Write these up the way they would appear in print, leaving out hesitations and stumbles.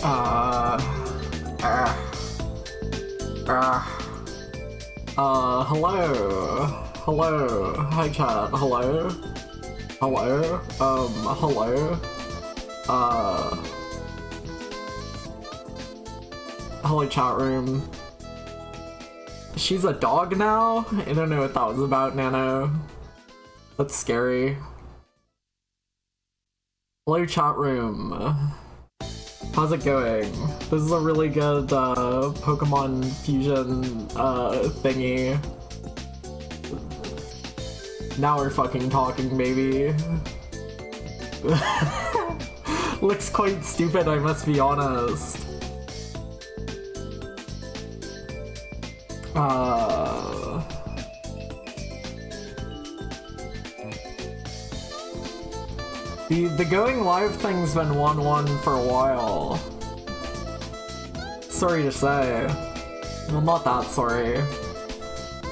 Uh, hello. Hello. Hi, chat. Hello. Hello. Hello. Hello, chat room. She's a dog now? I don't know what that was about, Nano. That's scary. Hello, chat room. How's it going? This is a really good Pokemon fusion thingy. Now we're fucking talking, baby. Looks quite stupid, I must be honest. The going live thing's been 1-1 for a while. Sorry to say. Well, not that sorry.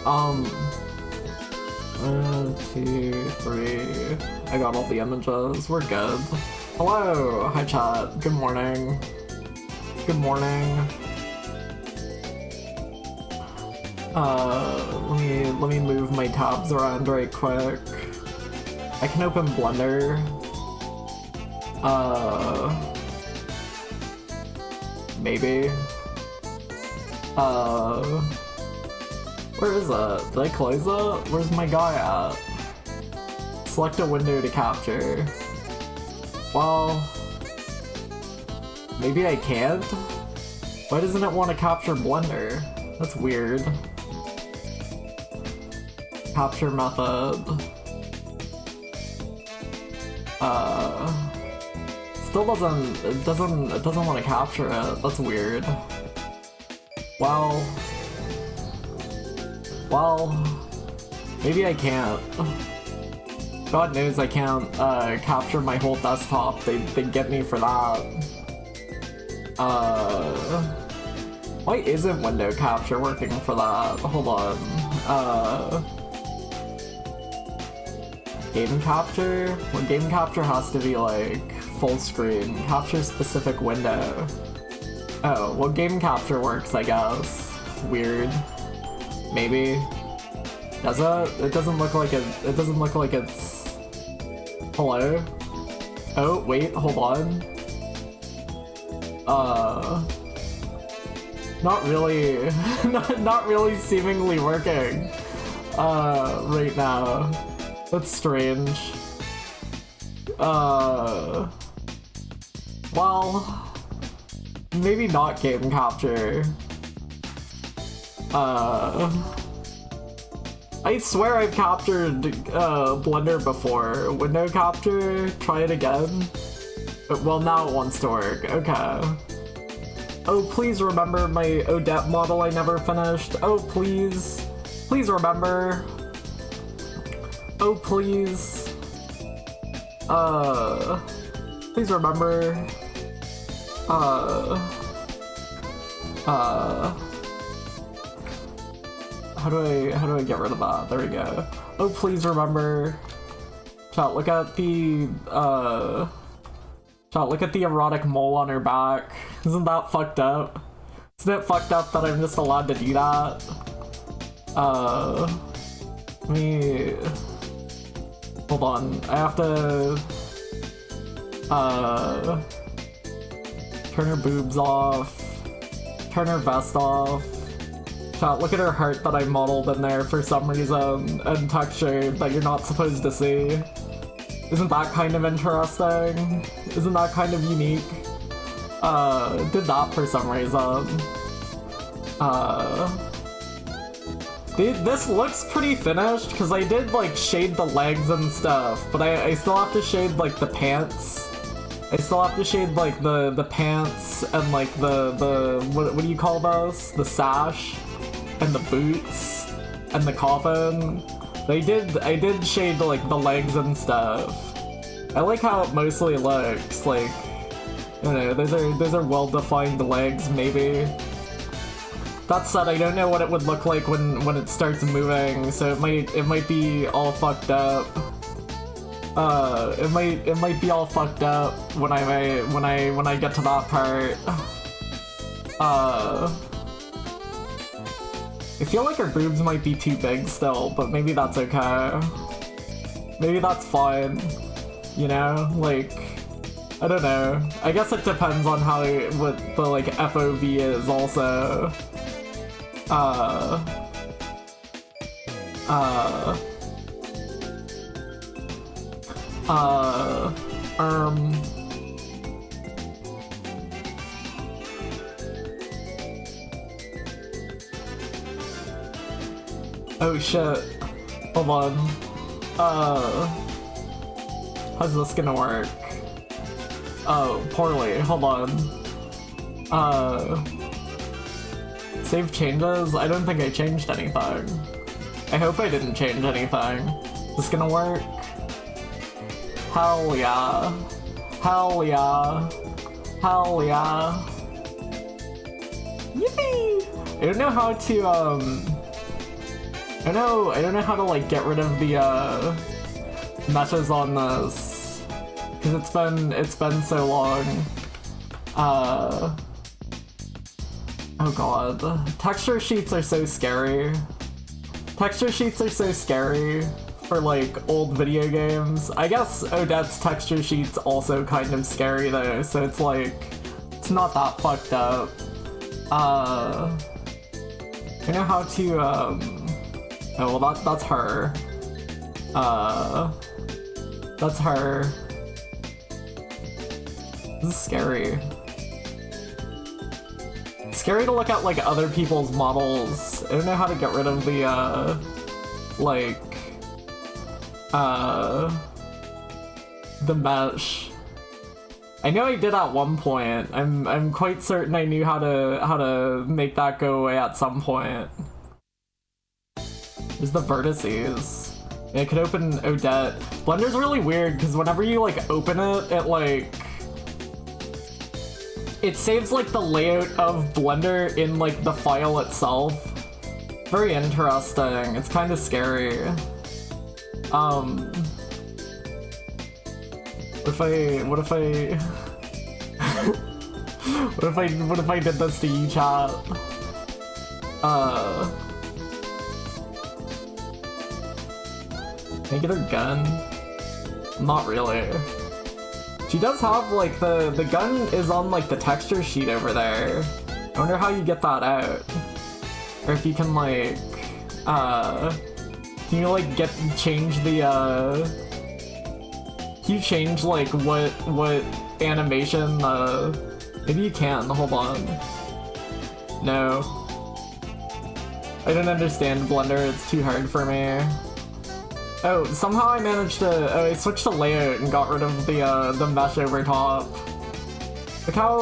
1, 2, 3. I got all the images. We're good. Hello! Hi chat. Good morning. Good morning. Let me move my tabs around right quick. I can open Blender. Maybe. Where is it? Did I close it? Where's my guy at? Select a window to capture. Well, maybe I can't? Why doesn't it want to capture Blender? That's weird. Capture method. Still doesn't want to capture it. That's weird. Well, maybe I can't. God knows I can't capture my whole desktop. They'd get me for that. Why isn't window capture working for that? Hold on. Game capture? Well, game capture has to be like full screen. Capture specific window. Oh, well, game capture works, I guess. It's weird. Maybe. Does it? It doesn't look like it. It doesn't look like it's. Hello? Oh, wait, hold on. Not really. not really seemingly working. Right now. That's strange. Well, maybe not game capture. I swear I've captured Blender before. Window capture? Try it again? Well, now it wants to work. Okay. Oh, please remember my Odette model I never finished. Oh, please. Please remember. Oh, please. Please remember. How do I get rid of that? There we go. Oh, please remember. Chat, look at the, chat, look at the erotic mole on her back. Isn't that fucked up? Isn't it fucked up that I'm just allowed to do that? Let me... Hold on, I have to... turn her boobs off. Turn her vest off. Chat, look at her heart that I modeled in there for some reason, and texture that you're not supposed to see. Isn't that kind of interesting? Isn't that kind of unique? Did that for some reason. This looks pretty finished, because I did, like, shade the legs and stuff, but I still have to shade, like, the pants. I still have to shade, like, the pants and, like, what do you call those? The sash, and the boots, and the coffin. I did shade, like, the legs and stuff. I like how it mostly looks, like, you know, those are well-defined legs, maybe. That said, I don't know what it would look like when it starts moving, so it might be all fucked up. It might be all fucked up when I get to that part. I feel like her boobs might be too big still, but maybe that's okay. Maybe that's fine. You know? Like, I don't know. I guess it depends on what the, like, FOV is also. Oh shit. Hold on. How's this gonna work? Oh, poorly. Hold on. Save changes? I don't think I changed anything. I hope I didn't change anything. Is this gonna work? Hell yeah. Hell yeah. Hell yeah. Yippee! I don't know how to, I don't know how to, like, get rid of the, meshes on this. Because it's been so long. Oh god. Texture sheets are so scary. Texture sheets are so scary for, like, old video games. I guess Odette's texture sheet's also kind of scary, though, so it's, like, it's not that fucked up. I know how to, oh, well, that's her. That's her. This is scary. It's scary to look at, like, other people's models. I don't know how to get rid of the, the mesh. I know I did at one point. I'm quite certain I knew how to make that go away at some point. There's the vertices. Yeah, I could open Odette. Blender's really weird because whenever you, like, open it, it saves, like, the layout of Blender in, like, the file itself. Very interesting. It's kind of scary. What if I did this to you, chat? Can I get her gun? Not really. She does have, like, the gun is on, like, the texture sheet over there. I wonder how you get that out. Or if you can, like, can you, like, change the, can you change, like, what animation, maybe you can, hold on. No. I don't understand Blender, it's too hard for me. Oh, somehow I managed to, I switched to layout and got rid of the mesh over top. Look how,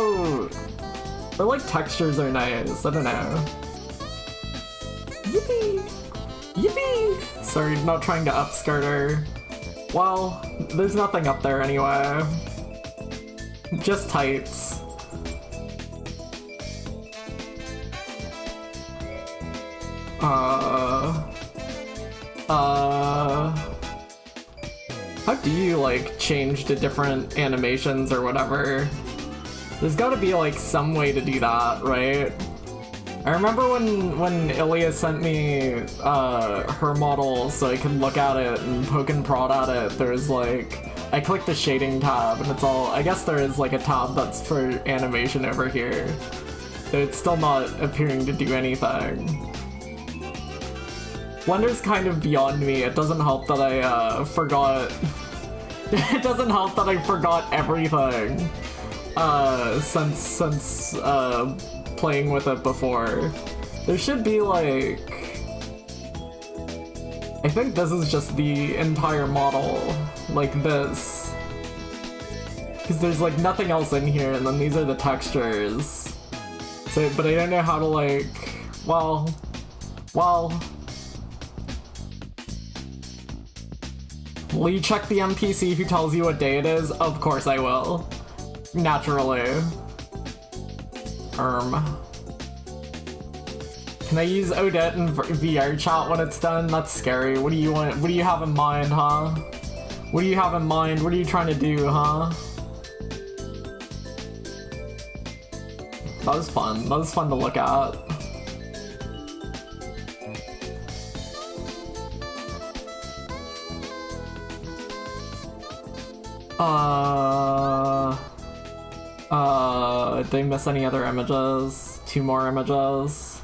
or, like, textures are nice, I don't know. Yippee! Yippee! Sorry, not trying to upskirt her. Well, there's nothing up there anyway. Just tights. How do you, like, change to different animations or whatever? There's gotta be, like, some way to do that, right? I remember when Ilya sent me, her model so I could look at it and poke and prod at it, there's, like, I clicked the shading tab and it's all, I guess there is, like, a tab that's for animation over here. But it's still not appearing to do anything. Blender's kind of beyond me. It doesn't help that I, forgot... It doesn't help that I forgot everything, since playing with it before. There should be, like... I think this is just the entire model, like this. Because there's, like, nothing else in here, and then these are the textures. So, but I don't know how to, like... Well... Will you check the NPC who tells you what day it is? Of course I will. Naturally. Can I use Odette in VR chat when it's done? That's scary. What do you want? What do you have in mind, huh? What do you have in mind? What are you trying to do, huh? That was fun. That was fun to look at. Did I miss any other images? 2 more images.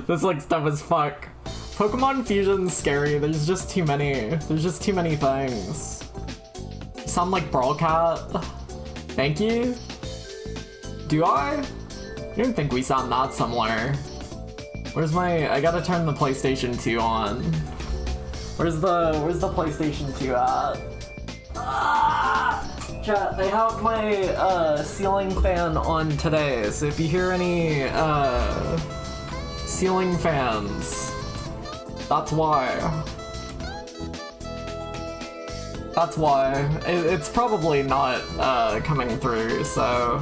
This looks dumb as fuck. Pokemon Fusion's scary. There's just too many. There's just too many things. You sound like Brawl Cat. Thank you. Do I? I don't think we sound that similar. Where's my... I gotta turn the PlayStation 2 on. Where's the PlayStation 2 at? Chat, I have my ceiling fan on today, so if you hear any ceiling fans, that's why. That's why. It's probably not coming through, so...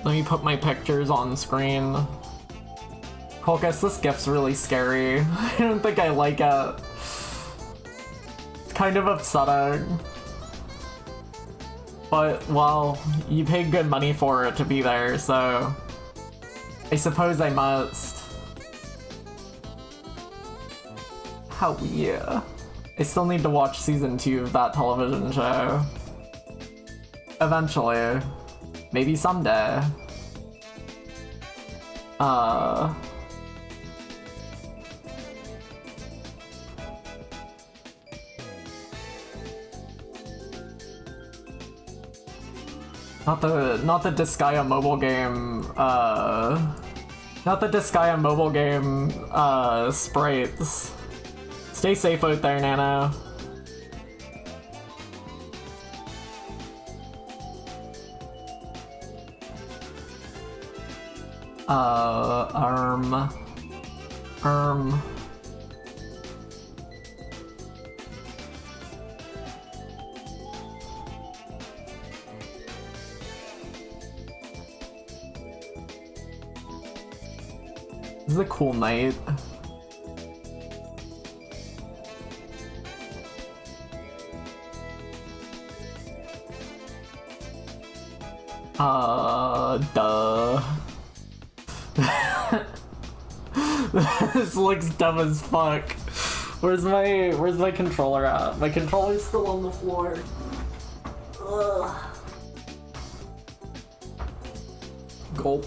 Let me put my pictures on screen. Hulkus, this GIF's really scary. I don't think I like it. It's kind of upsetting. But, well, you paid good money for it to be there, so... I suppose I must. How yeah. I still need to watch season 2 of that television show. Eventually. Maybe someday. Not the Disgaea mobile game, not the Disgaea mobile game, sprites. Stay safe out there, Nano. This is a cool night. Duh. This looks dumb as fuck. Where's my controller at? My controller's still on the floor. Ugh. Gulp.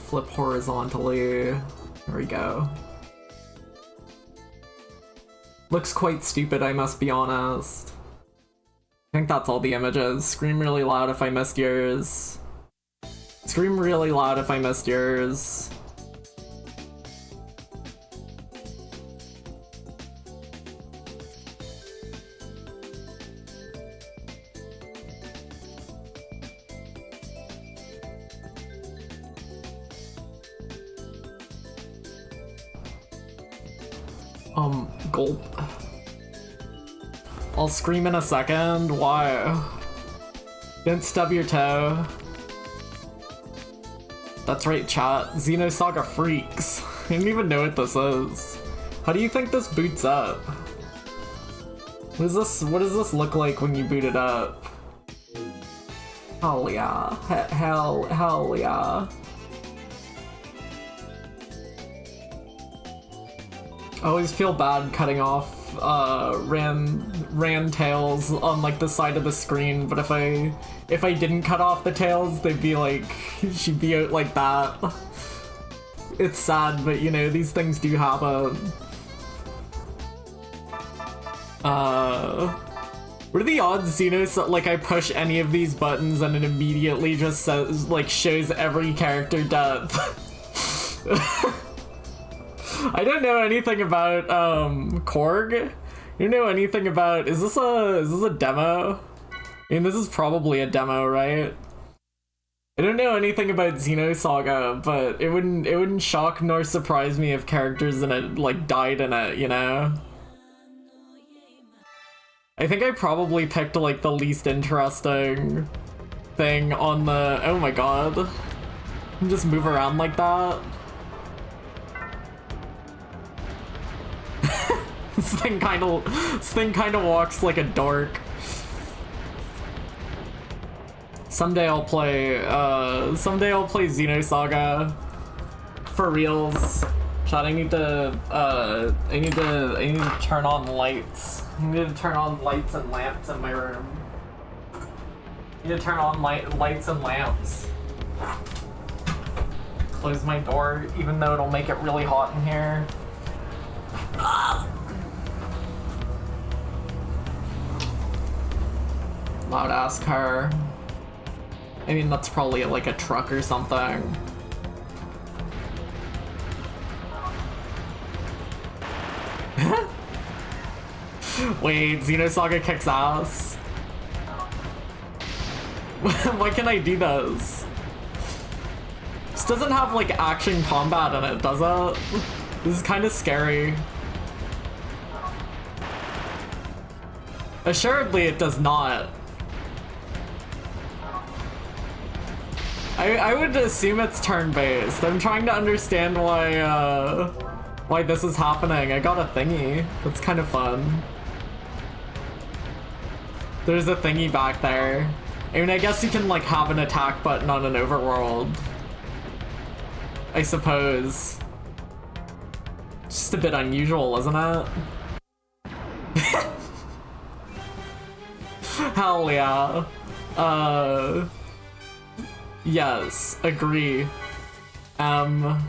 Flip horizontally. There we go. Looks quite stupid, I must be honest. I think that's all the images. Scream really loud if I missed yours. Scream really loud if I missed yours. Gulp. I'll scream in a second. Why? Don't stub your toe. That's right, chat. Xenosaga freaks. I didn't even know what this is. How do you think this boots up? What does this look like when you boot it up? Hell yeah. Hell yeah. I always feel bad cutting off ran tails on like the side of the screen, but if I didn't cut off the tails, they'd be like, she'd be out like that. It's sad, but you know, these things do happen. What are the odds, Xenos, like I push any of these buttons and it immediately just says, like, shows every character death? I don't know anything about, Korg? You don't know anything about, is this a demo? I mean, this is probably a demo, right? I don't know anything about Xenosaga, but it wouldn't shock nor surprise me if characters in it, like, died in it, you know? I think I probably picked, like, the least interesting thing on the... Oh my god. Just move around like that. This thing kinda walks like a dork. Someday I'll play Xenosaga for reals. Chat, I need to turn on lights. I need to turn on lights and lamps in my room. I need to turn on lights and lamps. Close my door, even though it'll make it really hot in here. Loud ass car. I mean, that's probably like a truck or something. Wait, Xenosaga kicks ass? Why can I do this? This doesn't have like action combat in it, does it? This is kind of scary. Assuredly it does not. I would assume it's turn-based. I'm trying to understand why this is happening. I got a thingy. That's kind of fun. There's a thingy back there. I mean, I guess you can like have an attack button on an overworld. I suppose. Just a bit unusual, isn't it? Hell yeah. Yes, agree. Oh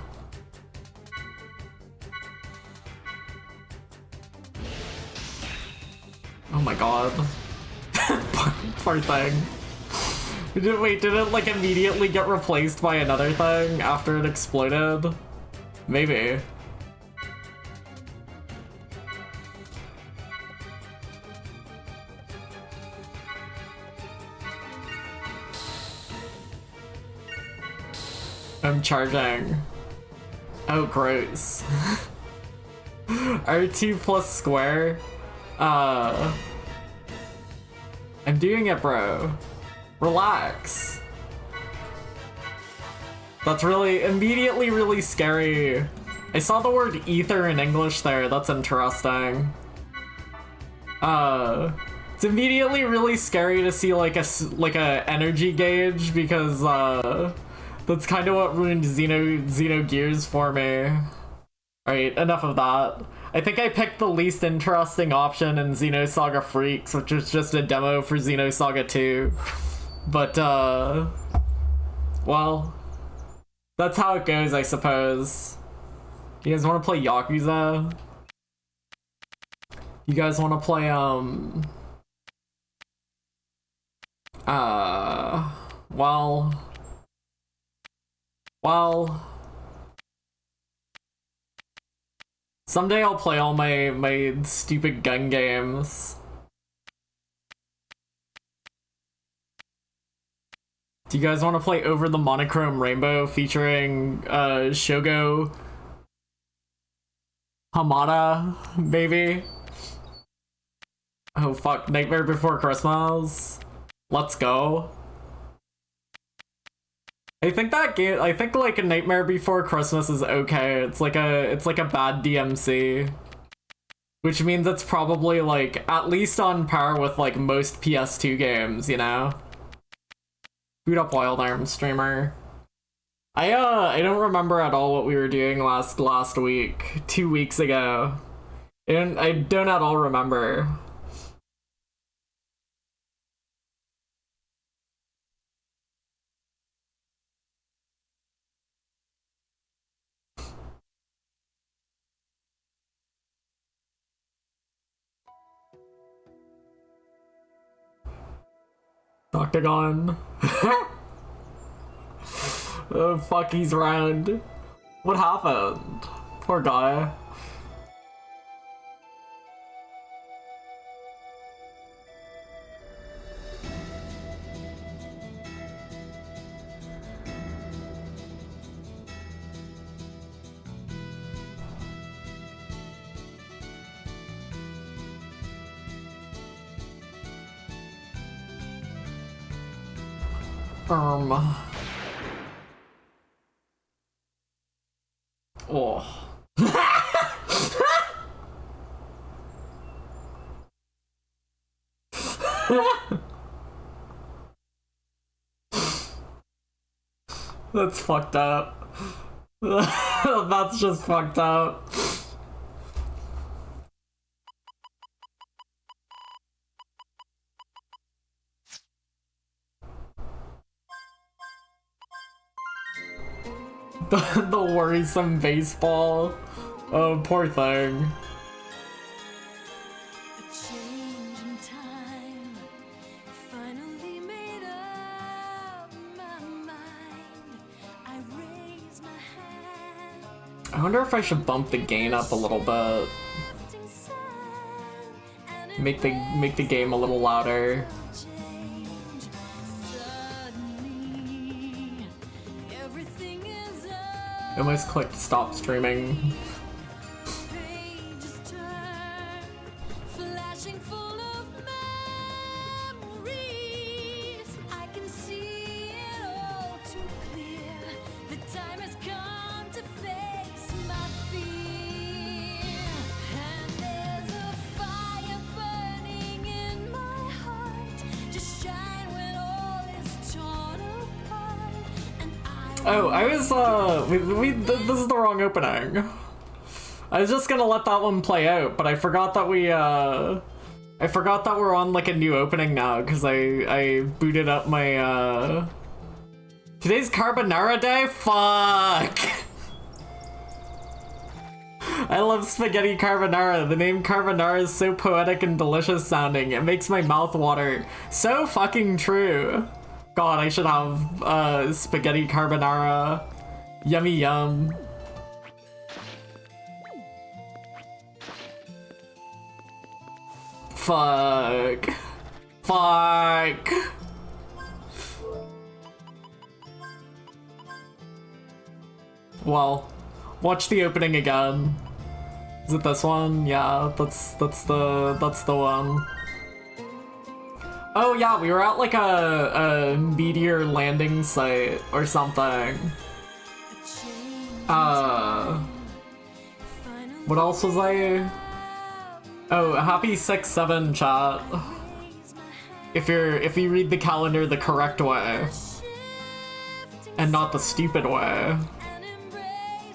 my god. Poor thing. Did it like immediately get replaced by another thing after it exploded? Maybe. I'm charging. Oh, gross. R2 plus square? I'm doing it, bro. Relax. That's really, immediately really scary. I saw the word ether in English there, that's interesting. It's immediately really scary to see like a energy gauge because, that's kind of what ruined Xenogears for me. Alright, enough of that. I think I picked the least interesting option in Xenosaga Freaks, which is just a demo for Xenosaga 2. But, well, that's how it goes, I suppose. You guys want to play Yakuza? You guys want to play, well, someday I'll play all my stupid gun games. Do you guys want to play Over the Monochrome Rainbow featuring Shogo Hamada, maybe? Oh fuck, Nightmare Before Christmas? Let's go. I think that game, I think like a Nightmare Before Christmas is okay. It's like a bad DMC. Which means it's probably like at least on par with like most PS2 games, you know? Boot up Wild Arms streamer. I don't remember at all what we were doing last week, 2 weeks ago. I don't at all remember. Octagon. Oh fuck, he's round. What happened? Poor guy. Oh. That's fucked up. That's just fucked up. The worrisome baseball. Oh, poor thing. I wonder if I should bump the gain up a little bit. Make the game a little louder. I almost clicked stop streaming. Oh, I was, this is the wrong opening. I was just gonna let that one play out, but I forgot that I forgot that we're on, like, a new opening now, because I booted up my, Today's Carbonara Day? Fuck! I love spaghetti carbonara. The name carbonara is so poetic and delicious sounding. It makes my mouth water. So fucking true. God, I should have spaghetti carbonara. Yummy yum. Fuck. Fuck. Well, watch the opening again. Is it this one? Yeah, that's the one. Oh yeah, we were at like a meteor landing site or something. What else was I? Oh, happy 6-7 chat. If you read the calendar the correct way and not the stupid way.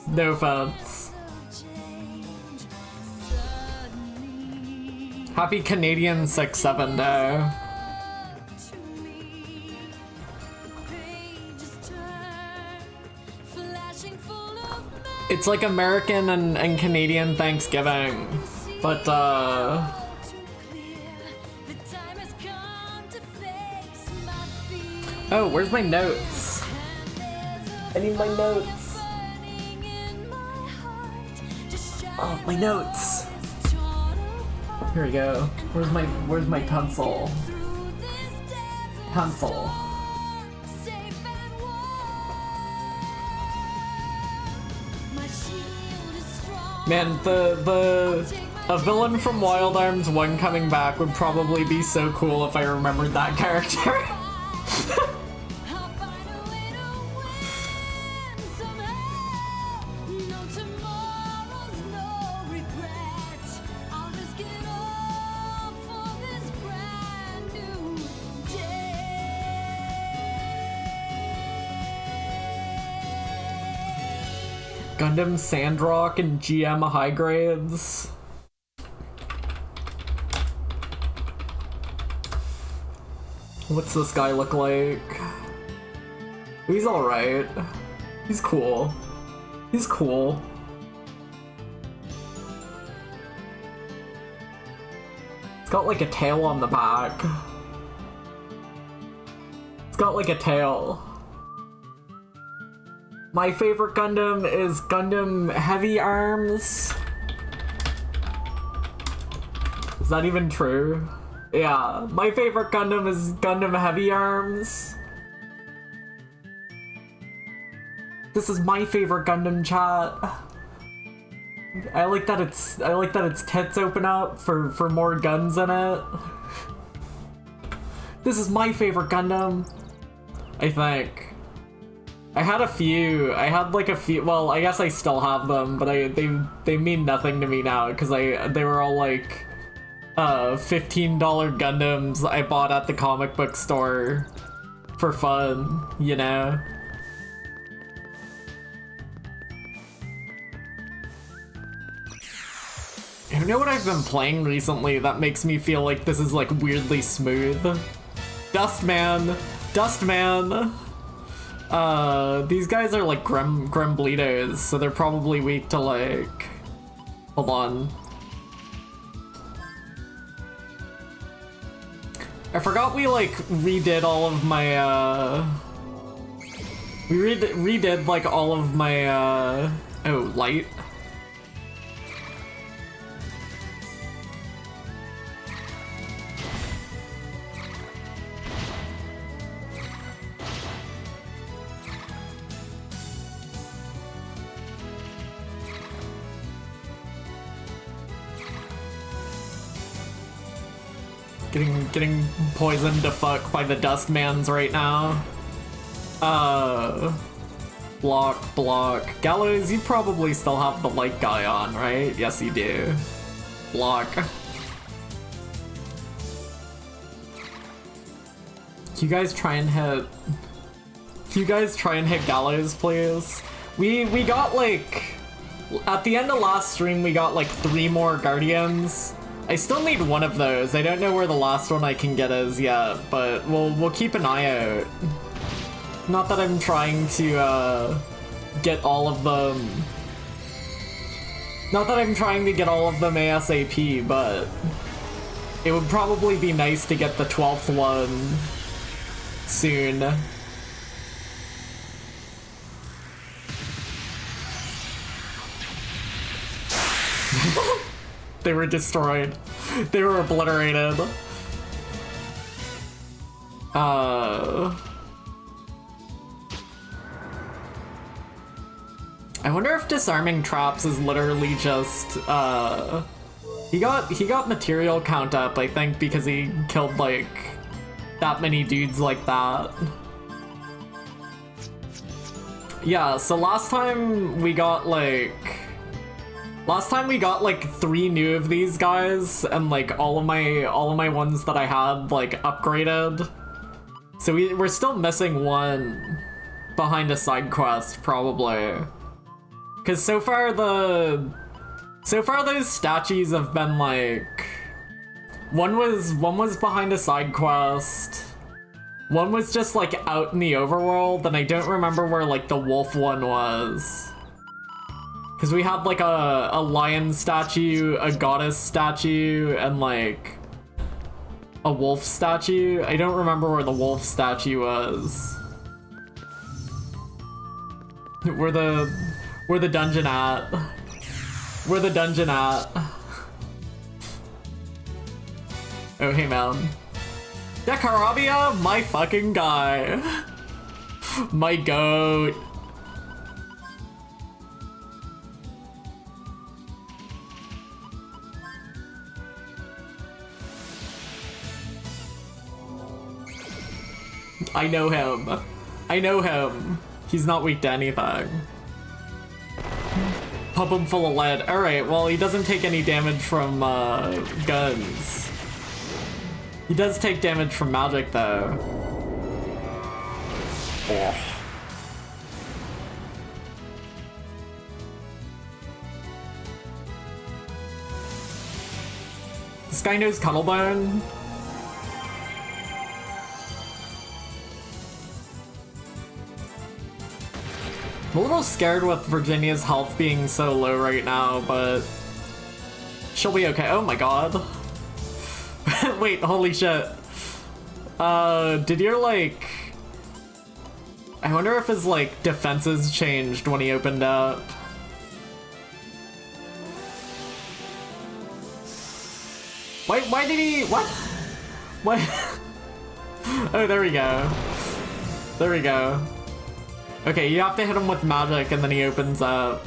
No offense. Happy Canadian 6-7 Day. It's like American and Canadian Thanksgiving, but oh, where's my notes? I need my notes. Oh, my notes. Here we go. Where's my pencil? Pencil. Man, a villain from Wild Arms 1 coming back would probably be so cool if I remembered that character. Gundam Sandrock and GM high grades. What's this guy look like? He's alright. He's cool. He's cool. It's got like a tail on the back. It's got like a tail. My favorite Gundam is Gundam Heavy Arms. Is that even true? Yeah, my favorite Gundam is Gundam Heavy Arms. This is my favorite Gundam, chat. I like that its tits open up for more guns in it. This is my favorite Gundam, I think. I had like a few, well, I guess I still have them, but they mean nothing to me now, because they were all like, $15 Gundams I bought at the comic book store for fun, you know? You know what I've been playing recently that makes me feel like this is like weirdly smooth? Dustman! Dustman! These guys are like Gremblitos, so they're probably weak to like... Hold on. I forgot we like redid all of my we redid like all of my oh, light. Getting poisoned to fuck by the Dustmans right now. Block. Gallows, you probably still have the light guy on, right? Yes, you do. Block. Can you guys try and hit... Can you guys try and hit Gallows, please? We got like... At the end of last stream, we got like 3 more Guardians. I still need one of those. I don't know where the last one I can get is yet, but we'll keep an eye out. Not that I'm trying to get all of them. Not that I'm trying to get all of them ASAP, but it would probably be nice to get the 12th one soon. They were destroyed. They were obliterated. I wonder if disarming traps is literally just, he got material count up, I think, because he killed, like, that many dudes like that. Yeah, so last time we got, like, 3 new of these guys, and like all of my ones that I had like upgraded. So we're still missing one behind a side quest, probably. Cause so far those statues have been like, one was behind a side quest, one was just like out in the overworld, and I don't remember where like the wolf one was. Because we had like a lion statue, a goddess statue, and like a wolf statue. I don't remember where the wolf statue was. Where the dungeon at? Where the dungeon at? Oh hey man. Decarabia, my fucking guy. My goat. I know him. I know him. He's not weak to anything. Pump him full of lead. Alright, well, he doesn't take any damage from, guns. He does take damage from magic, though. Oh. This guy knows Cuddlebone. I'm a little scared with Virginia's health being so low right now, but she'll be okay. Oh my god. Wait, holy shit. Did your, like... I wonder if his, like, defenses changed when he opened up. Why did he... What? What? Oh, there we go. There we go. Okay, you have to hit him with magic and then he opens up.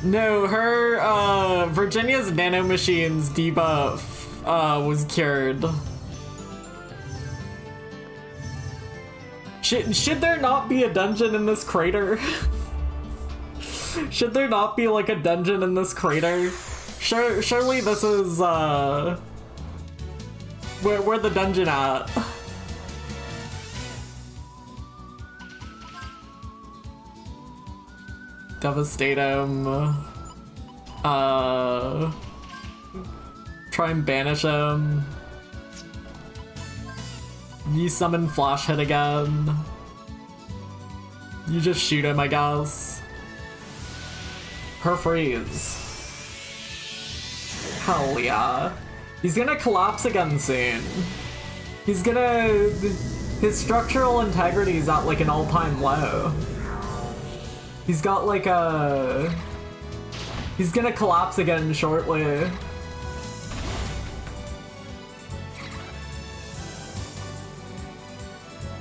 No, her, Virginia's nanomachines debuff, was cured. Should there not be a dungeon in this crater? Should there not be, like, a dungeon in this crater? Surely this is, where the dungeon at? Devastate him. Try and banish him. You summon Flash Hit again. You just shoot him, I guess. Her freeze. Hell yeah. He's gonna collapse again soon. He's gonna... His structural integrity is at like an all-time low. He's got like a... He's gonna collapse again shortly.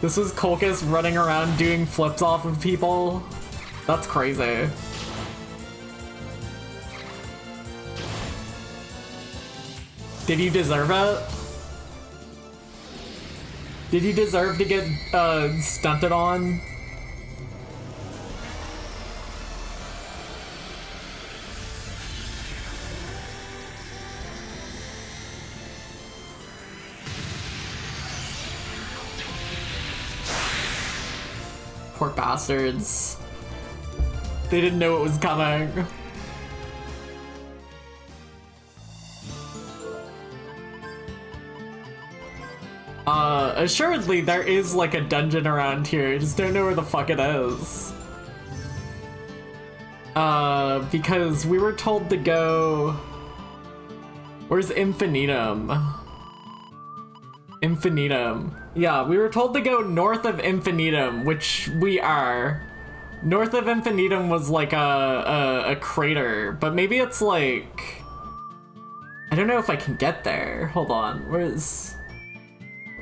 This is Kolkus running around doing flips off of people. That's crazy. Did you deserve it? Did you deserve to get stunted on? Poor bastards. They didn't know it was coming. Assuredly there is like a dungeon around here, I just don't know where the fuck it is. Because we were told to go... Where's Infinitum? Infinitum. Yeah, we were told to go north of Infinitum, which we are. North of Infinitum was like a crater, but maybe it's like... I don't know if I can get there. Hold on, where's...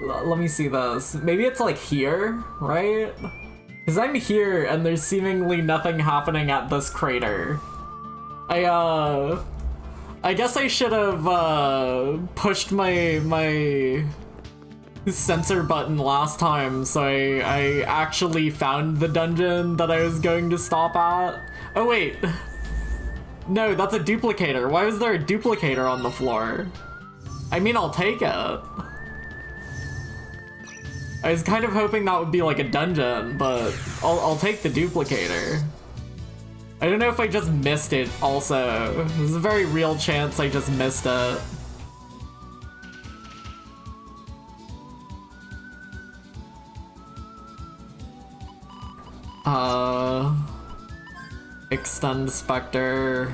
Let me see this. Maybe it's like here, right? Because I'm here and there's seemingly nothing happening at this crater. I guess I should have pushed my sensor button last time, so I actually found the dungeon that I was going to stop at. Oh wait. No, that's a duplicator. Why was there a duplicator on the floor? I mean, I'll take it. I was kind of hoping that would be like a dungeon, but I'll take the duplicator. I don't know if I just missed it also. There's a very real chance I just missed it. Extend Spectre.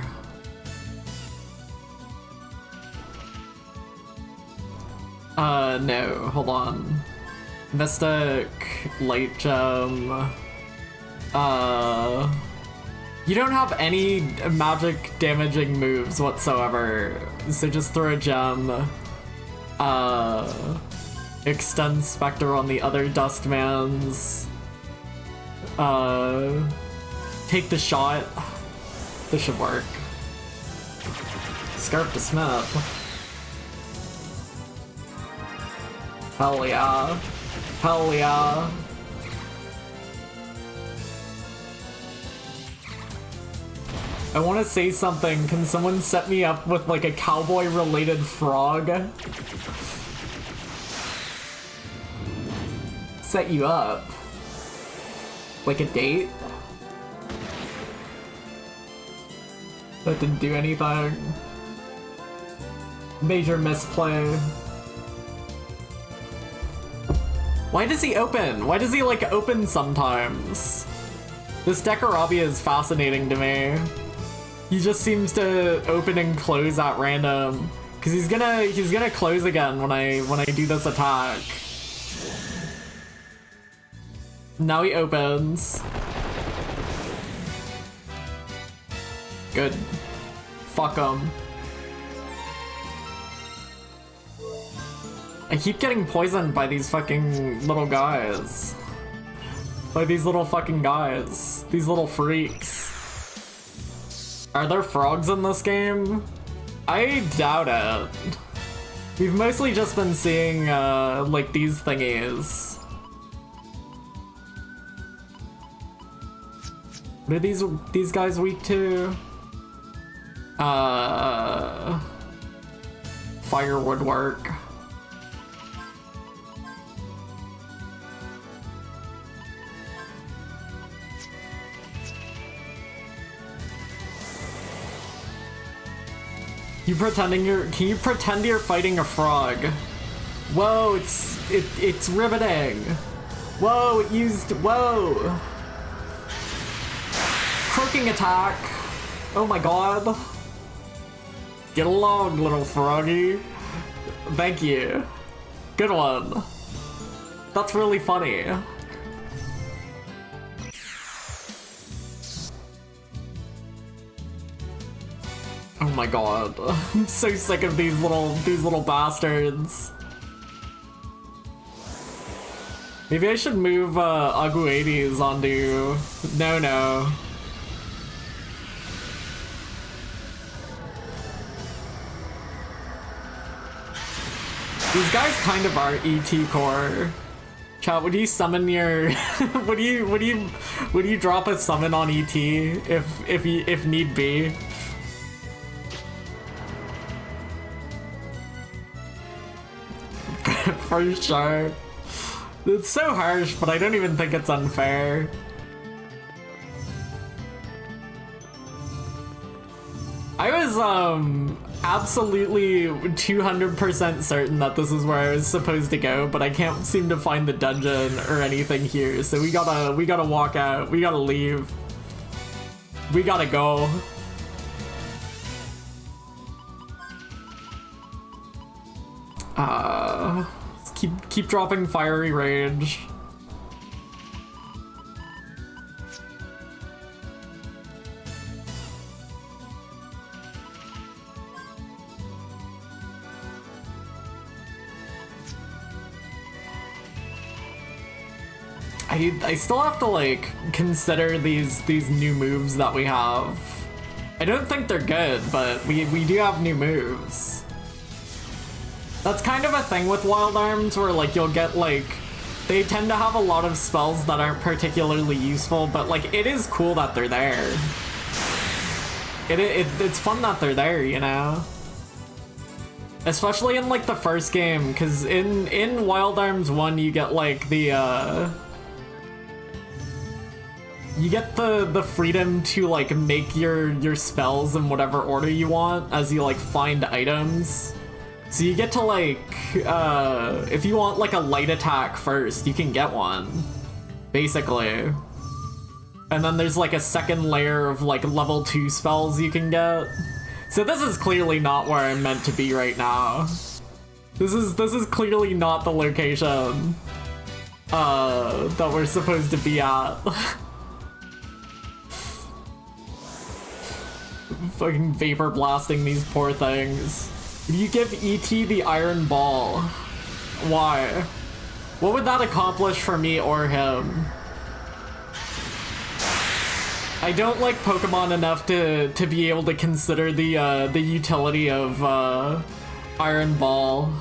No, hold on. Mystic, Light Gem. You don't have any magic damaging moves whatsoever, so just throw a gem. Extend Spectre on the other Dustmans. Take the shot. This should work. Scarf to Smith. Hell yeah. Hell yeah. I want to say something. Can someone set me up with like a cowboy related frog? Set you up. Like a date? That didn't do anything. Major misplay. Why does he open? Why does he like open sometimes? This Dekorabia is fascinating to me. He just seems to open and close at random. Cause he's gonna close again when I do this attack. Now he opens. Good. Fuck him. I keep getting poisoned by these fucking little guys. By these little fucking guys. These little freaks. Are there frogs in this game? I doubt it. We've mostly just been seeing, like, these thingies. What are these guys weak to? Firewood work. Can you pretend you're fighting a frog? Whoa, it's riveting. Whoa, whoa. Croaking attack. Oh my god. Get along, little froggy. Thank you. Good one. That's really funny. Oh my god. I'm so sick of these little bastards. Maybe I should move Aguades onto... No. These guys kind of are ET core. Chat, would you summon your would you drop a summon on ET if need be? For sure. It's so harsh, but I don't even think it's unfair. I was absolutely 200% certain that this is where I was supposed to go, but I can't seem to find the dungeon or anything here, so we gotta walk out. We gotta leave. We gotta go. Keep dropping fiery rage. I still have to like consider these new moves that we have. I don't think they're good, but we do have new moves. That's kind of a thing with Wild Arms where like you'll get like, they tend to have a lot of spells that aren't particularly useful, but like it is cool that they're there. It's fun that they're there, you know? Especially in like the first game, because in Wild Arms 1 you get like the you get the freedom to like make your spells in whatever order you want as you like find items. So you get to like, if you want like a light attack first, you can get one, basically. And then there's like a second layer of like level 2 spells you can get. So this is clearly not where I'm meant to be right now. This is clearly not the location that we're supposed to be at. Fucking vapor blasting these poor things. You give E.T. the Iron Ball. Why? What would that accomplish for me or him? I don't like Pokemon enough to be able to consider the utility of Iron Ball.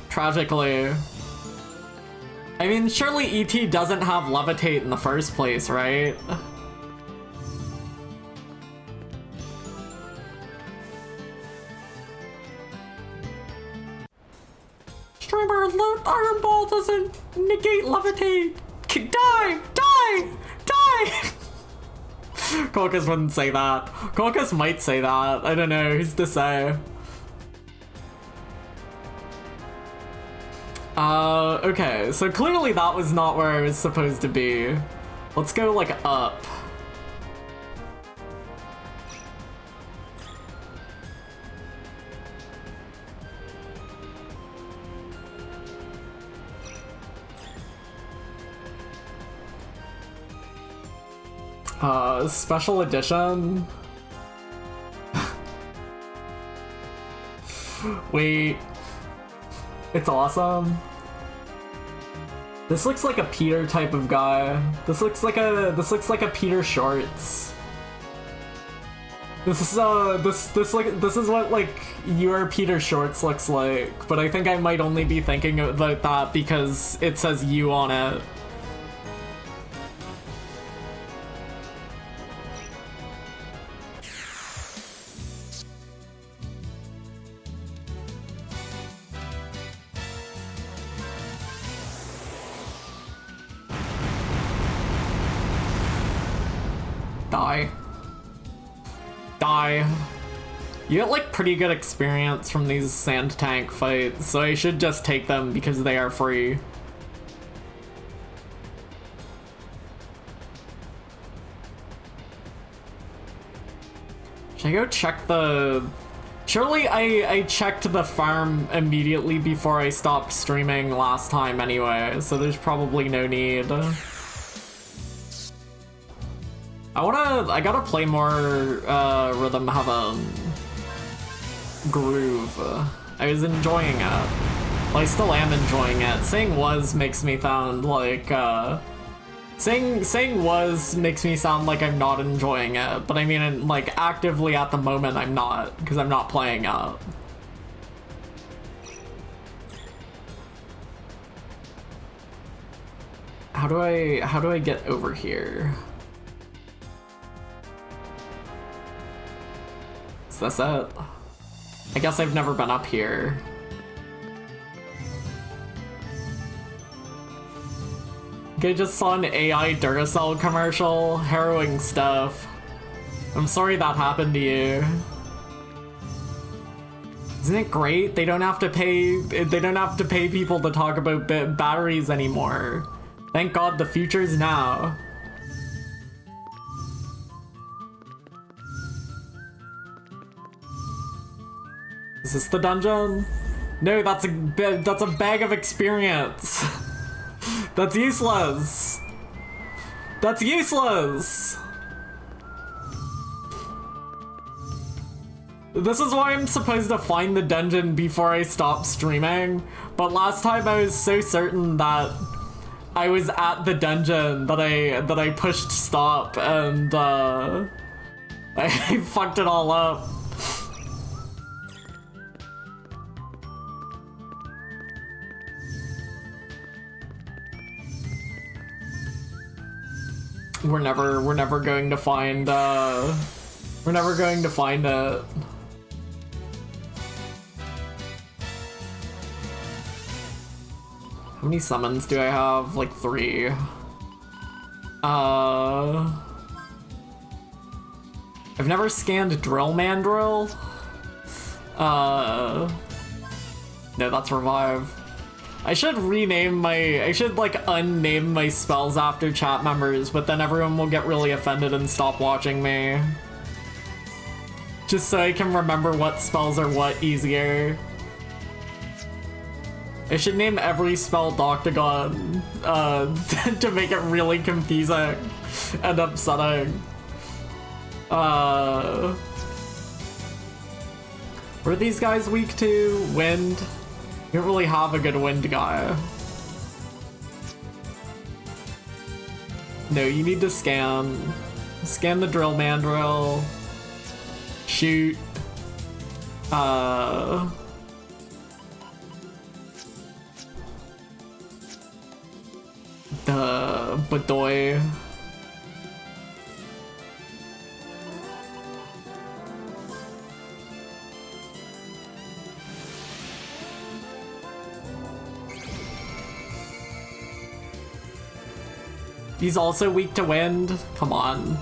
Tragically. I mean, surely E.T. doesn't have Levitate in the first place, right? Streamer alert, Iron Ball doesn't negate Levitate! Die! Caucus wouldn't say that. Caucus might say that. I don't know, who's to say? Okay, so clearly that was not where I was supposed to be. Let's go, like, up. Special edition? Wait. It's awesome. This looks like a Peter type of guy. This looks like a Peter Shorts. This is what like your Peter Shorts looks like, but I think I might only be thinking about that because it says you on it. Die. Die. You get like pretty good experience from these sand tank fights, so I should just take them because they are free. Should I go check the... Surely I checked the farm immediately before I stopped streaming last time anyway, so there's probably no need. I gotta play more Rhythm Heaven Groove. I was enjoying it. Well, I still am enjoying it. Saying was makes me sound like saying was makes me sound like I'm not enjoying it, but I mean like actively at the moment I'm not, because I'm not playing it. How do I get over here? Is this it? I guess I've never been up here. I just saw an AI Duracell commercial. Harrowing stuff. I'm sorry that happened to you. Isn't it great? They don't have to pay people to talk about batteries anymore. Thank God the future's now. Is this the dungeon? No, that's a bag of experience. That's useless. That's useless. This is why I'm supposed to find the dungeon before I stop streaming, but last time I was so certain that I was at the dungeon that I pushed stop and I fucked it all up. We're never going to find we're never going to find it. How many summons do I have? Like 3. I've never scanned Drill Mandrill. No, that's Revive. I should like unname my spells after chat members, but then everyone will get really offended and stop watching me. Just so I can remember what spells are what easier. I should name every spell Doctagon, to make it really confusing and upsetting. What are these guys weak to? Wind? You don't really have a good wind guy. No, you need to scan. Scan the Drill Mandrill. Shoot. The Badoy. He's also weak to wind? Come on.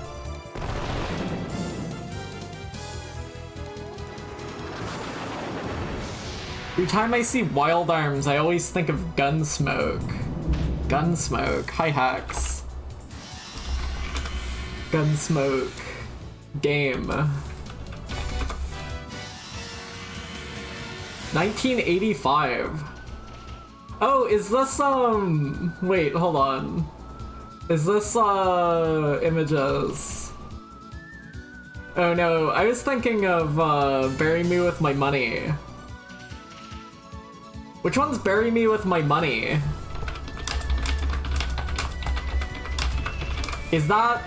Every time I see Wild Arms, I always think of Gunsmoke. Gunsmoke. Hi, Hacks. Gunsmoke. Game. 1985. Oh, is this, wait, hold on. Is this, images? Oh no, I was thinking of, Bury Me With My Money. Which one's Bury Me With My Money? Is that...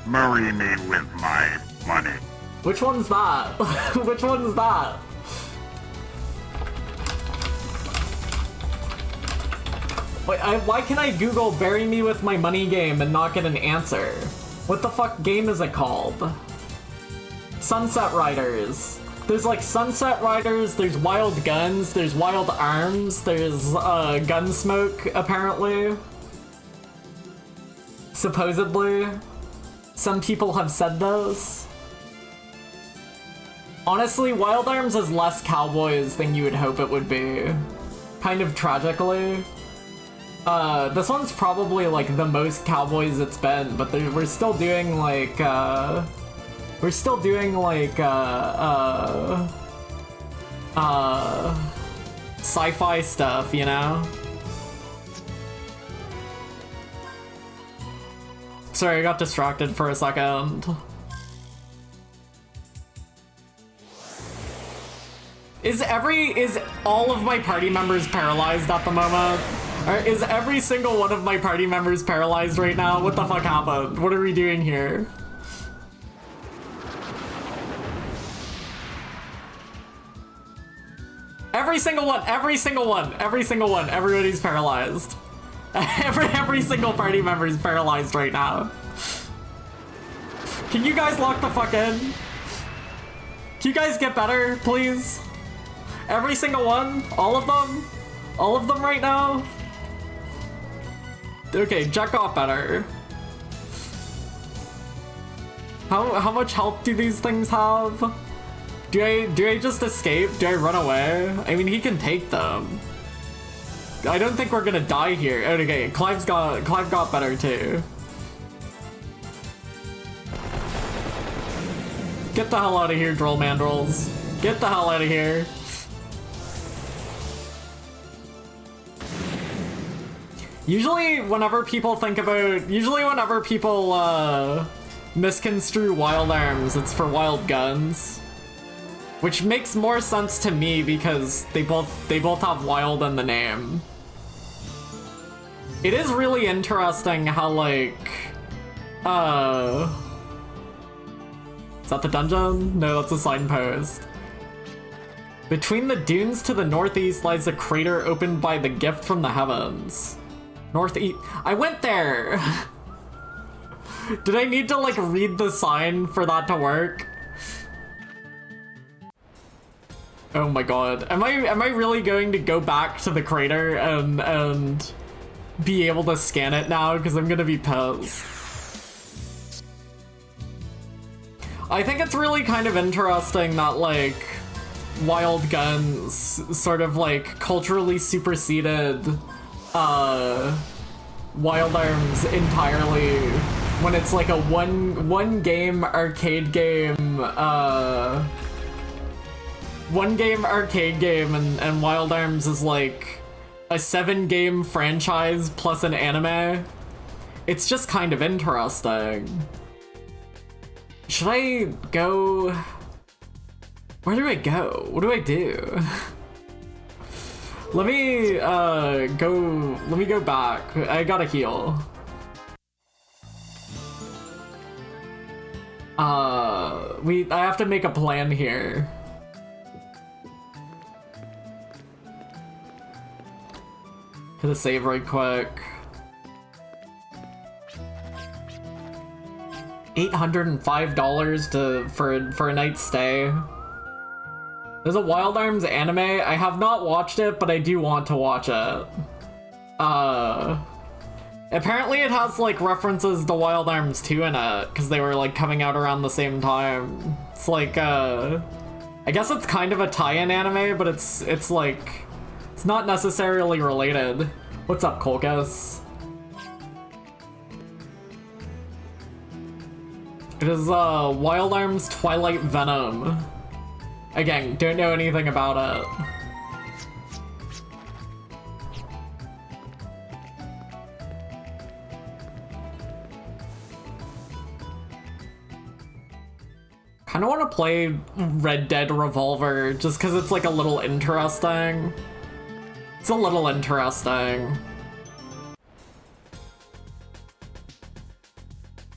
Marry me with my money. Which one's that? Which one's that? Wait, why can I Google Bury Me With My Money game and not get an answer? What the fuck game is it called? Sunset Riders. There's like Sunset Riders, there's Wild Guns, there's Wild Arms, there's Gunsmoke, apparently. Supposedly. Some people have said those. Honestly, Wild Arms is less cowboys than you would hope it would be. Kind of tragically. This one's probably like the most cowboys it's been, but we're still doing like, we're still doing like, sci-fi stuff, you know? Sorry, I got distracted for a second. Is all of my party members paralyzed at the moment? Or is every single one of my party members paralyzed right now? What the fuck happened? What are we doing here? Every single one, everybody's paralyzed. Every single party member is paralyzed right now. Can you guys lock the fuck in? Can you guys get better, please? Every single one? All of them? All of them right now? Okay, Jack got better. How much health do these things have? Do I just escape? Do I run away? I mean, he can take them. I don't think we're gonna die here. Okay, Clive got better too. Get the hell out of here, Droll Mandrels. Get the hell out of here. Usually whenever people misconstrue Wild Arms, it's for Wild Guns. Which makes more sense to me because they both have wild in the name. It is really interesting how like is that the dungeon? No, that's a signpost. Between the dunes to the northeast lies a crater opened by the gift from the heavens. Northeast. I went there! Did I need to like read the sign for that to work? Oh my god. Am I really going to go back to the crater and be able to scan it now? Because I'm gonna be pissed. I think it's really kind of interesting that like Wild Guns sort of like culturally superseded Wild Arms entirely when it's like a one game arcade game and Wild Arms is like a 7-game franchise plus an anime. It's just kind of interesting. Should I go? Where do I go? What do I do? Let me go back. I gotta heal. I have to make a plan here. Hit a save right quick. $805 for a night's stay. There's a Wild Arms anime. I have not watched it, but I do want to watch it. Apparently it has like references to Wild Arms 2 in it, because they were like coming out around the same time. It's like I guess it's kind of a tie-in anime, but it's like it's not necessarily related. What's up, Kolkas? It is Wild Arms Twilight Venom. Again, don't know anything about it. I don't want to play Red Dead Revolver just because it's like a little interesting. It's a little interesting.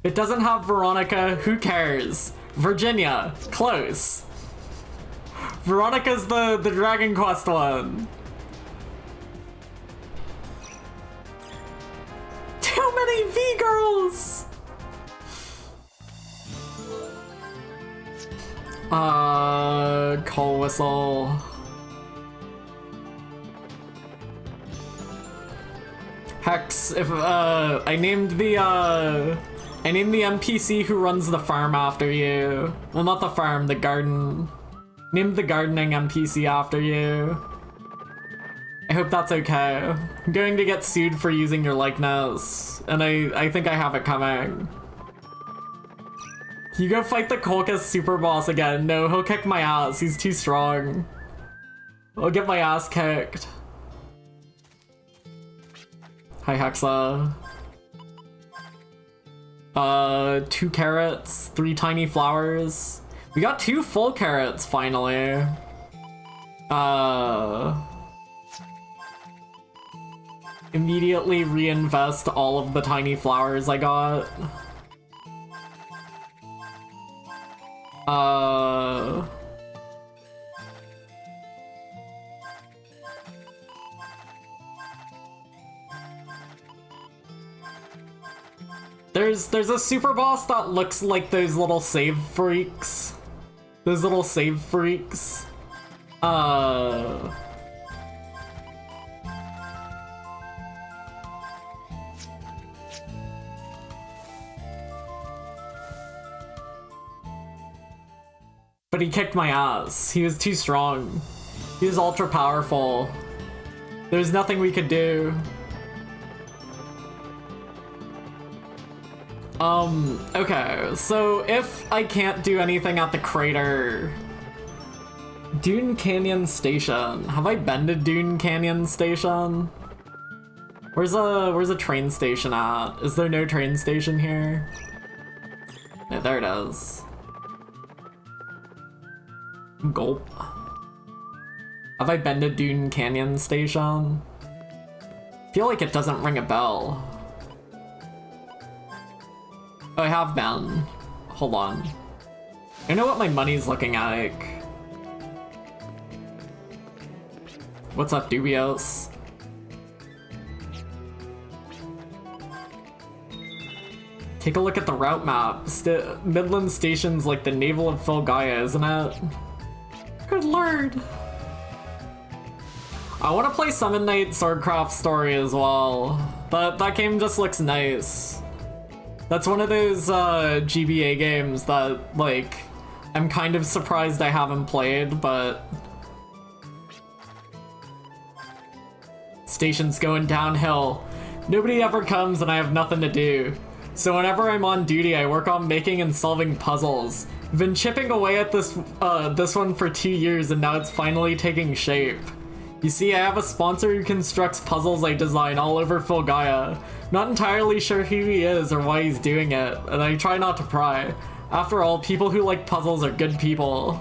It doesn't have Veronica, who cares? Virginia, close. Veronica's the Dragon Quest one. Too many V-girls! Call whistle. Hex, if, I named the NPC who runs the farm after you. Well, not the farm, the garden. Named the gardening NPC after you. I hope that's okay. I'm going to get sued for using your likeness, and I think I have it coming. You go fight the Kolka's super boss again. No, he'll kick my ass. He's too strong. I'll get my ass kicked. Hi, Hexa. 2 carrots, 3 tiny flowers. We got 2 full carrots, finally. Immediately reinvest all of the tiny flowers I got. There's a super boss that looks like those little save freaks. Those little save freaks. But he kicked my ass. He was too strong. He was ultra powerful. There's nothing we could do. Okay, so if I can't do anything at the crater... Dune Canyon Station. Have I been to Dune Canyon Station? Where's a train station at? Is there no train station here? Yeah, there it is. Gulp. Have I been to Dune Canyon Station? I feel like it doesn't ring a bell. Oh, I have been. Hold on. I know what my money's looking like. What's up, Dubios? Take a look at the route map. Midland Station's like the navel of Filgaia, isn't it? Good lord. I want to play Summon Night Swordcraft Story as well. That game just looks nice. That's one of those GBA games that, like, I'm kind of surprised I haven't played, but... Station's going downhill. Nobody ever comes and I have nothing to do. So whenever I'm on duty, I work on making and solving puzzles. I've been chipping away at this one for 2 years and now it's finally taking shape. You see, I have a sponsor who constructs puzzles I design all over Filgaia. Not entirely sure who he is or why he's doing it, and I try not to pry. After all, people who like puzzles are good people.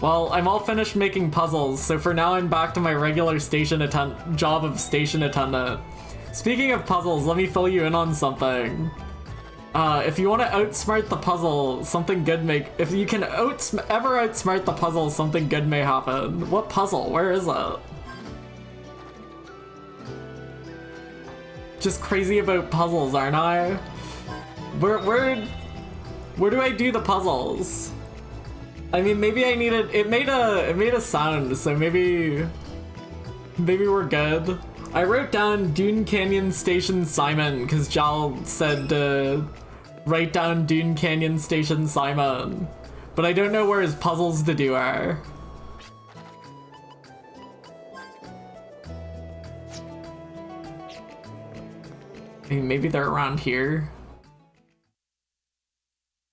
Well, I'm all finished making puzzles, so for now I'm back to my regular job of station attendant. Speaking of puzzles, let me fill you in on something. If you want to outsmart the puzzle, something good if you can ever outsmart the puzzle, something good may happen. What puzzle? Where is it? Just crazy about puzzles, aren't I? Where do I do the puzzles? I mean, maybe I need it made a sound, so maybe we're good. I wrote down Dune Canyon Station Simon because Jal said to write down Dune Canyon Station Simon, but I don't know where his puzzles to do are. I mean, maybe they're around here.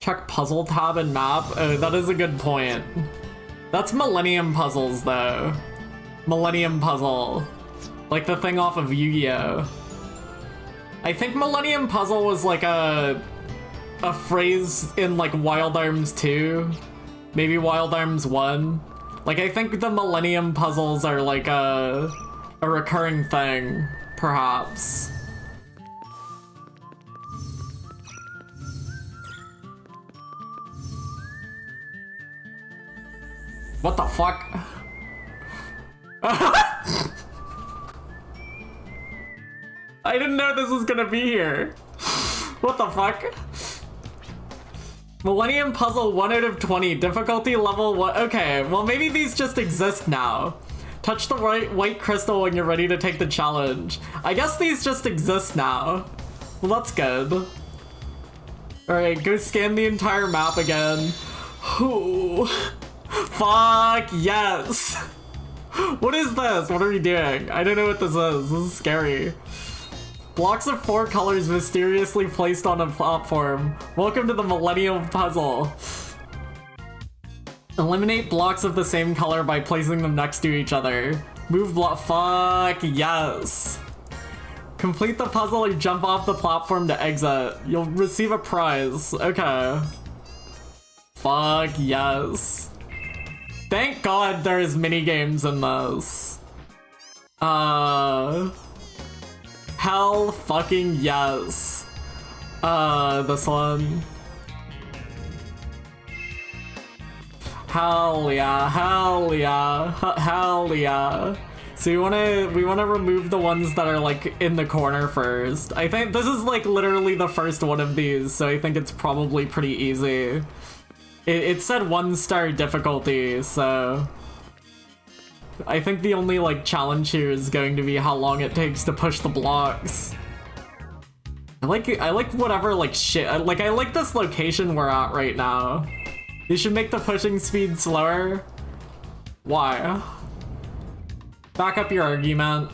Check puzzle tab and map. Oh, that is a good point. That's Millennium Puzzles, though. Millennium Puzzle. Like the thing off of Yu-Gi-Oh! I think Millennium Puzzle was like a phrase in like Wild Arms 2. Maybe Wild Arms 1. Like, I think the Millennium Puzzles are like a recurring thing, perhaps. What the fuck? I didn't know this was gonna be here. What the fuck? Millennium Puzzle 1 out of 20, difficulty level 1. Okay, well maybe these just exist now. Touch the white crystal when you're ready to take the challenge. I guess these just exist now. Well, that's good. Alright, go scan the entire map again. Ooh. Fuck yes! What is this? What are we doing? I don't know what this is. This is scary. Blocks of 4 colors mysteriously placed on a platform. Welcome to the Millennium Puzzle. Eliminate blocks of the same color by placing them next to each other. Move block. Fuck yes. Complete the puzzle or jump off the platform to exit. You'll receive a prize. Okay. Fuck yes. Thank God there's mini games in this. Hell fucking yes. This one. Hell yeah, hell yeah, hell yeah. So we wanna remove the ones that are like in the corner first. I think this is like literally the first one of these, so I think it's probably pretty easy. It said 1-star difficulty, so I think the only like challenge here is going to be how long it takes to push the blocks. I like whatever like shit. I like this location we're at right now. You should make the pushing speed slower. Why? Back up your argument.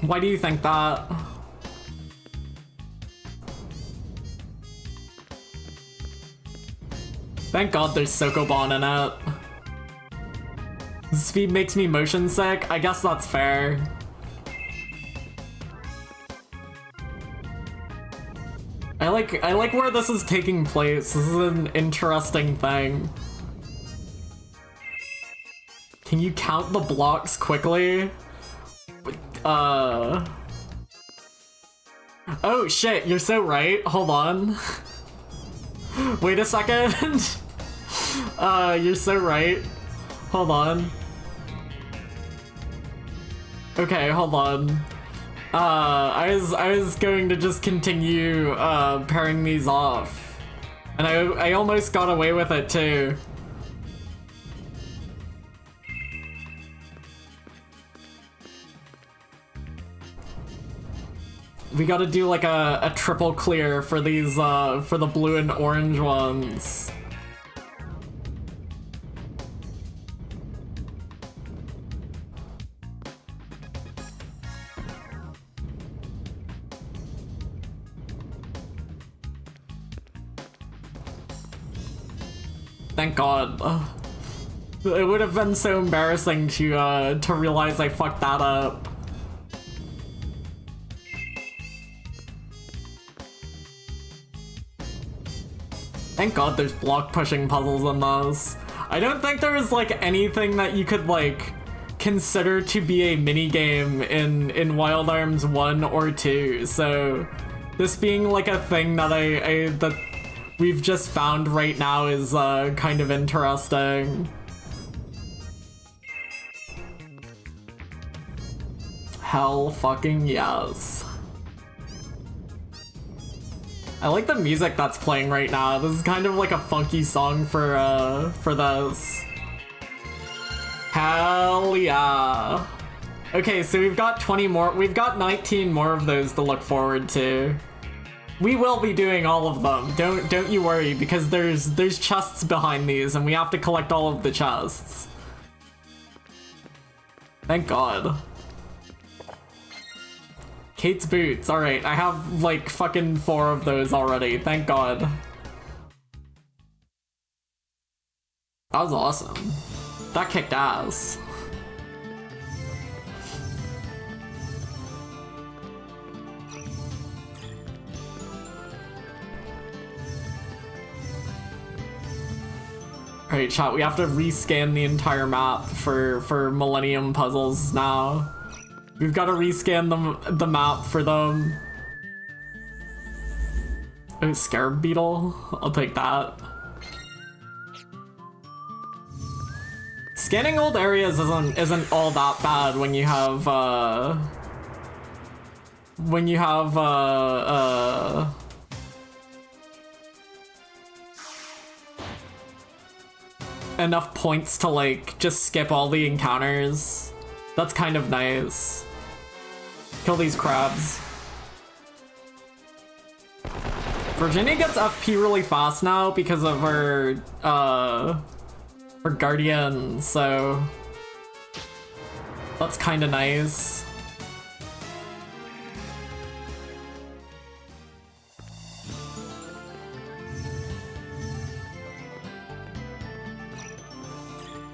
Why do you think that? Thank God there's Sokoban in it. Speed makes me motion sick. I guess that's fair. I like where this is taking place. This is an interesting thing. Can you count the blocks quickly? Oh shit, you're so right. Hold on. Wait a second. You're so right. Hold on. Okay, hold on. I was going to just continue pairing these off. And I almost got away with it too. We gotta do like a triple clear for these, for the blue and orange ones. Thank God. It would have been so embarrassing to realize I fucked that up. Thank God there's block pushing puzzles in those. I don't think there is like anything that you could like consider to be a minigame in Wild Arms 1 or 2, so this being like a thing that that we've just found right now is kind of interesting. Hell fucking yes. I like the music that's playing right now. This is kind of like a funky song for this. Hell yeah. Okay, so we've got 20 more. We've got 19 more of those to look forward to. We will be doing all of them. Don't you worry, because there's chests behind these and we have to collect all of the chests. Thank God. Kate's boots. Alright, I have like fucking 4 of those already. Thank God. That was awesome. That kicked ass. Alright, chat, we have to rescan the entire map for Millennium puzzles now. We've got to rescan the map for them. Oh, Scarab Beetle? I'll take that. Scanning old areas isn't all that bad when you have enough points to like just skip all the encounters. That's kind of nice. Kill these crabs. Virginia gets FP really fast now because of her guardian, so that's kind of nice.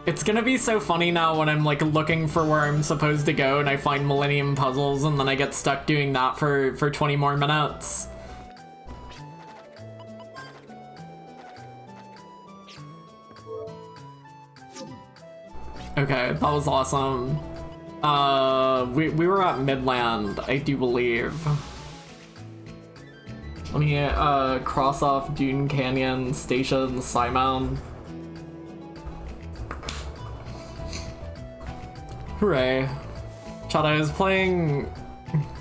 It's gonna be so funny now when I'm like looking for where I'm supposed to go and I find Millennium puzzles and then I get stuck doing that for 20 more minutes. Okay, that was awesome. We were at Midland, I do believe. Let me cross off Dune Canyon, Station, Simon. Hooray. Chad, I was playing...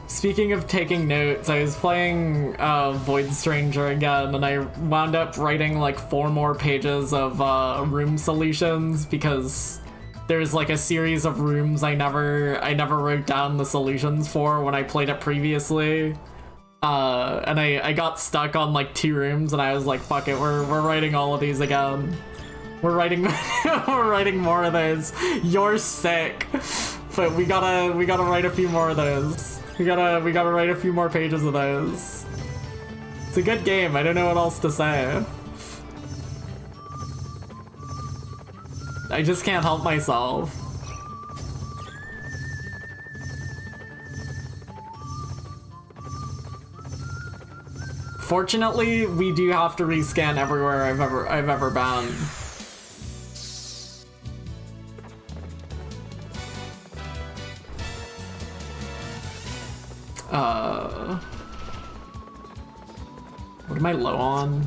Speaking of taking notes, I was playing Void Stranger again, and I wound up writing like 4 more pages of room solutions because there's like a series of rooms I never wrote down the solutions for when I played it previously. And I got stuck on like 2 rooms, and I was like, fuck it, we're writing all of these again. We're writing we're writing more of those. You're sick. But we gotta write a few more of those. We gotta write a few more pages of those. It's a good game, I don't know what else to say. I just can't help myself. Fortunately, we do have to rescan everywhere I've ever been. What am I low on?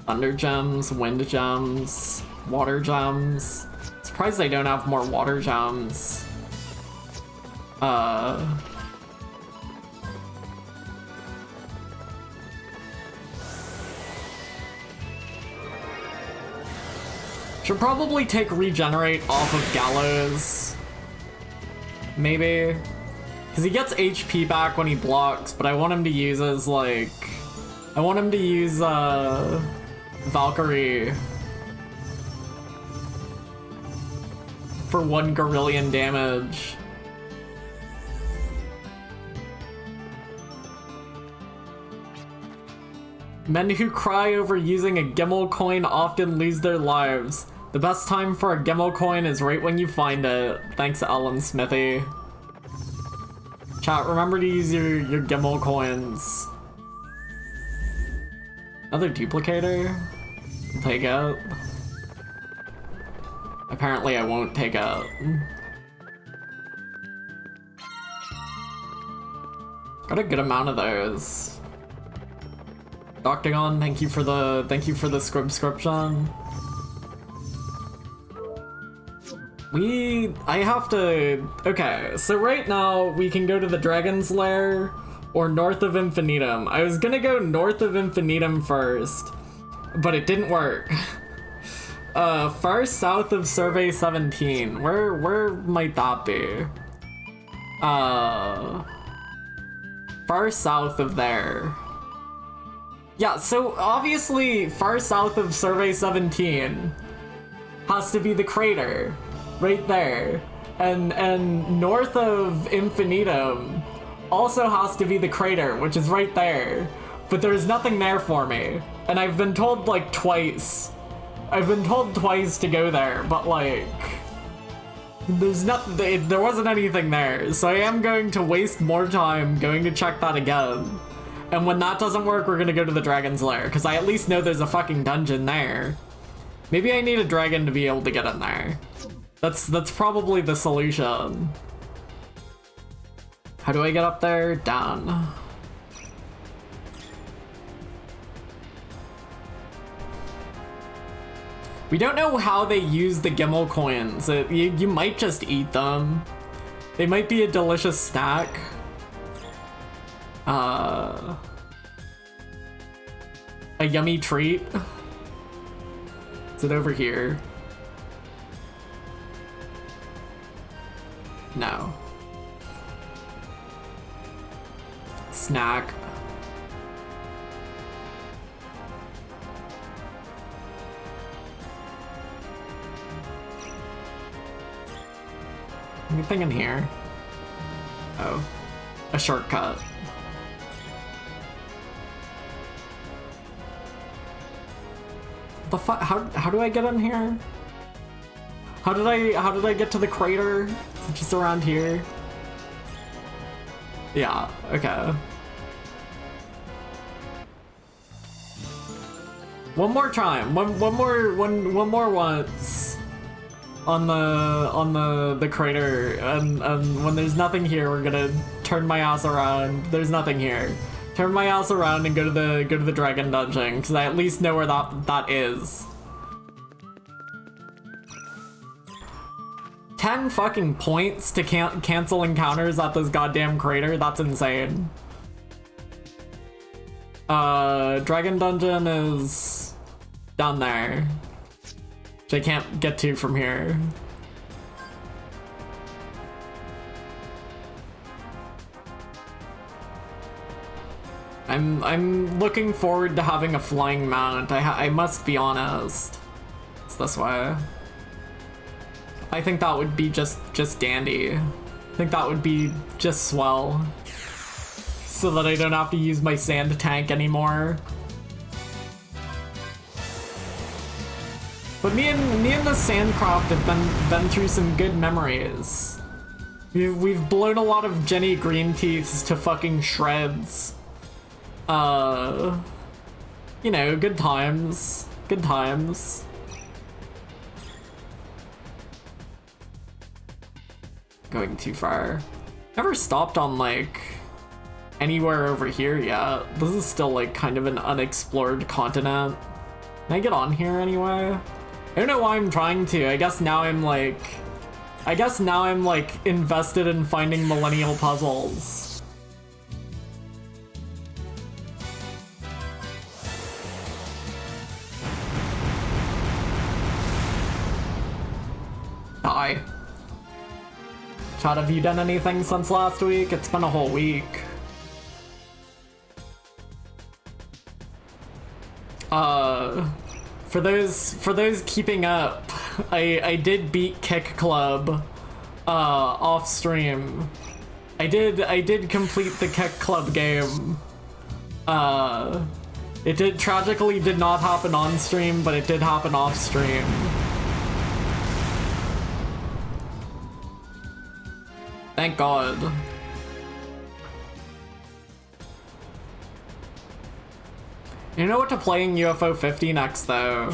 Thunder gems, wind gems, water gems. Surprised I don't have more water gems. Should probably take regenerate off of Gallows. Maybe. Because he gets HP back when he blocks, but I want him to use as like... I want him to use Valkyrie for 1 Gorillion damage. Men who cry over using a Gimmel coin often lose their lives. The best time for a Gimmel coin is right when you find it. Thanks, Ellen Smithy. Chat, remember to use your Gimmel coins. Another duplicator? I'll take out. Apparently I won't take out. Got a good amount of those. Octagon, thank you for the scription. I have to... Okay, so right now we can go to the Dragon's Lair or north of Infinitum. I was gonna go north of Infinitum first, but it didn't work. Far south of Survey 17. Where might that be? Far south of there. Yeah, so obviously far south of Survey 17 has to be the crater. Right there. And north of Infinitum also has to be the crater, which is right there. But there's nothing there for me. And I've been told like twice. I've been told twice to go there, but like... There's nothing, there wasn't anything there. So I am going to waste more time going to check that again. And when that doesn't work, we're gonna go to the dragon's lair, because I at least know there's a fucking dungeon there. Maybe I need a dragon to be able to get in there. That's probably the solution. How do I get up there? Down. We don't know how they use the Gimmel coins. You might just eat them. They might be a delicious snack. A yummy treat. Is it over here? No. Snack. Anything in here? Oh, a shortcut. The fuck? How do I get in here? How did I get to the crater? Is it just around here? Yeah. Okay. One more time. One more once. On the crater, and when there's nothing here, we're gonna turn my ass around. There's nothing here. Turn my ass around and go to the dragon dungeon, because I at least know where that is. 10 fucking points to cancel encounters at this goddamn crater. That's insane. Dragon dungeon is down there. I can't get to from here. I'm looking forward to having a flying mount. I must be honest. It's this way. I think that would be just dandy. I think that would be just swell. So that I don't have to use my sand tank anymore. But me and the Sandcraft have been through some good memories. We've blown a lot of Jenny Greenteeths to fucking shreds. You know, good times. Good times. Going too far. Never stopped on like anywhere over here yet. This is still like kind of an unexplored continent. Can I get on here anyway? I don't know why I'm trying to. I guess now I'm like invested in finding millennial puzzles. Die. Chad, have you done anything since last week? It's been a whole week. For those keeping up, I did beat Kick Club off stream. I did complete the Kick Club game. It tragically did not happen on stream, but it did happen off stream. Thank God. You know what to play in UFO 50 next, though?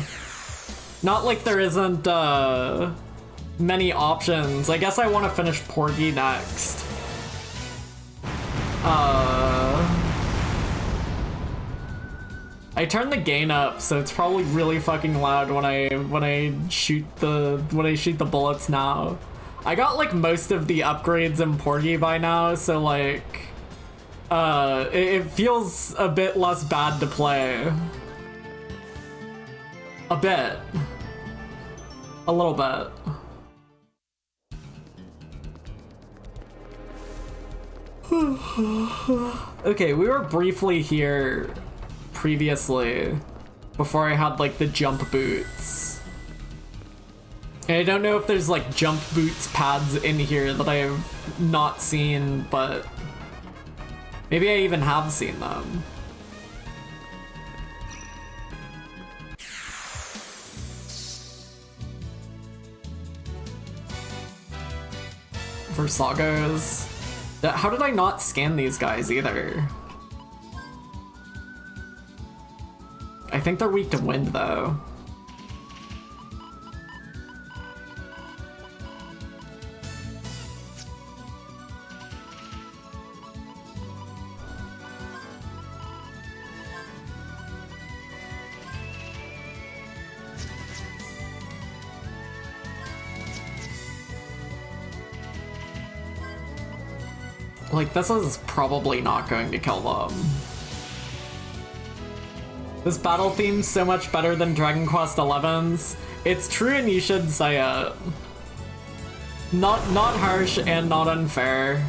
Not like there isn't, many options. I guess I want to finish Porgy next. I turned the gain up, so it's probably really fucking loud when I shoot the bullets now. I got, like, most of the upgrades in Porgy by now, so, like... it feels a bit less bad to play. A bit. A little bit. Okay, we were briefly here previously before I had like the jump boots. And I don't know if there's like jump boots pads in here that I have not seen, but Maybe I even have seen them. For sagas. How did I not scan these guys either? I think they're weak to wind though. Like, this is probably not going to kill them. This battle theme's so much better than Dragon Quest XI's. It's true and you should say it. Not harsh and not unfair.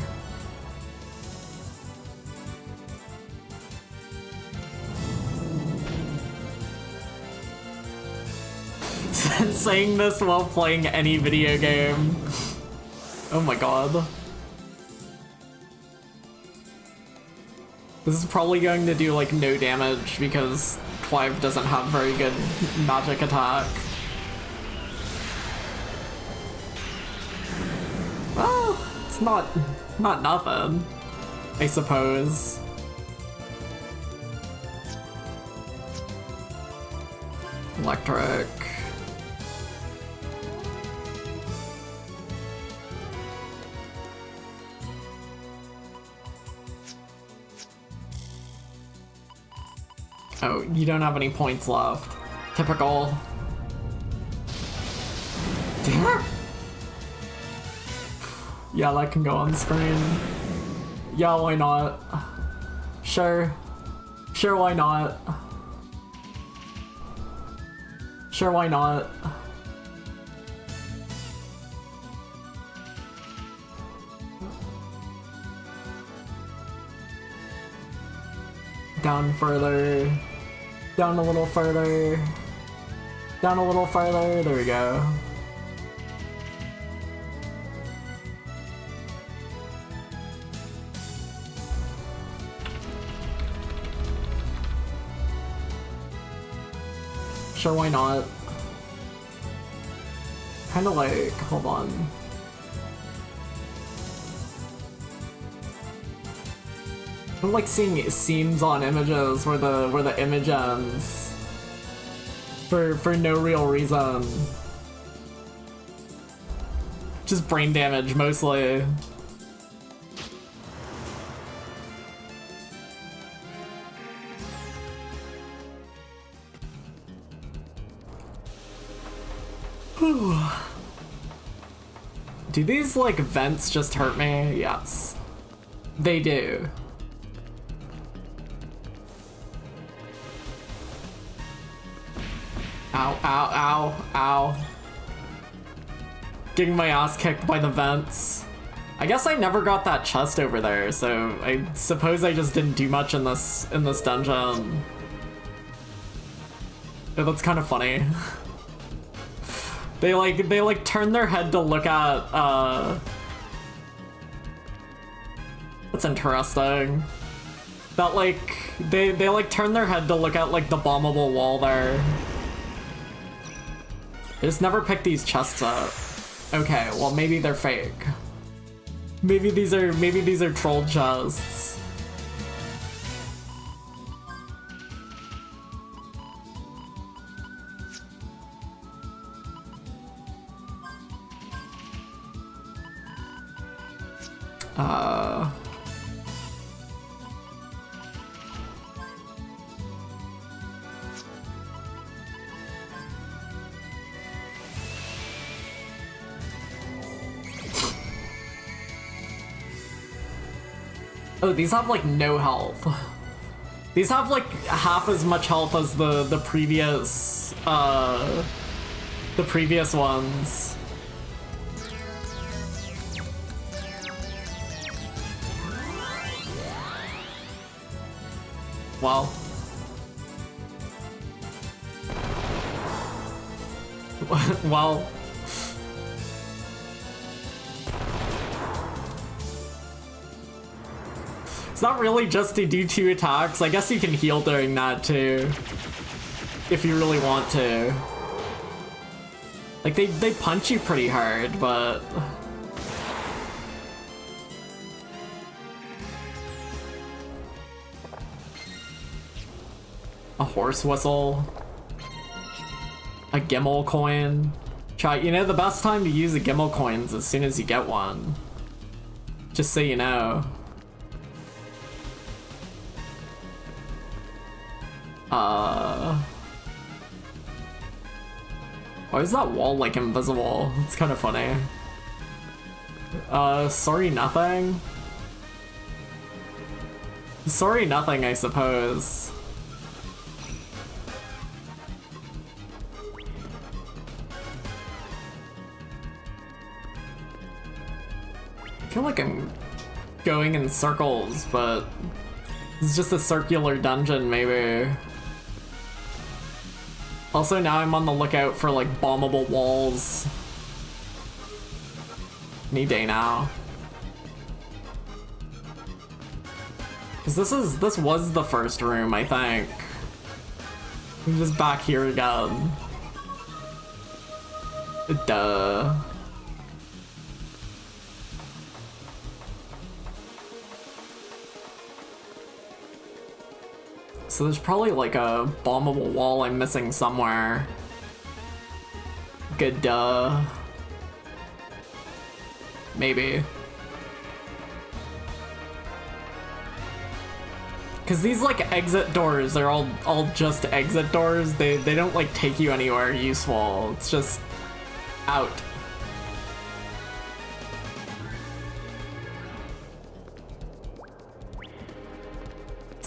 Saying this while playing any video game. Oh my god. This is probably going to do like no damage because Clive doesn't have very good magic attack. Well, it's not nothing, I suppose. Electric. Oh, you don't have any points left. Typical. Yeah, that can go on screen. Yeah, why not? Sure. Sure, why not? Sure, why not? Down further. Down a little further. Down a little further. There we go. Sure, why not? Kinda like, hold on. I'm like seeing seams on images where the image ends for no real reason. Just brain damage mostly. Do these like vents just hurt me? Yes. They do. Ow, ow, ow, ow. Getting my ass kicked by the vents. I guess I never got that chest over there, so I suppose I just didn't do much in this dungeon. Yeah, that's kind of funny. They like turn their head to look at that's interesting. That like they like turn their head to look at like the bombable wall there. I just never pick these chests up. Okay, well maybe they're fake. Maybe these are troll chests. Oh, these have like no health. These have like half as much health as the previous ones. Well. Well. It's not really just to do 2 attacks. I guess you can heal during that too. If you really want to. Like, they punch you pretty hard, but... A horse whistle. A Gimmel coin. You know, the best time to use a Gimmel coin is as soon as you get one. Just so you know. Why is that wall, like, invisible? It's kind of funny. Sorry nothing? Sorry nothing, I suppose. I feel like I'm going in circles, but it's just a circular dungeon, maybe. Also, now I'm on the lookout for, like, bombable walls. Any day now. Because this was the first room, I think. I'm just back here again. Duh. So there's probably like a bombable wall I'm missing somewhere. Good duh. Maybe. Cause these like exit doors, they're all just exit doors. They don't like take you anywhere useful. It's just out.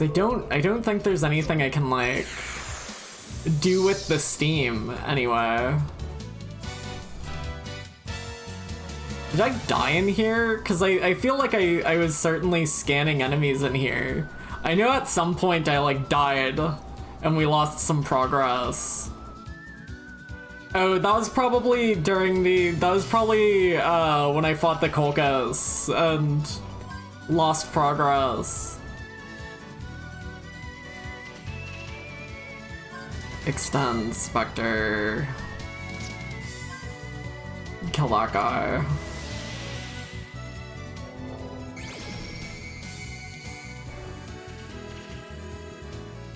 I don't think there's anything I can, like, do with the steam, anyway. Did I die in here? Because I feel like I was certainly scanning enemies in here. I know at some point I, like, died, and we lost some progress. Oh, that was probably when I fought the Kolkas, and lost progress. Extend, Spectre. Kill that guy.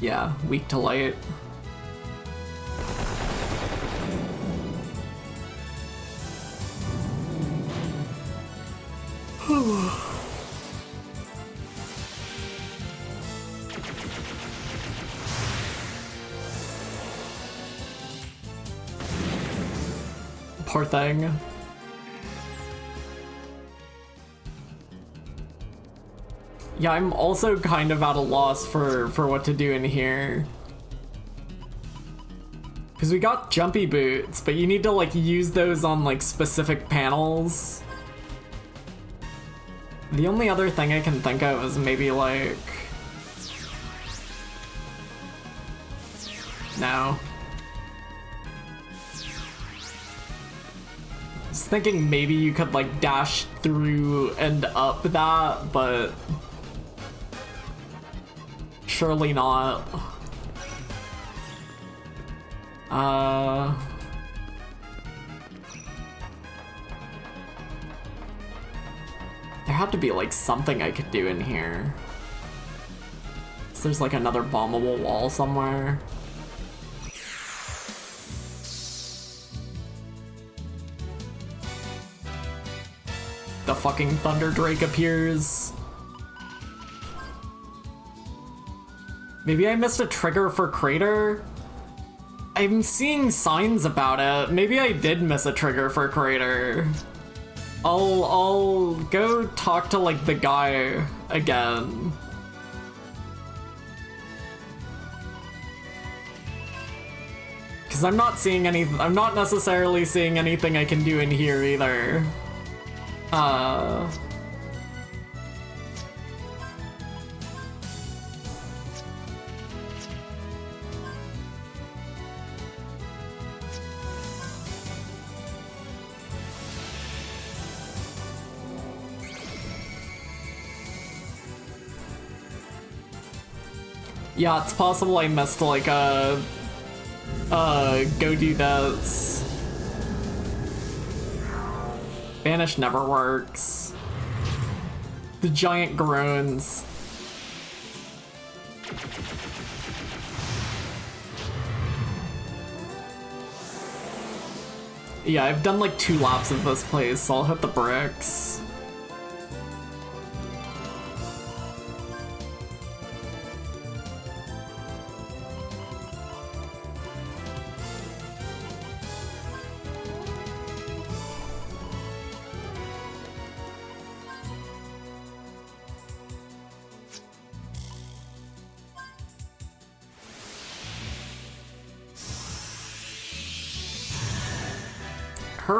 Yeah, weak to light. Poor thing. Yeah, I'm also kind of at a loss for what to do in here. Because we got jumpy boots, but you need to like use those on like specific panels. The only other thing I can think of is maybe like... No. I was thinking maybe you could like dash through and up that, but surely not. There had to be like something I could do in here. So there's like another bombable wall somewhere. The fucking Thunder Drake appears. Maybe I missed a trigger for Crater? I'm seeing signs about it. Maybe I did miss a trigger for Crater. I'll go talk to like the guy again. Cause I'm not necessarily seeing anything I can do in here either. Yeah, it's possible I missed like a go do this. Banish never works. The giant groans. Yeah, I've done like 2 laps of this place, so I'll hit the bricks.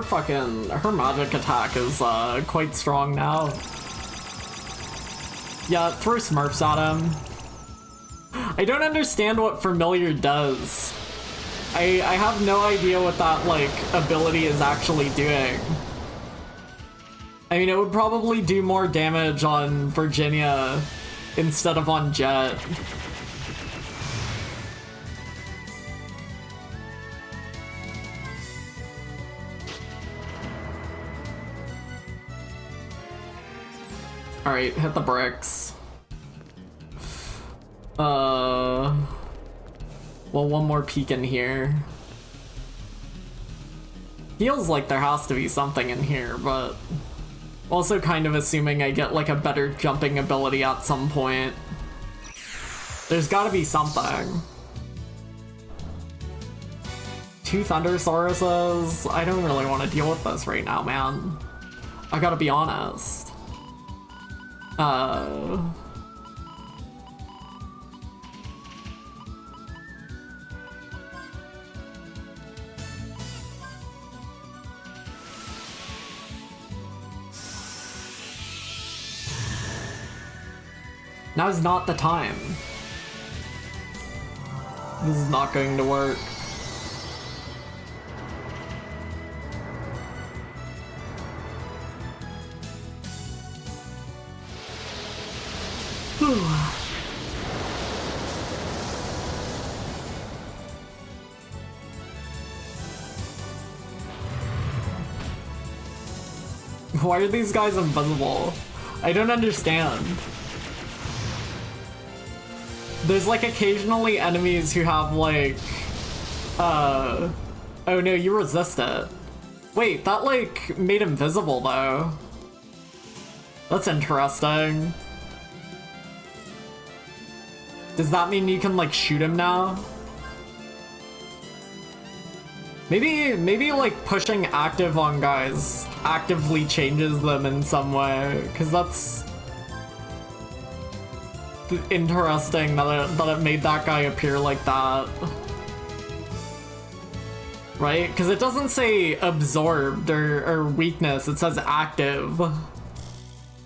Her magic attack is quite strong now. Yeah, throw Smurfs at him. I don't understand what Familiar does. I have no idea what that, like, ability is actually doing. I mean, it would probably do more damage on Virginia instead of on Jet. Alright, hit the bricks. Well, one more peek in here. Feels like there has to be something in here, but also kind of assuming I get like a better jumping ability at some point. There's gotta be something. 2 Thundersauruses? I don't really want to deal with this right now, man. I gotta be honest. Now's not the time. This is not going to work. Why are these guys invisible? I don't understand. There's like occasionally enemies who have like, oh no, you resist it. Wait, that like made him visible though. That's interesting. Does that mean you can like shoot him now? Maybe like pushing active on guys actively changes them in some way, because that's interesting that it made that guy appear like that. Right? Because it doesn't say absorbed or weakness, it says active.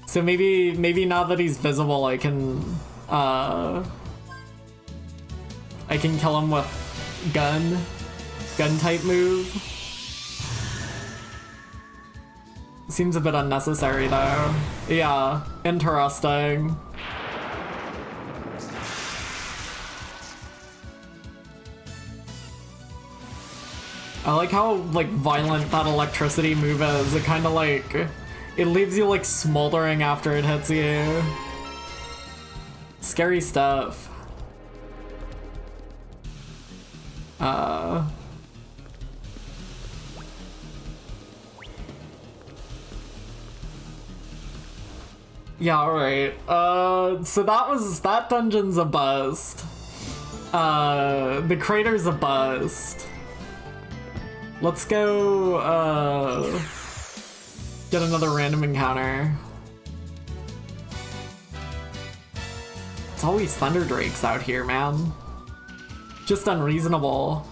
So maybe now that he's visible I can kill him with gun type move. Seems a bit unnecessary though. Yeah, interesting. I like how like violent that electricity move is. It kind of like, it leaves you like smoldering after it hits you. Scary stuff. Yeah, alright. So that dungeon's a bust. The crater's a bust. Let's go, get another random encounter. It's always thunder drakes out here, man. Just unreasonable.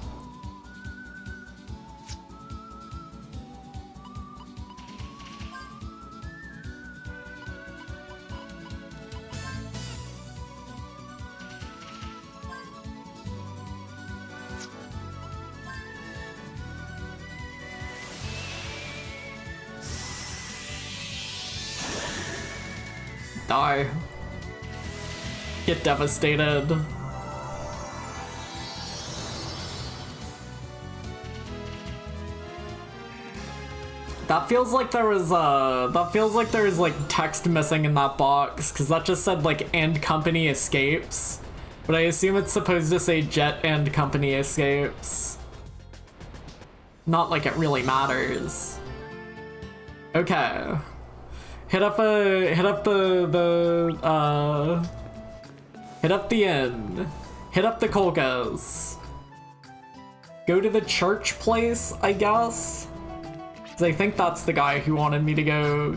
Die. Get devastated. That feels like there was like text missing in that box, because that just said like "and company escapes," but I assume it's supposed to say "jet and company escapes." Not like it really matters. Okay. Hit up the inn. Hit up the Kolkas. Go to the church place, I guess? 'Cause I think that's the guy who wanted me to go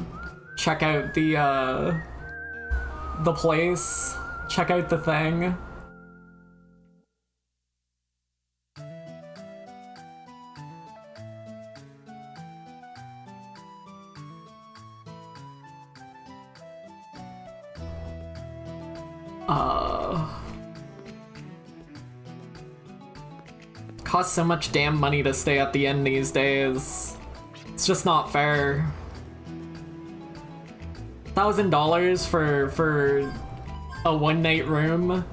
check out the place. Check out the thing. Costs so much damn money to stay at the inn these days. It's just not fair. $1,000 for a one-night room.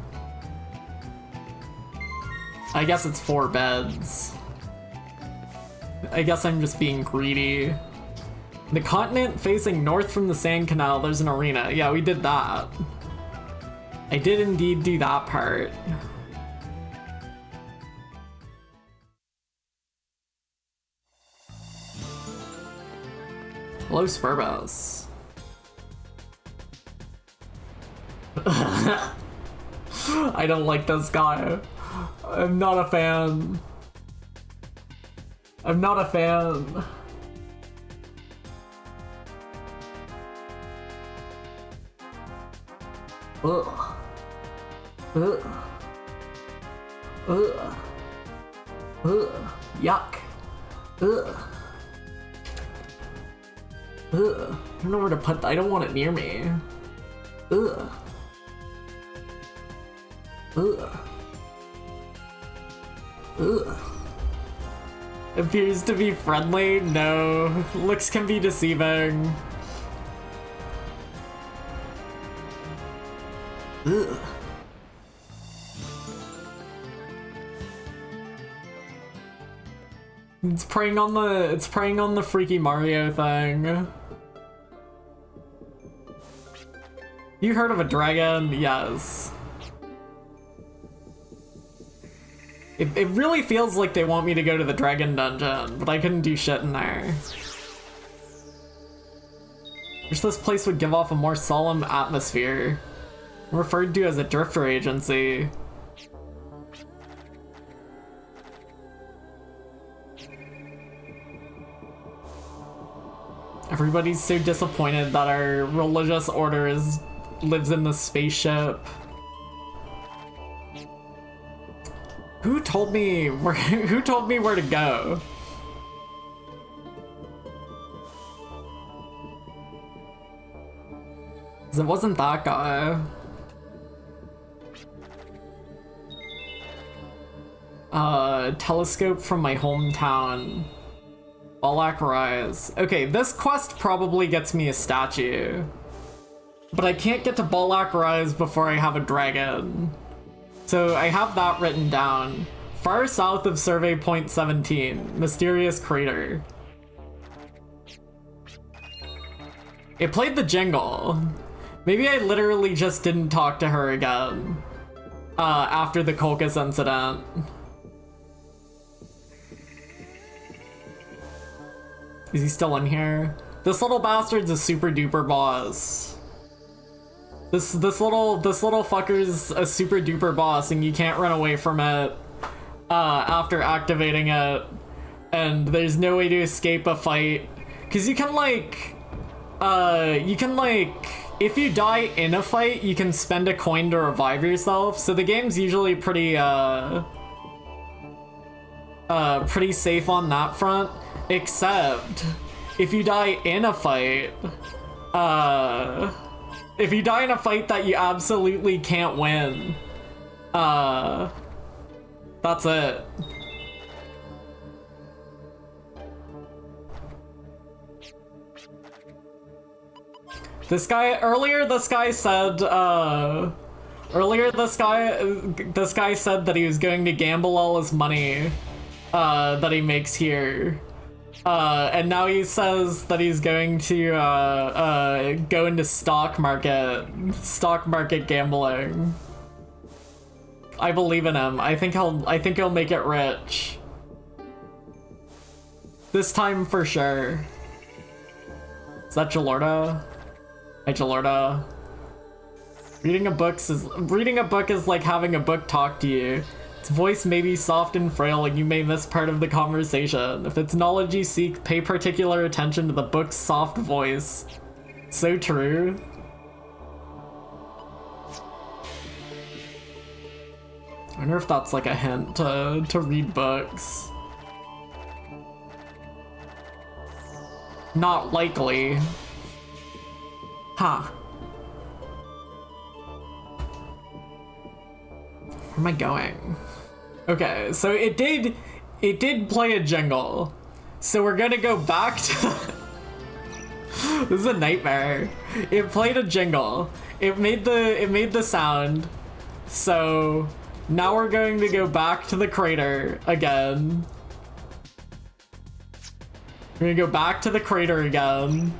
I guess it's 4 beds. I guess I'm just being greedy. The continent facing north from the Sand Canal, there's an arena. Yeah, we did that. I did indeed do that part. Hello, Spurbos. I don't like this guy. I'm not a fan. I'm not a fan. Ugh. Ugh. Ugh. Ugh. Yuck. Ugh. Ugh. I don't know where to put that. I don't want it near me. Ugh. Ugh. Ugh. Appears to be friendly? No. Looks can be deceiving. Ugh. It's preying on the freaky Mario thing. You heard of a dragon? Yes. It really feels like they want me to go to the dragon dungeon, but I couldn't do shit in there. Wish this place would give off a more solemn atmosphere. I'm referred to as a drifter agency. Everybody's so disappointed that our religious order lives in the spaceship. Who told me where to go? 'Cause it wasn't that guy. Telescope from my hometown. Balak Rise. Okay, this quest probably gets me a statue. But I can't get to Balak Rise before I have a dragon. So I have that written down. Far south of Survey Point 17, Mysterious Crater. It played the jingle. Maybe I literally just didn't talk to her again. After the Kolkas incident. Is he still in here? This little bastard's a super duper boss. This little fucker's a super duper boss, and you can't run away from it after activating it, and there's no way to escape a fight. 'Cause you can if you die in a fight, you can spend a coin to revive yourself. So the game's usually pretty safe on that front. Except if you die in a fight, if you die in a fight that you absolutely can't win, that's it. This guy said that he was going to gamble all his money that he makes here And now he says that he's going to go into stock market gambling. I believe in him. I think he'll make it rich. This time for sure. Is that Jalorda? Hi, Jalorda. Reading a book is like having a book talk to you. Its voice may be soft and frail, and you may miss part of the conversation. If it's knowledge you seek, pay particular attention to the book's soft voice. So true. I wonder if that's like a hint to read books. Not likely. Huh. Where am I going? Okay, so it did play a jingle. So we're gonna go back to this is a nightmare. It played a jingle. It made the sound. So now we're going to go back to the crater again. We're gonna go back to the crater again,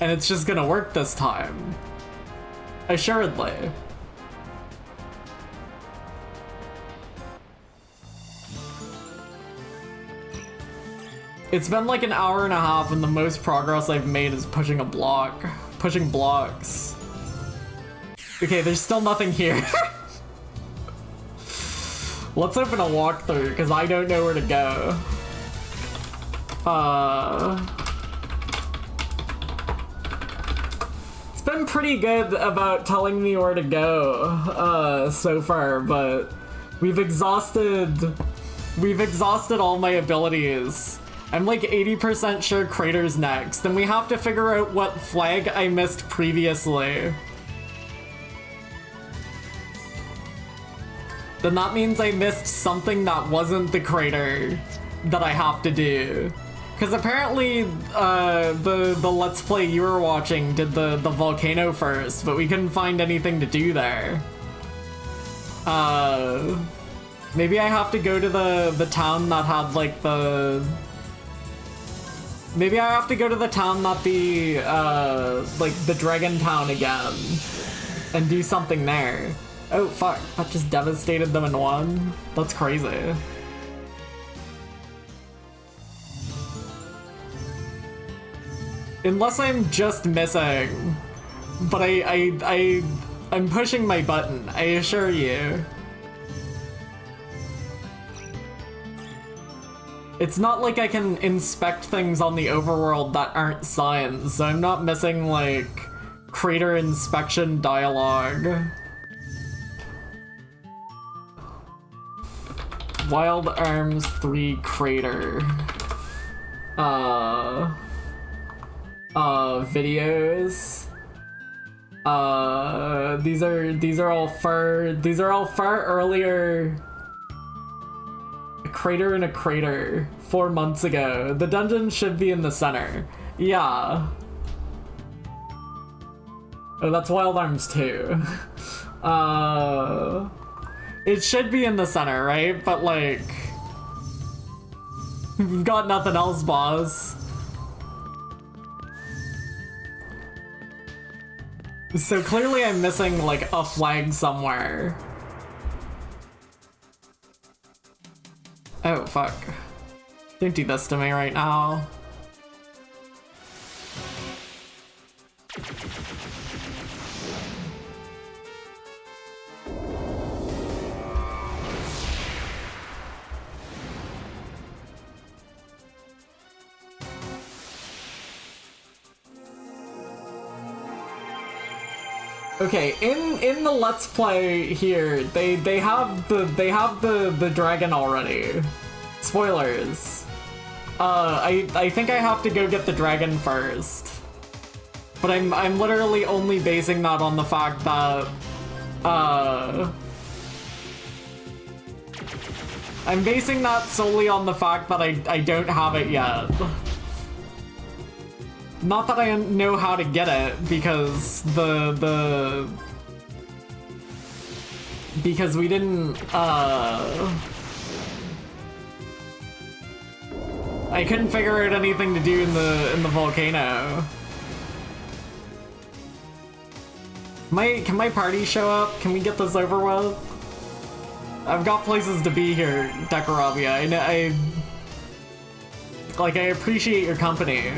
and it's just gonna work this time. Assuredly. It's been like an hour and a half, and the most progress I've made is pushing blocks. Okay, there's still nothing here. Let's open a walkthrough, because I don't know where to go. It's been pretty good about telling me where to go, so far, but we've exhausted all my abilities. I'm like 80% sure Crater's next, and we have to figure out what flag I missed previously. Then that means I missed something that wasn't the crater that I have to do. Because apparently, the Let's Play you were watching did the volcano first, but we couldn't find anything to do there. Maybe I have to go to the town that had like the... Maybe I have to go to the town that like the Dragon Town again, and do something there. Oh fuck, that just devastated them in one? That's crazy. Unless I'm just missing, but I'm pushing my button, I assure you. It's not like I can inspect things on the overworld that aren't signs, so I'm not missing like crater inspection dialogue. Wild Arms 3 crater. Videos. These are all far earlier. A crater in a crater 4 months ago. The dungeon should be in the center. Yeah. Oh, that's Wild Arms 2. It should be in the center, right? But like, we've got nothing else, boss. So clearly I'm missing like a flag somewhere. Oh, fuck. Don't do this to me right now. Okay, in the Let's Play here, they have the dragon already. Spoilers. I think I have to go get the dragon first. But I'm literally only basing that on the fact that I'm basing that solely on the fact that I don't have it yet. Not that I know how to get it, because because we didn't, I couldn't figure out anything to do in the volcano. Can my party show up? Can we get this over with? I've got places to be here, Dekorabia. I appreciate your company.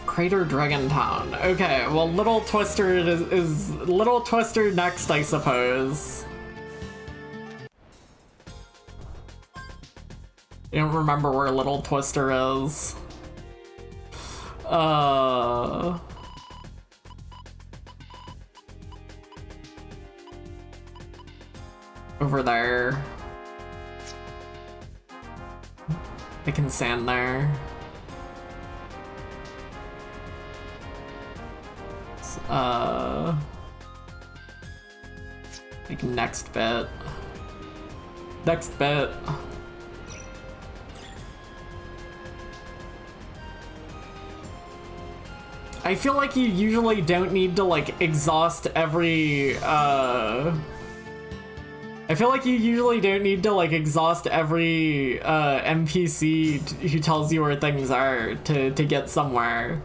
Crater Dragon Town. Okay, well, Little Twister is Little Twister next, I suppose. I don't remember where Little Twister is. Over there. I can stand there. Like next bit. Next bit. I feel like you usually don't need to like exhaust every I feel like you usually don't need to like exhaust every NPC who tells you where things are to get somewhere.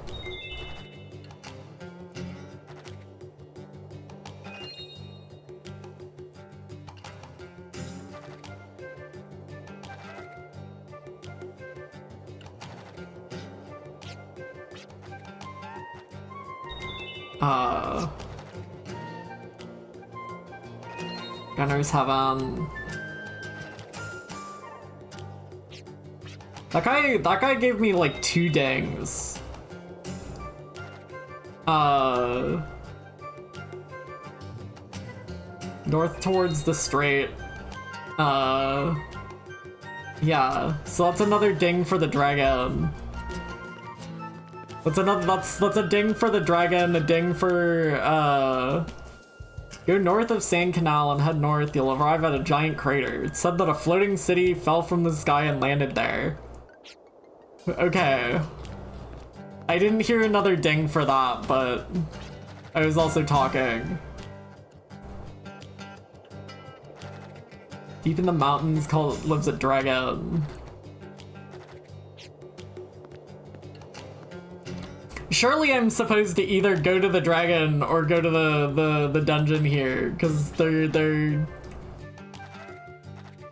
Gunner's Heaven. That guy gave me like 2 dings. North towards the strait. Yeah, so that's another ding for the dragon. That's a ding for the dragon, a ding for, go north of Sand Canal and head north, you'll arrive at a giant crater. It's said that a floating city fell from the sky and landed there. Okay. I didn't hear another ding for that, but I was also talking. Deep in the mountains lives a dragon. Surely I'm supposed to either go to the dragon or go to the dungeon here, because they're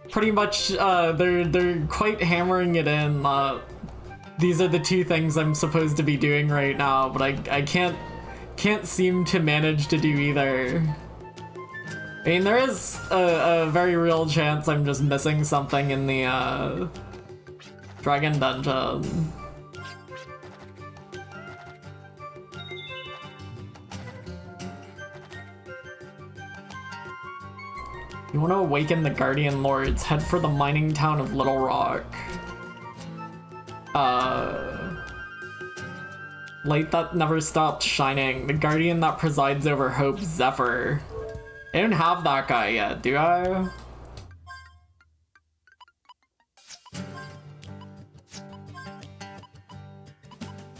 pretty much they're quite hammering it in. These are the 2 things I'm supposed to be doing right now, but I can't seem to manage to do either. I mean, there is a very real chance I'm just missing something in the dragon dungeon. You want to awaken the Guardian Lords, head for the mining town of Little Rock. Light that never stopped shining, the guardian that presides over hope, Zephyr. I don't have that guy yet, do I?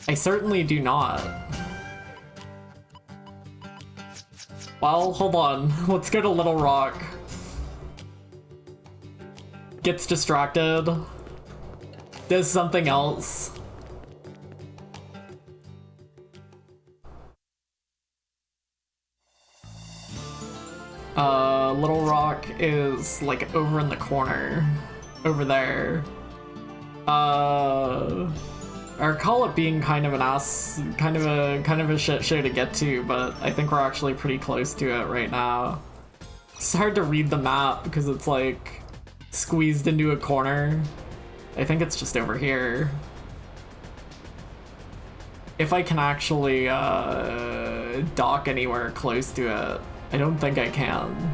I certainly do not. Well, hold on. Let's go to Little Rock. Gets distracted. Does something else. Little Rock is like over in the corner. Over there. I recall it being kind of an ass, kind of a shit show to get to, but I think we're actually pretty close to it right now. It's hard to read the map because it's like squeezed into a corner. I think it's just over here. If I can actually dock anywhere close to it. I don't think I can.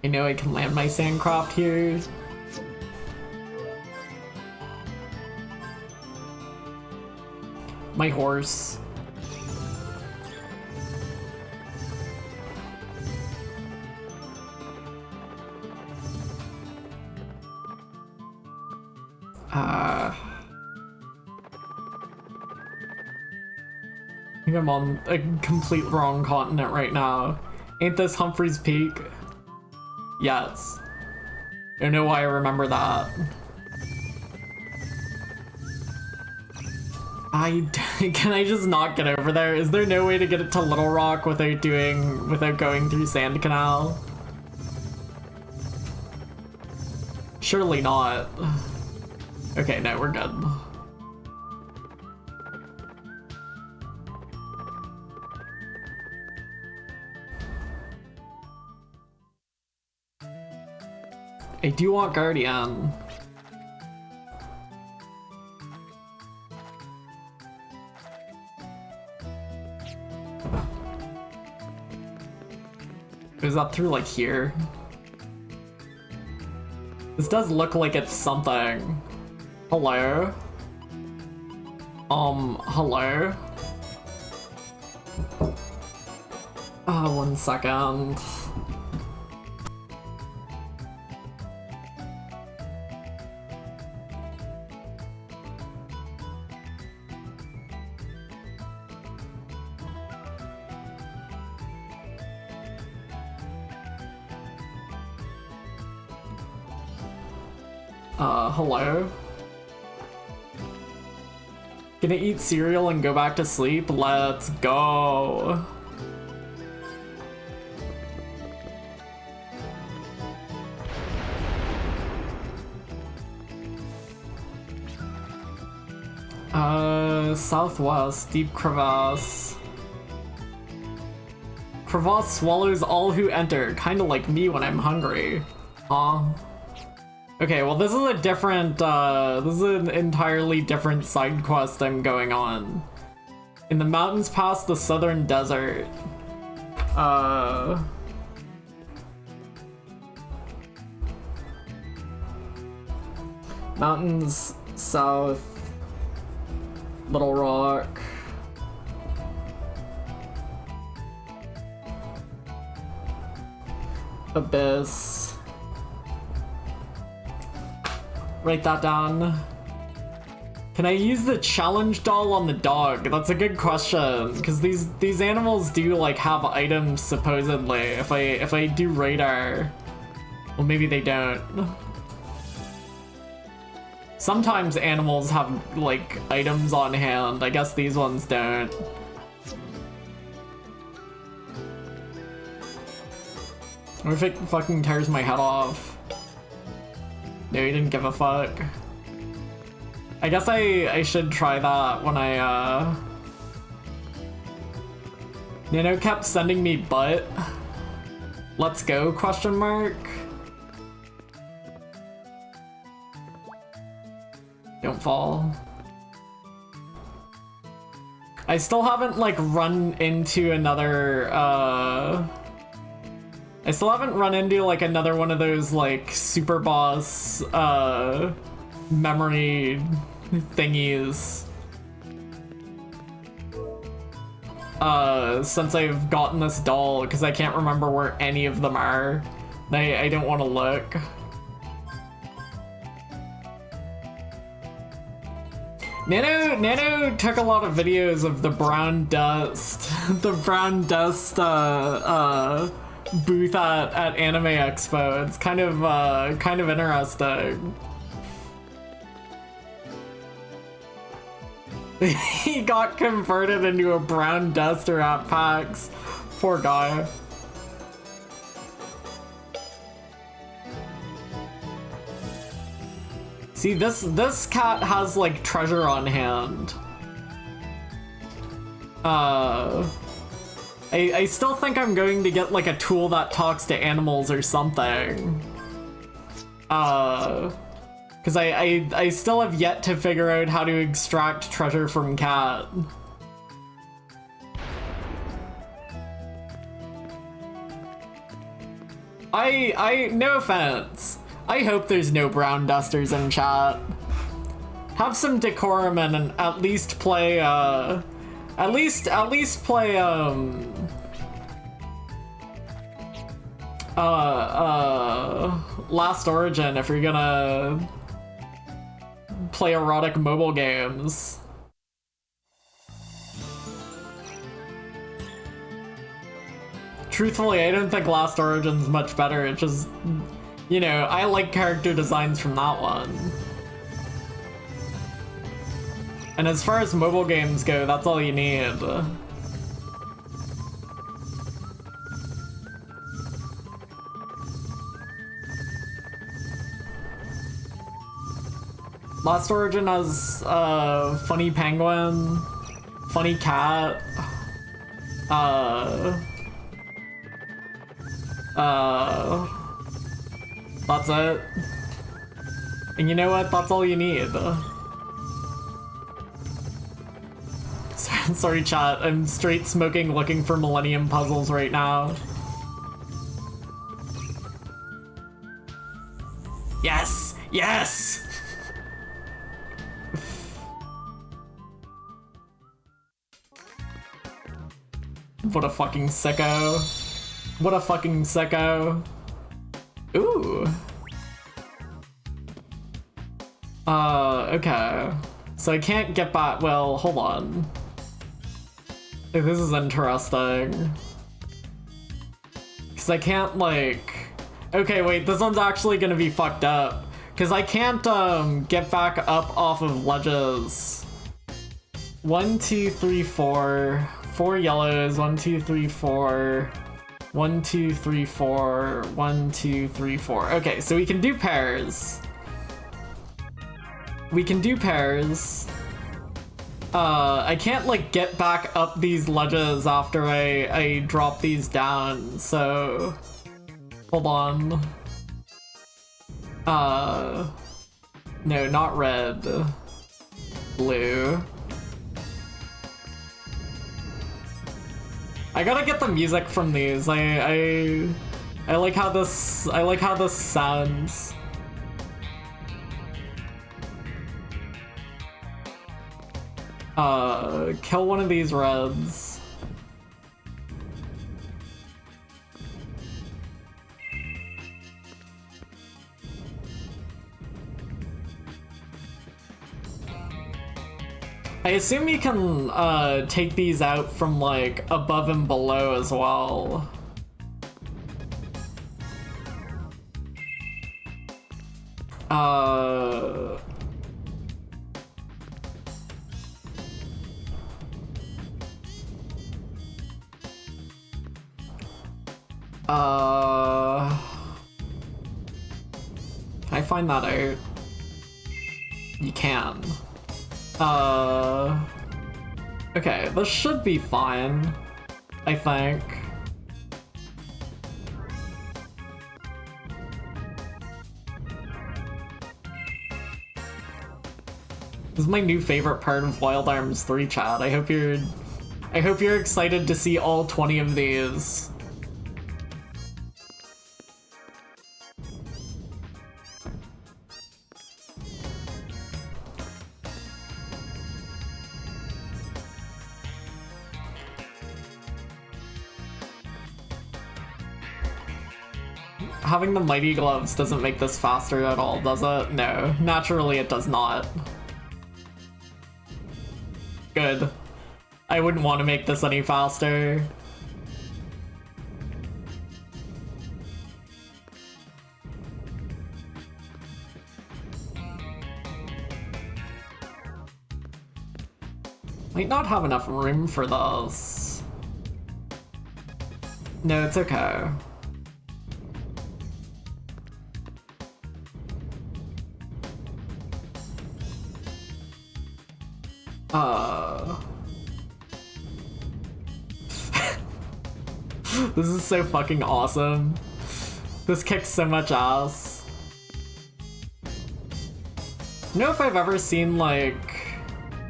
I know I can land my sandcraft here. My horse. I think I'm on a complete wrong continent right now. Ain't this Humphrey's Peak? Yes. I don't know why I remember that. Can I just not get over there? Is there no way to get it to Little Rock without going through Sand Canal? Surely not. Okay, no, we're good. I do want Guardian. Is that through like here? This does look like it's something. Hello? Hello? Oh, 1 second. Hello? Gonna eat cereal and go back to sleep? Let's go! Southwest, deep crevasse. Crevasse swallows all who enter, kinda like me when I'm hungry. Huh? Okay, well this is a different, this is an entirely different side quest I'm going on. In the mountains past the southern desert. Mountains south, Little Rock. Abyss. Write that down. Can I use the challenge doll on the dog? That's a good question, because these animals do like have items supposedly. If I do radar, well maybe they don't. Sometimes animals have like items on hand. I guess these ones don't. What if it fucking tears my head off? No, he didn't give a fuck. I guess I should try that when I, Nano kept sending me butt. Let's go, question mark? Don't fall. I still haven't, like, run into another, I still haven't run into, like, another one of those, like, super boss, memory thingies. Since I've gotten this doll, because I can't remember where any of them are. I don't want to look. Nano took a lot of videos of the brown dust, the brown dust, booth at Anime Expo. It's kind of interesting. He got converted into a brown duster at PAX. Poor guy. See, this cat has like treasure on hand. I still think I'm going to get like a tool that talks to animals or something. Because I still have yet to figure out how to extract treasure from cat. No offense. I hope there's no brown dusters in chat. Have some decorum and at least play, at least play, Last Origin if you're gonna play erotic mobile games. Truthfully, I don't think Last Origin's much better. It just, you know, I like character designs from that one. And as far as mobile games go, that's all you need. Last Origin has funny penguin, funny cat, that's it. And you know what? That's all you need. Sorry chat, I'm straight smoking looking for Millennium puzzles right now. Yes! Yes! What a fucking sicko. What a fucking sicko. Ooh. Okay. So I can't get back, well, hold on. This is interesting. Cause I can't like, okay wait, this one's actually gonna be fucked up. Cause I can't get back up off of ledges. 1, 2, 3, 4. 4 yellows, 1, 2, 3, 4. 1, 2, 3, 4. 1, 2, 3, 4. Okay, so we can do pairs. We can do pairs. I can't like get back up these ledges after I drop these down, so hold on. No, not red. Blue. I gotta get the music from these. I like how this sounds. Kill one of these reds. I assume you can take these out from like above and below as well. Can I find that out? You can. Okay, this should be fine, I think. This is my new favorite part of Wild Arms 3 chat. I hope you're excited to see all 20 of these. Having the mighty gloves doesn't make this faster at all, does it? No, naturally it does not. Good. I wouldn't want to make this any faster. Might not have enough room for this. No, it's okay. This is so fucking awesome. This kicks so much ass. You know if I've ever seen like...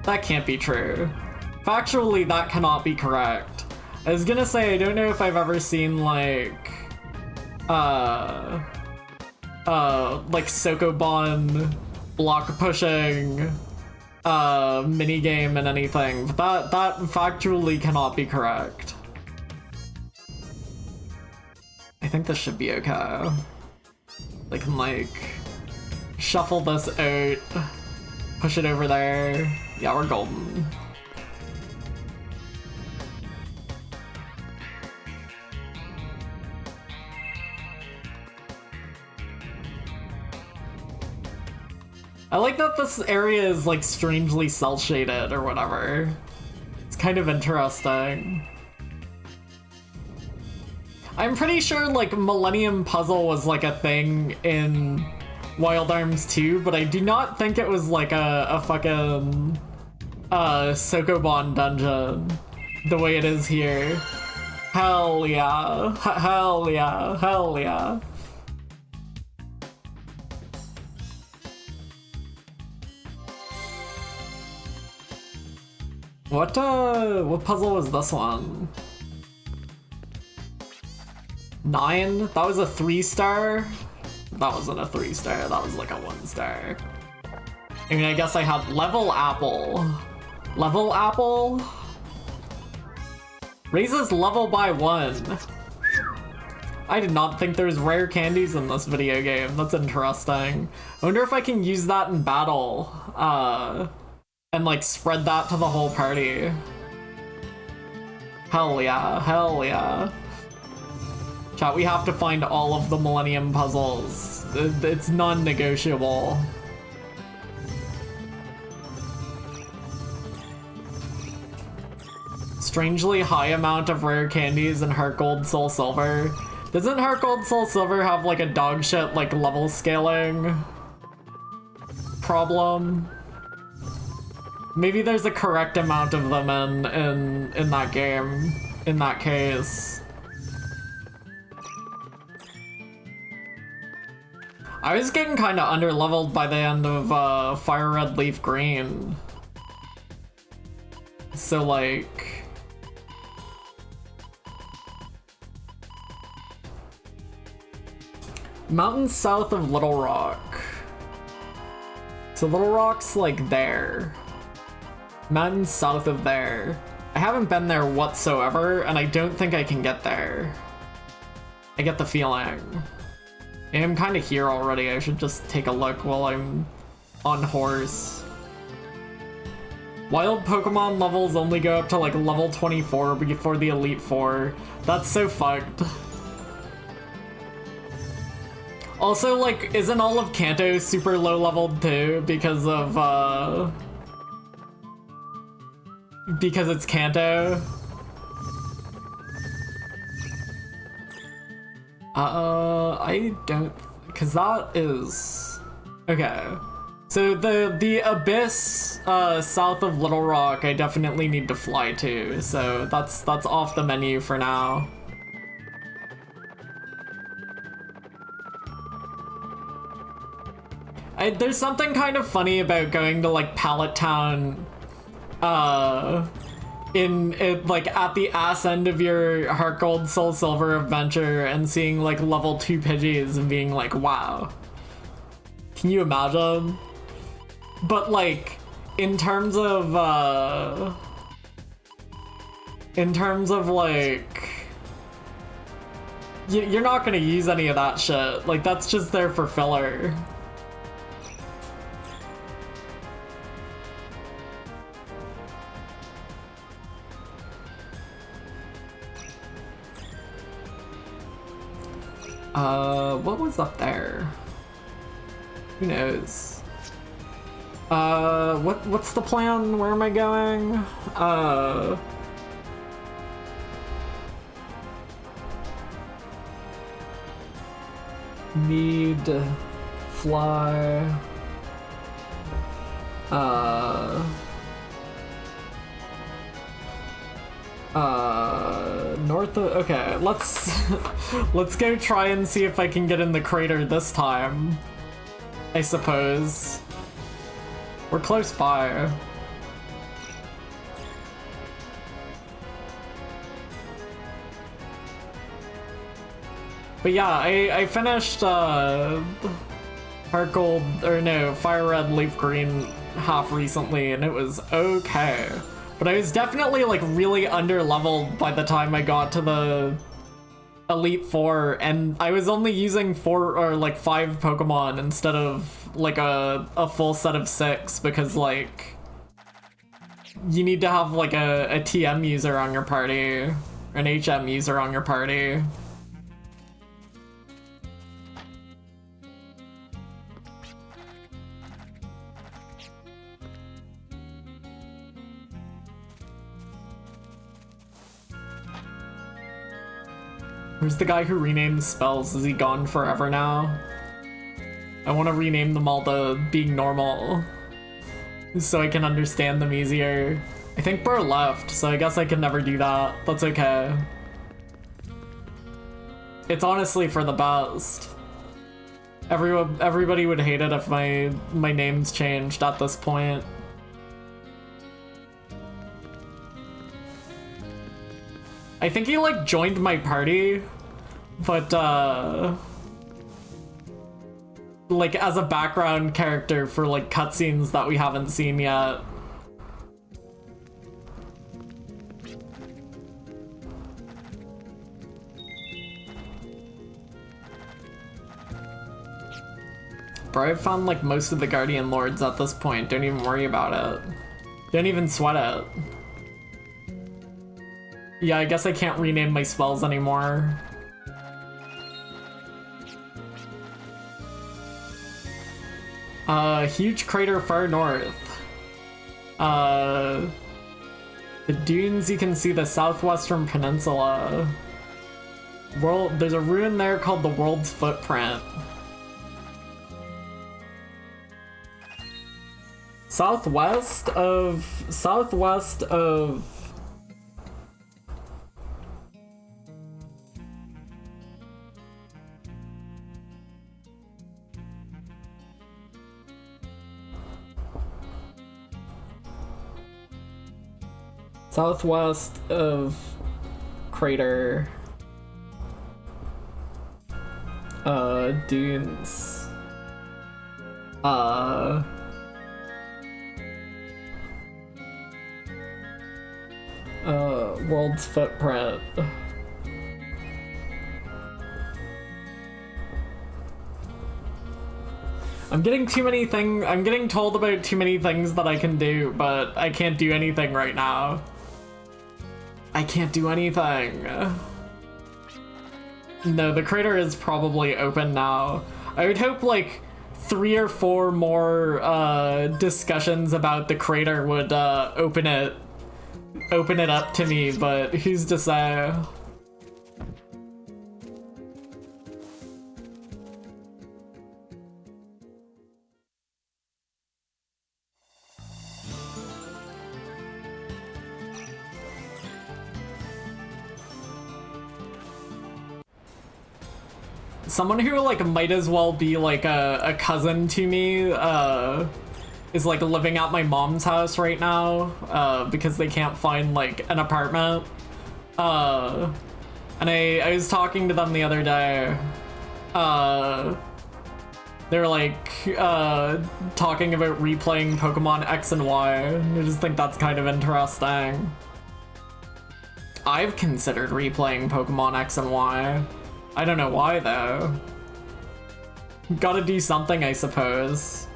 That can't be true. Factually, that cannot be correct. I was gonna say, I don't know if I've ever seen like... like Sokoban block pushing minigame and anything, but that factually cannot be correct. I think this should be okay. They can like shuffle this out, push it over there. Yeah, we're golden. I like that this area is like strangely cell shaded or whatever. It's kind of interesting. I'm pretty sure like Millennium Puzzle was like a thing in Wild Arms 2, but I do not think it was like a fucking Sokoban dungeon the way it is here. Hell yeah. Hell yeah. Hell yeah. What puzzle was this one? 9? That was a 3-star? That wasn't a 3-star, that was like a 1-star. I mean, I guess I had Level Apple. Level Apple? Raises level by 1. I did not think there was rare candies in this video game. That's interesting. I wonder if I can use that in battle. And like spread that to the whole party. Hell yeah, hell yeah. Chat, we have to find all of the Millennium Puzzles. It's non-negotiable. Strangely high amount of rare candies in Heart Gold Soul Silver. Doesn't Heart Gold Soul Silver have like a dog shit like level scaling problem? Maybe there's a correct amount of them in that game, in that case. I was getting kind of underleveled by the end of Fire Red Leaf Green. So like... Mountains south of Little Rock. So Little Rock's like there. Mountains south of there. I haven't been there whatsoever, and I don't think I can get there. I get the feeling. I'm kind of here already. I should just take a look while I'm on horse. Wild Pokemon levels only go up to like level 24 before the Elite Four. That's so fucked. Also, like, isn't all of Kanto super low leveled too because of because it's Kanto? I don't, cause that is, okay. So the abyss south of Little Rock, I definitely need to fly to. So that's off the menu for now. There's something kind of funny about going to like Pallet Town, in like at the ass end of your Heart Gold Soul Silver adventure and seeing like level 2 Pidgeys and being like, wow. Can you imagine? But like, in terms of like, you're not gonna use any of that shit. Like, that's just there for filler. What was up there? Who knows? What's the plan? Where am I going? Need to fly. North of, okay, let's go try and see if I can get in the crater this time, I suppose. We're close by. But yeah, I finished Heart Gold, or no, Fire Red, Leaf Green half recently, and it was okay. But I was definitely like really under-leveled by the time I got to the Elite Four, and I was only using 4 or like 5 Pokemon instead of like a full set of 6, because like you need to have like a TM user on your party, or an HM user on your party. Where's the guy who renames spells? Is he gone forever now? I want to rename them all to being normal, so I can understand them easier. I think Burr left, so I guess I can never do that. That's okay. It's honestly for the best. Everybody would hate it if my name's changed at this point. I think he like joined my party, but like as a background character for like cutscenes that we haven't seen yet. Bro, I've found like most of the Guardian Lords at this point. Don't even worry about it. Don't even sweat it. Yeah, I guess I can't rename my spells anymore. Huge crater far north. The dunes, you can see the southwestern peninsula. There's a ruin there called the World's Footprint. Southwest of crater dunes. World's Footprint. I'm getting told about too many things that I can do, but I can't do anything right now. I can't do anything. No, the crater is probably open now. I would hope like 3 or 4 more discussions about the crater would open it up to me, but who's to say? Someone who like might as well be like a cousin to me is like living at my mom's house right now because they can't find like an apartment. And I was talking to them the other day. They were like talking about replaying Pokemon X and Y. I just think that's kind of interesting. I've considered replaying Pokemon X and Y. I don't know why though. Gotta do something, I suppose.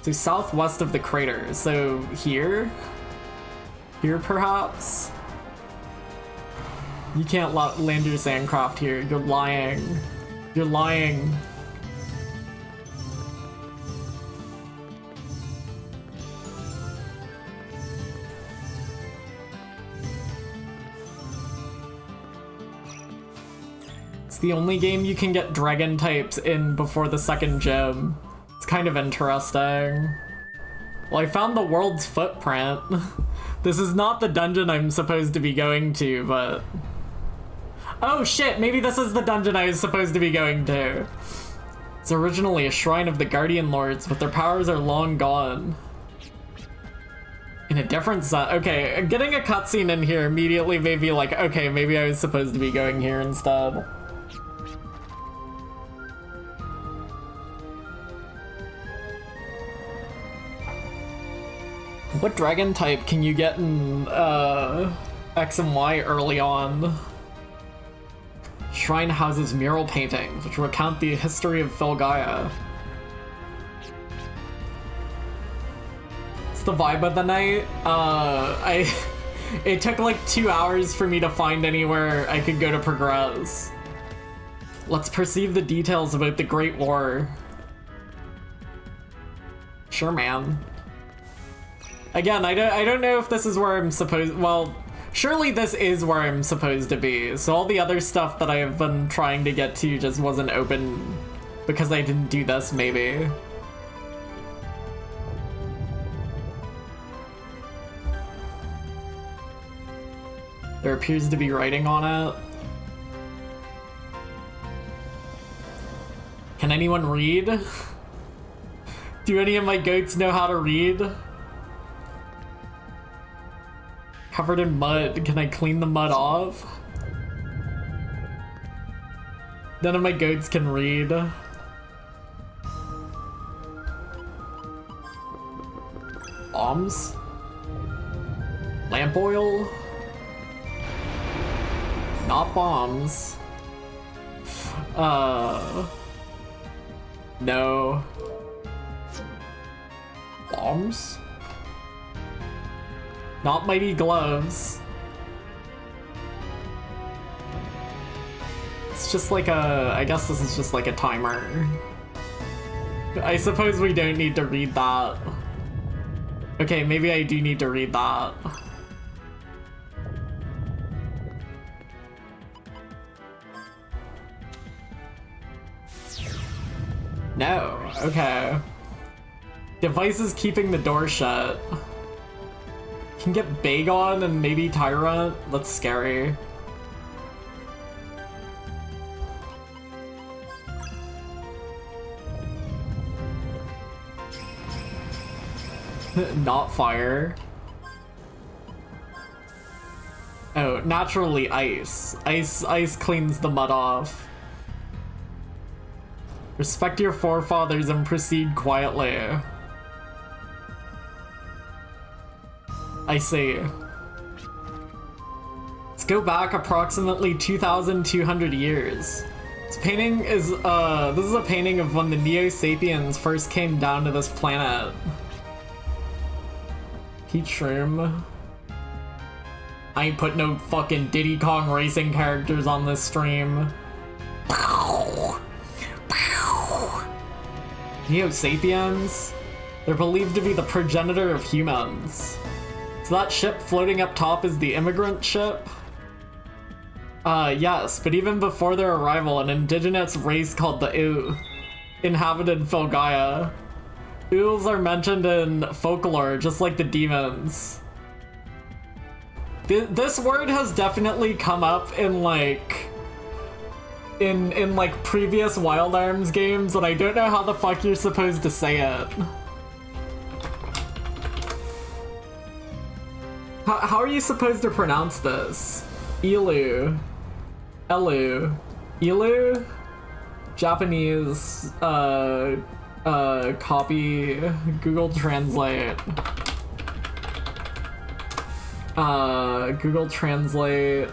So southwest of the crater, so here? Here perhaps? You can't land your Sandcraft here, you're lying. You're lying. It's the only game you can get dragon types in before the second gym. It's kind of interesting. Well, I found the World's Footprint. This is not the dungeon I'm supposed to be going to, but... Oh shit, maybe this is the dungeon I was supposed to be going to. It's originally a shrine of the Guardian Lords, but their powers are long gone. In a different zone. Okay, getting a cutscene in here immediately made me like, okay, maybe I was supposed to be going here instead. What dragon type can you get in X and Y early on? Shrine houses mural paintings, which recount the history of Filgaia. The vibe of the night. It took like 2 hours for me to find anywhere I could go to progress. Let's perceive the details about the Great War. Sure, man. Again, I don't know if this is where I'm supposed. Well, surely this is where I'm supposed to be. So all the other stuff that I have been trying to get to just wasn't open because I didn't do this. Maybe. There appears to be writing on it. Can anyone read? Do any of my goats know how to read? Covered in mud. Can I clean the mud off? None of my goats can read. Bombs? Lamp oil? Not bombs. No. Bombs? Not mighty gloves. It's just like a... I guess this is just like a timer. I suppose we don't need to read that. Okay, maybe I do need to read that. No, okay. Devices keeping the door shut. Can get Bagon and maybe Tyrant. That's scary. Not fire. Oh, naturally ice. Ice cleans the mud off. Respect your forefathers and proceed quietly. I see. Let's go back approximately 2,200 years. This painting is, this is a painting of when the Neo-Sapiens first came down to this planet. Peach Room. I ain't put no fucking Diddy Kong racing characters on this stream. Neo-Sapiens? They're believed to be the progenitor of humans. So that ship floating up top is the immigrant ship? Yes, but even before their arrival, an indigenous race called the Ewe inhabited Filgaia. Ewes are mentioned in folklore, just like the demons. This word has definitely come up in like... in like previous Wild Arms games, and I don't know how the fuck you're supposed to say it. How are you supposed to pronounce this? Elu. Elu. Elu? Japanese, copy, Google Translate. Google Translate,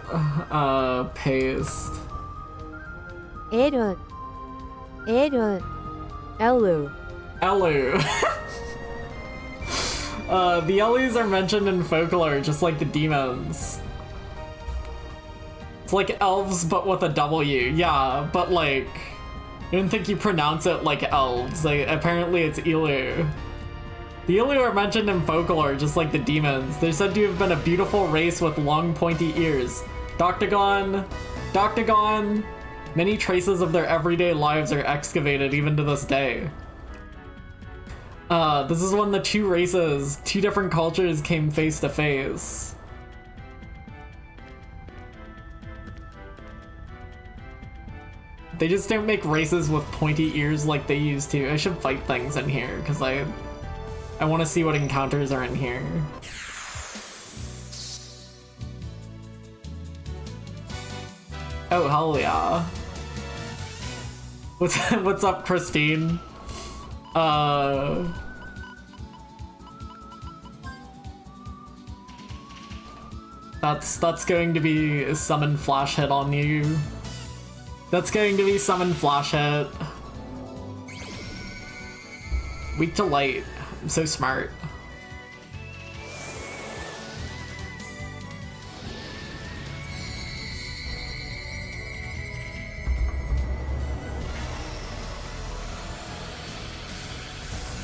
paste. Elu. The Ellies are mentioned in folklore, just like the demons. It's like elves, but with a W. Yeah, but like, I don't think you pronounce it like elves. Like, apparently it's Elu. The Elu are mentioned in folklore, just like the demons. They're said to have been a beautiful race with long, pointy ears. Doctagon. Many traces of their everyday lives are excavated even to this day. This is when the two races, two different cultures came face to face. They just don't make races with pointy ears like they used to. I should fight things in here, because I want to see what encounters are in here. Oh, hell yeah. What's up, Christine? That's going to be summon flash hit on you. That's going to be summon flash hit. Weak to light. I'm so smart.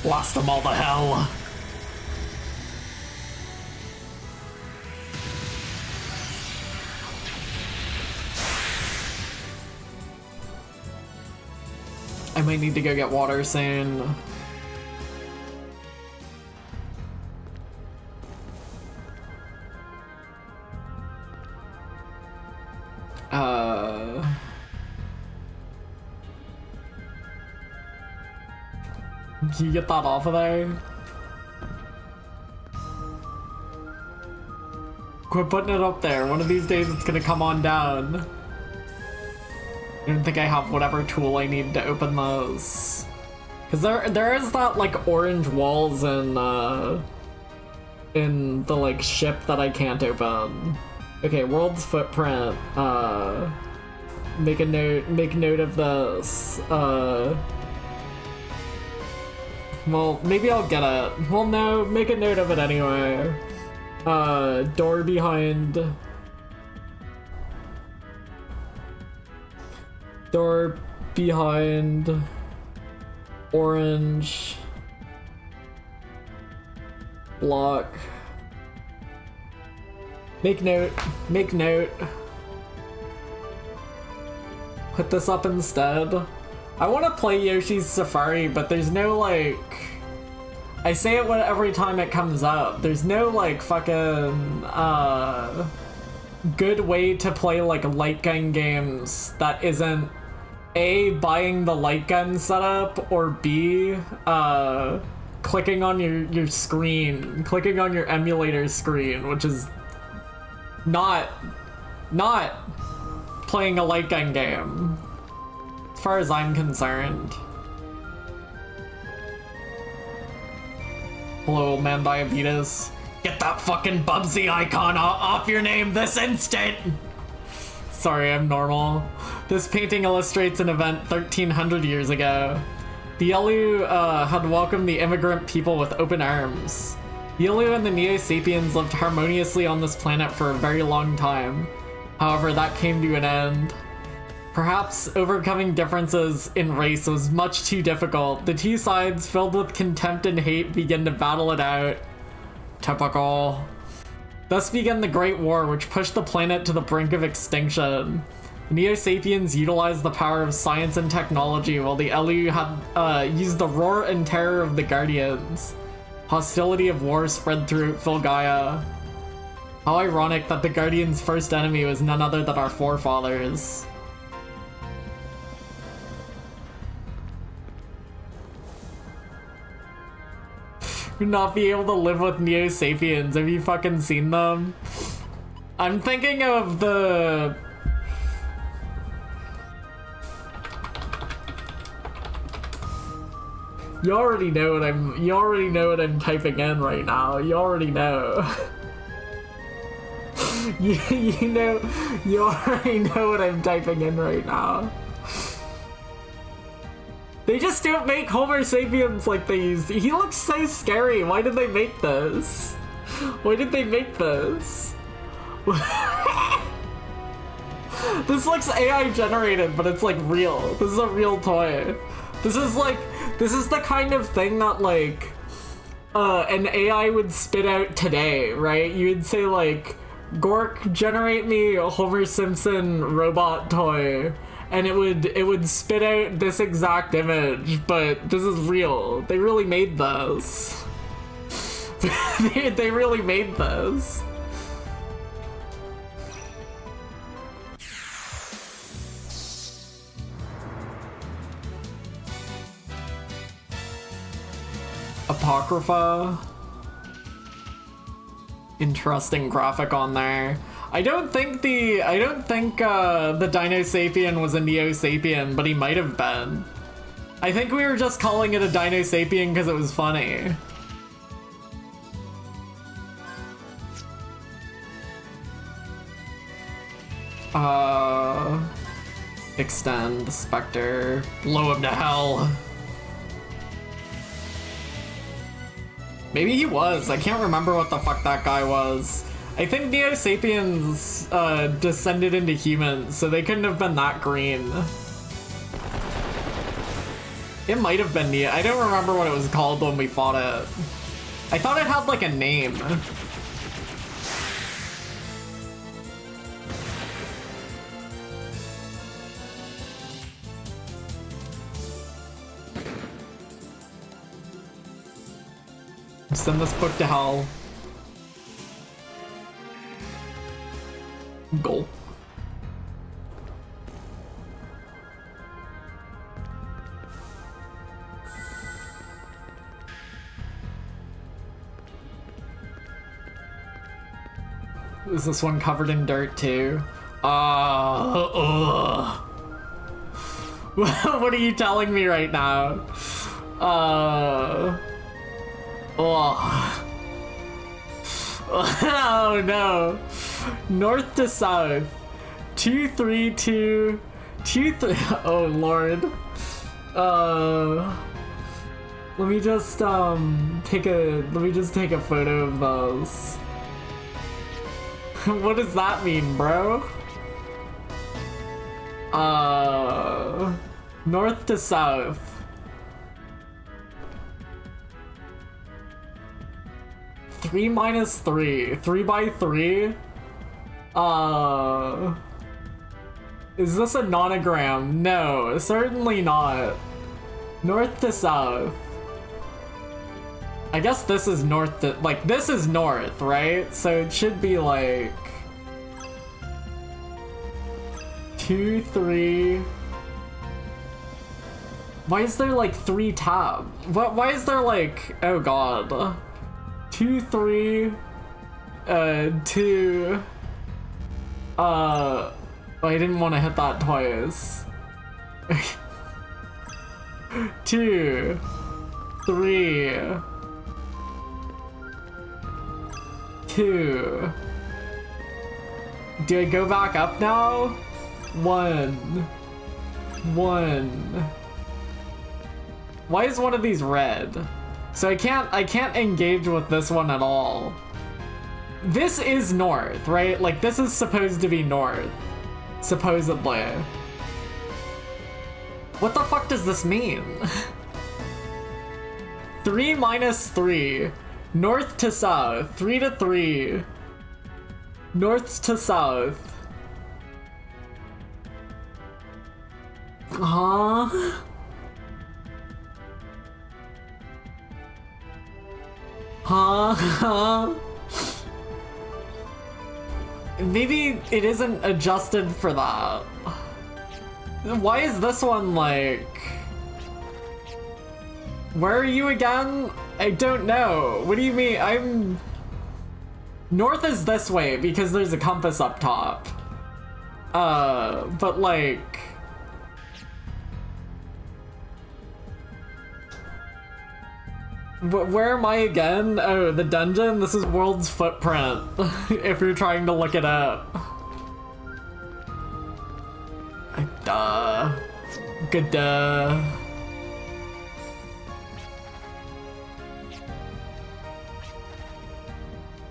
Blast them all to hell. I might need to go get water soon. Can you get that off of there? Quit putting it up there. One of these days it's gonna come on down. I don't think I have whatever tool I need to open those. Cause there is that like orange walls in the like ship that I can't open. Okay, world's footprint. Make note of this. Well, maybe I'll get it. Well, no, make a note of it anyway. Door behind. Door behind. Orange. Block. Make note. Make note. Put this up instead. I want to play Yoshi's Safari, but there's no, like... I say it every time it comes up. There's no, like, fucking, good way to play, like, light gun games that isn't, A, buying the light gun setup, or B, clicking on your screen, clicking on your emulator screen, which is not playing a light gun game. As far as I'm concerned. Hello, old man Diabetes. Get that fucking Bubsy icon off your name this instant! Sorry, I'm normal. This painting illustrates an event 1,300 years ago. The Elu had welcomed the immigrant people with open arms. The Elu and the Neo-Sapiens lived harmoniously on this planet for a very long time. However, that came to an end. Perhaps overcoming differences in race was much too difficult. The two sides, filled with contempt and hate, began to battle it out. Typical. Thus began the Great War, which pushed the planet to the brink of extinction. The Neo-Sapiens utilized the power of science and technology, while the Elu had used the roar and terror of the Guardians. Hostility of war spread through Filgaia. How ironic that the Guardians' first enemy was none other than our forefathers. Not be able to live with Neo-Sapiens. Have you fucking seen them? I'm thinking of the... You already know what I'm typing in right now. You already know. you already know what I'm typing in right now. They just don't make Homo sapiens like they used to. He looks so scary. Why did they make this? Why did they make this? This looks AI generated, but it's like real. This is a real toy. This is the kind of thing that like an AI would spit out today, right? You would say like, Gork, generate me a Homer Simpson robot toy. And it would spit out this exact image, but this is real. They really made this. they really made this. Apocrypha. Interesting graphic on there. I don't think the Dino Sapien was a Neo Sapien, but he might have been. I think we were just calling it a Dino Sapien because it was funny. Extend, Spectre, blow him to hell. Maybe he was. I can't remember what the fuck that guy was. I think Neo Sapiens descended into humans, so they couldn't have been that green. It might have been Neo. I don't remember what it was called when we fought it. I thought it had like a name. Send this book to hell. Goal. Is this one covered in dirt too? What are you telling me right now? Oh no. North to south. 232 23. Oh lord. Let me just take a photo of those. What does that mean, bro? North to south. 3 minus 3. 3 by 3? Is this a nonogram? No, certainly not. North to south. I guess this is north to, like, this is north, right? So it should be like 2, 3. Why is there like 3 tabs? Why is there like, oh god. 2, 3, 2, I didn't want to hit that twice. 2, 3, 2. Do I go back up now? 1, 1. Why is one of these red? So I can't engage with this one at all. This is north, right? Like this is supposed to be north. Supposedly. What the fuck does this mean? 3 minus 3. North to south. 3 to 3. North to south. Huh? Huh? Maybe it isn't adjusted for that. Why is this one like... Where are you again? I don't know. What do you mean? I'm... North is this way because there's a compass up top. But like... Where am I again? Oh, the dungeon? This is World's Footprint, if you're trying to look it up. Duh. Good duh.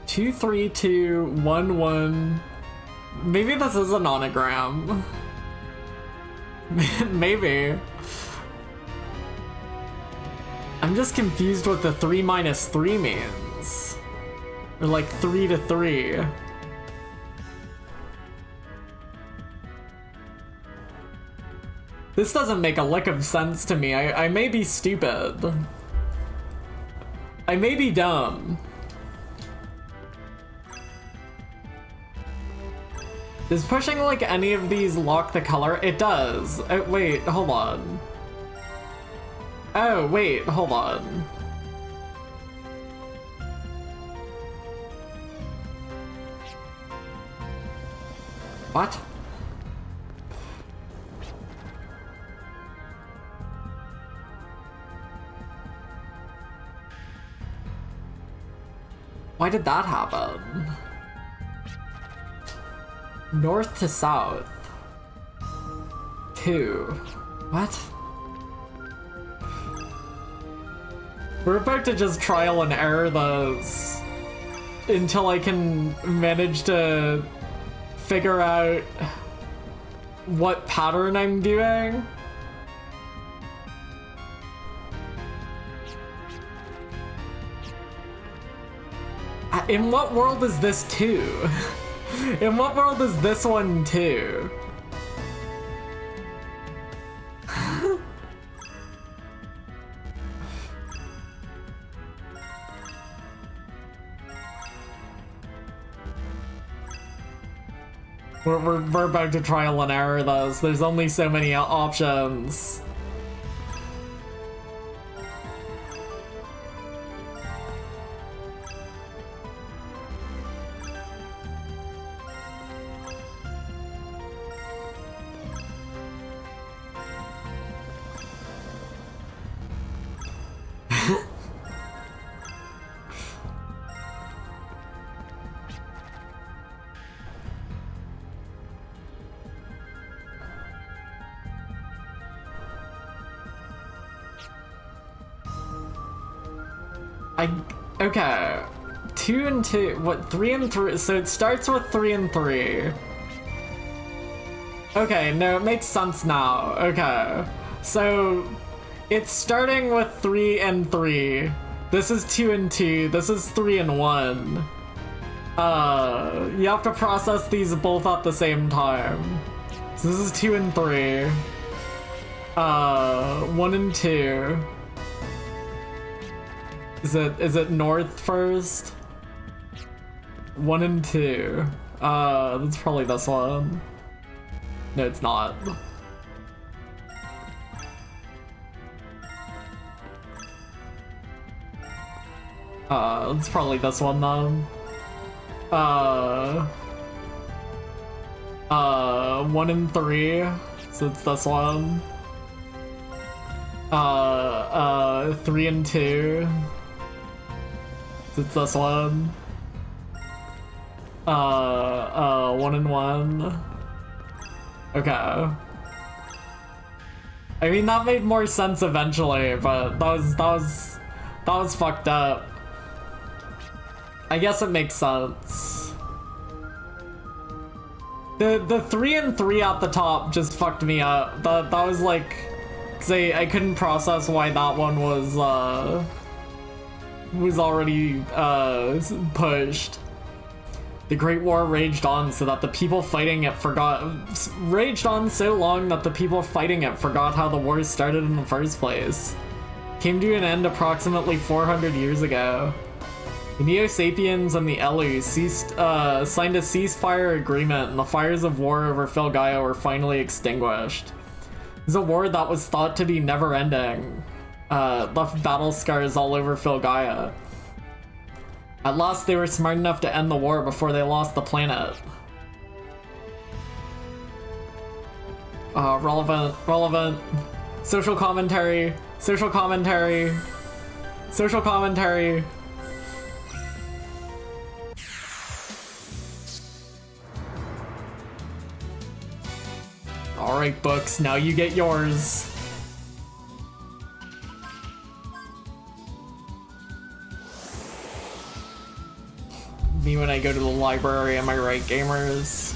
Two, 3, 2, 1, 1. Maybe this is an onogram. Maybe. I'm just confused what the 3 minus 3 means. Or like 3 to 3. This doesn't make a lick of sense to me. I may be stupid. I may be dumb. Does pushing like any of these lock the color? It does. Wait, hold on. Oh, wait, hold on. What? Why did that happen? North to south. 2. What? We're about to just trial and error those until I can manage to figure out what pattern I'm doing. In what world is this 2? In what world is this one 2? We're about to trial and error those. There's only so many options. Okay, 2 and 2, what, 3 and 3, so it starts with 3 and 3. Okay, no, it makes sense now, okay. So, it's starting with 3 and 3. This is 2 and 2, this is 3 and 1. You have to process these both at the same time. So this is 2 and 3. 1 and 2. Is it north first? 1 and 2. That's probably this one. No, it's not. It's probably this one then. 1 and 3. So it's this one. 3 and 2. It's this one. 1 and 1. Okay. I mean, that made more sense eventually, but that was fucked up. I guess it makes sense. The 3 and 3 at the top just fucked me up. That was like, 'cause I couldn't process why that one was already pushed. The Great War raged on so that the people fighting it raged on so long that the people fighting it forgot how the war started in the first place. Came to an end approximately 400 years ago. The Neo-Sapiens and the Elu signed a ceasefire agreement, and the fires of war over Filgaia were finally extinguished. It was a war that was thought to be never-ending. Left battle scars all over Filgaia. At last, they were smart enough to end the war before they lost the planet. Relevant. Social commentary. Alright, books, now you get yours. Me when I go to the library, am I right, gamers?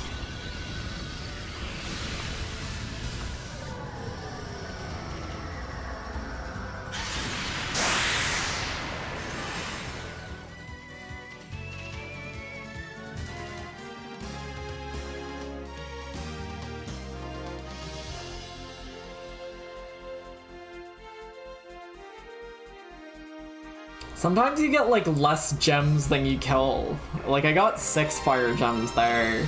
Sometimes you get like less gems than you kill. Like I got 6 fire gems there.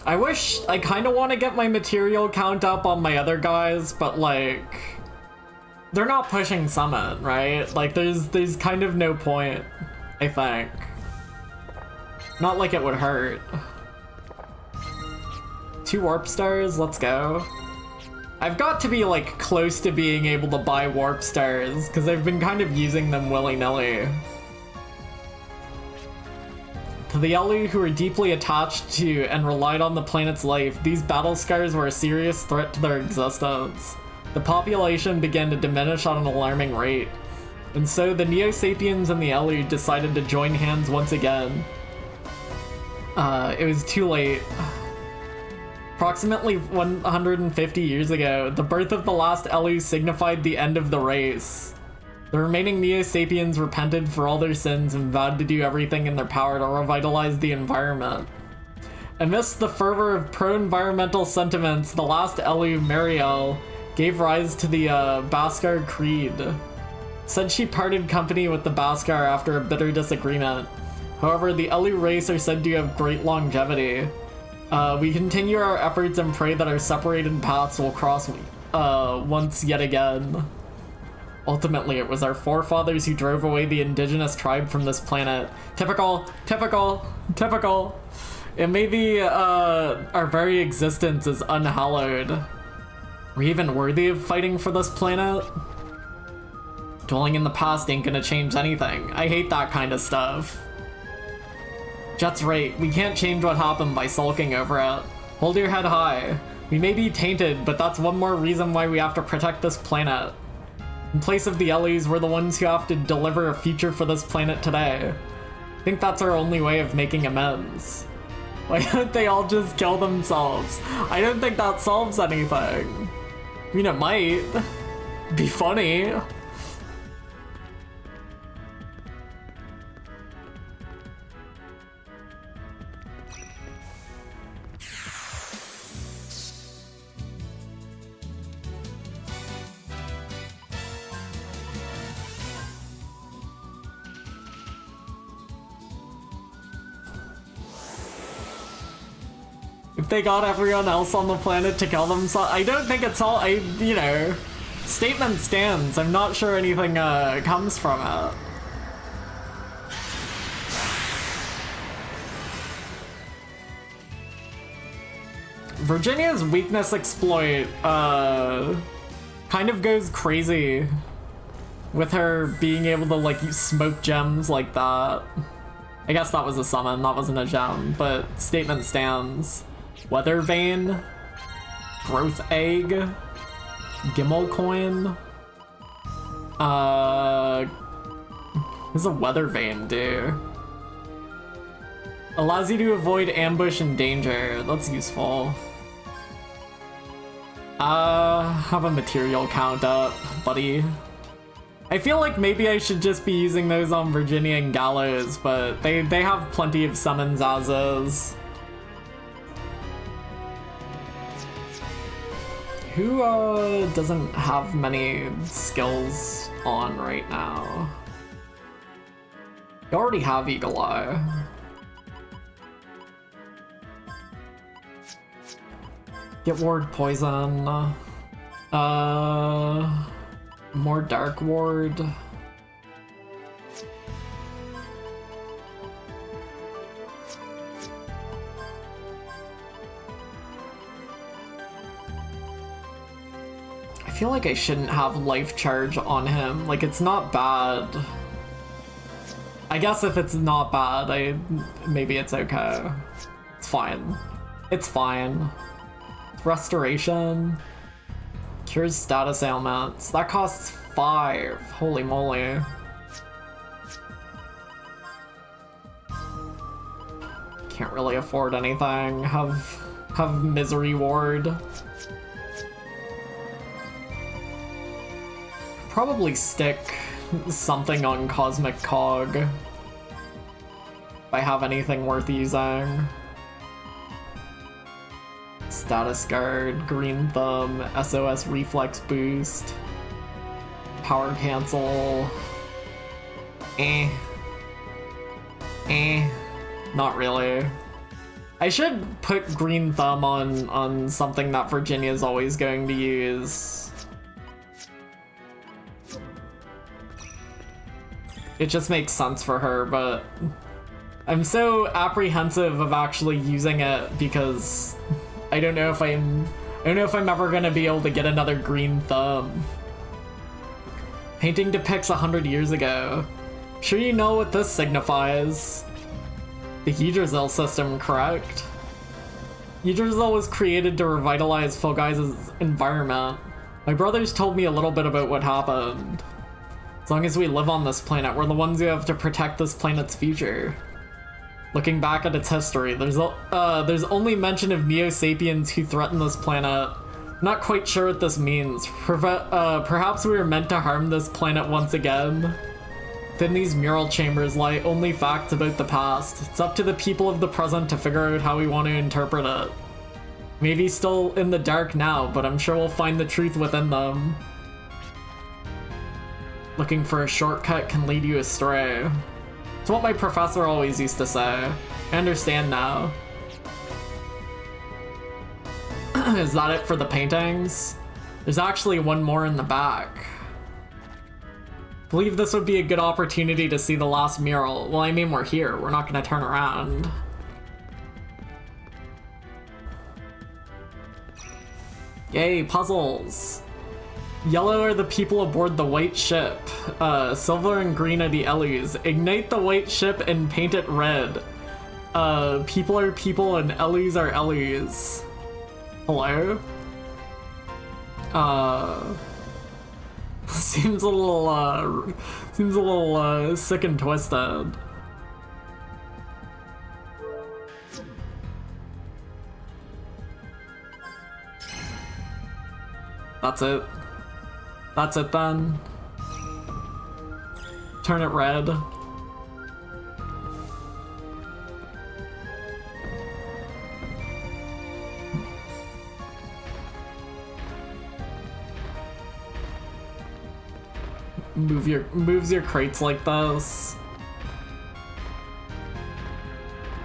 I kind of want to get my material count up on my other guys, but like they're not pushing summon, right? Like there's kind of no point, I think. Not like it would hurt. 2 warp stars, let's go. I've got to be like close to being able to buy warp stars because I've been kind of using them willy-nilly. To the Elu who were deeply attached to and relied on the planet's life, these battle scars were a serious threat to their existence. The population began to diminish at an alarming rate, and so the Neo-Sapiens and the Elu decided to join hands once again. It was too late. Approximately 150 years ago, the birth of the last Elu signified the end of the race. The remaining Neo-Sapiens repented for all their sins and vowed to do everything in their power to revitalize the environment. Amidst the fervor of pro-environmental sentiments, the last Elu, Mariel, gave rise to the Bhaskar Creed. Said she parted company with the Bhaskar after a bitter disagreement. However, the Elu race are said to have great longevity. We continue our efforts and pray that our separated paths will cross once yet again. Ultimately, it was our forefathers who drove away the indigenous tribe from this planet. Typical, typical, typical. It may be our very existence is unhallowed. Are we even worthy of fighting for this planet? Dwelling in the past ain't gonna change anything. I hate that kind of stuff. Jet's right, we can't change what happened by sulking over it. Hold your head high. We may be tainted, but that's one more reason why we have to protect this planet. In place of the Ellies, we're the ones who have to deliver a future for this planet today. I think that's our only way of making amends. Why don't they all just kill themselves? I don't think that solves anything. I mean, it might be funny. If they got everyone else on the planet to kill themselves, I don't think it's all, you know, statement stands. I'm not sure anything comes from it. Virginia's weakness exploit kind of goes crazy with her being able to like smoke gems like that. I guess that was a summon, that wasn't a gem, but statement stands. Weather Vane, Growth Egg, Gimmel Coin. What does a Weather Vane do? Allows you to avoid ambush and danger. That's useful. Have a material count up, buddy. I feel like maybe I should just be using those on Virginia and Gallows, but they have plenty of summons as is. Who doesn't have many skills on right now? You already have Eagle Eye. Get Ward Poison. More Dark Ward. I feel like I shouldn't have Life Charge on him. Like, it's not bad. I guess if it's not bad, maybe it's okay. It's fine. It's fine. Restoration. Cures status ailments. That costs 5. Holy moly. Can't really afford anything. Have Misery Ward. Probably stick something on Cosmic Cog if I have anything worth using. Status Guard, Green Thumb, SOS Reflex Boost, Power Cancel. Not really. I should put Green Thumb on something that Virginia's always going to use. It just makes sense for her, but I'm so apprehensive of actually using it because I don't know if I'm ever gonna be able to get another green thumb. Painting depicts 100 years ago. Sure you know what this signifies? The Yggdrasil system, correct? Yggdrasil was created to revitalize Fulguy's environment. My brothers told me a little bit about what happened. As long as we live on this planet, we're the ones who have to protect this planet's future. Looking back at its history, there's only mention of Neo-Sapiens who threaten this planet. Not quite sure what this means. Perhaps we were meant to harm this planet once again. Within these mural chambers lie only facts about the past. It's up to the people of the present to figure out how we want to interpret it. Maybe still in the dark now, but I'm sure we'll find the truth within them. Looking for a shortcut can lead you astray. It's what my professor always used to say. I understand now. Is that it for the paintings? There's actually one more in the back. Believe this would be a good opportunity to see the last mural. Well, I mean, we're here. We're not gonna turn around. Yay, puzzles! Yellow are the people aboard the white ship. Silver and green are the Elus. Ignite the white ship and paint it red. People are people and Elus are Elus. Hello? Seems a little sick and twisted. That's it. That's it then. Turn it red. Moves your crates like this.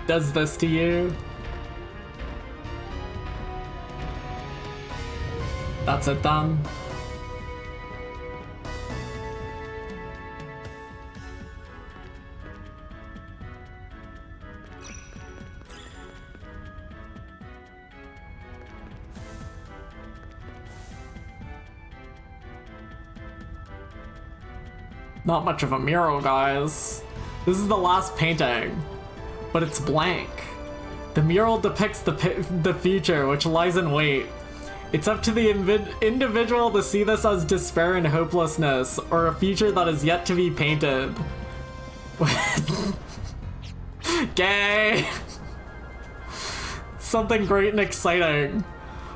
Does this to you. That's it then. Not much of a mural, guys. This is the last painting, but it's blank. The mural depicts the future, which lies in wait. It's up to the individual to see this as despair and hopelessness, or a future that is yet to be painted. Gay! Something great and exciting.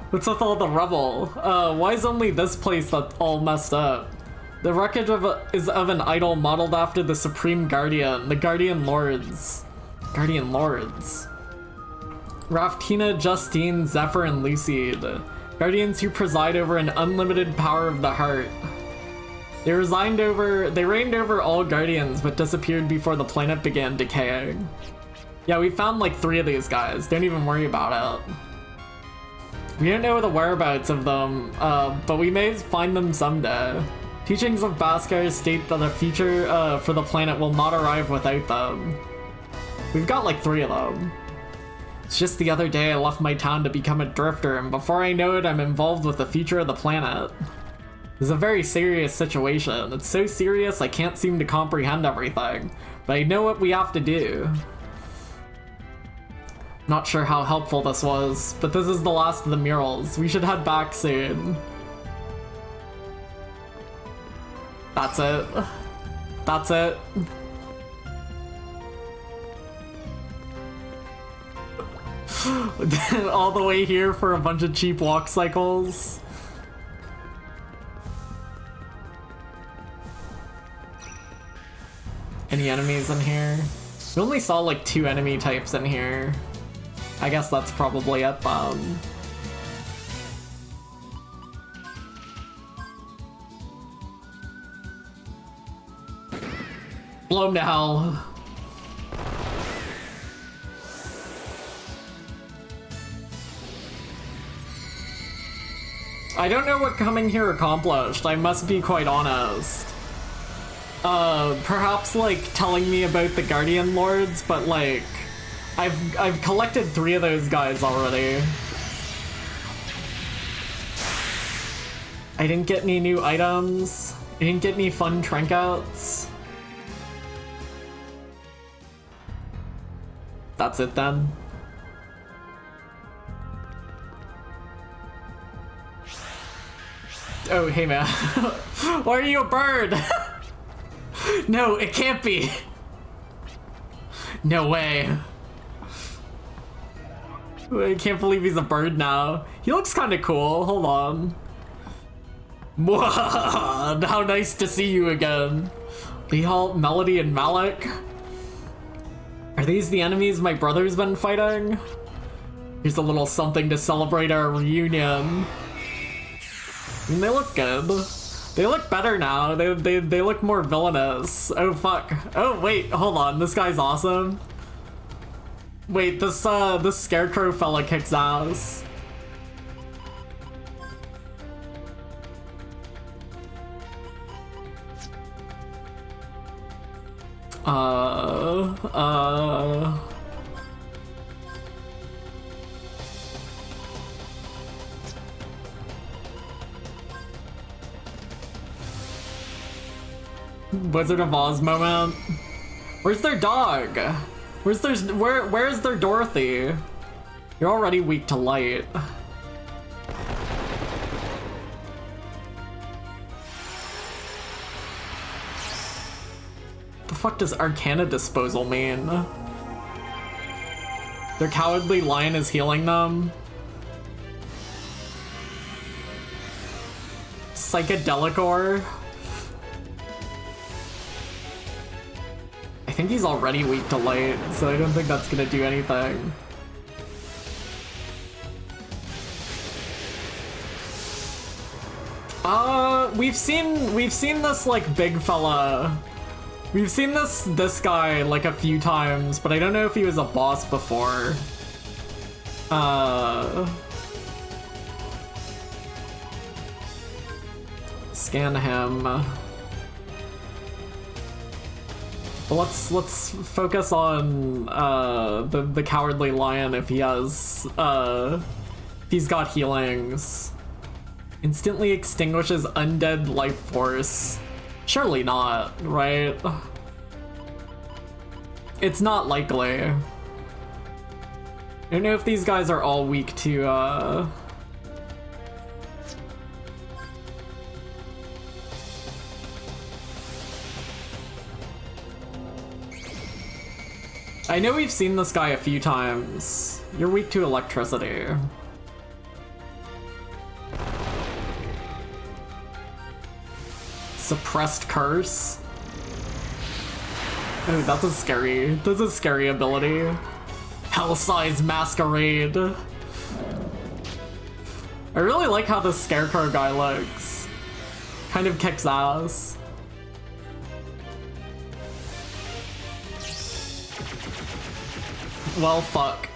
What's with all the rubble? Why is only this place that's all messed up? The wreckage is of an idol modeled after the Supreme Guardian, the Guardian Lords. Guardian Lords. Raftina, Justine, Zephyr, and Lucide. Guardians who preside over an unlimited power of the heart. They reigned over all Guardians, but disappeared before the planet began decaying. Yeah, we found like 3 of these guys. Don't even worry about it. We don't know the whereabouts of them, but we may find them someday. Teachings of Bhaskar state that a future for the planet will not arrive without them. We've got like 3 of them. It's just the other day I left my town to become a drifter, and before I know it, I'm involved with the future of the planet. It's a very serious situation. It's so serious I can't seem to comprehend everything, but I know what we have to do. Not sure how helpful this was, but this is the last of the murals. We should head back soon. That's it. That's it. All the way here for a bunch of cheap walk cycles. Any enemies in here? We only saw like 2 enemy types in here. I guess that's probably it then. Blow him to hell. I don't know what coming here accomplished, I must be quite honest. Perhaps like telling me about the Guardian Lords, but like I've collected 3 of those guys already. I didn't get any new items. I didn't get any fun trinkets. That's it then. Oh, hey man. Why are you a bird? No, it can't be. No way. I can't believe he's a bird now. He looks kind of cool. Hold on. Mwah! How nice to see you again. Lehal, Melody, and Malik. Are these the enemies my brother's been fighting? Here's a little something to celebrate our reunion. I mean, they look good. They look better now. They look more villainous. Oh fuck. Oh wait, hold on. This guy's awesome. Wait, this scarecrow fella kicks ass. Wizard of Oz moment. Where's their dog? Where's where's their Dorothy? You're already weak to light. The fuck does Arcana Disposal mean? Their Cowardly Lion is healing them. Psychedelic ore. I think he's already weak to light, so I don't think that's gonna do anything. We've seen this like big fella. We've seen this guy like a few times, but I don't know if he was a boss before. Scan him. But let's focus on the Cowardly Lion if he has if he's got healings. Instantly extinguishes undead life force. Surely not, right? It's not likely. I don't know if these guys are all weak to I know we've seen this guy a few times. You're weak to electricity. Suppressed Curse. Oh, that's a scary ability. Hell-Size Masquerade. I really like how this Scarecrow guy looks. Kind of kicks ass. Well, fuck.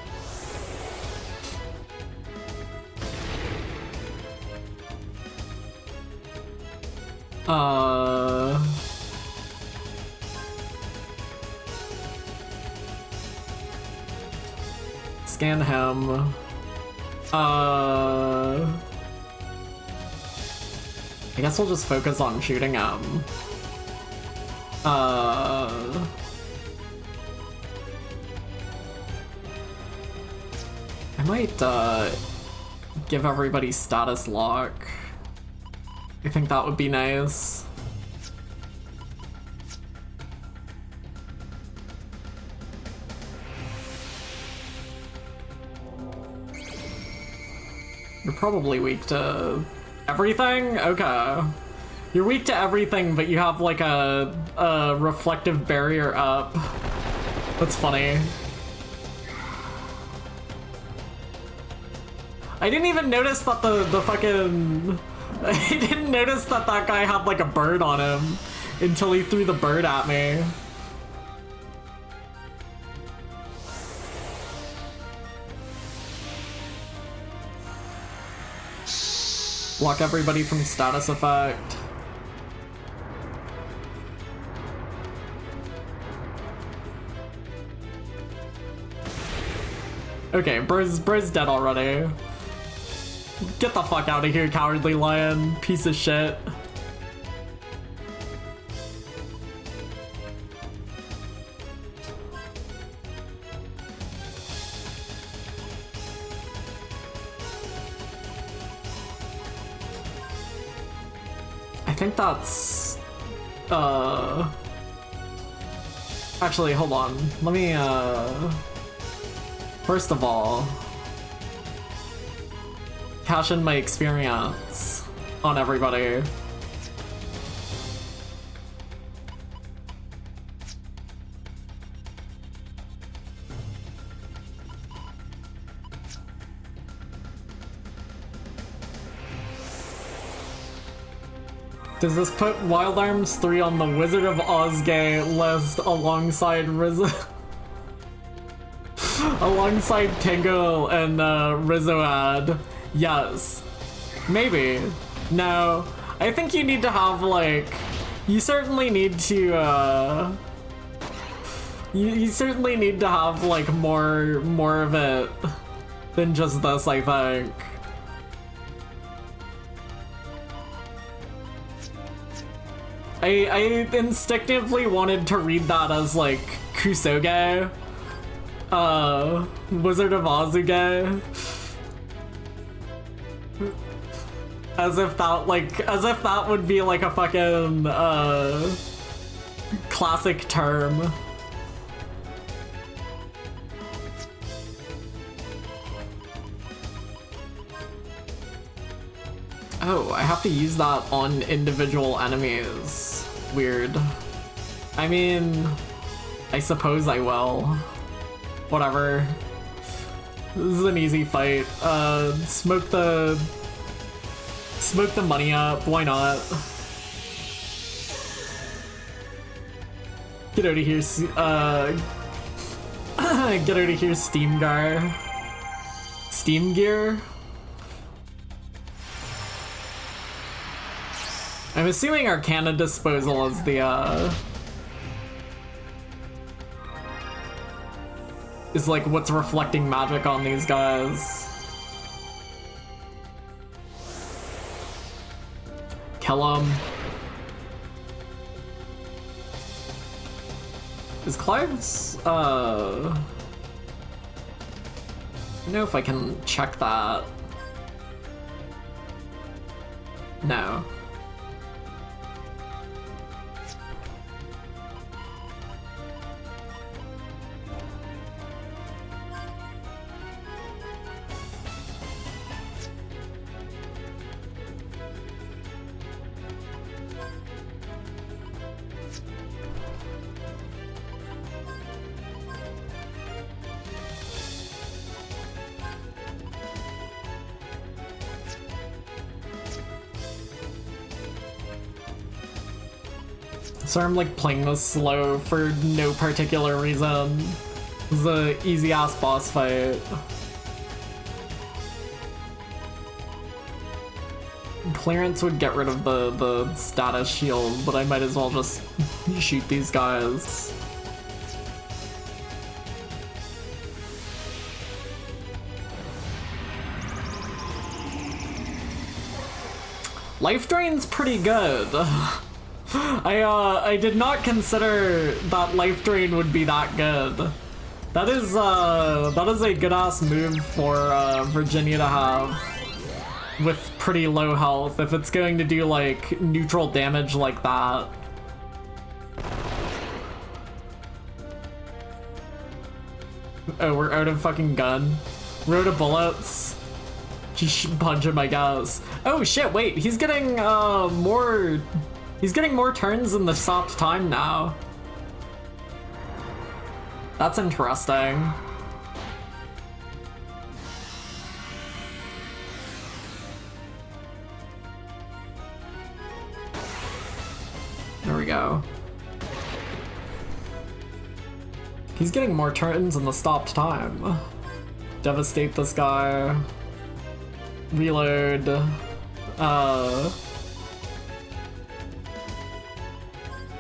Scan him. I guess we'll just focus on shooting him. I might, give everybody status lock. I think that would be nice. You're probably weak to everything? Okay. You're weak to everything, but you have like a reflective barrier up. That's funny. I didn't even notice that the fucking... I didn't notice that guy had like a bird on him until he threw the bird at me. Block everybody from status effect. Okay, bro's dead already. Get the fuck out of here, cowardly lion, piece of shit. I think that's actually, hold on. Let me first of all, cash in my experience on everybody. Does this put Wild Arms 3 on the Wizard of Ozgay list alongside Rizzo? Alongside Tango and Rizzoad? Yes. Maybe. No. I think you need to have, like... You certainly need to, You certainly need to have, like, more of it than just this, I think. I instinctively wanted to read that as, like, Kusoge. Wizard of Ozuge. As if that would be, like, a fucking, classic term. Oh, I have to use that on individual enemies. Weird. I mean, I suppose I will. Whatever. This is an easy fight. Smoke the money up, why not? Get out of here, get out of here, Steamgar. Steam Gear? I'm assuming Arcana Disposal is the, is like what's reflecting magic on these guys. Kill him. Is Clive's, I don't know if I can check that. No. So I'm like playing this slow for no particular reason. This is an easy ass boss fight. Clearance would get rid of the status shield, but I might as well just shoot these guys. Life Drain's pretty good. I did not consider that Life Drain would be that good. That is a good ass move for Virginia to have with pretty low health if it's going to do like neutral damage like that. Oh, we're out of fucking gun. We're out of bullets. Just punch him, I guess. Oh shit, wait, he's getting more turns in the stopped time now. That's interesting. There we go. He's getting more turns in the stopped time. Devastate this guy. Reload.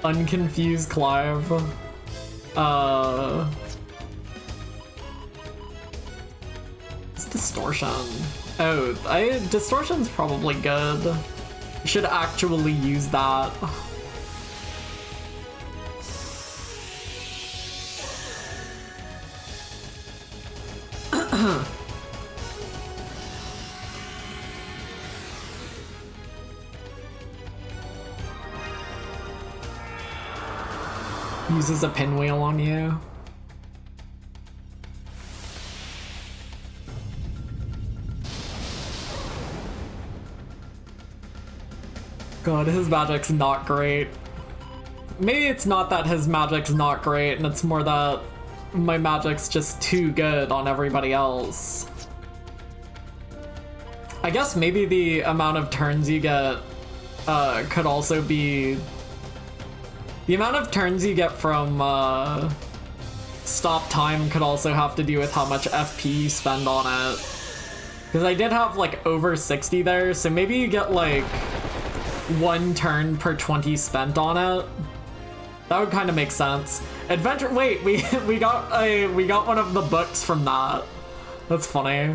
Unconfused Clive. distortion? Oh, distortion's probably good. Should actually use that. Uses a pinwheel on you. God, his magic's not great. Maybe it's not that his magic's not great, and it's more that my magic's just too good on everybody else. I guess maybe the amount of turns you get could also be... The amount of turns you get from stop time could also have to do with how much FP you spend on it. Because I did have like over 60 there, so maybe you get like 1 turn per 20 spent on it. That would kind of make sense. Adventure. Wait, we got one of the books from that. That's funny.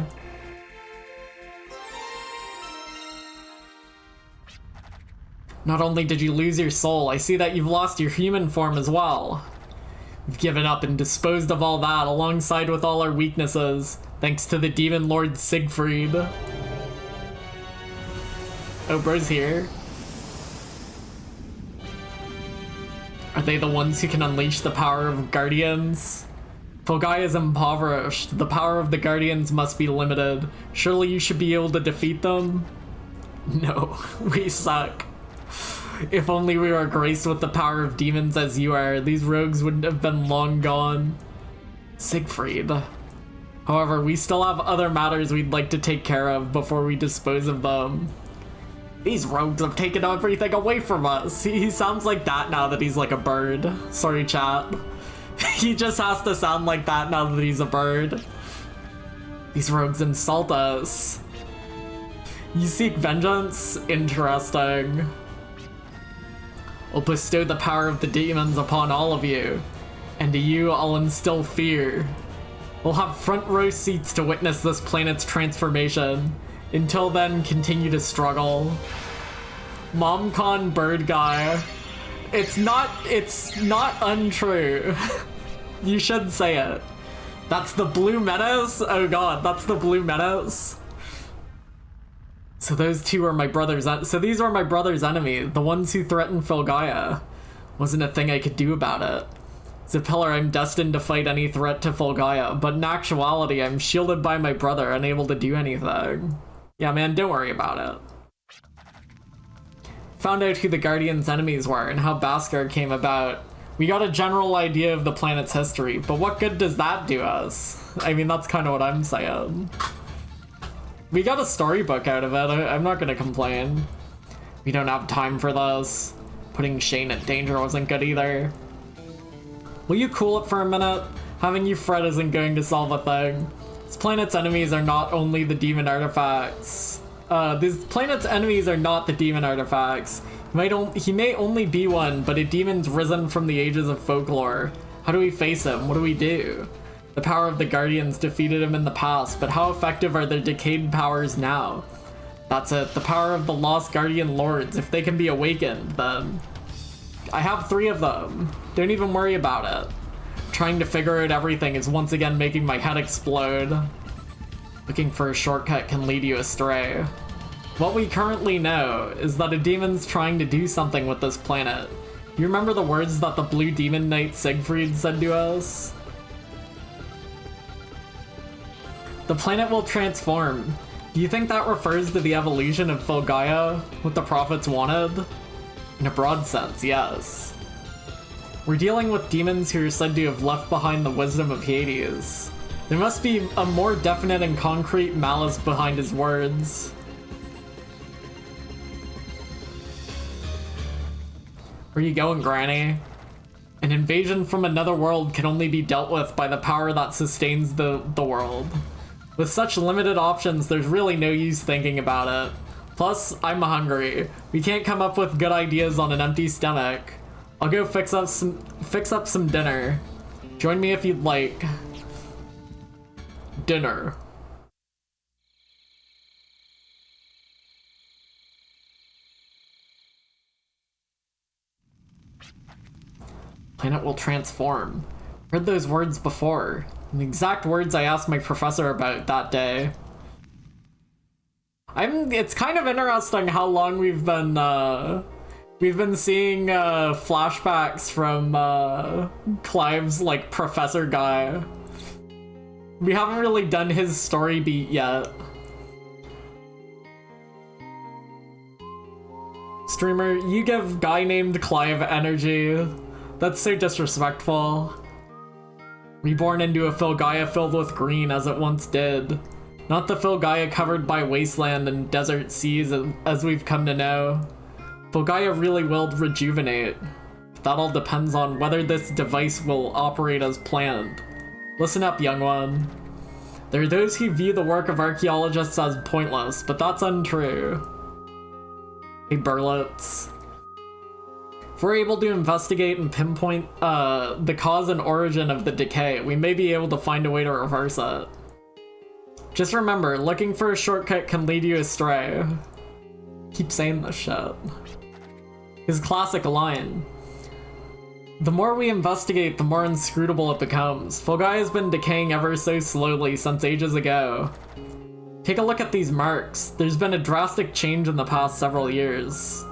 Not only did you lose your soul, I see that you've lost your human form as well. We've given up and disposed of all that alongside with all our weaknesses, thanks to the demon lord Siegfried. Oh, bro's here. Are they the ones who can unleash the power of guardians? Fulgai is impoverished. The power of the guardians must be limited. Surely you should be able to defeat them? No, we suck. If only we were graced with the power of demons as you are, these rogues wouldn't have been long gone. Siegfried. However, we still have other matters we'd like to take care of before we dispose of them. These rogues have taken everything away from us. He sounds like that now that he's like a bird. Sorry, chat. He just has to sound like that now that he's a bird. These rogues insult us. You seek vengeance? Interesting. I'll bestow the power of the demons upon all of you, and to you I'll instill fear. We'll have front row seats to witness this planet's transformation. Until then, continue to struggle. MomCon bird guy. It's not untrue. You should say it. That's the Blue Menace? Oh god, that's the Blue Menace? So those two are my brother's so these are my brother's enemy, the ones who threatened Fulgaia. Wasn't a thing I could do about it. As a pillar, I'm destined to fight any threat to Fulgaia, but in actuality, I'm shielded by my brother, unable to do anything. Yeah, man, don't worry about it. Found out who the Guardian's enemies were and how Bhaskar came about. We got a general idea of the planet's history, but what good does that do us? I mean, that's kind of what I'm saying. We got a storybook out of it, I'm not gonna complain. We don't have time for this. Putting Shane at danger wasn't good either. Will you cool it for a minute? Having you fret isn't going to solve a thing. This planet's enemies are not only the demon artifacts. This planet's enemies are not the demon artifacts. He may only be one, but a demon's risen from the ages of folklore. How do we face him? What do we do? The power of the Guardians defeated him in the past, but how effective are their decayed powers now? That's it, the power of the lost Guardian Lords. If they can be awakened, then... I have 3 of them. Don't even worry about it. Trying to figure out everything is once again making my head explode. Looking for a shortcut can lead you astray. What we currently know is that a demon's trying to do something with this planet. You remember the words that the Blue Demon Knight Siegfried said to us? The planet will transform. Do you think that refers to the evolution of Fulgaia, what the prophets wanted? In a broad sense, yes. We're dealing with demons who are said to have left behind the wisdom of Hades. There must be a more definite and concrete malice behind his words. Where you going, Granny? An invasion from another world can only be dealt with by the power that sustains the world. With such limited options, there's really no use thinking about it. Plus, I'm hungry. We can't come up with good ideas on an empty stomach. I'll go fix up some dinner. Join me if you'd like. Dinner. Planet will transform. Heard those words before. The exact words I asked my professor about that day. It's kind of interesting how long we've been seeing flashbacks from Clive's like professor guy. We haven't really done his story beat yet. Streamer, you give guy named Clive energy. That's so disrespectful. Reborn into a Filgaia filled with green as it once did. Not the Filgaia covered by wasteland and desert seas as we've come to know. Filgaia really will rejuvenate. That all depends on whether this device will operate as planned. Listen up, young one. There are those who view the work of archaeologists as pointless, but that's untrue. Hey, Burlets. If we're able to investigate and pinpoint the cause and origin of the decay, we may be able to find a way to reverse it. Just remember, looking for a shortcut can lead you astray. Keep saying this shit. His classic line. The more we investigate, the more inscrutable it becomes. Filgaia has been decaying ever so slowly since ages ago. Take a look at these marks. There's been a drastic change in the past several years.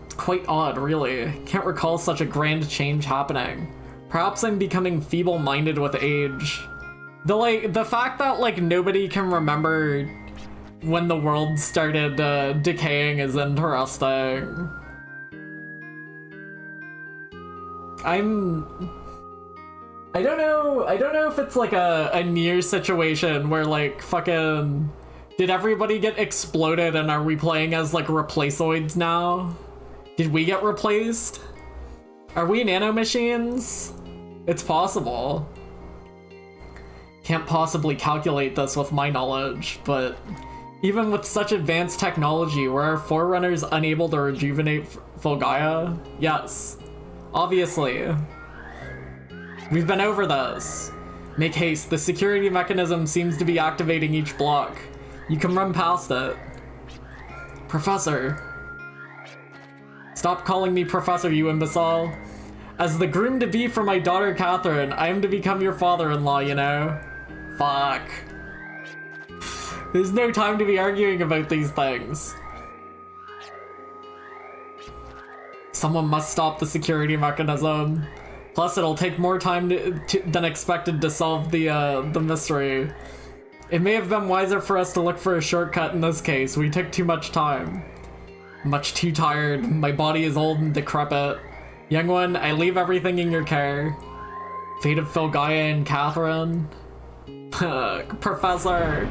It's quite odd, really. Can't recall such a grand change happening. Perhaps I'm becoming feeble-minded with age. The fact that like nobody can remember when the world started decaying is interesting. I don't know if it's like a near situation where like fucking did everybody get exploded and are we playing as like replaceoids now? Did we get replaced? Are we nanomachines? It's possible. Can't possibly calculate this with my knowledge, but even with such advanced technology, were our forerunners unable to rejuvenate Filgaia? Yes. Obviously. We've been over this. Make haste, the security mechanism seems to be activating each block. You can run past it. Professor. Stop calling me Professor, you imbecile. As the groom-to-be for my daughter Catherine, I am to become your father-in-law, you know? Fuck. There's no time to be arguing about these things. Someone must stop the security mechanism. Plus, it'll take more time than expected to solve the mystery. It may have been wiser for us to look for a shortcut in this case. We took too much time. Much too tired. My body is old and decrepit. Young one, I leave everything in your care. Fate of Filgaia and Catherine. Professor.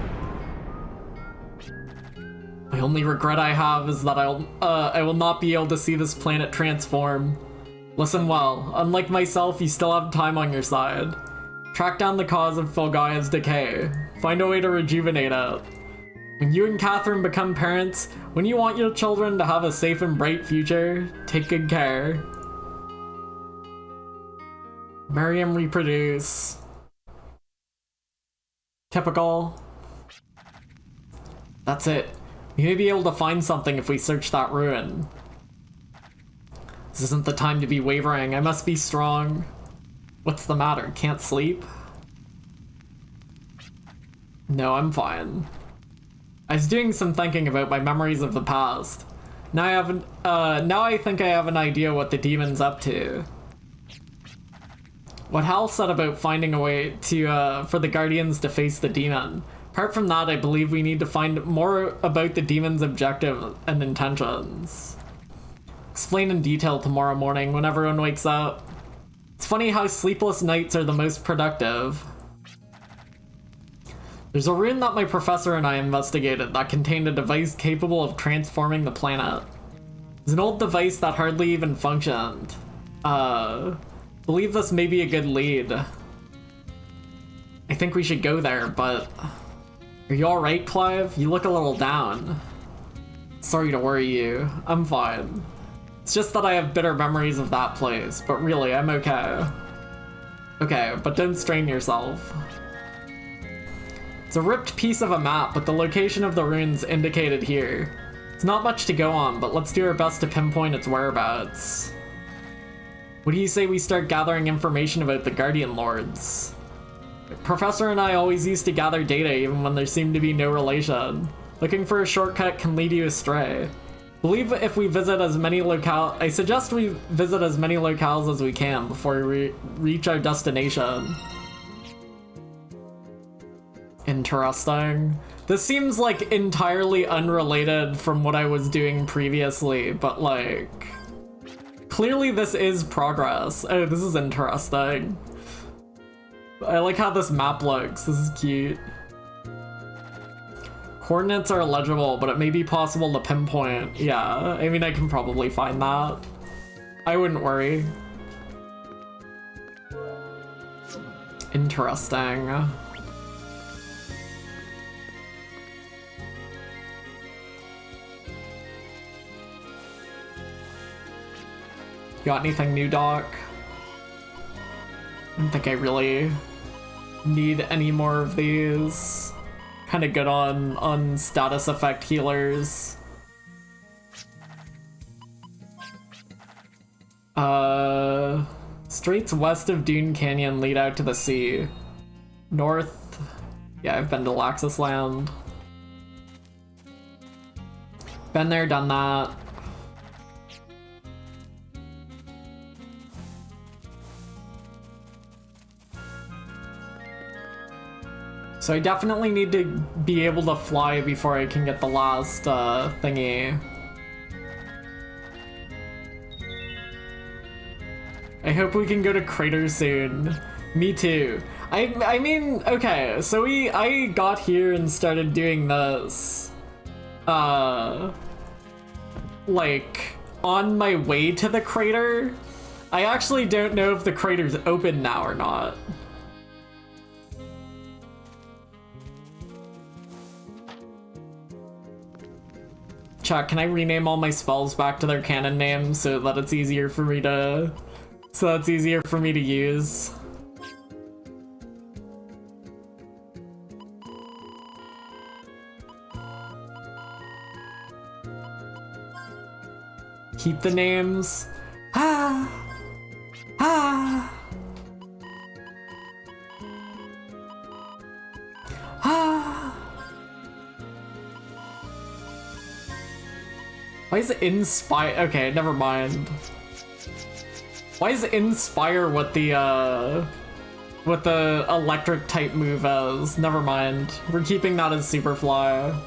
The only regret I have is that I will not be able to see this planet transform. Listen well, unlike myself, you still have time on your side. Track down the cause of Filgaia's decay. Find a way to rejuvenate it. When you and Catherine become parents, when you want your children to have a safe and bright future, take good care. Marry and reproduce. Typical. That's it. We may be able to find something if we search that ruin. This isn't the time to be wavering. I must be strong. What's the matter? Can't sleep? No, I'm fine. I was doing some thinking about my memories of the past. Now I think I have an idea what the demon's up to. What Hal said about finding a way to for the Guardians to face the demon. Apart from that, I believe we need to find more about the demon's objective and intentions. Explain in detail tomorrow morning when everyone wakes up. It's funny how sleepless nights are the most productive. There's a rune that my professor and I investigated that contained a device capable of transforming the planet. It's an old device that hardly even functioned. Believe this may be a good lead. I think we should go there, but... Are you alright, Clive? You look a little down. Sorry to worry you. I'm fine. It's just that I have bitter memories of that place, but really, I'm okay. Okay, but don't strain yourself. It's a ripped piece of a map, but the location of the runes indicated here. It's not much to go on, but let's do our best to pinpoint its whereabouts. What do you say we start gathering information about the Guardian Lords? Professor and I always used to gather data even when there seemed to be no relation. Looking for a shortcut can lead you astray. Believe if we visit as many I suggest we visit as many locales as we can before we reach our destination. Interesting. This seems like entirely unrelated from what I was doing previously, but like, clearly this is progress. Oh, this is interesting. I like how this map looks. This is cute. Coordinates are illegible, but it may be possible to pinpoint. Yeah, I mean, I can probably find that. I wouldn't worry. Interesting. Got anything new, Doc? I don't think I really need any more of these. Kind of good on status effect healers. Streets west of Dune Canyon lead out to the sea. North, yeah, I've been to Laxus Land. Been there, done that. So I definitely need to be able to fly before I can get the last thingy. I hope we can go to Crater soon. Me too. I mean, okay, so I got here and started doing this. Like, on my way to the crater. I actually don't know if the crater's open now or not. Chat, can I rename all my spells back to their canon names so that it's easier for me to... use? Keep the names. Ah! Ah! Ah! Why is it Inspire? Okay, never mind. Why is Inspire what the electric type move is? Never mind. We're keeping that as Superfly.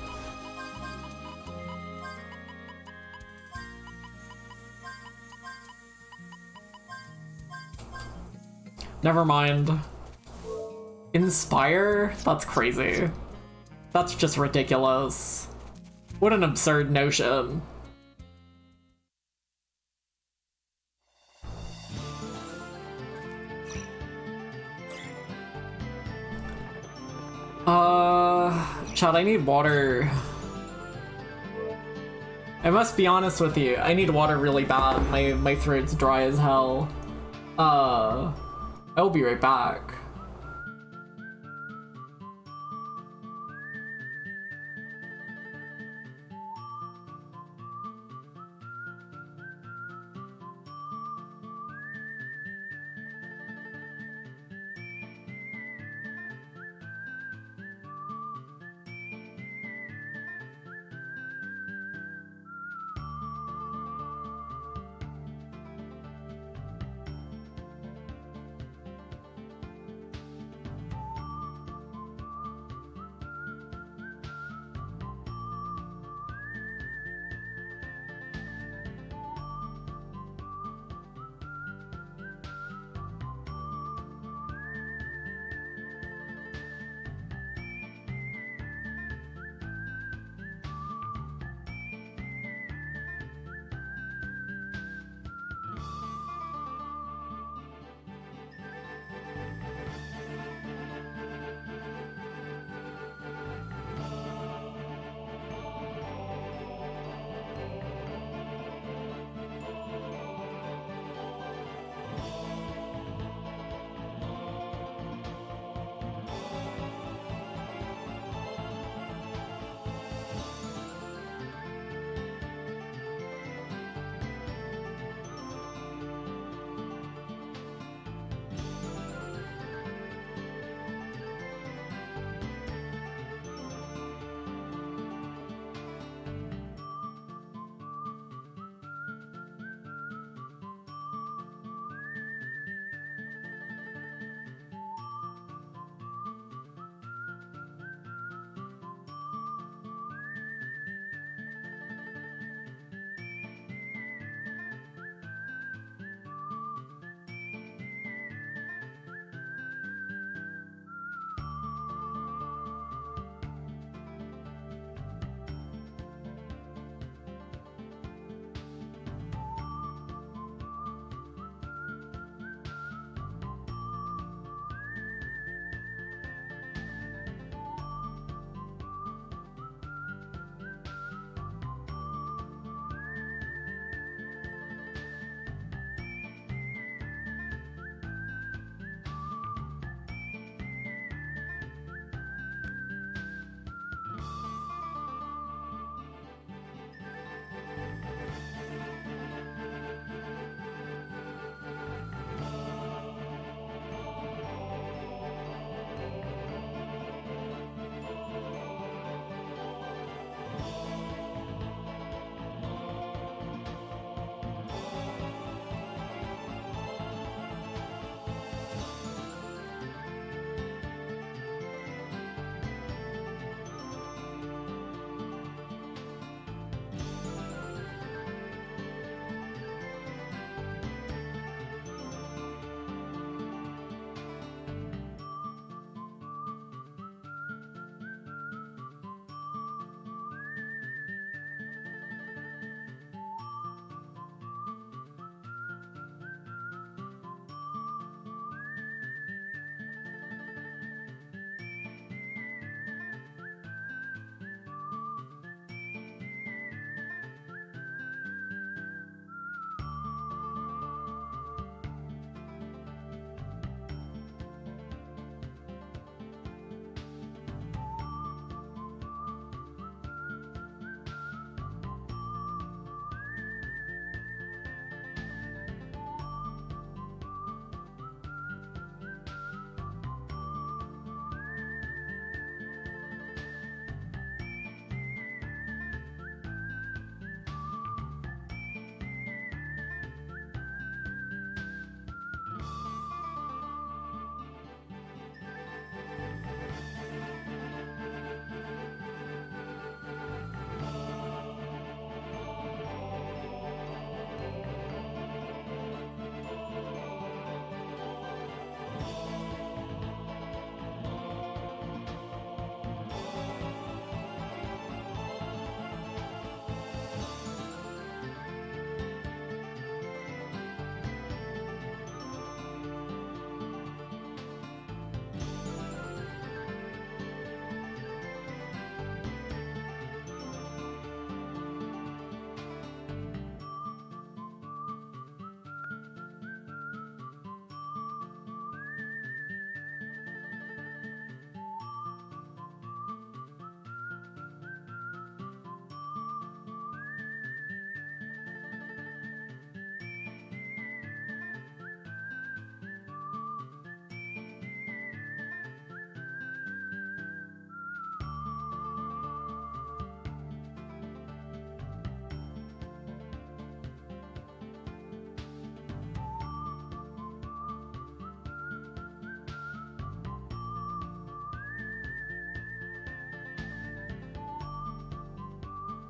Never mind. Inspire? That's crazy. That's just ridiculous. What an absurd notion. Chad, I need water. I must be honest with you, I need water really bad. My throat's dry as hell. I'll be right back.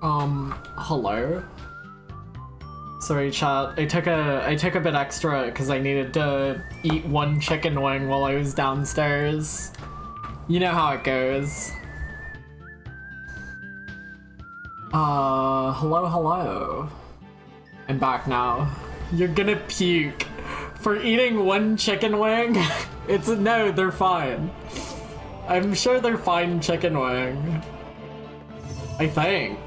Hello? Sorry, chat. I took a bit extra because I needed to eat one chicken wing while I was downstairs. You know how it goes. Hello. I'm back now. You're gonna puke for eating one chicken wing? No, they're fine. I'm sure they're fine chicken wing. I think.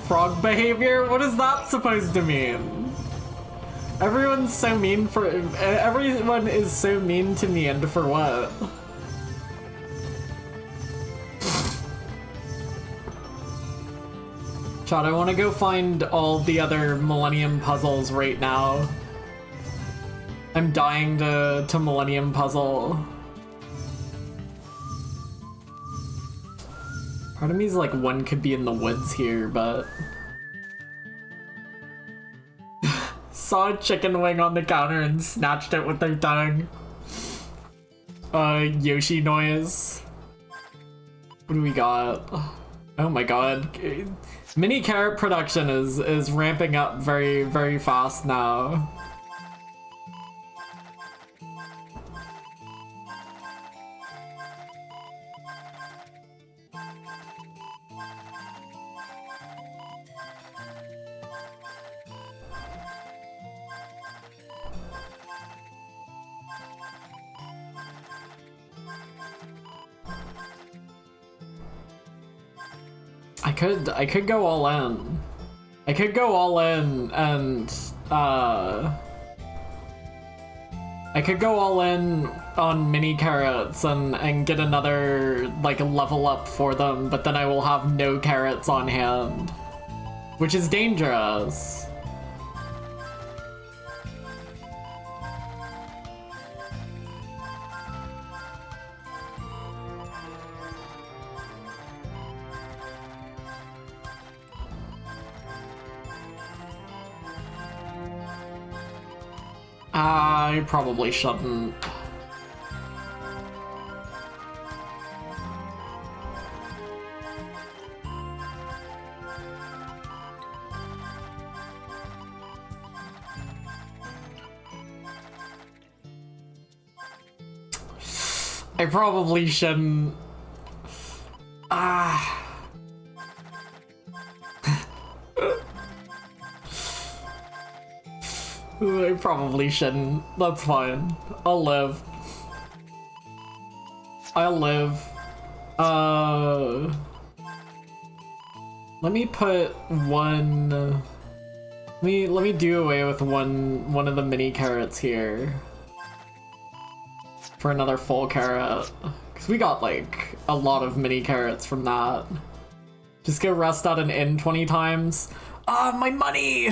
Frog behavior? What is that supposed to mean? Everyone is so mean to me, and for what? Chad, I want to go find all the other Millennium puzzles right now. I'm dying to Millennium puzzle. Part of me's like one could be in the woods here, but... Saw a chicken wing on the counter and snatched it with their tongue. Yoshi noise. What do we got? Oh my god. Mini carrot production is ramping up very, very fast now. I could go all in. I could go all in and I could go all in on mini carrots and get another like level up for them, but then I will have no carrots on hand, which is dangerous. I probably shouldn't. I probably shouldn't. I probably shouldn't. That's fine. I'll live. I'll live. Let me put one... Let me do away with one of the mini carrots here. For another full carrot. Because we got, like, a lot of mini carrots from that. Just go rest at an inn 20 times. Ah, my money!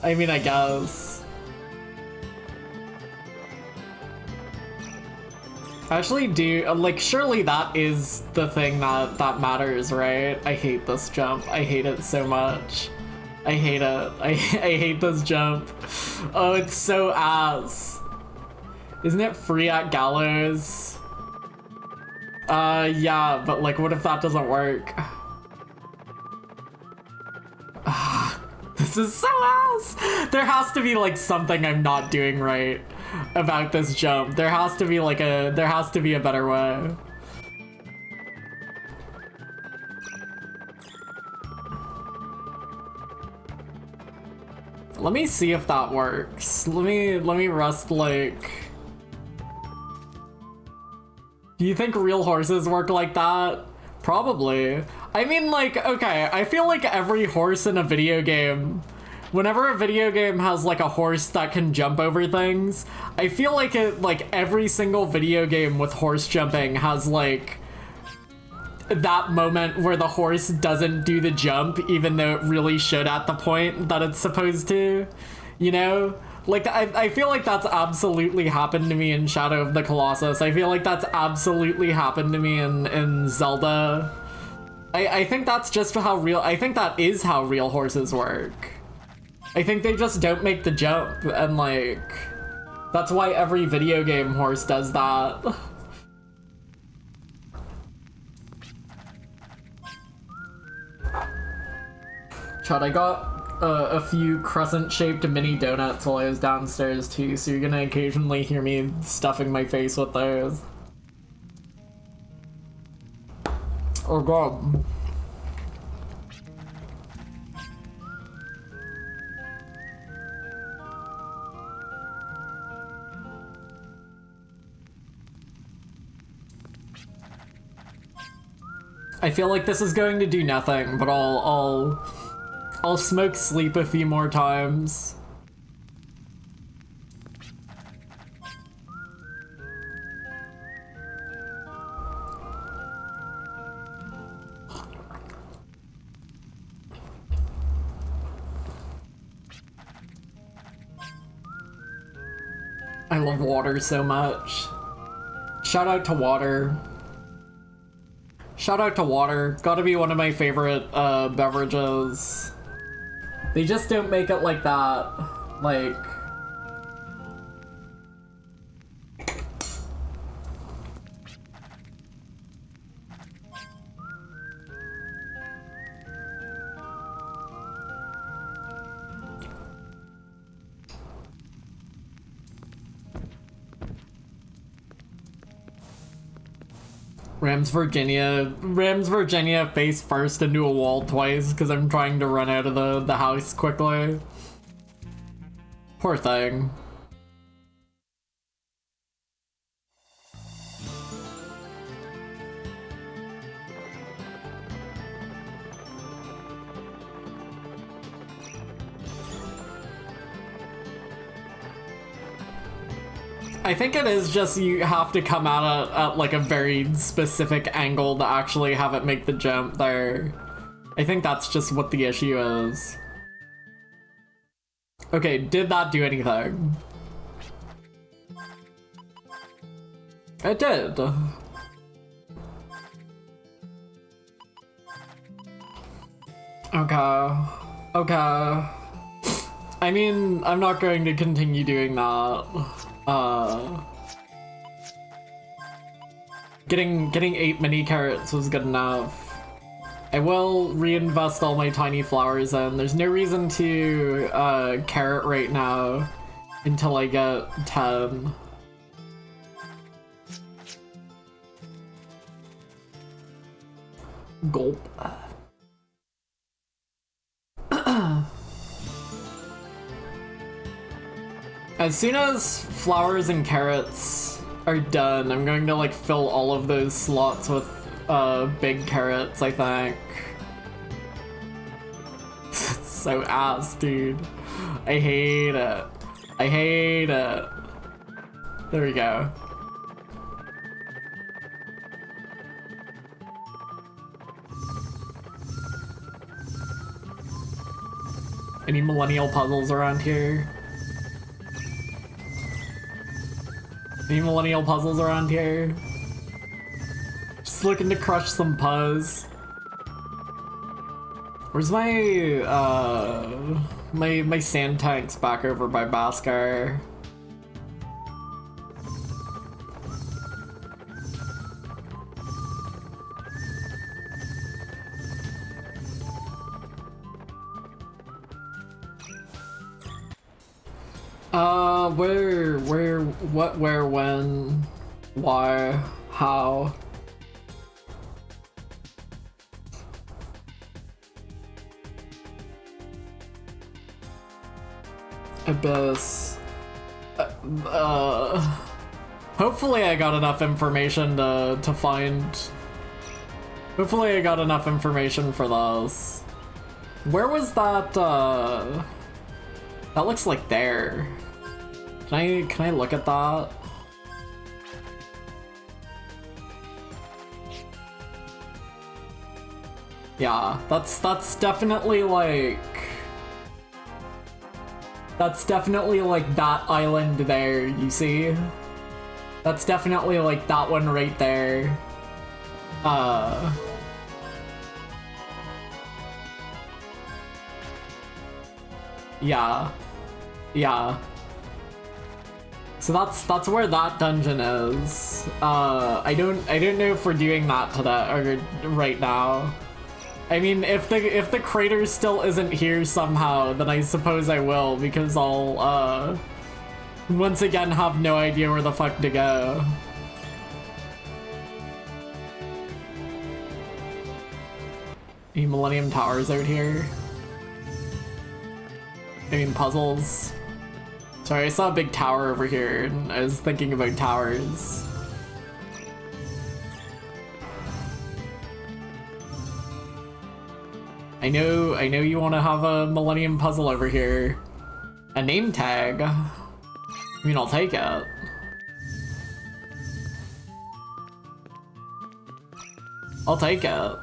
I mean, I guess. I actually do, like, surely that is the thing that matters, right? I hate this jump. I hate it so much. I hate it. I hate this jump. Oh, it's so ass. Isn't it free at Gallows? Yeah, but like, what if that doesn't work? This is so ass! There has to be like something I'm not doing right about this jump. There has to be a better way. Let me see if that works. Let me rest like... Do you think real horses work like that? Probably. I mean, like, okay, I feel like every horse in a video game, whenever a video game has like a horse that can jump over things, I feel like every single video game with horse jumping has like that moment where the horse doesn't do the jump even though it really should at the point that it's supposed to, you know? Like, I feel like that's absolutely happened to me in Shadow of the Colossus. I feel like that's absolutely happened to me in Zelda. I think that's just how I think that is how real horses work. I think they just don't make the jump, and like, that's why every video game horse does that. Chad, I got a few crescent-shaped mini donuts while I was downstairs too, so you're gonna occasionally hear me stuffing my face with those. Oh god. I feel like this is going to do nothing, but I'll smoke sleep a few more times. I love water so much. Shout out to water. Shout out to water. Gotta be one of my favorite beverages. They just don't make it like that. Like... Rams Virginia face first into a wall twice because I'm trying to run out of the house quickly. Poor thing. I think it is just you have to come at it at like a very specific angle to actually have it make the jump there. I think that's just what the issue is. Okay, did that do anything? It did. Okay. Okay. I mean, I'm not going to continue doing that. Getting 8 mini carrots was good enough. I will reinvest all my tiny flowers in. There's no reason to carrot right now until I get 10. Gulp. As soon as flowers and carrots are done, I'm going to like fill all of those slots with big carrots, I think. So ass, dude. I hate it. I hate it. There we go. Any millennial puzzles around here? Any millennial puzzles around here? Just looking to crush some puzz. Where's my my sand tanks back over by Baskar? Where, what, where, when, why, how? Abyss. Hopefully I got enough information to find... Hopefully I got enough information for those. Where was that, That looks like there. Can I look at that? Yeah, that's definitely like... That's definitely like that island there, you see? That's definitely like that one right there. Yeah. Yeah. So that's where that dungeon is. I don't know if we're doing that today or right now. I mean, if the crater still isn't here somehow, then I suppose I will, because I'll, once again have no idea where the fuck to go. Any Millennium Towers out here? I mean, puzzles. Sorry, I saw a big tower over here, and I was thinking about towers. I know you want to have a Millennium Puzzle over here. A name tag. I mean, I'll take it. I'll take it.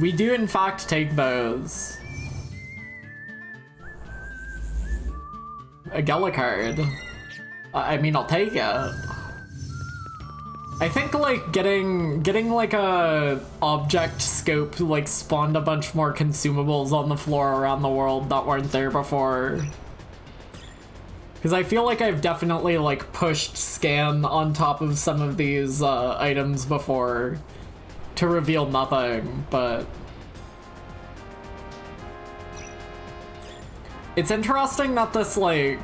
We do in fact take those. A Gala card. I mean, I'll take it. I think like getting like a object scope like spawned a bunch more consumables on the floor around the world that weren't there before. Because I feel like I've definitely like pushed scan on top of some of these items before to reveal nothing, but it's interesting that this like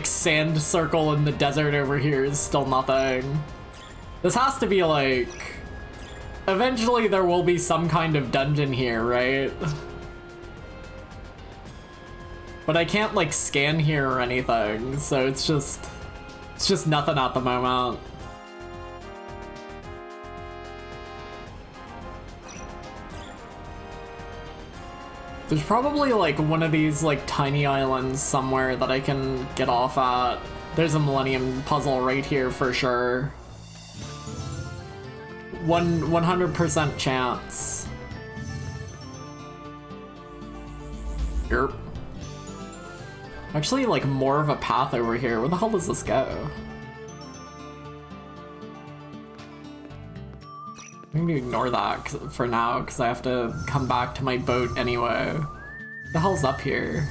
sand circle in the desert over here is still nothing. This has to be like, eventually there will be some kind of dungeon here, right? But I can't like scan here or anything, so it's just nothing at the moment. There's probably like one of these like tiny islands somewhere that I can get off at. There's a Millennium Puzzle right here for sure. 100% chance. Yerp. Actually, like more of a path over here. Where the hell does this go? I'm gonna ignore that for now, because I have to come back to my boat anyway. What the hell's up here?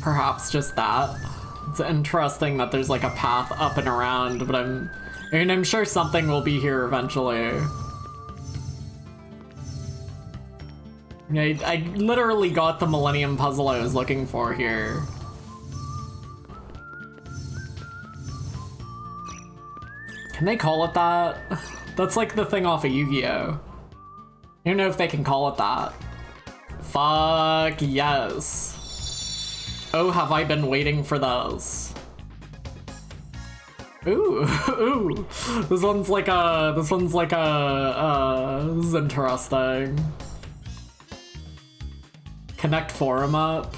Perhaps just that. It's interesting that there's like a path up and around, but I'm sure something will be here eventually. I literally got the Millennium Puzzle I was looking for here. Can they call it that? That's like the thing off of Yu-Gi-Oh! I don't know if they can call it that. Fuck yes. Oh, have I been waiting for those. Ooh, ooh. This is interesting. Connect forum up.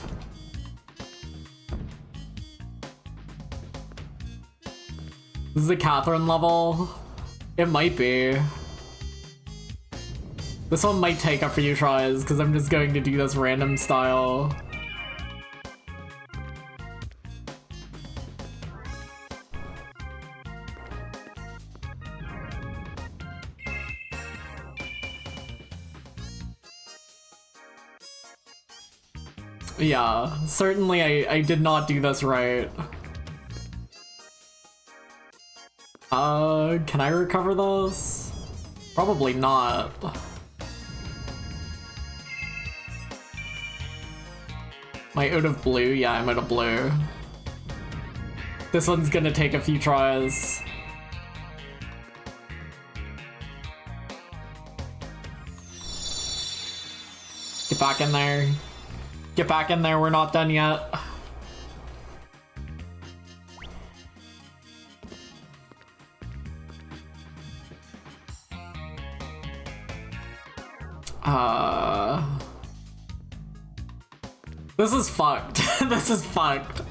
This is a Catherine level. It might be. This one might take a few tries because I'm just going to do this random style. Yeah, certainly I did not do this right. Can I recover those? Probably not. Am I out of blue? Yeah, I'm out of blue. This one's gonna take a few tries. Get back in there. Get back in there, we're not done yet. This is fucked. This is fucked.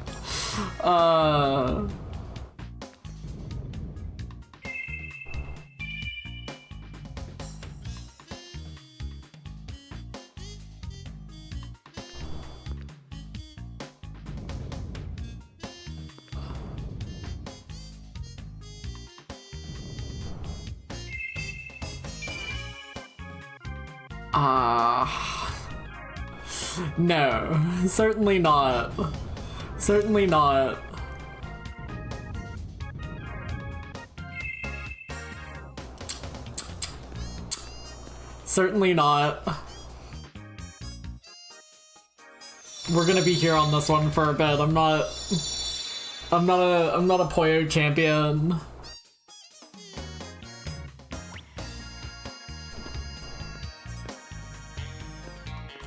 No, certainly not. Certainly not. Certainly not. We're gonna be here on this one for a bit. I'm not a Poyo champion.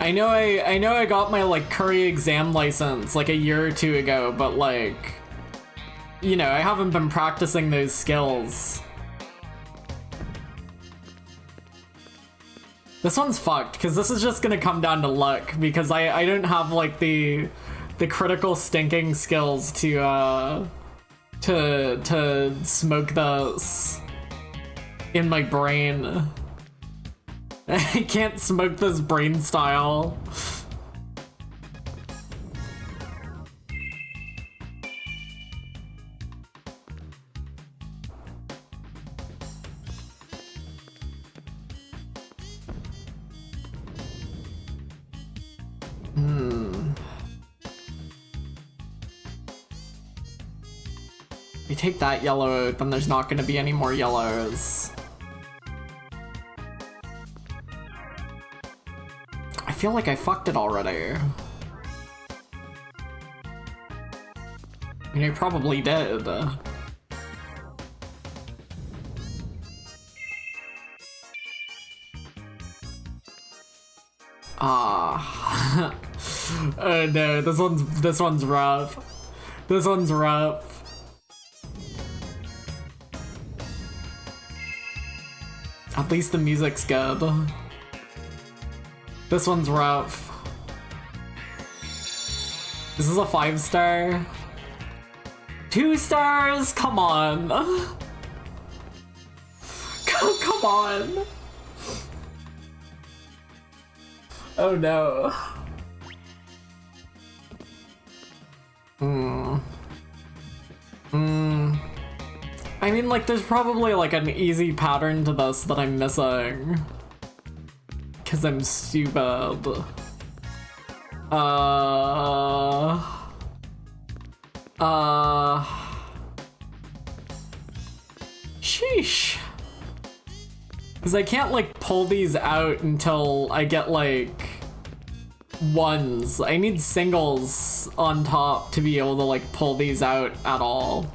I know I got my like curry exam license like a year or two ago, but like, you know, I haven't been practicing those skills. This one's fucked, because this is just gonna come down to luck, because I don't have like the critical stinking skills to smoke this in my brain. I can't smoke this brain style. If you take that yellow out, then there's not gonna be any more yellows. I feel like I fucked it already. I mean, I probably did. Ah. Oh no, this one's rough. This one's rough. At least the music's good. This one's rough. This is a 5-star. 2 stars? Come on. Come on. Oh no. I mean, like, there's probably like an easy pattern to this that I'm missing. 'Cause I'm stupid. Sheesh. 'Cause I can't like pull these out until I get like ones. I need singles on top to be able to like pull these out at all.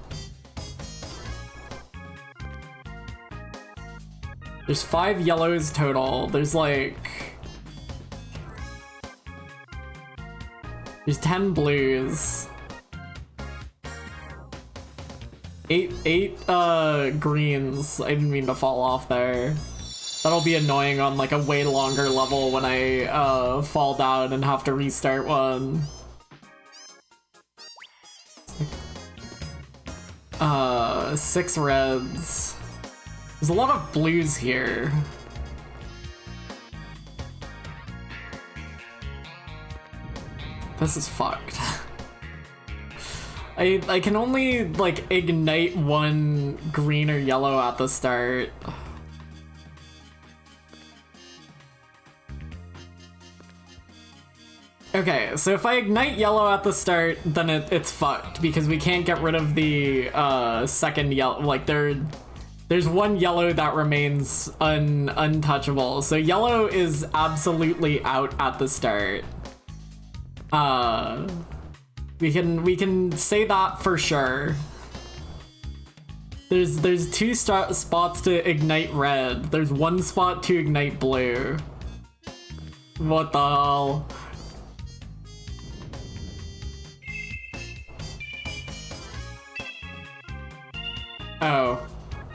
There's 5 yellows total. There's like... There's 10 blues. 8 greens. I didn't mean to fall off there. That'll be annoying on like a way longer level when I fall down and have to restart one. 6 reds. There's a lot of blues here. This is fucked. I can only like ignite 1 green or yellow at the start. Okay, so if I ignite yellow at the start, then it's fucked because we can't get rid of the second yellow. Like there's 1 yellow that remains untouchable. So yellow is absolutely out at the start. We can say that for sure. There's 2 spots to ignite red. There's 1 spot to ignite blue. What the hell? Oh.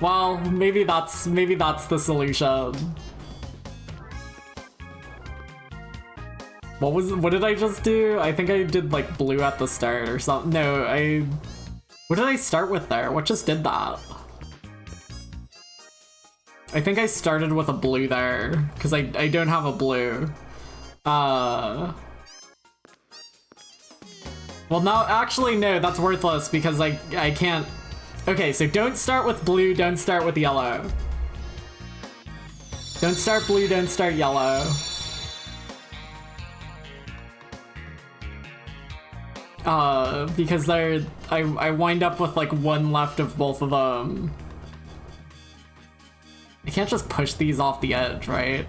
Well, maybe that's the solution. What did I just do? I think I did like blue at the start or something. No, what did I start with there? What just did that? I think I started with a blue there because I don't have a blue. Well, no, actually no, that's worthless because I can't. Okay, so don't start with blue, don't start with yellow. Don't start blue, don't start yellow. Because I wind up with like one left of both of them. I can't just push these off the edge, right?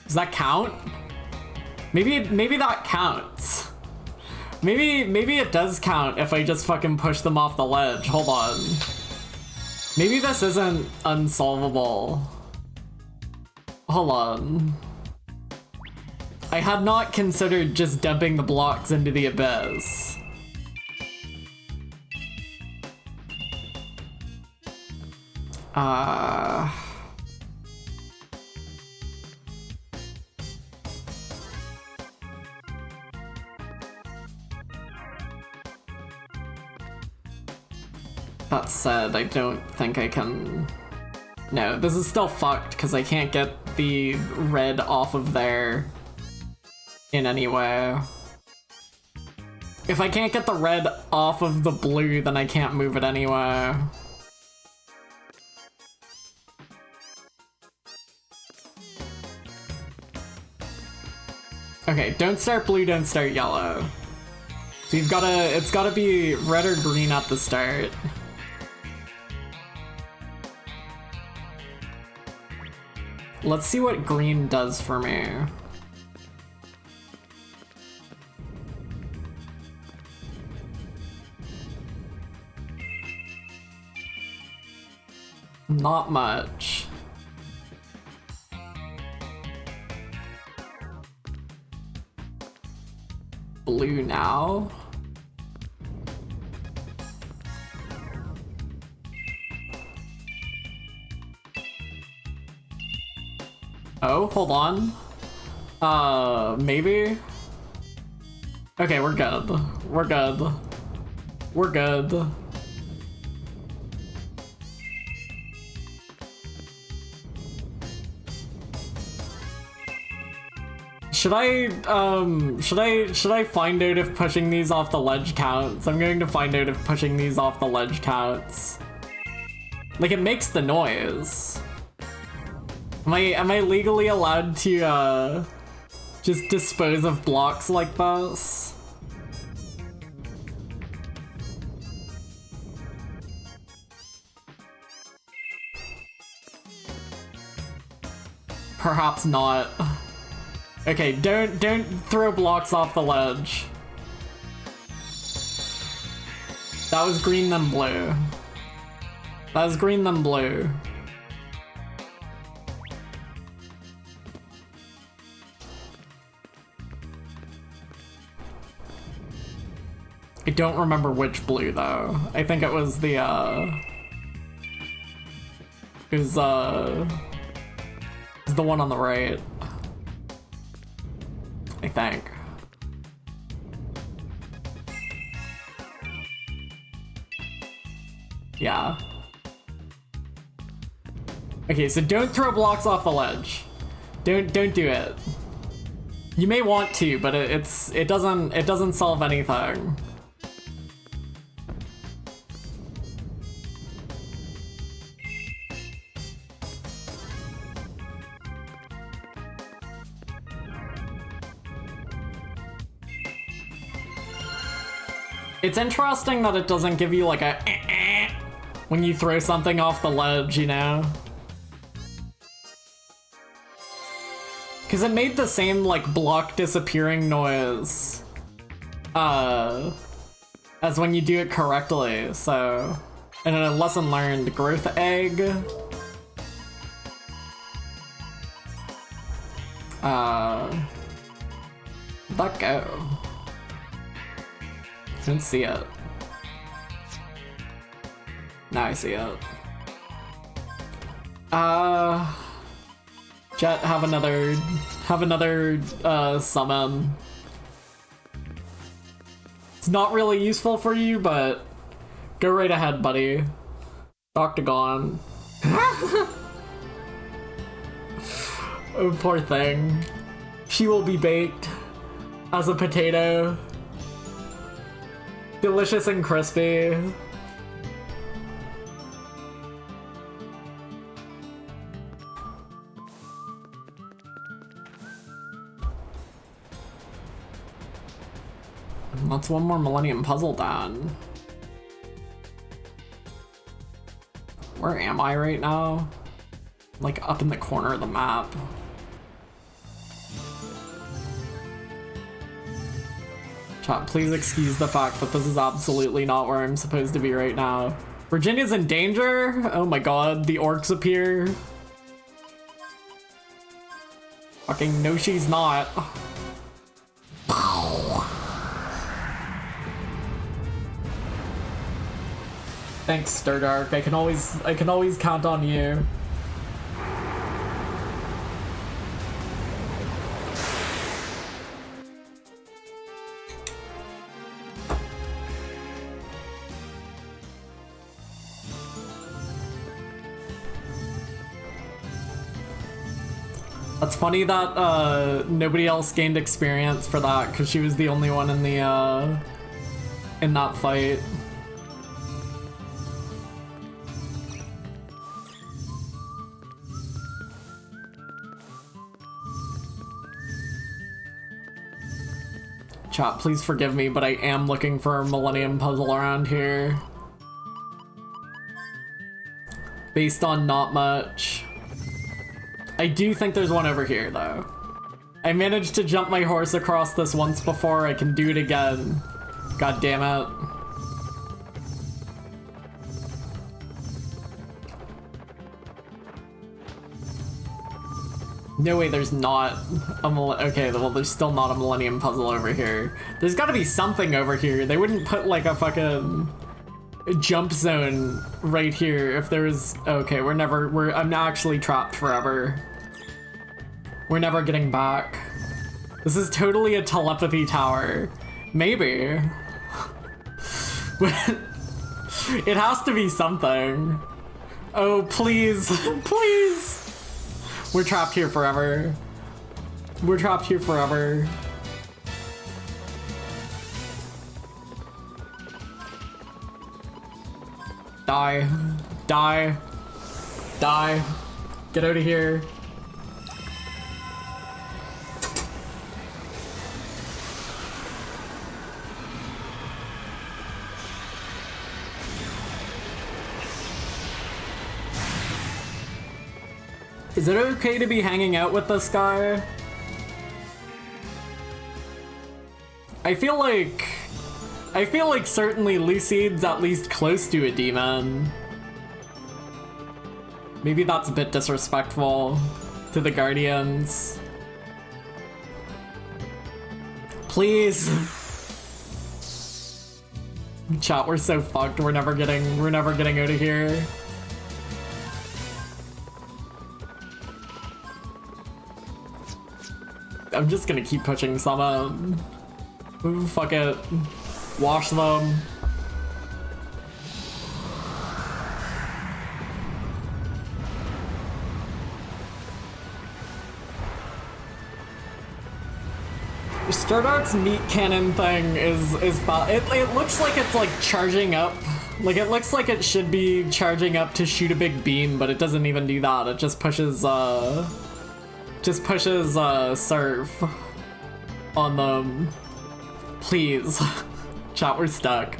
Does that count? Maybe that counts. Maybe it does count if I just fucking push them off the ledge. Hold on. Maybe this isn't unsolvable. Hold on. I had not considered just dumping the blocks into the abyss. That said, I don't think I can... No, this is still fucked because I can't get the red off of there in any way. If I can't get the red off of the blue, then I can't move it anywhere. Okay, don't start blue, don't start yellow. So you've gotta, it's gotta be red or green at the start. Let's see what green does for me. Not much. Blue now. Oh, hold on. Maybe? Okay, we're good. We're good. We're good. Should I find out if pushing these off the ledge counts? I'm going to find out if pushing these off the ledge counts. Like, it makes the noise. Am I legally allowed to, just dispose of blocks like this? Perhaps not. Okay, don't throw blocks off the ledge. That was green then blue. That was green then blue. I don't remember which blue though. I think it was the it was the one on the right. I think. Yeah. Okay, so don't throw blocks off the ledge. Don't do it. You may want to, but it doesn't solve anything. It's interesting that it doesn't give you like a when you throw something off the ledge, you know? Because it made the same like block disappearing noise as when you do it correctly, so... And a lesson learned, growth egg. Let go. Didn't see it. Now I see it. Jet, have another summon. It's not really useful for you, but go right ahead, buddy. Octagon. Oh, poor thing. She will be baked as a potato. Delicious and crispy. That's one more Millennium Puzzle done. Where am I right now? Like up in the corner of the map. Chat, please excuse the fact that this is absolutely not where I'm supposed to be right now. Virginia's in danger? Oh my god, the orcs appear. Fucking no, she's not. Thanks, Stardark. I can always count on you. It's funny that nobody else gained experience for that because she was the only one in the in that fight. Chat, please forgive me, but I am looking for a Millennium Puzzle around here. Based on not much. I do think there's one over here, though. I managed to jump my horse across this once before. I can do it again. God damn it. No way, there's not a okay, well, there's still not a Millennium Puzzle over here. There's gotta be something over here. They wouldn't put, like, a fucking jump zone right here if there's... Okay, I'm actually trapped forever. We're never getting back. This is totally a telepathy tower. Maybe. It has to be something. Oh, please. Please. We're trapped here forever. We're trapped here forever. Die. Die. Die. Get out of here. Is it okay to be hanging out with this guy? I feel like certainly Lucide's at least close to a demon. Maybe that's a bit disrespectful to the Guardians. Please. Chat, we're so fucked. We're never getting out of here. I'm just gonna keep pushing some. Ooh, fuck it. Wash them. Stardark's meat cannon thing is it looks like it's like charging up. Like it looks like it should be charging up to shoot a big beam, but it doesn't even do that. It just pushes surf on them. Please. Chat, we're stuck.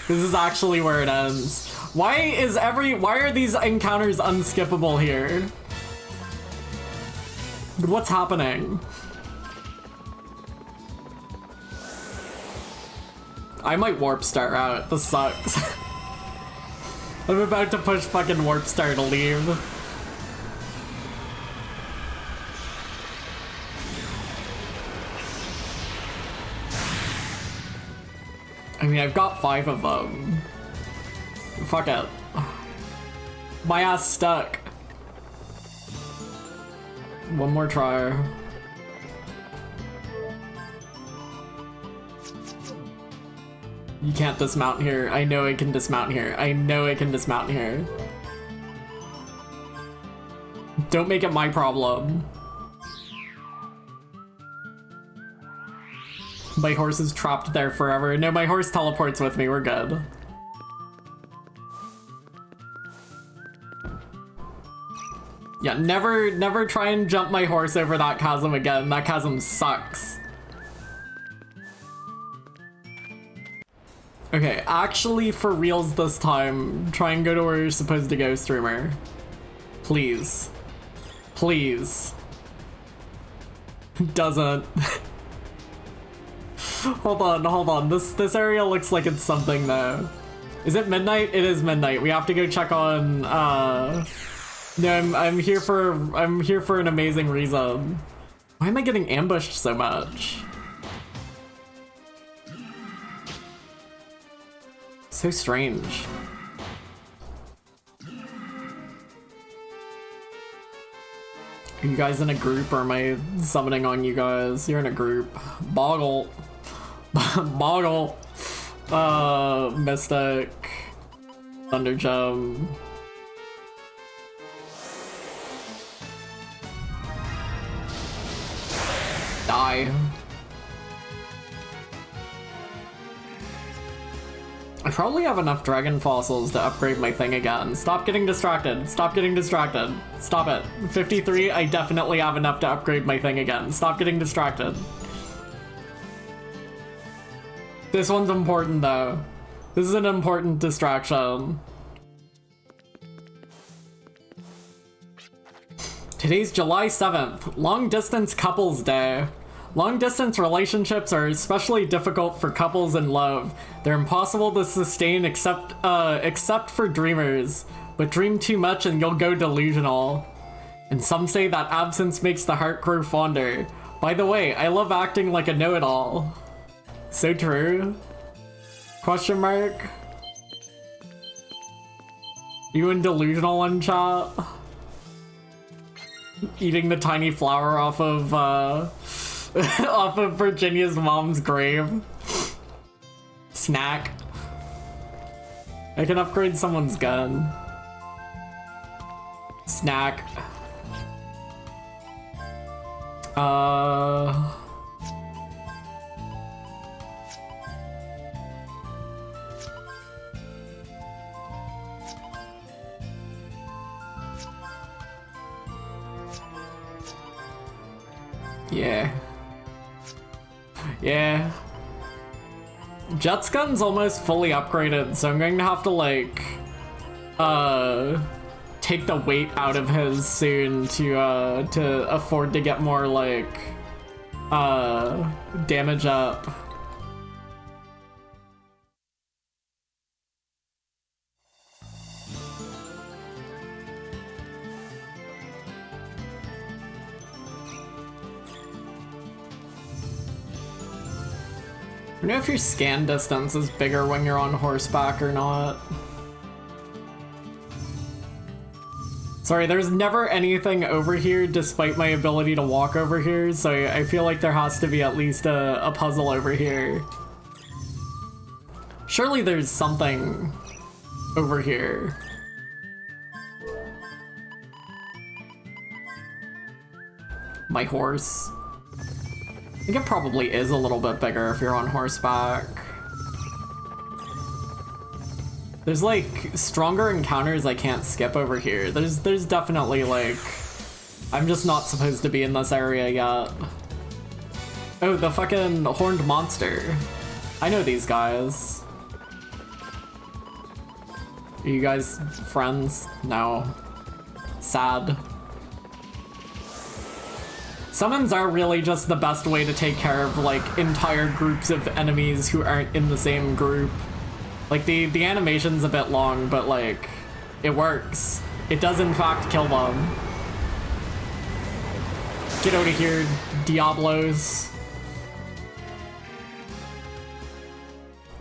This is actually where it ends. Why are these encounters unskippable here? What's happening? I might warp star out. This sucks. I'm about to push fucking warp star to leave. I mean, I've got 5 of them. Fuck it. My ass stuck. One more try. You can't dismount here. I know I can dismount here. I know I can dismount here. Don't make it my problem. My horse is trapped there forever. No, my horse teleports with me. We're good. Yeah, never try and jump my horse over that chasm again. That chasm sucks. Okay, actually for reals this time, try and go to where you're supposed to go, streamer. Please. Please. Doesn't. Hold on. This area looks like it's something though. Is it midnight? It is midnight. We have to go check on no, I'm here for an amazing reason. Why am I getting ambushed so much? So strange. Are you guys in a group or am I summoning on you guys? You're in a group. Boggle. Boggle. Mystic. Thunderjump. Die. I probably have enough dragon fossils to upgrade my thing again. Stop getting distracted. Stop getting distracted. Stop it. 53, I definitely have enough to upgrade my thing again. Stop getting distracted. This one's important though. This is an important distraction. Today's July 7th, Long Distance Couples Day. Long distance relationships are especially difficult for couples in love. They're impossible to sustain except for dreamers. But dream too much and you'll go delusional. And some say that absence makes the heart grow fonder. By the way, I love acting like a know-it-all. So true. Question mark? You in delusional in chat? Eating the tiny flower off of off of Virginia's mom's grave. Snack. I can upgrade someone's gun. Snack. Yeah. Yeah. Jet's gun's almost fully upgraded, so I'm going to have to, like, take the weight out of his soon to afford to get more, like, damage up. I don't know if your scan distance is bigger when you're on horseback or not. Sorry, there's never anything over here despite my ability to walk over here, so I feel like there has to be at least a puzzle over here. Surely there's something over here. My horse. I think it probably is a little bit bigger if you're on horseback. There's like stronger encounters I can't skip over here. There's definitely like, I'm just not supposed to be in this area yet. Oh, the fucking horned monster. I know these guys. Are you guys friends? No. Sad. Summons are really just the best way to take care of, like, entire groups of enemies who aren't in the same group. Like, the animation's a bit long, but, like, it works. It does, in fact, kill them. Get out of here, Diablos.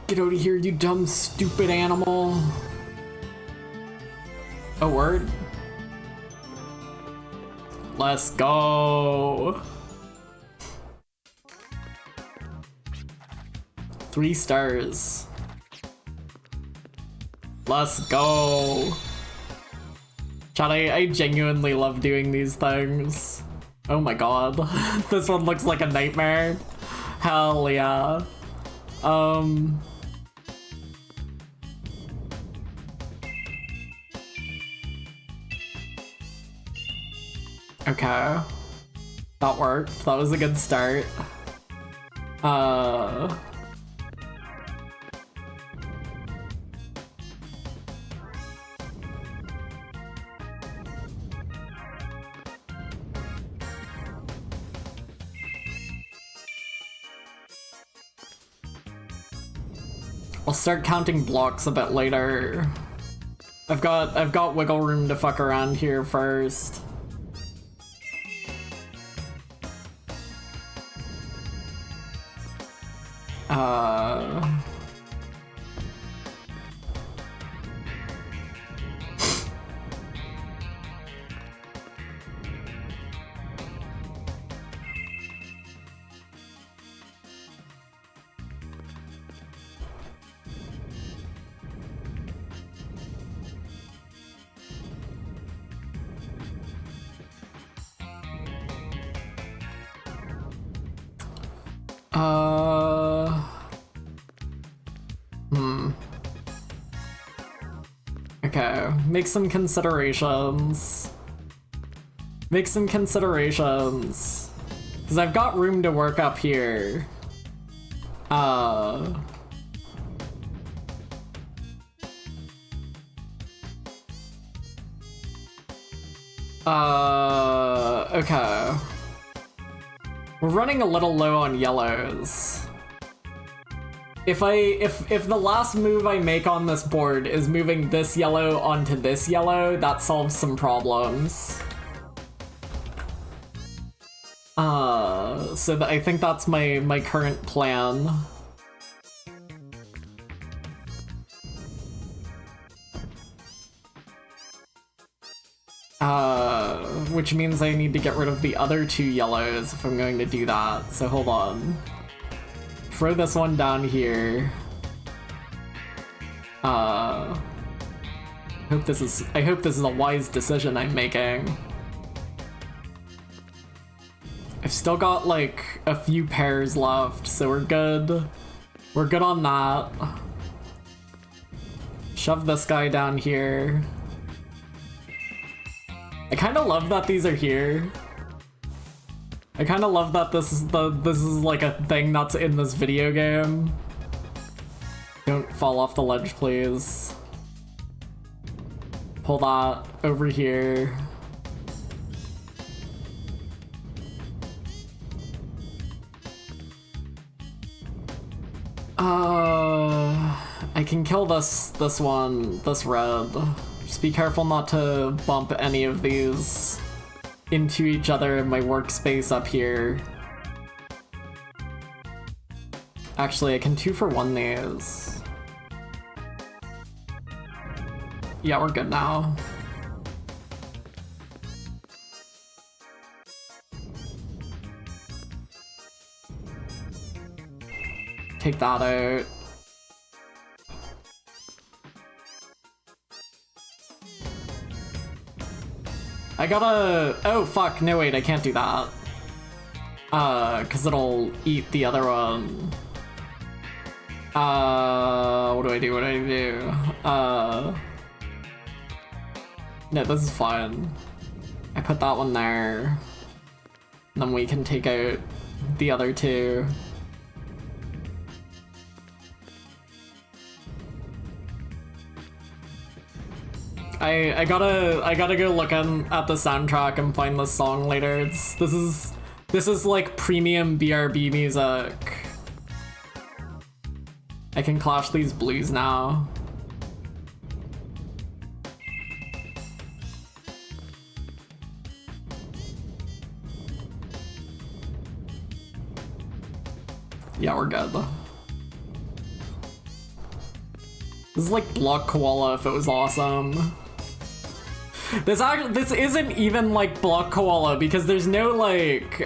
Get out of here, you dumb, stupid animal. A word? Let's go. 3 stars. Let's go. Chad, I genuinely love doing these things. Oh my god. This one looks like a nightmare. Hell yeah. Okay. That worked. That was a good start. I'll start counting blocks a bit later. I've got wiggle room to fuck around here first. Okay, make some considerations. Make some considerations. Because I've got room to work up here. Okay. We're running a little low on yellows. If the last move I make on this board is moving this yellow onto this yellow, that solves some problems. So I think that's my current plan. Which means I need to get rid of the other two yellows if I'm going to do that, so hold on. Throw this one down here. I hope this is a wise decision I'm making. I've still got like a few pairs left, so we're good. We're good on that. Shove this guy down here. I kind of love that these are here. I kind of love that this is like a thing that's in this video game. Don't fall off the ledge, please. Pull that over here. I can kill this one, this red. Just be careful not to bump any of these into each other in my workspace up here. Actually, I can 2-for-1 these. Yeah, we're good now. Take that out. I gotta... Oh, fuck. No, wait, I can't do that. Because it'll eat the other one. What do I do? What do I do? No, this is fine. I put that one there. Then we can take out the other two. I gotta go look at the soundtrack and find this song later. This is like premium BRB music. I can clash these blues now. Yeah, we're good. This is like Block Koala if it was awesome. This isn't even like Block Koala because there's no like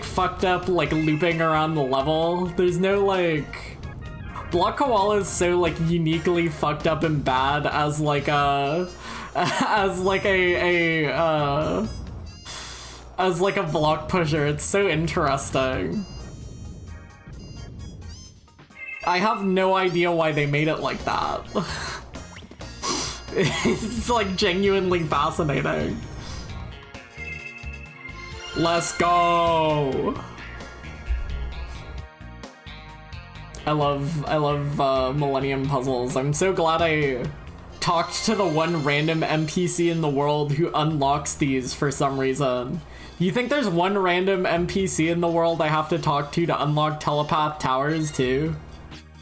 fucked up like looping around the level. There's no like Block Koala is so like uniquely fucked up and bad as like a block pusher. It's so interesting. I have no idea why they made it like that. It's like genuinely fascinating. Let's go. I love Millennium puzzles. I'm so glad I talked to the one random NPC in the world who unlocks these for some reason. You think there's one random NPC in the world I have to talk to unlock telepath towers too?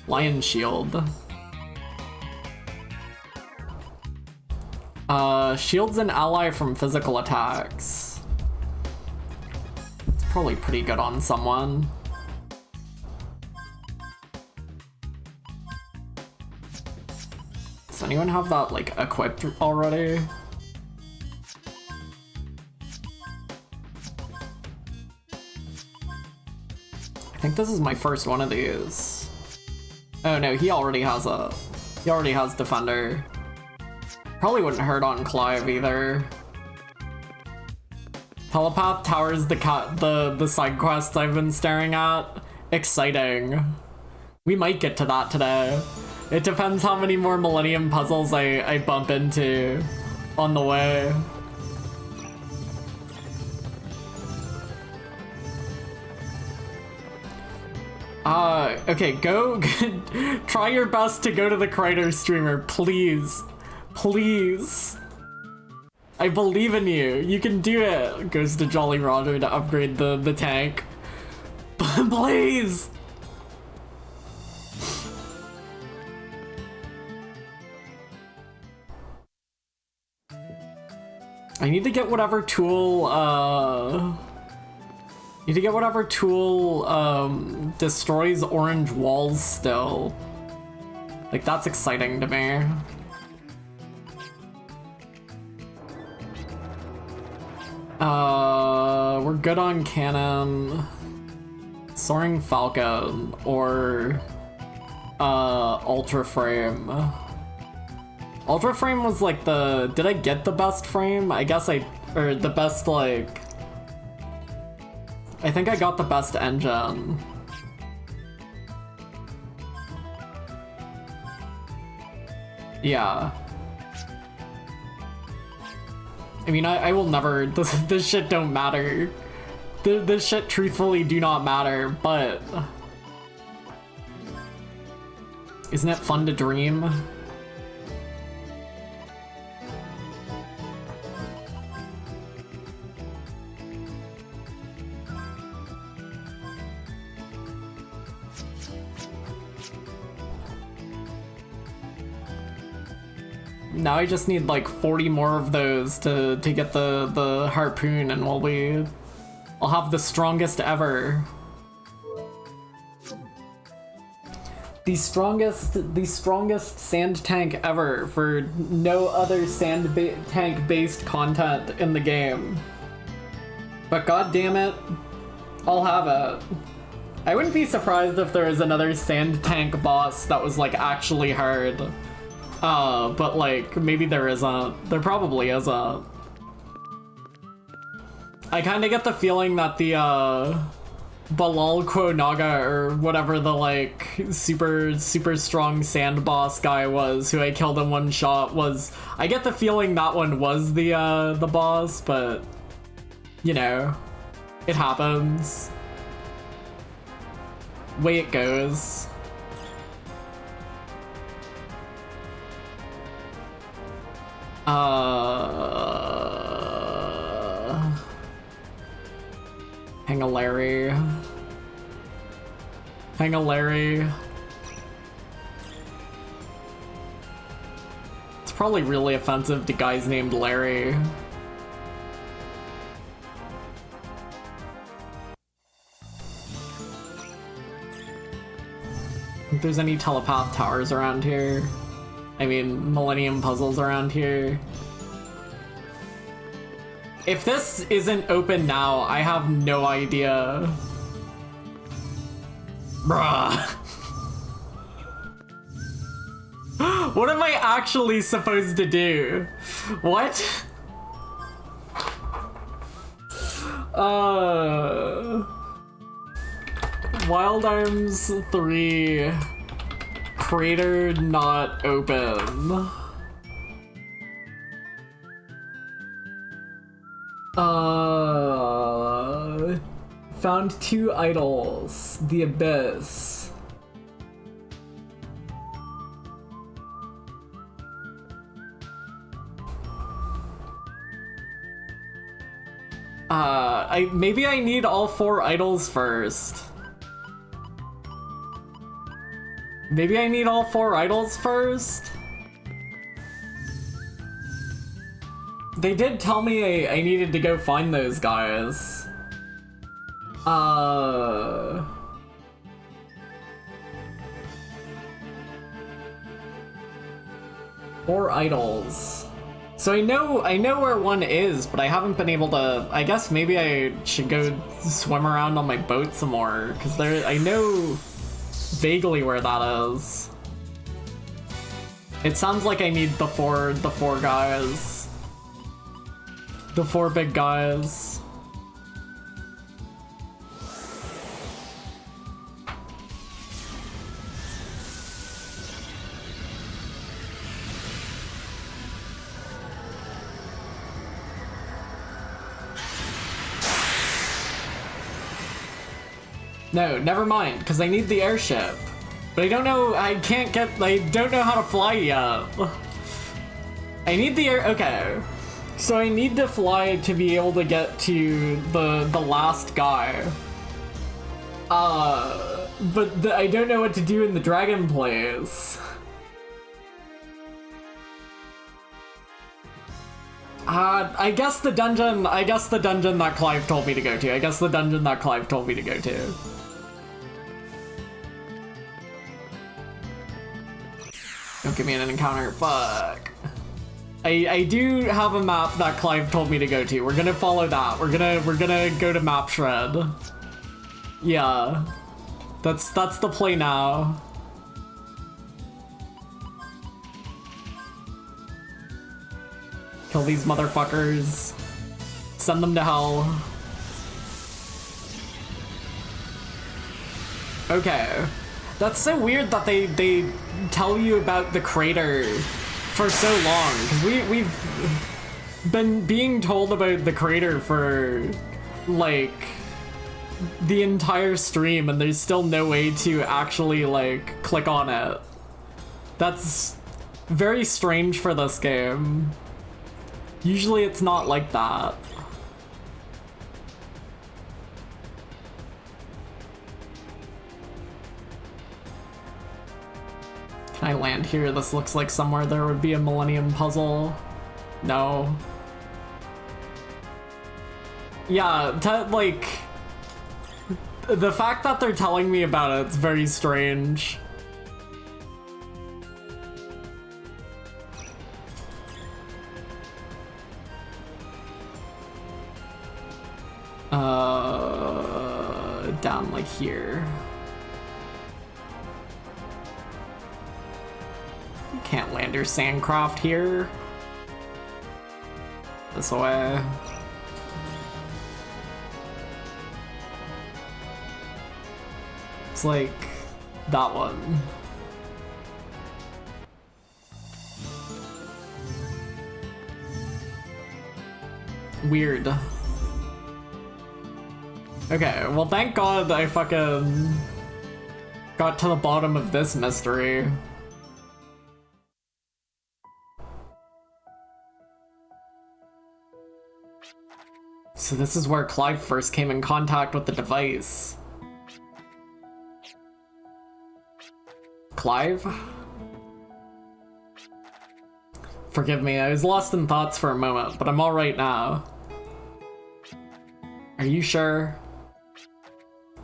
Lion Shield. Shield's an ally from physical attacks. It's probably pretty good on someone. Does anyone have that, like, equipped already? I think this is my first one of these. Oh no, he already has Defender. Probably wouldn't hurt on Clive either. Telepath Tower's the side quests I've been staring at. Exciting. We might get to that today. It depends how many more Millennium puzzles I bump into on the way. Okay, go try your best to go to the Kryder streamer, please. Please. I believe in you. You can do it. Goes to Jolly Roger to upgrade the tank. Please. I need to get whatever tool, destroys orange walls still. Like, that's exciting to me. We're good on cannon. Soaring Falcon or Ultra Frame. Ultra Frame was like the... Did I get the best frame? I guess or the best, like... I think I got the best engine. Yeah. I mean, I will never... This shit don't matter. This shit truthfully do not matter, but... Isn't it fun to dream? Now I just need like 40 more of those to get the harpoon, and I'll have the strongest ever. The strongest sand tank ever for no other sand tank based content in the game. But god damn it, I'll have it. I wouldn't be surprised if there was another sand tank boss that was like actually hard. But like, maybe there isn't. There probably isn't. I kind of get the feeling that the, Balal Naga or whatever the, like, super strong sand boss guy was, who I killed in one shot, was... I get the feeling that one was the boss, but... You know. It happens. Way it goes. Hang-a-Larry. It's probably really offensive to guys named Larry. If there's any telepath towers around here. I mean, Millennium puzzles around here. If this isn't open now, I have no idea. Bruh. What am I actually supposed to do? What? Wild Arms 3 crater not open. Found 2 idols. The Abyss. Maybe I need all 4 idols first. Maybe I need all 4 idols first? They did tell me I needed to go find those guys. 4 idols. So I know where one is, but I haven't been able to. I guess maybe I should go swim around on my boat some more, because I know vaguely where that is. It sounds like I need the four guys. The 4 big guys. No, never mind, because I need the airship. But I don't know, I don't know how to fly yet. I need the okay. So I need to fly to be able to get to the last guy. But I don't know what to do in the dragon place. I guess the dungeon that Clive told me to go to. Don't give me an encounter, fuck. I do have a map that Clive told me to go to. We're gonna follow that. We're gonna go to Map Shred. Yeah. That's the play now. Kill these motherfuckers. Send them to hell. Okay. That's so weird that they tell you about the crater for so long, because we've been being told about the crater for like the entire stream, and there's still no way to actually like click on it. That's very strange for this game. Usually it's not like that. Can I land here? This looks like somewhere there would be a Millennium Puzzle. No. Yeah, like, the fact that they're telling me about it's very strange. Down like here. You can't land your Sandcraft here. This way. It's like that one. Weird. Okay, well thank God I fucking got to the bottom of this mystery. So this is where Clive first came in contact with the device. Clive? Forgive me, I was lost in thoughts for a moment, but I'm alright now. Are you sure?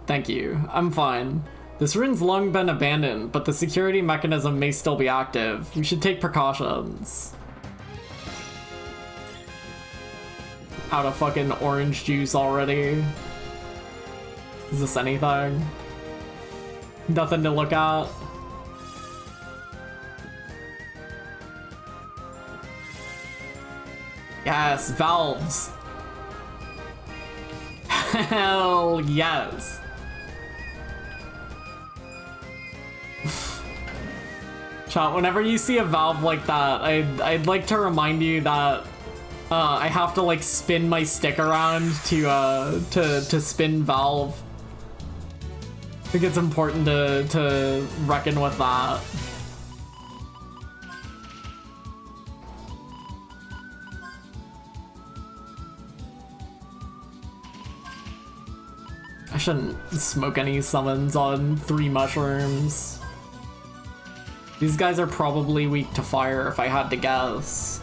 Thank you, I'm fine. This rune's long been abandoned, but the security mechanism may still be active. You should take precautions. Out of fucking orange juice already. Is this anything? Nothing to look at? Yes, valves. Hell yes. Chat, whenever you see a valve like that, I'd like to remind you that I have to like spin my stick around to spin valve. I think it's important to reckon with that. I shouldn't smoke any summons on 3 mushrooms. These guys are probably weak to fire if I had to guess.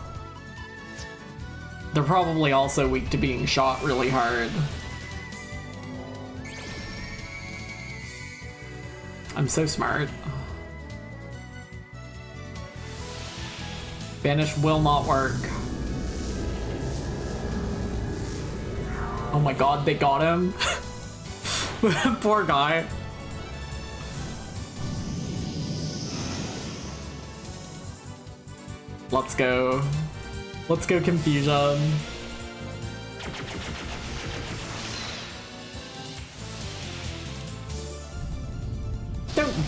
They're probably also weak to being shot really hard. I'm so smart. Banish will not work. Oh my god, they got him. Poor guy. Let's go. Let's go, confusion.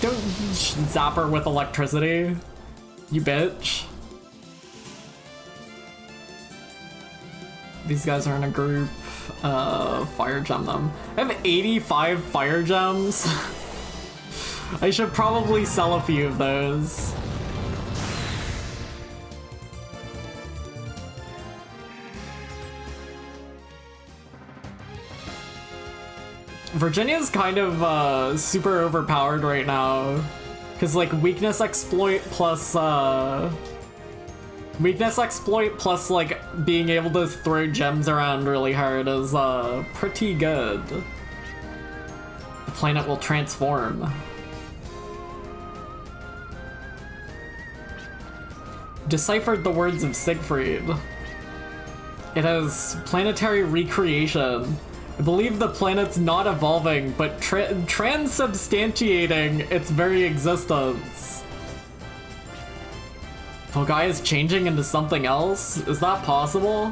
Don't zap her with electricity, you bitch. These guys are in a group. Fire gem them. I have 85 fire gems. I should probably sell a few of those. Virginia's kind of super overpowered right now. Cause like weakness exploit plus like being able to throw gems around really hard is pretty good. The planet will transform. Deciphered the words of Siegfried. It has planetary recreation. I believe the planet's not evolving, but transubstantiating its very existence. Fulgai is changing into something else? Is that possible?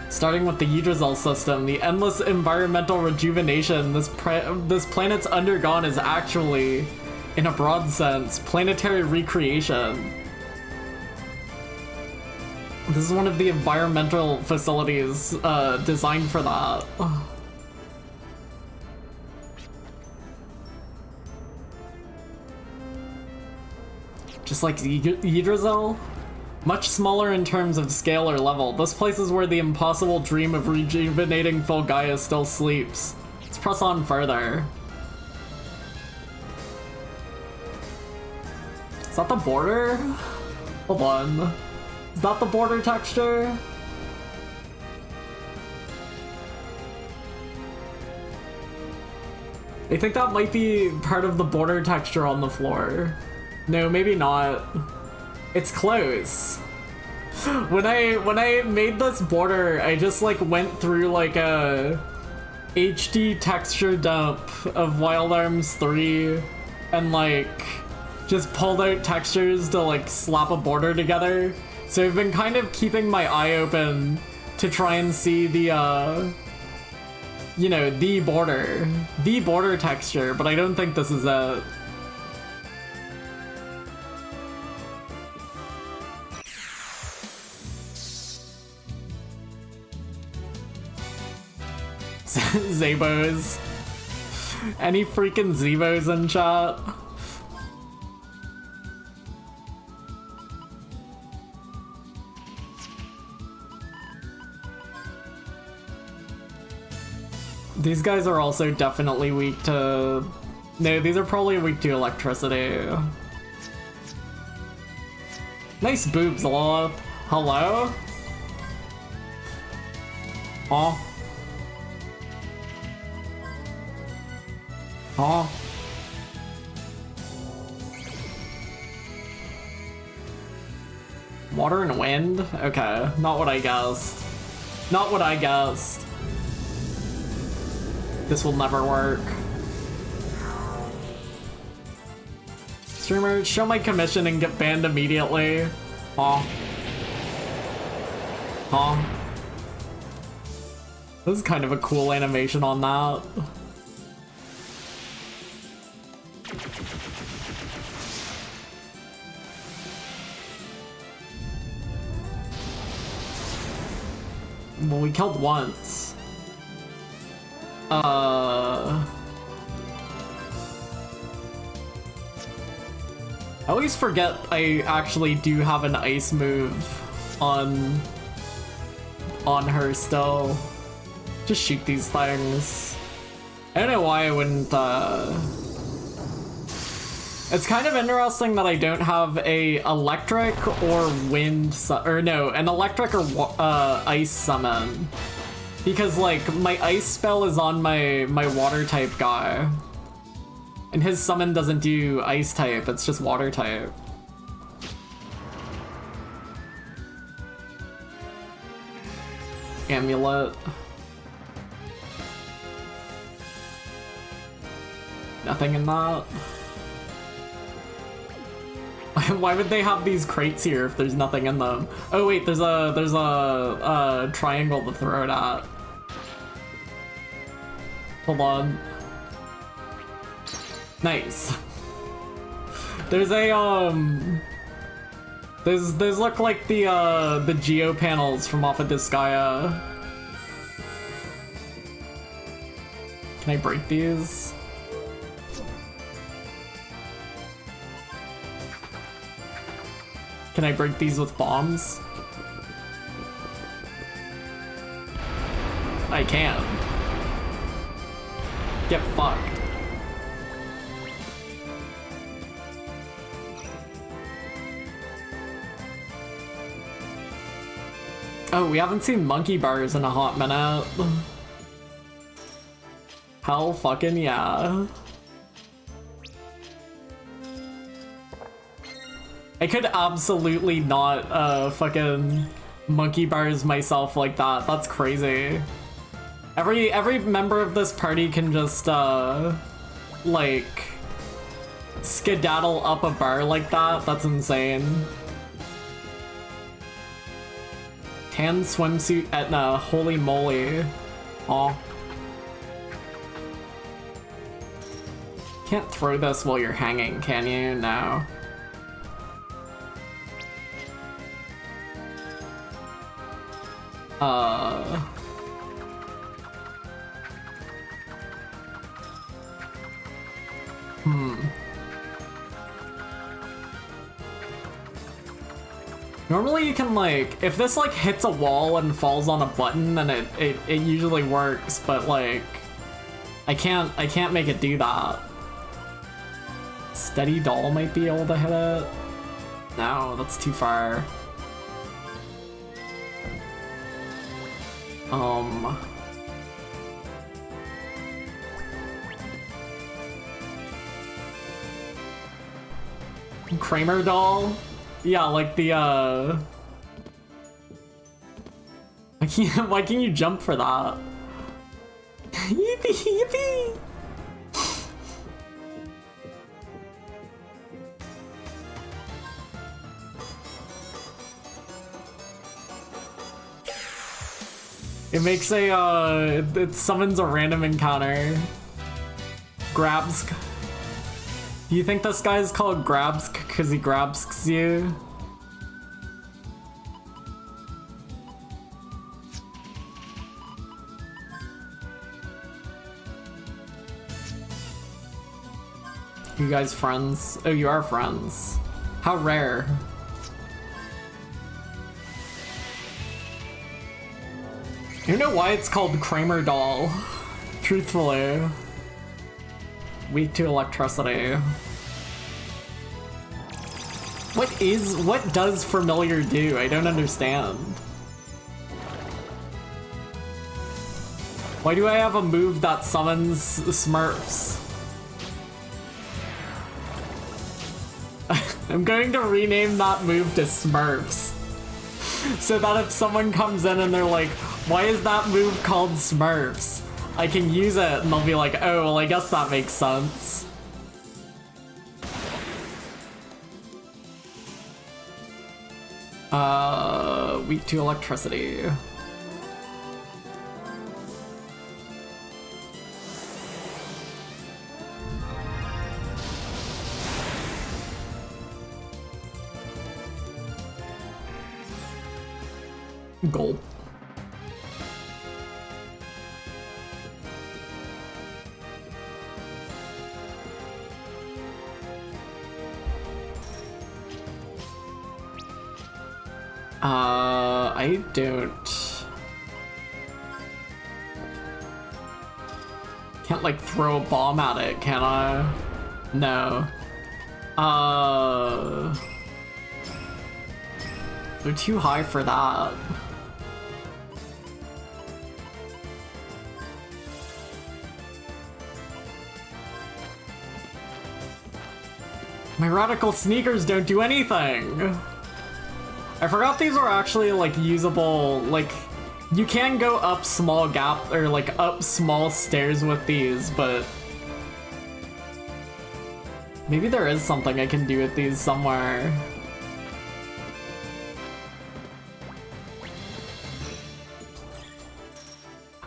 Starting with the Yggdrasil system, the endless environmental rejuvenation this planet's undergone is actually, in a broad sense, planetary recreation. This is one of the environmental facilities designed for that. Just like Yggdrasil? Much smaller in terms of scale or level. This place is where the impossible dream of rejuvenating Fulgaia still sleeps. Let's press on further. Is that the border? Hold on. Is that the border texture? I think that might be part of the border texture on the floor. No, maybe not. It's close. When I made this border, I just like went through like a HD texture dump of Wild Arms 3 and like just pulled out textures to like slap a border together. So I've been kind of keeping my eye open to try and see the you know, the border texture, but I don't think this is it. Zabos. Any freaking Zebos in chat? These guys are also definitely weak to... No, these are probably weak to electricity. Nice boobs, Lilith. Hello? Oh. Oh. Water and wind? Okay, not what I guessed. Not what I guessed. This will never work. Streamer, show my commission and get banned immediately. Huh. Huh. This is kind of a cool animation on that. Well, we killed once. I always forget I actually do have an ice move on her still. Just shoot these things. I don't know why I wouldn't It's kind of interesting that I don't have a electric or wind an electric or ice summon. Because like my ice spell is on my water type guy. And his summon doesn't do ice type, it's just water type. Amulet. Nothing in that. Why would they have these crates here if there's nothing in them? Oh wait, there's a triangle to throw it at. Hold on. Nice. There's a those look like the geo panels from off of Disgaea. Can I break these? Can I break these with bombs? I can. Get fucked. Oh, we haven't seen monkey bars in a hot minute. Hell fucking yeah. I could absolutely not fucking monkey bars myself like that. That's crazy. Every member of this party can just like skedaddle up a bar like that. That's insane. Tan swimsuit Etna, holy moly. Aw. Can't throw this while you're hanging, can you? No. Normally you can like, if this like hits a wall and falls on a button, then it usually works, but like, I can't make it do that. Steady doll might be able to hit it. No, that's too far. Kramer doll? Yeah, like the, why can't you jump for that? Yippee, yippee! It makes it summons a random encounter. Grabs. Do you think this guy is called Grabs because he grabs you? You guys friends? Oh, you are friends. How rare. You know why it's called Kramer doll? Truthfully. Weak to electricity. What does familiar do? I don't understand. Why do I have a move that summons Smurfs? I'm going to rename that move to Smurfs. So that if someone comes in and they're like, why is that move called Smurfs? I can use it and they'll be like, oh, well, I guess that makes sense. Weak to electricity. Gulp. I don't. Can't like throw a bomb at it, can I? No. They're too high for that. My radical sneakers don't do anything! I forgot these were actually, like, usable, like, you can go up small gap, or, like, up small stairs with these, but maybe there is something I can do with these somewhere.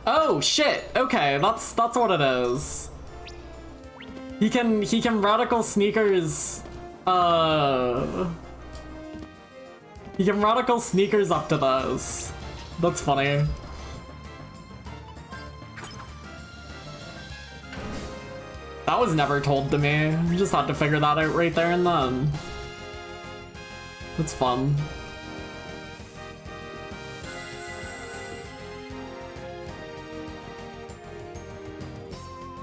Oh, shit! Okay, that's what it is. He can radical sneakers, he can radical sneakers up to those. That's funny. That was never told to me. You just had to figure that out right there and then. That's fun.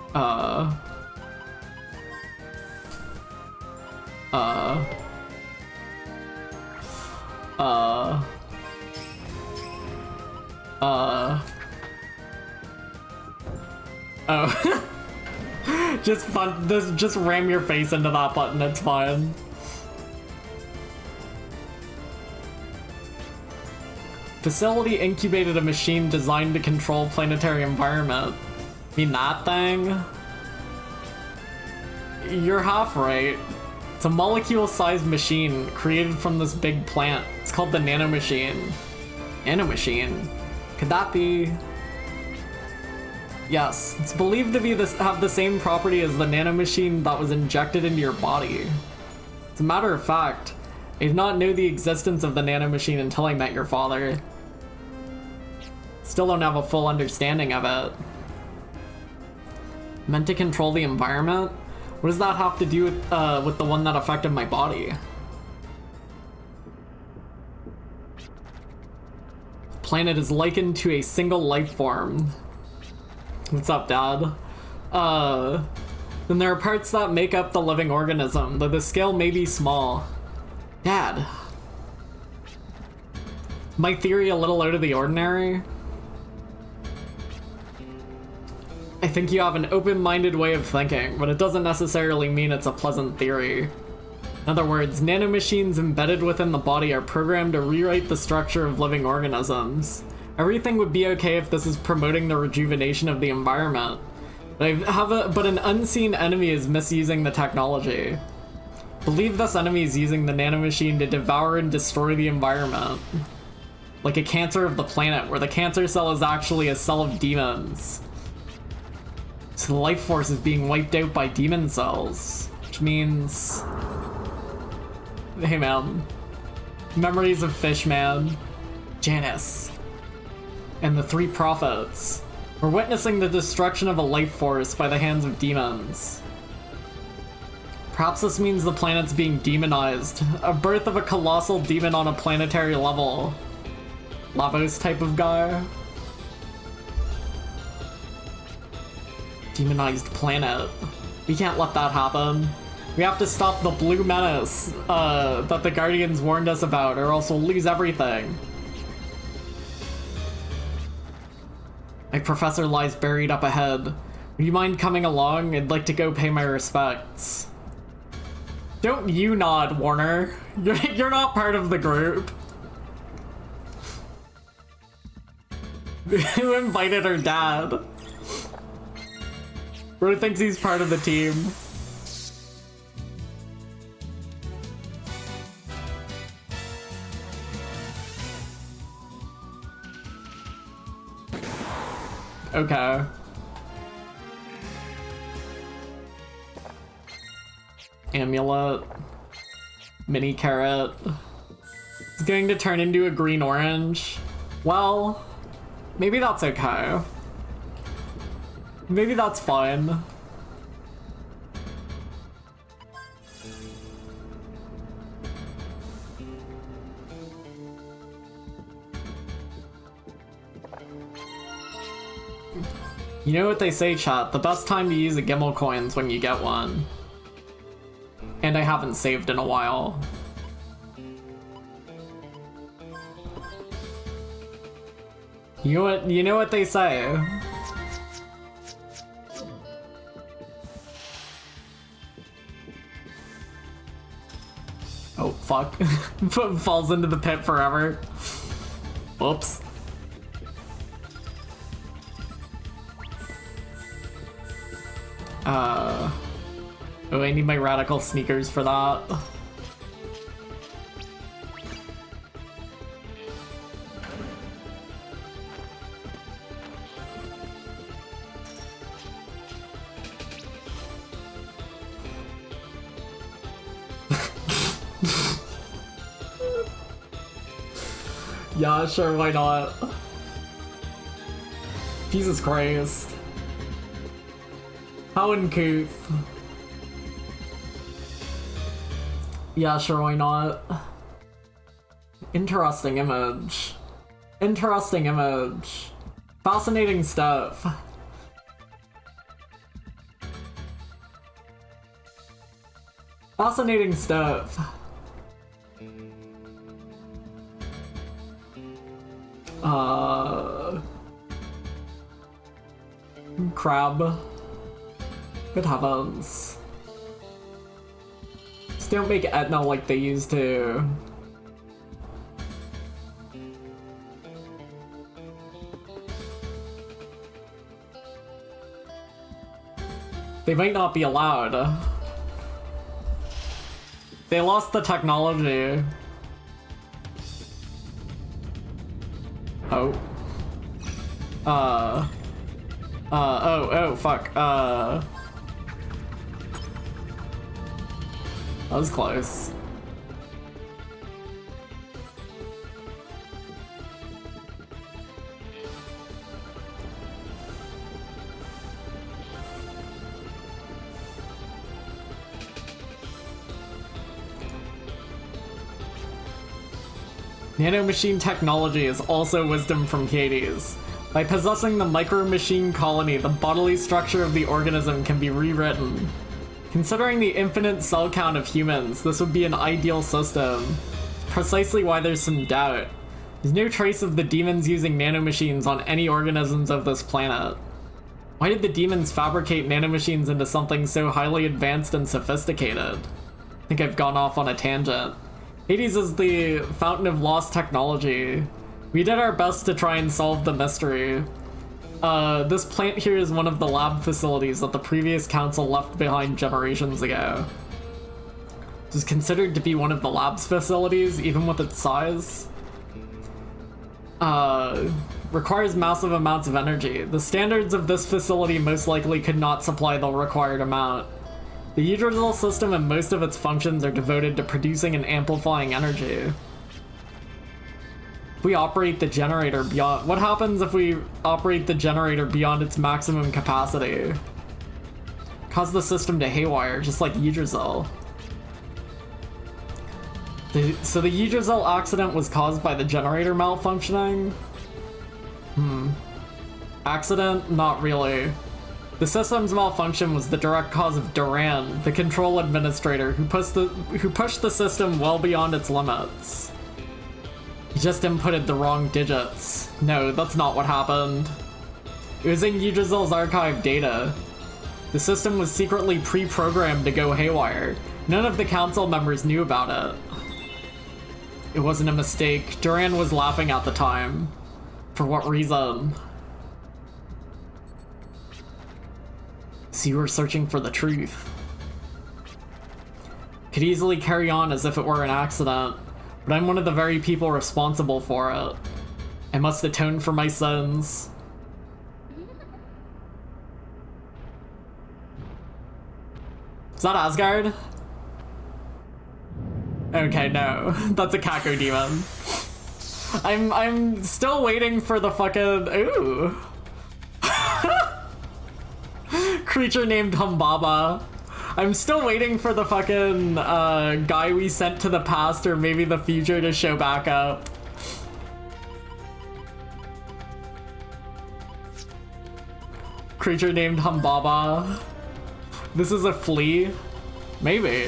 Oh. Just fun. Just ram your face into that button. It's fine. Facility incubated a machine designed to control planetary environment. Mean that thing? You're half right. It's a molecule-sized machine created from this big plant. It's called the nanomachine. Nanomachine? Could that be? Yes, it's believed to be have the same property as the nanomachine that was injected into your body. As a matter of fact, I did not know the existence of the nanomachine until I met your father. Still don't have a full understanding of it. Meant to control the environment? What does that have to do with the one that affected my body? The planet is likened to a single life form. What's up, Dad? Then there are parts that make up the living organism, though the scale may be small. Dad. My theory a little out of the ordinary? I think you have an open-minded way of thinking, but it doesn't necessarily mean it's a pleasant theory. In other words, nanomachines embedded within the body are programmed to rewrite the structure of living organisms. Everything would be okay if this is promoting the rejuvenation of the environment. But an unseen enemy is misusing the technology. Believe this enemy is using the nanomachine to devour and destroy the environment. Like a cancer of the planet, where the cancer cell is actually a cell of demons. So the life force is being wiped out by demon cells. Which means... Hey man. Memories of Fishman. Janice. And the three prophets. We're witnessing the destruction of a life force by the hands of demons. Perhaps this means the planet's being demonized. A birth of a colossal demon on a planetary level. Lavos type of guy. Demonized planet. We can't let that happen. We have to stop the blue menace that the Guardians warned us about, or else we'll lose everything. My professor lies buried up ahead. Would you mind coming along? I'd like to go pay my respects. Don't you nod, Warner. You're not part of the group. Who invited her dad? Bro thinks he's part of the team. Okay. Amulet. Mini carrot. It's going to turn into a green orange. Well, maybe that's okay. Maybe that's fine. You know what they say, chat, the best time to use a Gimmel coin's when you get one. And I haven't saved in a while. You know what they say. Oh, fuck. Falls into the pit forever. Whoops. Oh, I need my radical sneakers for that. Yeah, sure, why not? Jesus Christ. How uncouth. Yeah, sure, why not? Interesting image. Interesting image. Fascinating stuff. Fascinating stuff. Crab. Good heavens. Just don't make Etna like they used to. They might not be allowed. They lost the technology. Oh. Oh, fuck. That was close. Nanomachine technology is also wisdom from Hades. By possessing the micro-machine colony, the bodily structure of the organism can be rewritten. Considering the infinite cell count of humans, this would be an ideal system. Precisely why there's some doubt. There's no trace of the demons using nanomachines on any organisms of this planet. Why did the demons fabricate nanomachines into something so highly advanced and sophisticated? I think I've gone off on a tangent. Hades is the fountain of lost technology. We did our best to try and solve the mystery. This plant here is one of the lab facilities that the previous council left behind generations ago. It is considered to be one of the lab's facilities, even with its size. Requires massive amounts of energy. The standards of this facility most likely could not supply the required amount. The Yggdrasil system and most of its functions are devoted to producing and amplifying energy. If we operate the generator beyond... What happens if we operate the generator beyond its maximum capacity? Cause the system to haywire, just like Yggdrasil. So the Yggdrasil accident was caused by the generator malfunctioning? Accident? Not really. The system's malfunction was the direct cause of Duran, the control administrator, who pushed the system well beyond its limits. He just inputted the wrong digits. No, that's not what happened. It was in Yggdrasil's archive data. The system was secretly pre-programmed to go haywire. None of the council members knew about it. It wasn't a mistake. Duran was laughing at the time. For what reason? So you were searching for the truth. Could easily carry on as if it were an accident, but I'm one of the very people responsible for it. I must atone for my sins. Is that Asgard? Okay, no. That's a Kako demon. I'm still waiting for the fucking... Ooh. Creature named Humbaba. I'm still waiting for the fucking guy we sent to the past or maybe the future to show back up. Creature named Humbaba. This is a flea? Maybe.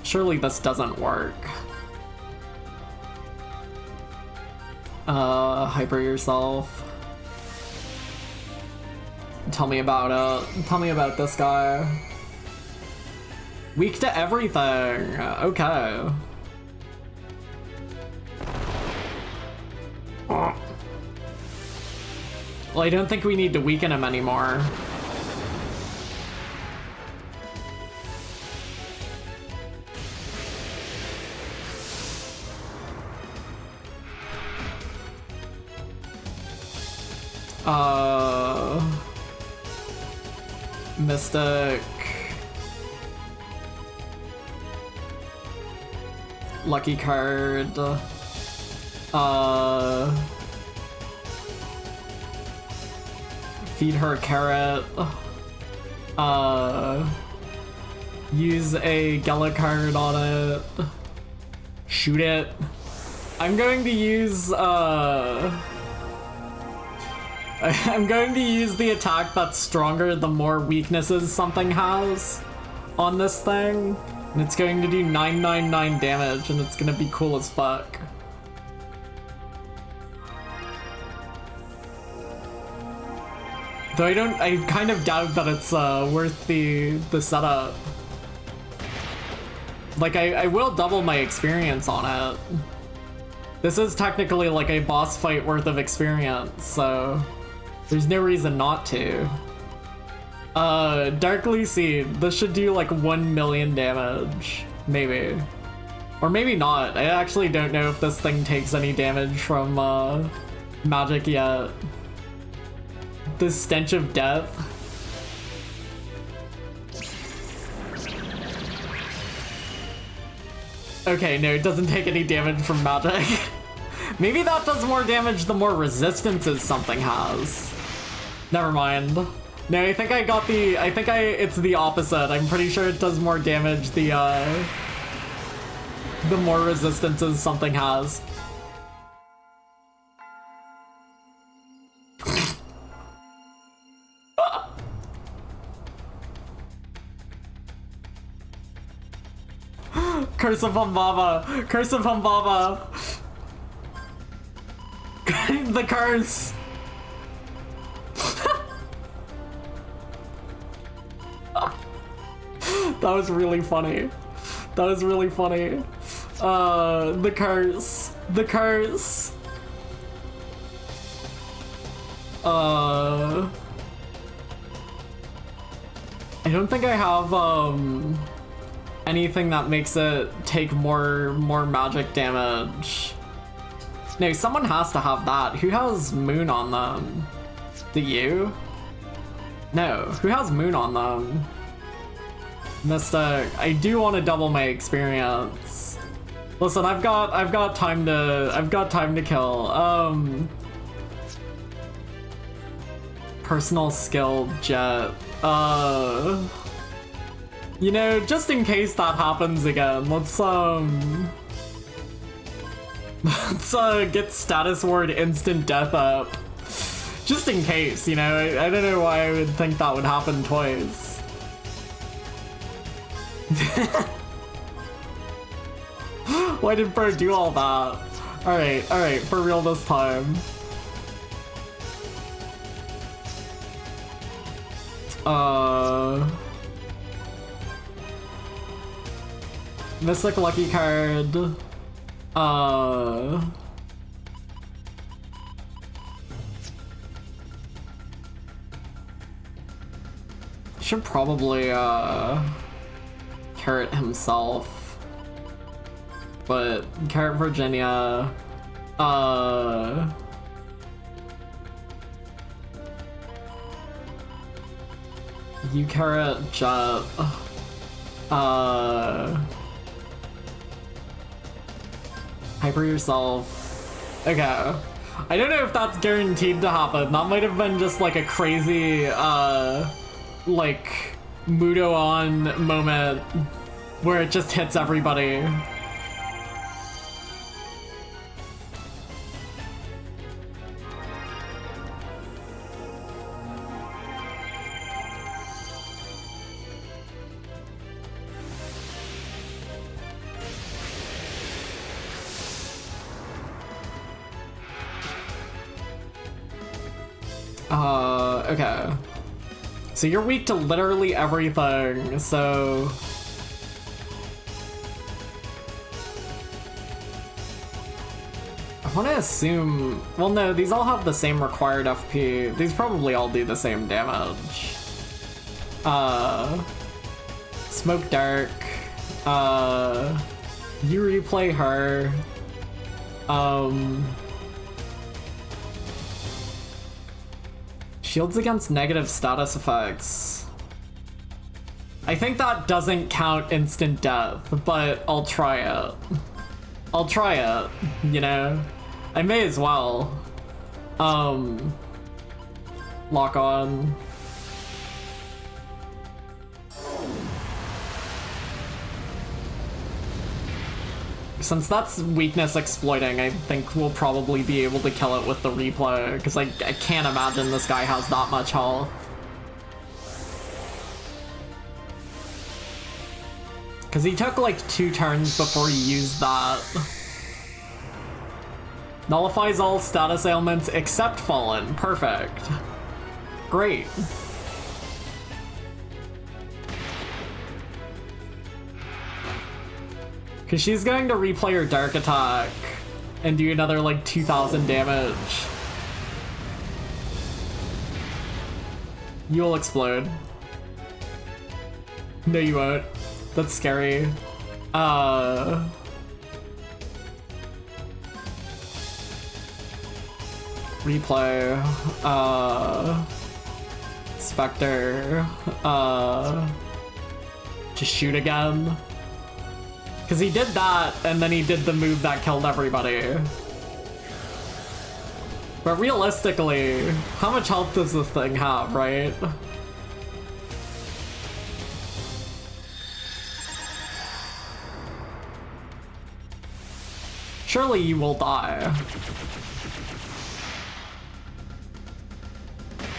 Surely this doesn't work. Hyper yourself. Tell me about it. Tell me about this guy. Weak to everything. Okay. Well, I don't think we need to weaken him anymore. Mystic. Lucky card. Feed her a carrot. Use a Gala card on it. Shoot it. I'm going to use, I'm going to use the attack that's stronger the more weaknesses something has on this thing. And it's going to do 999 damage, and it's gonna be cool as fuck. Though I kind of doubt that it's worth the setup. Like, I will double my experience on it. This is technically like a boss fight worth of experience, so there's no reason not to. Darkly Seed. This should do like 1 million damage, maybe. Or maybe not. I actually don't know if this thing takes any damage from magic yet. The Stench of Death. Okay, no, it doesn't take any damage from magic. Maybe that does more damage the more resistances something has. Never mind. No, I think it's the opposite. I'm pretty sure it does more damage the more resistances something has. Curse of Humbaba! Curse of Humbaba! The curse! That was really funny. That was really funny. The curse. The curse. I don't think I have, anything that makes it take more magic damage. No, someone has to have that. Who has moon on them? Do you? No, who has moon on them? Mystic, I do want to double my experience. Listen, I've got time to kill. Personal skill jet. You know, just in case that happens again, let's get status ward instant death up. Just in case, you know, I don't know why I would think that would happen twice. Why did Bro do all that? Alright, for real this time. Mystic lucky card. Should probably Carrot himself, but Carrot Virginia, you Carrot Jet, hyper yourself. Okay, I don't know if that's guaranteed to happen. That might have been just like a crazy like Mudo on moment where it just hits everybody. Okay. So you're weak to literally everything, so... I want to assume... Well, no, these all have the same required FP. These probably all do the same damage. Smoke Dark. You replay her. Shields against negative status effects. I think that doesn't count instant death, but I'll try it. I'll try it, you know? I may as well. Lock on. Since that's weakness exploiting, I think we'll probably be able to kill it with the replay, because I can't imagine this guy has that much health. Because he took like 2 turns before he used that. Nullifies all status ailments except Fallen. Perfect. Great. Because she's going to replay her Dark Attack and do another like 2,000 damage. You'll explode. No, you won't. That's scary. Replay. Spectre. Just shoot again. Because he did that, and then he did the move that killed everybody. But realistically, how much health does this thing have, right? Surely you will die.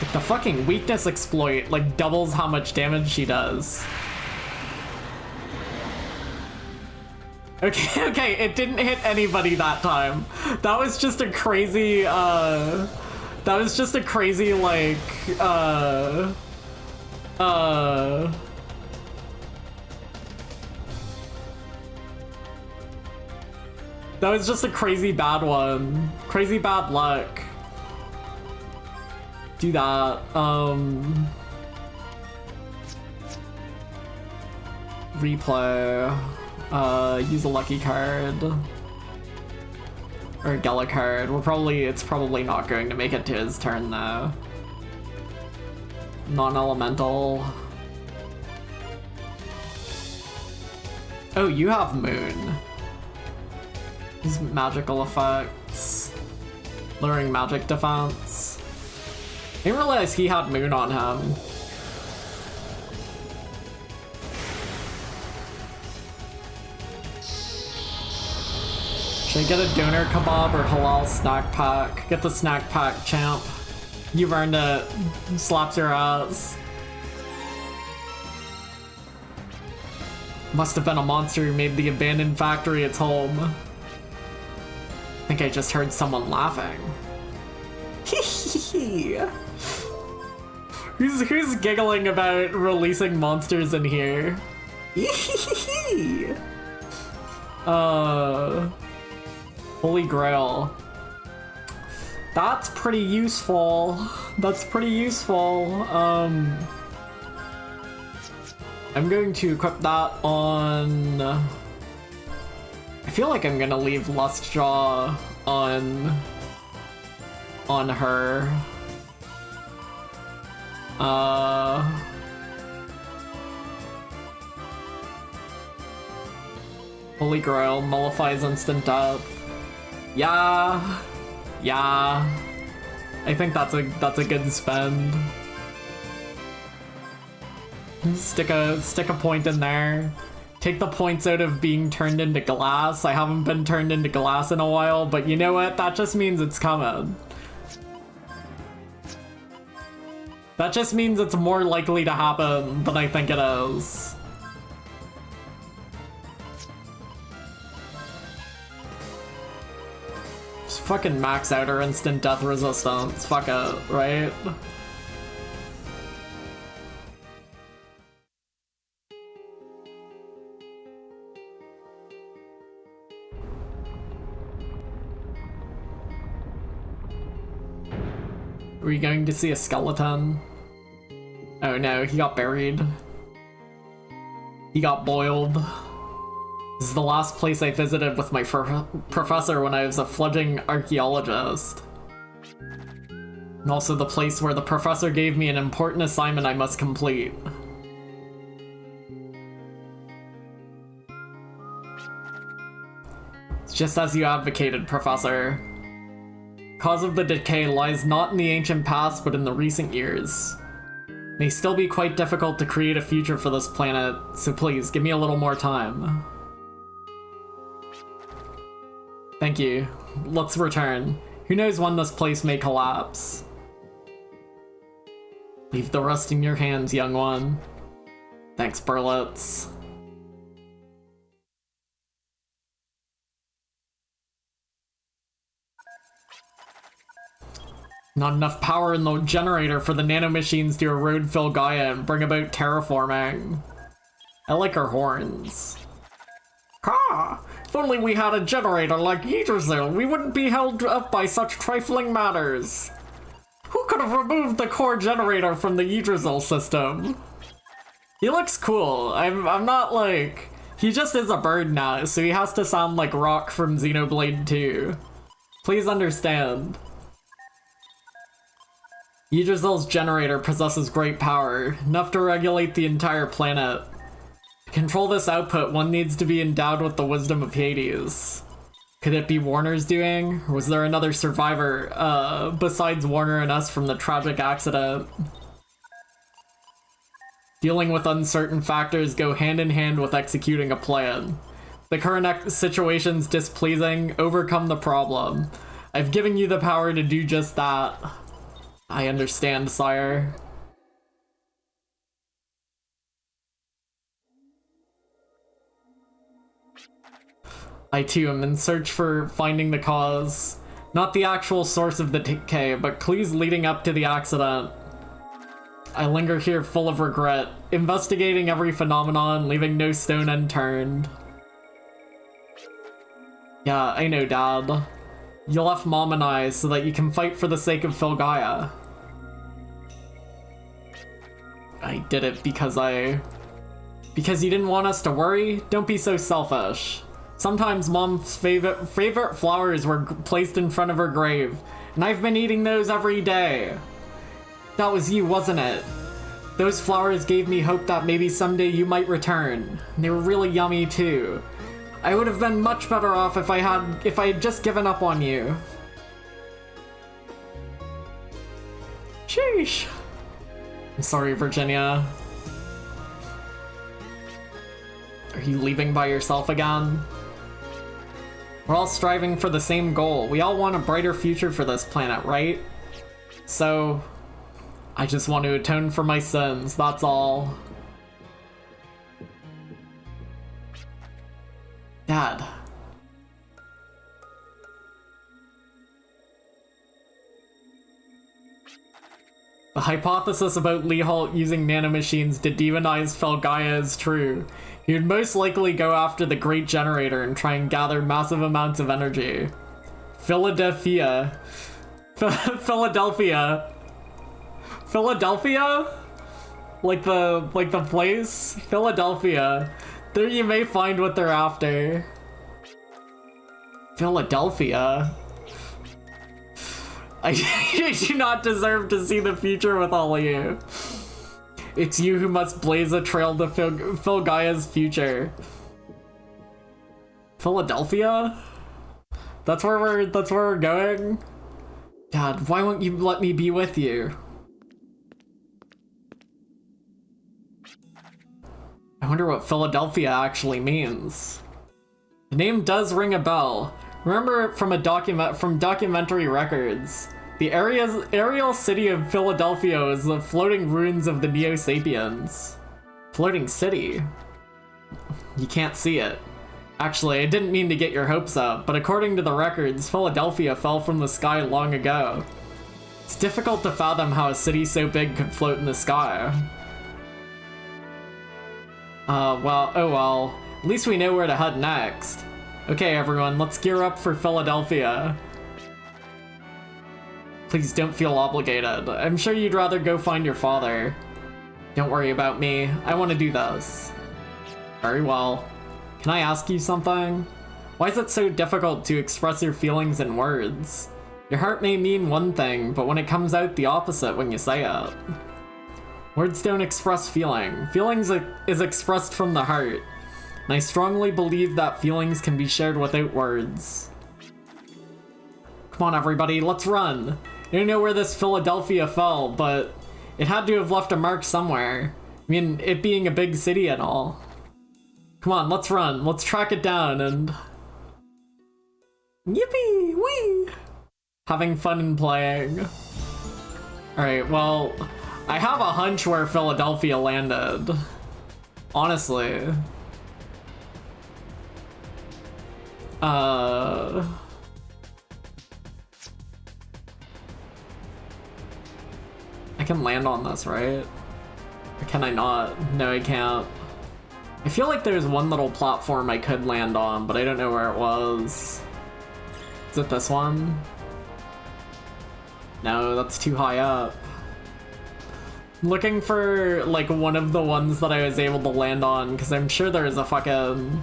Like the fucking weakness exploit, like, doubles how much damage she does. Okay, okay, it didn't hit anybody that time. That was just a crazy, that was just a crazy, like, that was just a crazy bad one. Crazy bad luck. Do that, replay. Use a lucky card. Or a Gala card. It's probably not going to make it to his turn though. Non-elemental. Oh, you have Moon. These magical effects. Lowering magic defense. I didn't realize he had Moon on him. Should I get a doner kebab or halal snack pack? Get the snack pack, champ. You've earned it. Slaps your ass. Must have been a monster who made the abandoned factory its home. I think I just heard someone laughing. Who's giggling about releasing monsters in here? Holy Grail. That's pretty useful. That's pretty useful. I'm going to equip that on... I feel like I'm gonna leave Lustjaw on her. Holy Grail nullifies instant death. Yeah. I think that's a good spend. Stick a point in there. Take the points out of being turned into glass. I haven't been turned into glass in a while, but you know what? That just means it's coming. That just means it's more likely to happen than I think it is. Just fucking max out our instant death resistance. Fuck it, right? Are we going to see a skeleton? Oh no, he got buried. He got boiled. This is the last place I visited with my professor when I was a fledgling archaeologist. And also the place where the professor gave me an important assignment I must complete. It's just as you advocated, Professor. Cause of the decay lies not in the ancient past, but in the recent years. It may still be quite difficult to create a future for this planet, so please, give me a little more time. Thank you. Let's return. Who knows when this place may collapse? Leave the rest in your hands, young one. Thanks, Burlitz. Not enough power in the generator for the nanomachines to erode Filgaia and bring about terraforming. I like her horns. Ha! If only we had a generator like Yggdrasil, we wouldn't be held up by such trifling matters. Who could have removed the core generator from the Yggdrasil system? He looks cool. I'm not like... He just is a bird now, so he has to sound like Rock from Xenoblade 2. Please understand. Yggdrasil's generator possesses great power, enough to regulate the entire planet. To control this output, one needs to be endowed with the wisdom of Hades. Could it be Warner's doing? Or was there another survivor, besides Warner and us from the tragic accident? Dealing with uncertain factors go hand in hand with executing a plan. The current situation's displeasing, overcome the problem. I've given you the power to do just that. I understand, sire. I too am in search for finding the cause. Not the actual source of the decay, but clues leading up to the accident. I linger here full of regret, investigating every phenomenon, leaving no stone unturned. Yeah, I know, Dad. You left Mom and I so that you can fight for the sake of Filgaia. I did it because you didn't want us to worry? Don't be so selfish. Sometimes Mom's favorite flowers were placed in front of her grave, and I've been eating those every day. That was you, wasn't it? Those flowers gave me hope that maybe someday you might return. They were really yummy too. I would have been much better off if I had just given up on you. Sheesh. I'm sorry, Virginia. Are you leaving by yourself again? We're all striving for the same goal. We all want a brighter future for this planet, right? So, I just want to atone for my sins, that's all. Dad. The hypothesis about Lee Holt using nanomachines to demonize Filgaia is true. He would most likely go after the Great Generator and try and gather massive amounts of energy. Philadelphia? Like the place? Philadelphia. There you may find what they're after. Philadelphia? I do not deserve to see the future with all of you. It's you who must blaze a trail to Filgaia's future. Philadelphia? That's where we're going? Dad, why won't you let me be with you? I wonder what Philadelphia actually means. The name does ring a bell. Remember it from documentary records. The aerial city of Philadelphia is the floating ruins of the Neo-Sapiens. Floating city? You can't see it. Actually, I didn't mean to get your hopes up, but according to the records, Philadelphia fell from the sky long ago. It's difficult to fathom how a city so big could float in the sky. Well, at least we know where to head next. Okay, everyone, let's gear up for Philadelphia. Please don't feel obligated. I'm sure you'd rather go find your father. Don't worry about me. I want to do this. Very well. Can I ask you something? Why is it so difficult to express your feelings in words? Your heart may mean one thing, but when it comes out the opposite when you say it. Words don't express feeling. Feelings is expressed from the heart. And I strongly believe that feelings can be shared without words. Come on, everybody, let's run. I don't know where this Philadelphia fell, but it had to have left a mark somewhere. I mean, it being a big city and all. Come on, let's run. Let's track it down and... Yippee! Whee! Having fun and playing. Alright, well, I have a hunch where Philadelphia landed. Honestly. I can land on this, right? Or can I not? No, I can't. I feel like there's one little platform I could land on, but I don't know where it was. Is it this one? No, that's too high up. I'm looking for, like, one of the ones that I was able to land on, because I'm sure there's a fucking...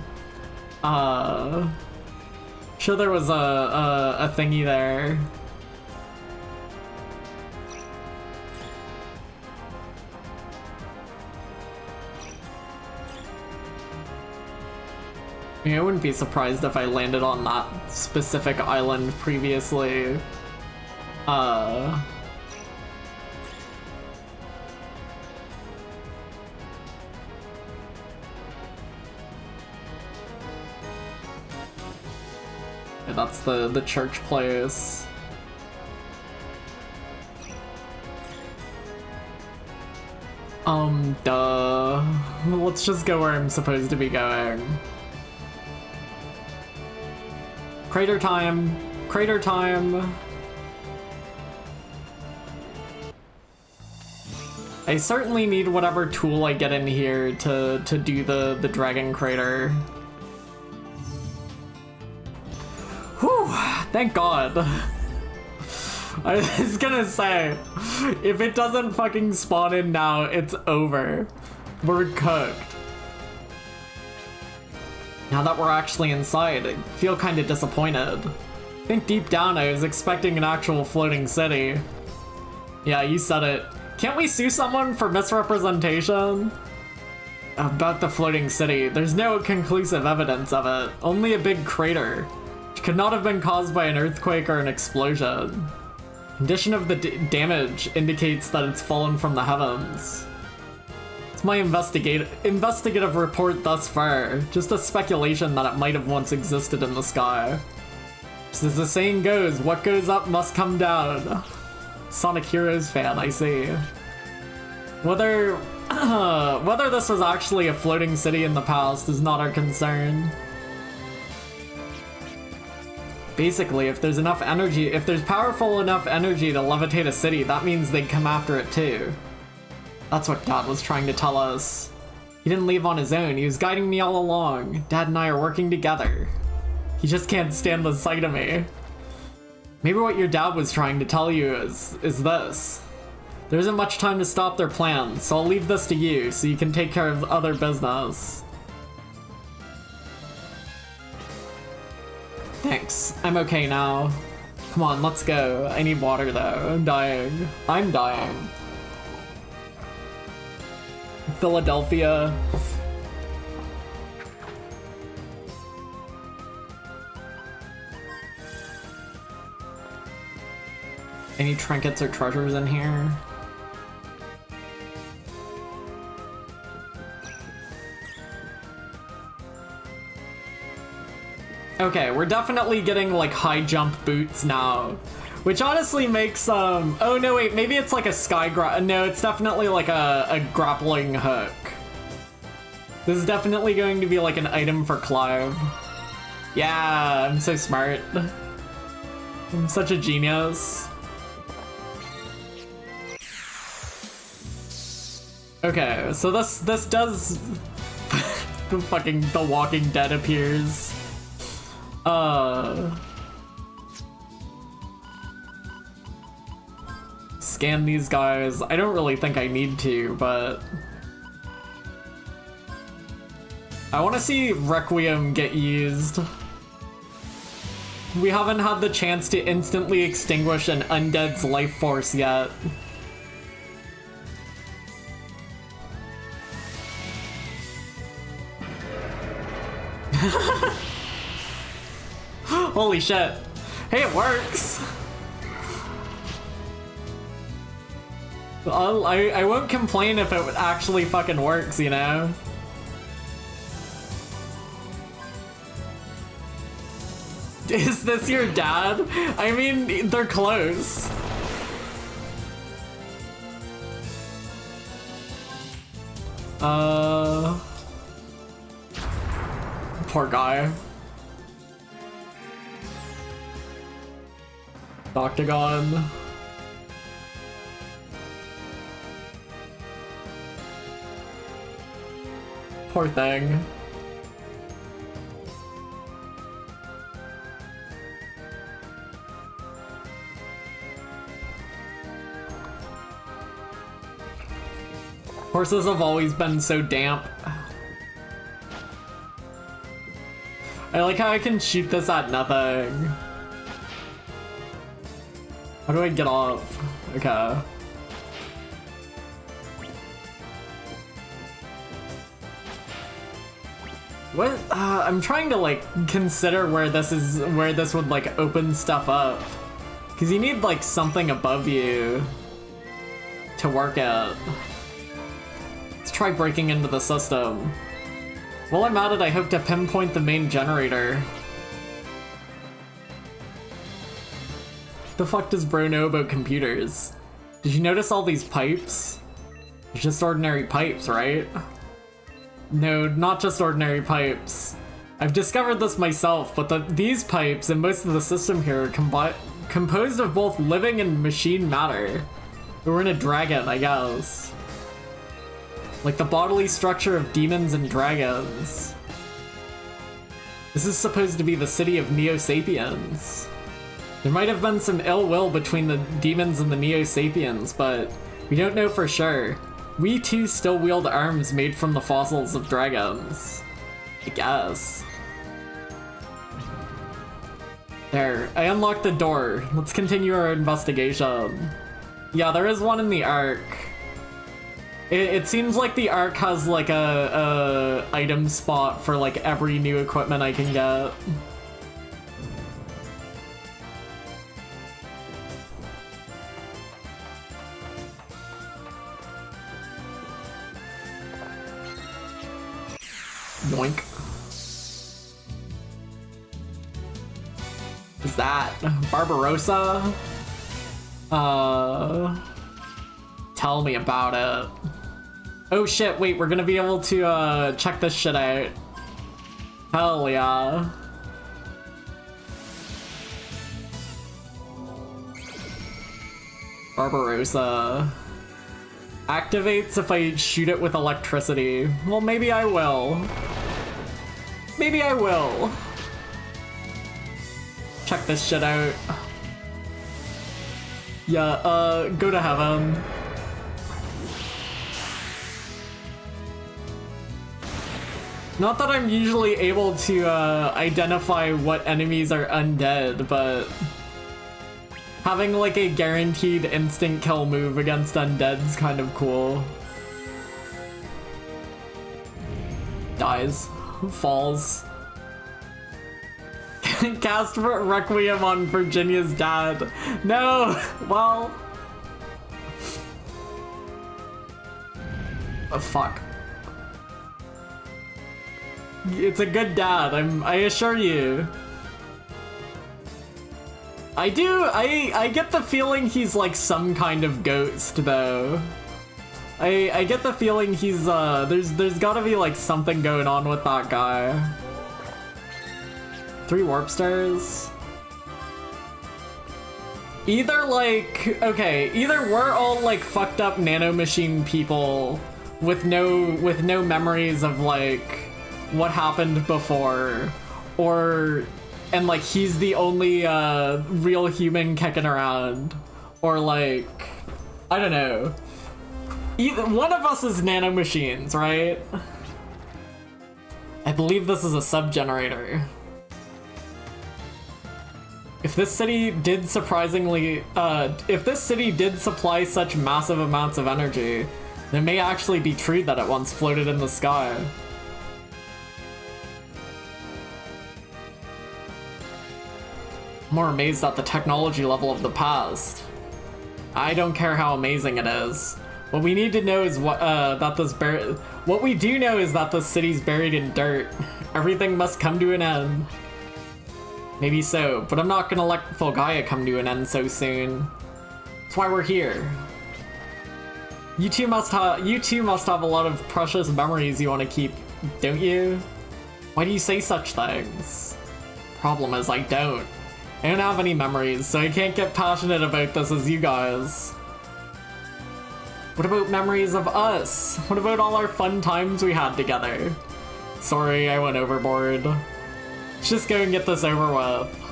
sure there was a thingy there. I mean, I wouldn't be surprised if I landed on that specific island previously. Yeah, that's the church place. Duh. Let's just go where I'm supposed to be going. Crater time! Crater time! I certainly need whatever tool I get in here to do the dragon crater. Whew! Thank God! I was gonna say, if it doesn't fucking spawn in now, it's over. We're cooked. Now that we're actually inside, I feel kinda disappointed. I think deep down I was expecting an actual floating city. Yeah, you said it. Can't we sue someone for misrepresentation? About the floating city, there's no conclusive evidence of it. Only a big crater, which could not have been caused by an earthquake or an explosion. Condition of the damage indicates that it's fallen from the heavens. It's my investigative report thus far. Just a speculation that it might have once existed in the sky. Just as the saying goes, what goes up must come down. Sonic Heroes fan, I see. Whether this was actually a floating city in the past is not our concern. Basically, if there's enough energy, if there's powerful enough energy to levitate a city, that means they'd come after it too. That's what Dad was trying to tell us. He didn't leave on his own, he was guiding me all along. Dad and I are working together. He just can't stand the sight of me. Maybe what your dad was trying to tell you is this. There isn't much time to stop their plans, so I'll leave this to you so you can take care of other business. Thanks, I'm okay now. Come on, let's go. I need water though, I'm dying. I'm dying. Philadelphia. Any trinkets or treasures in here? Okay, we're definitely getting like high jump boots now, which honestly makes oh no wait, maybe it's like a no, it's definitely like a grappling hook. This is definitely going to be like an item for Clive. Yeah, I'm so smart. I'm such a genius. Okay, so this does the fucking The Walking Dead appears. Scan these guys. I don't really think I need to, but I want to see Requiem get used. We haven't had the chance to instantly extinguish an undead's life force yet. Holy shit. Hey, it works! I won't complain if it actually fucking works, you know? Is this your dad? I mean, they're close. Poor guy. Octagon. Poor thing. Horses have always been so damp. I like how I can shoot this at nothing. How do I get off? Okay. What? I'm trying to like consider where this would like open stuff up. Cause you need like something above you to work at. Let's try breaking into the system. While I'm at it, I hope to pinpoint the main generator. The fuck does bro know about computers? Did you notice all these pipes? It's just ordinary pipes, right? No, not just ordinary pipes. I've discovered this myself, but these pipes and most of the system here are composed of both living and machine matter. We're in a dragon, I guess. Like the bodily structure of demons and dragons. This is supposed to be the city of Neo-Sapiens. There might have been some ill will between the demons and the Neo-Sapiens, but we don't know for sure. We too still wield arms made from the fossils of dragons. I guess. There, I unlocked the door. Let's continue our investigation. Yeah, there is one in the Ark. It seems like the Ark has like a item spot for like every new equipment I can get. Yoink. Is that Barbarossa? Tell me about it. Oh shit, wait, we're gonna be able to check this shit out. Hell yeah. Barbarossa. Activates if I shoot it with electricity. Well, maybe I will. Maybe I will. Check this shit out. Yeah, go to heaven. Not that I'm usually able to identify what enemies are undead, but having like a guaranteed instant kill move against undead's kind of cool. Dies. Falls. Cast Requiem on Virginia's dad. No! Well... Oh, fuck. It's a good dad, I assure you. I get the feeling he's like some kind of ghost, though. I get the feeling he's, there's gotta be like something going on with that guy. 3 warp stars. Either like, okay, either we're all like fucked up nanomachine people with no memories of like what happened before, and like he's the only real human kicking around, or like, I don't know. Either one of us is nanomachines, right? I believe this is a sub-generator. If this city did if this city did supply such massive amounts of energy, it may actually be true that it once floated in the sky. I'm more amazed at the technology level of the past. I don't care how amazing it is. What we need to know is what we do know is that this city's buried in dirt. Everything must come to an end. Maybe so, but I'm not gonna let Fulgaia come to an end so soon. That's why we're here. You two must have a lot of precious memories you want to keep, don't you? Why do you say such things? Problem is, I don't have any memories, so I can't get passionate about this as you guys. What about memories of us? What about all our fun times we had together? Sorry, I went overboard. Let's just go and get this over with.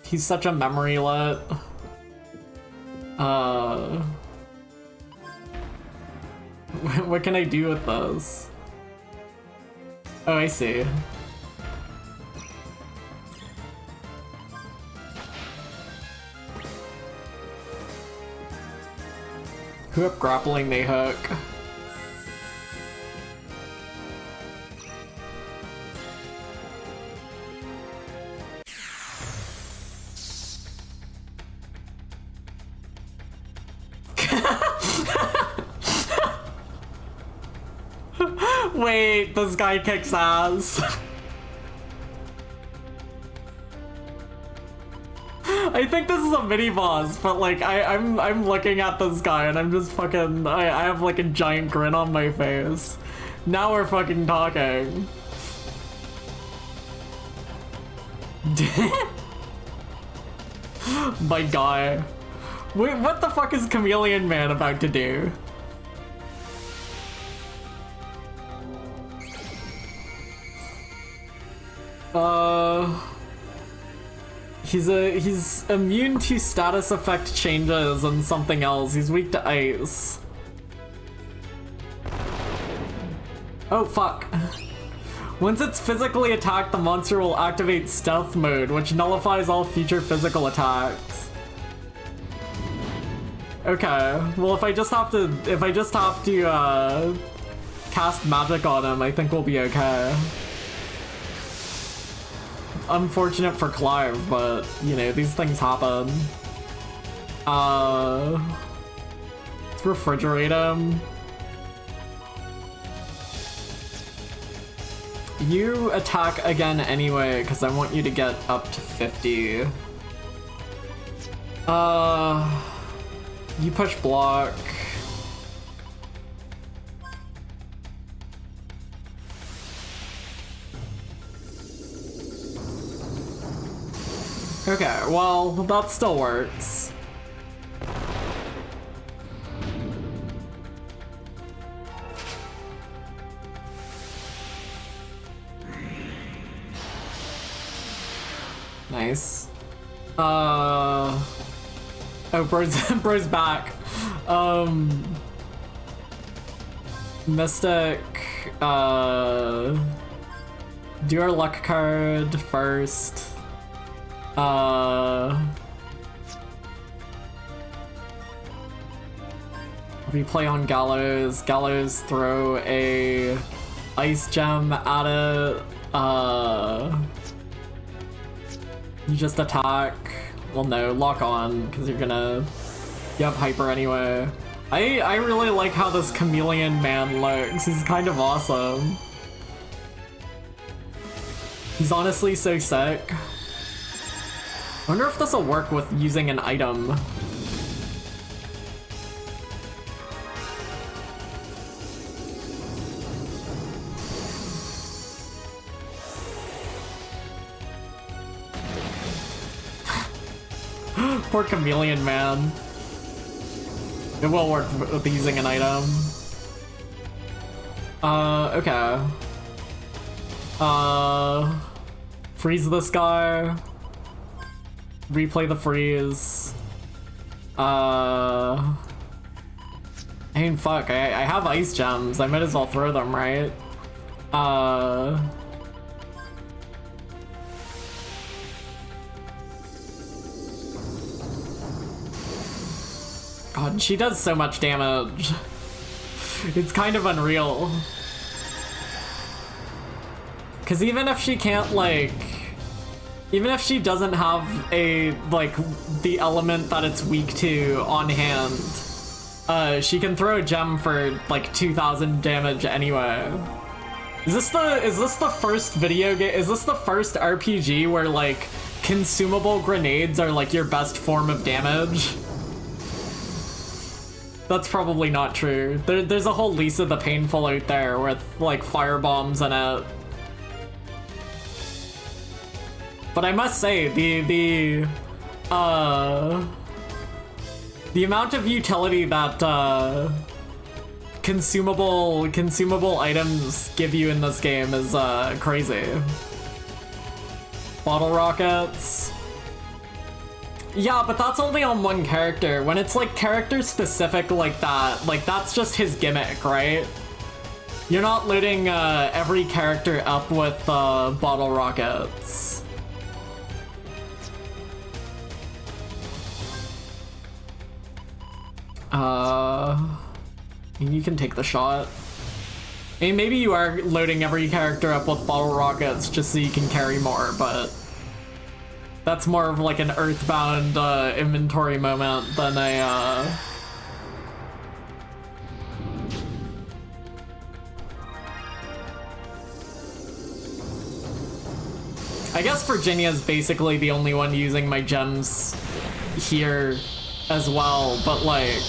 He's such a memory-lit. What can I do with those? Oh, I see. Who up grappling they hook? Wait, this guy kicks ass. I think this is a mini boss, but like I'm looking at this guy and I'm just fucking I have like a giant grin on my face. Now we're fucking talking. My guy. Wait, what the fuck is Chameleon Man about to do? He's immune to status effect changes and something else. He's weak to ice. Oh fuck. Once it's physically attacked, the monster will activate stealth mode, which nullifies all future physical attacks. Okay, well if I just have to cast magic on him, I think we'll be okay. Unfortunate for Clive, but you know, these things happen. Let's refrigerate him. You attack again anyway, because I want you to get up to 50. You push block. Okay, well, that still works. Nice. Oh, bro's back. Mystic, do our luck card first. We play on Gallows. Gallows throw a ice gem at it. You just attack. Well, no, lock on, because you have hyper anyway. I really like how this Chameleon Man looks. He's kind of awesome. He's honestly so sick. Wonder if this will work with using an item. Poor chameleon man. It will work with using an item. Okay. Freeze this guy. Replay the freeze. I mean, fuck, I have ice gems. I might as well throw them, right? God, she does so much damage. It's kind of unreal. Because even if she can't, like... Even if she doesn't have a, like, the element that it's weak to on hand, she can throw a gem for, like, 2,000 damage anyway. Is this the first video game? Is this the first RPG where, like, consumable grenades are, like, your best form of damage? That's probably not true. There's a whole Lisa the Painful out there with, like, fire bombs in it. But I must say, the amount of utility that consumable items give you in this game is crazy. Bottle rockets. Yeah, but that's only on one character. When it's like character specific like that, like that's just his gimmick, right? You're not loading every character up with bottle rockets. You can take the shot. I mean, maybe you are loading every character up with bottle rockets just so you can carry more, but that's more of like an Earthbound inventory moment than a I guess Virginia's basically the only one using my gems here as well, but like,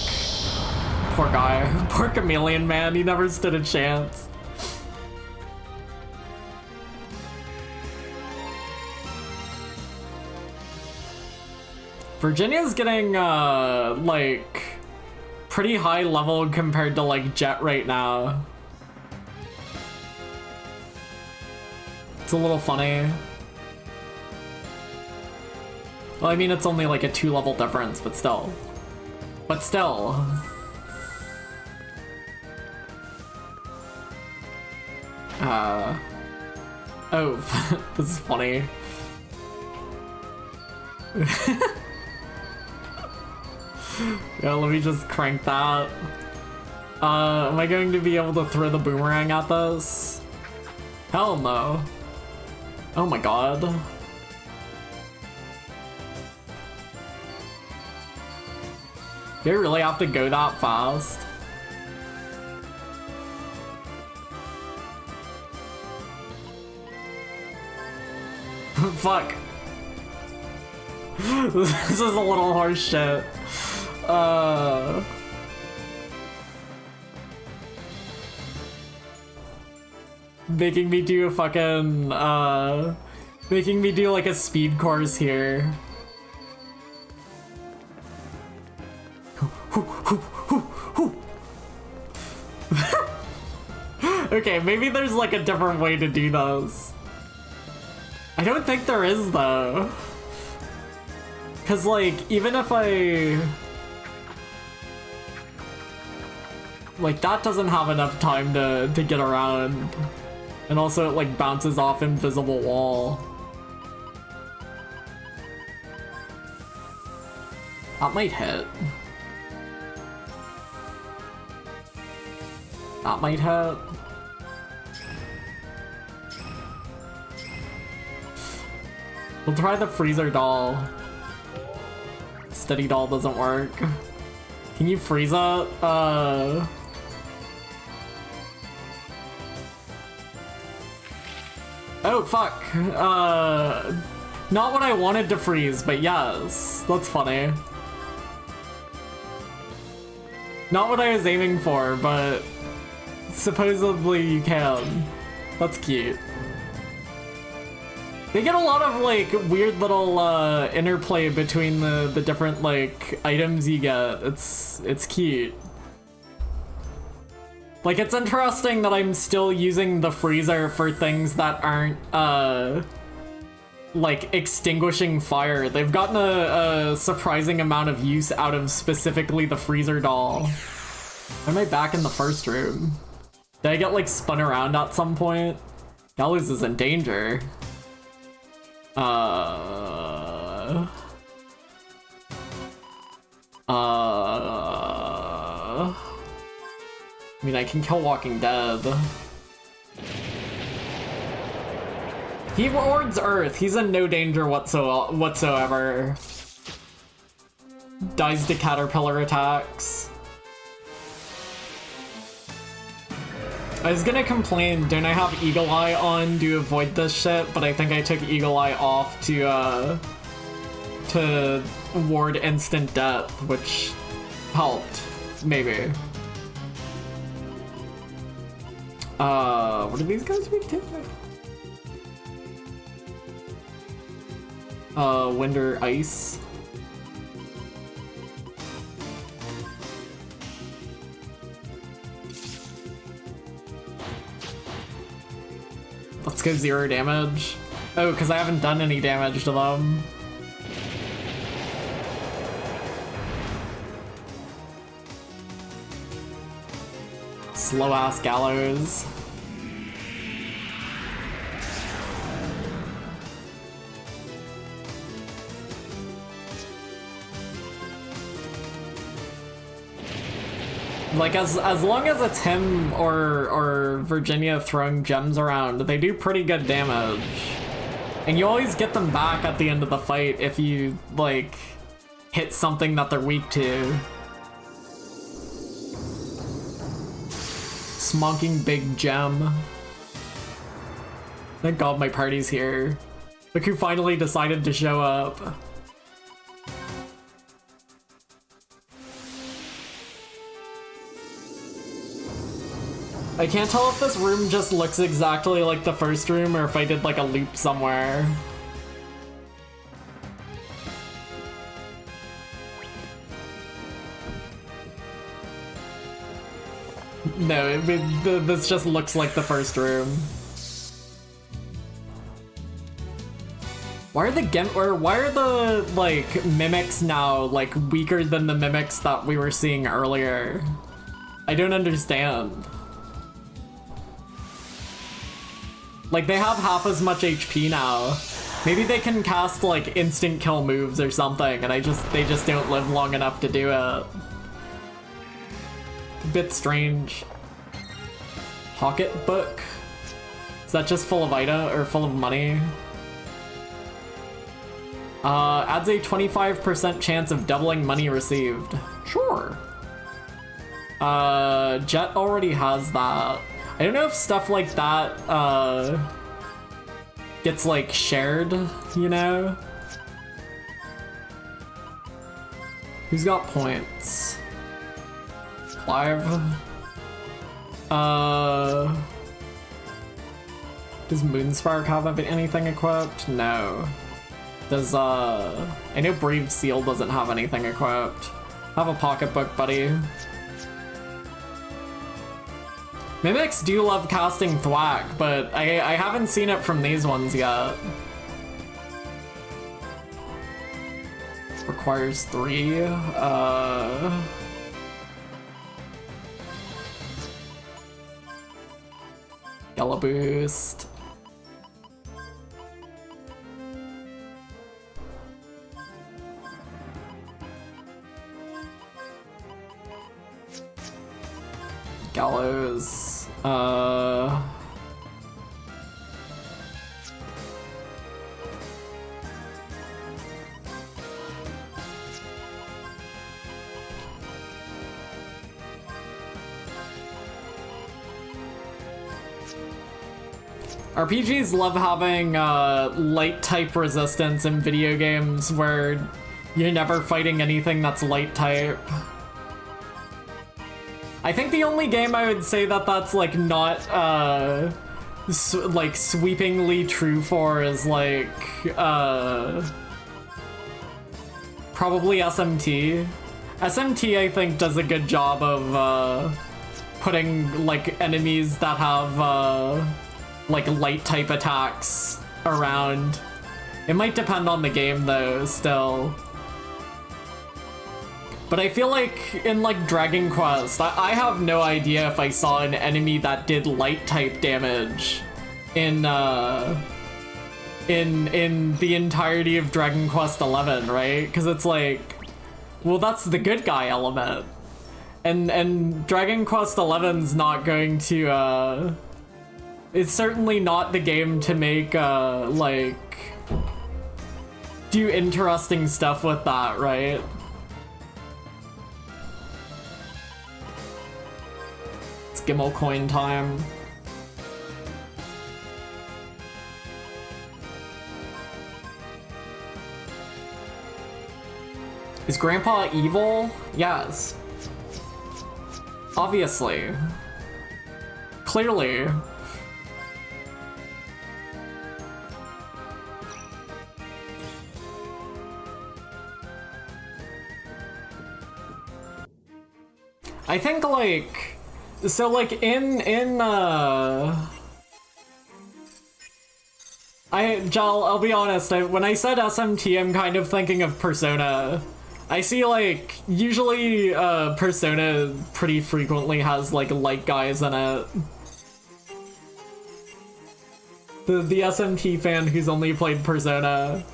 poor guy, poor chameleon man, he never stood a chance. Virginia's getting like pretty high level compared to like Jet right now. It's a little funny. Well, I mean, it's only like a 2-level difference, but still. But still. Oh, this is funny. Yeah, let me just crank that. Am I going to be able to throw the boomerang at this? Hell no. Oh my god. Do you really have to go that fast? Fuck. This is a little horse shit. Making me do a fucking, making me do like a speed course here. Okay, maybe there's like a different way to do those. I don't think there is though. Cause like, even if I... Like, that doesn't have enough time to get around. And also it like bounces off invisible wall. That might hit. That might hit. We'll try the freezer doll. Steady doll doesn't work. Can you freeze it? Oh fuck. Not what I wanted to freeze, but yes. That's funny. Not what I was aiming for, but supposedly you can. That's cute. They get a lot of like weird little interplay between the different like items you get. It's cute. Like, it's interesting that I'm still using the freezer for things that aren't like extinguishing fire. They've gotten a surprising amount of use out of specifically the freezer doll. Am I back in the first room? Did I get like spun around at some point? Gallows is in danger. I mean, I can kill Walking Dead. He wards Earth. He's in no danger whatsoever. Dies to caterpillar attacks. I was gonna complain, don't I have Eagle Eye on to avoid this shit, but I think I took Eagle Eye off to ward instant death, which helped, maybe. What are these guys weak to? Wind or ice? Let's go 0 damage. Oh, because I haven't done any damage to them. Slow ass Gallows. Like, as long as it's him or Virginia throwing gems around, they do pretty good damage. And you always get them back at the end of the fight if you, like, hit something that they're weak to. Smonking big gem. Thank God my party's here. Look who finally decided to show up. I can't tell if this room just looks exactly like the first room or if I did like a loop somewhere. No, this just looks like the first room. Why are the like mimics now like weaker than the mimics that we were seeing earlier? I don't understand. Like, they have half as much HP now. Maybe they can cast like instant kill moves or something, and they just don't live long enough to do it. A bit strange. Pocketbook? Is that just full of Ida or full of money? Adds a 25% chance of doubling money received. Sure. Jet already has that. I don't know if stuff like that, gets, like, shared, you know? Who's got points? Clive? Does Moonspark have anything equipped? No. Does, I know Brave Seal doesn't have anything equipped. Have a pocketbook, buddy. Mimics do love casting Thwack, but I haven't seen it from these ones yet. Requires 3. Yellow boost. Gallows. RPGs love having light type resistance in video games where you're never fighting anything that's light type. I think the only game I would say that that's like not like sweepingly true for is like probably SMT. SMT I think does a good job of putting like enemies that have like light type attacks around. It might depend on the game though, still. But I feel like in like Dragon Quest, I have no idea if I saw an enemy that did light type damage in the entirety of Dragon Quest XI, right? Because it's like, well, that's the good guy element. And Dragon Quest XI's not going to it's certainly not the game to make like do interesting stuff with that, right? It's Gimmel coin time. Is Grandpa evil? Yes. Obviously. Clearly. I think like so like I'll be honest, when I said SMT, I'm kind of thinking of Persona. I see like usually Persona pretty frequently has like light guys in it. The SMT fan who's only played Persona.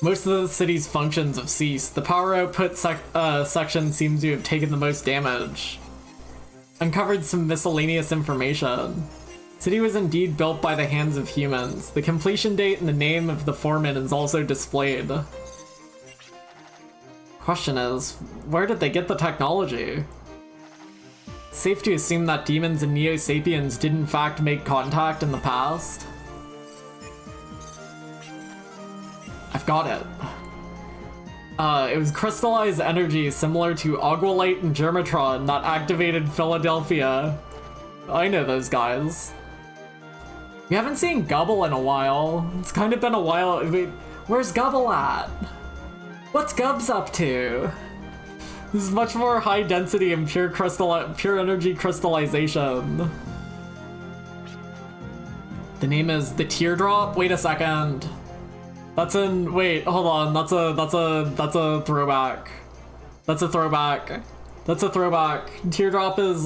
Most of the city's functions have ceased. The power output section seems to have taken the most damage. Uncovered some miscellaneous information. City was indeed built by the hands of humans. The completion date and the name of the foreman is also displayed. Question is, where did they get the technology? Safe to assume that demons and Neo-Sapiens did in fact make contact in the past? I've got it. It was crystallized energy similar to Agualite and Germatron that activated Philadelphia. I know those guys. We haven't seen Gubble in a while. It's kind of been a while. Wait, where's Gubble at? What's Gubbs up to? This is much more high density and pure energy crystallization. The name is the Teardrop? Wait a second. That's in, wait, hold on, that's a throwback. That's a throwback. That's a throwback. Teardrop is,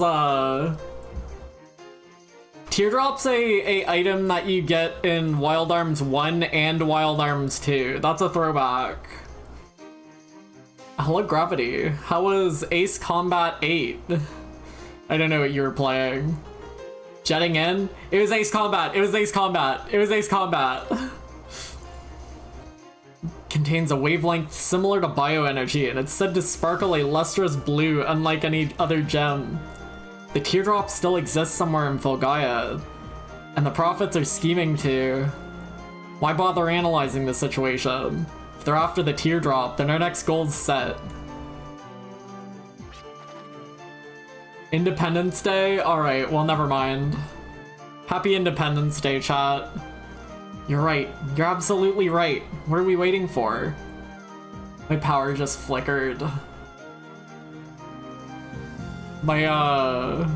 Teardrop's a item that you get in Wild Arms 1 and Wild Arms 2. That's a throwback. Hello, Gravity. How was Ace Combat 8? I don't know what you were playing. Jetting in? It was Ace Combat. It was Ace Combat. It was Ace Combat. Contains a wavelength similar to bioenergy, and it's said to sparkle a lustrous blue unlike any other gem. The teardrop still exists somewhere in Fulgaia, and the prophets are scheming to. Why bother analyzing the situation? If they're after the teardrop, then our next goal's set. Independence Day? Alright, well, never mind. Happy Independence Day, chat. You're right. You're absolutely right. What are we waiting for? My power just flickered. My,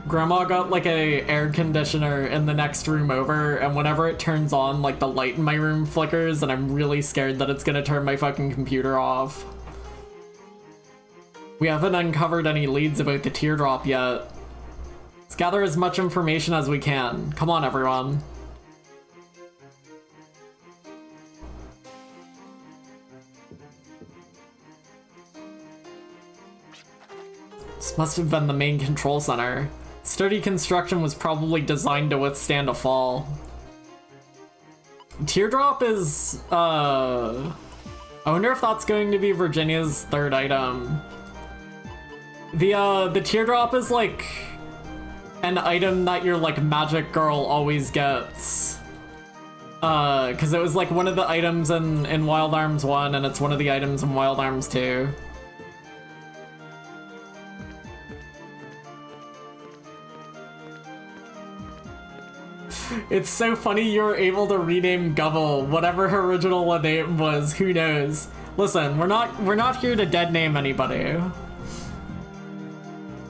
grandma got, like, a air conditioner in the next room over, and whenever it turns on, like, the light in my room flickers, and I'm really scared that it's gonna turn my fucking computer off. We haven't uncovered any leads about the teardrop yet. Let's gather as much information as we can. Come on, everyone. This must have been the main control center. Sturdy construction was probably designed to withstand a fall. Teardrop is, I wonder if that's going to be Virginia's third item. The teardrop is like, an item that your like magic girl always gets. Because it was like one of the items in Wild Arms 1, and it's one of the items in Wild Arms 2. It's so funny you were able to rename Gubble, whatever her original name was, who knows. Listen, we're not here to dead name anybody.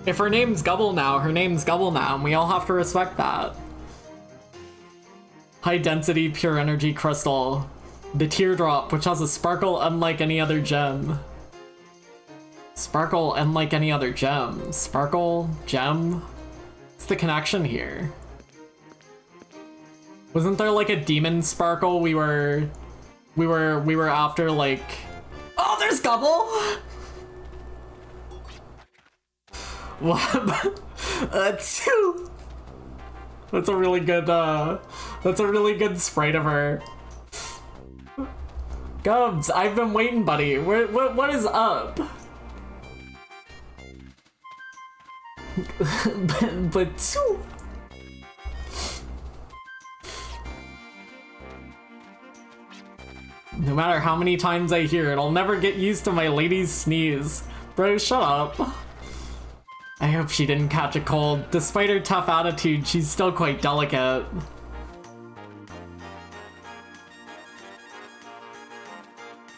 If her name's Gubble now, her name's Gubble now, and we all have to respect that. High density pure energy crystal. The teardrop, which has a sparkle unlike any other gem. Sparkle unlike any other gem. Sparkle? Gem? What's the connection here? Wasn't there like a demon sparkle we were after, like... Oh, there's Gubble! What? That's a really good, that's a really good sprite of her. Gubs, I've been waiting, buddy. What is up? but no matter how many times I hear it, I'll never get used to my lady's sneeze. Bro, shut up. I hope she didn't catch a cold. Despite her tough attitude, she's still quite delicate.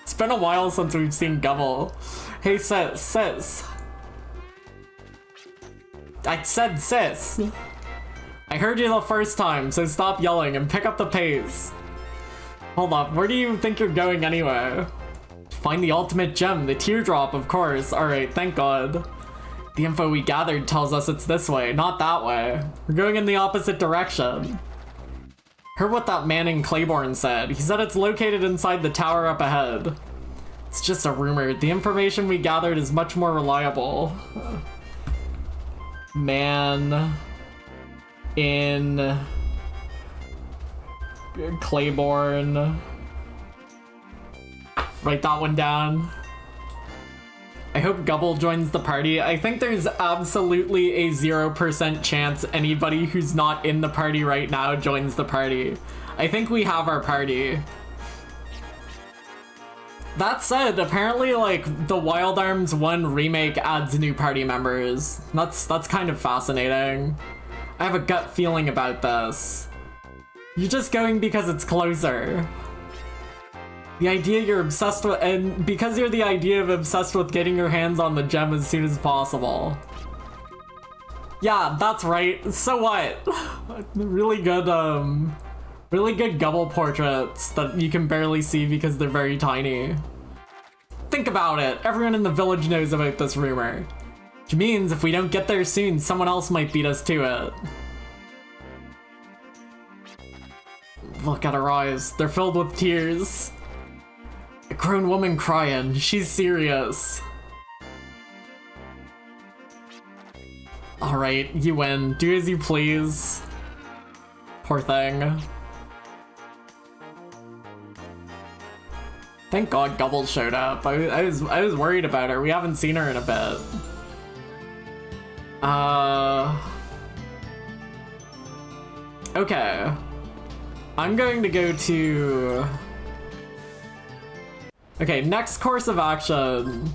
It's been a while since we've seen Gubble. Hey sis. I said sis. I heard you the first time, so stop yelling and pick up the pace. Hold up, where do you think you're going anyway? Find the ultimate gem, the teardrop, of course. Alright, thank God. The info we gathered tells us it's this way, not that way. We're going in the opposite direction. Heard what that man in Claiborne said. He said it's located inside the tower up ahead. It's just a rumor. The information we gathered is much more reliable. Man in Claiborne. Write that one down. I hope Gubble joins the party. I think there's absolutely a 0% chance anybody who's not in the party right now joins the party. I think we have our party. That said, apparently like the Wild Arms 1 remake adds new party members. That's kind of fascinating. I have a gut feeling about this. You're just going because it's closer. The idea you're obsessed with, and because you're the idea of obsessed with getting your hands on the gem as soon as possible. Yeah, that's right. So what? Really good Gubble portraits that you can barely see because they're very tiny. Think about it. Everyone in the village knows about this rumor. Which means if we don't get there soon, someone else might beat us to it. Look at her eyes. They're filled with tears. A grown woman crying. She's serious. Alright, you win. Do as you please. Poor thing. Thank God Gubble showed up. I was worried about her. We haven't seen her in a bit. Okay. I'm going to go to... Okay, next course of action.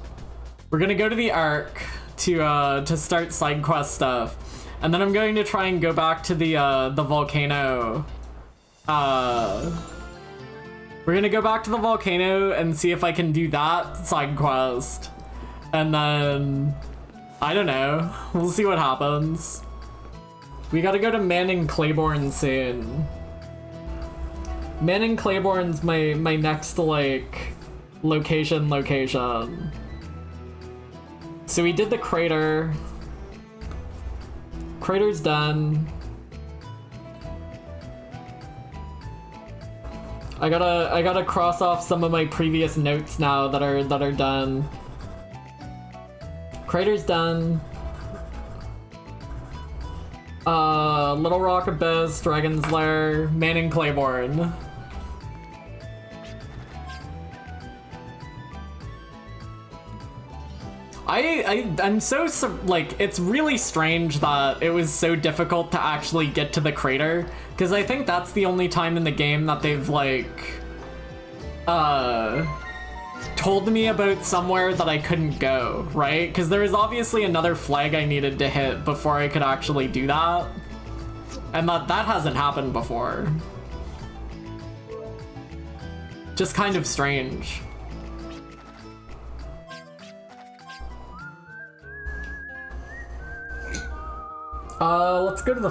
We're gonna go to the Ark to start side quest stuff. And then I'm going to try and go back to the volcano. We're gonna go back to the volcano and see if I can do that side quest. And then... I don't know. We'll see what happens. We gotta go to Maniac Claiborne soon. Maniac Claiborne's my next, like, location. So we did the crater. Crater's done. I gotta cross off some of my previous notes now that are done. Crater's done. Little Rock Abyss, Dragon's Lair, Maniac Claiborne. I'm so, like, it's really strange that it was so difficult to actually get to the crater, because I think that's the only time in the game that they've, like, told me about somewhere that I couldn't go, right? Because there was obviously another flag I needed to hit before I could actually do that, and that hasn't happened before. Just kind of strange. Let's go to the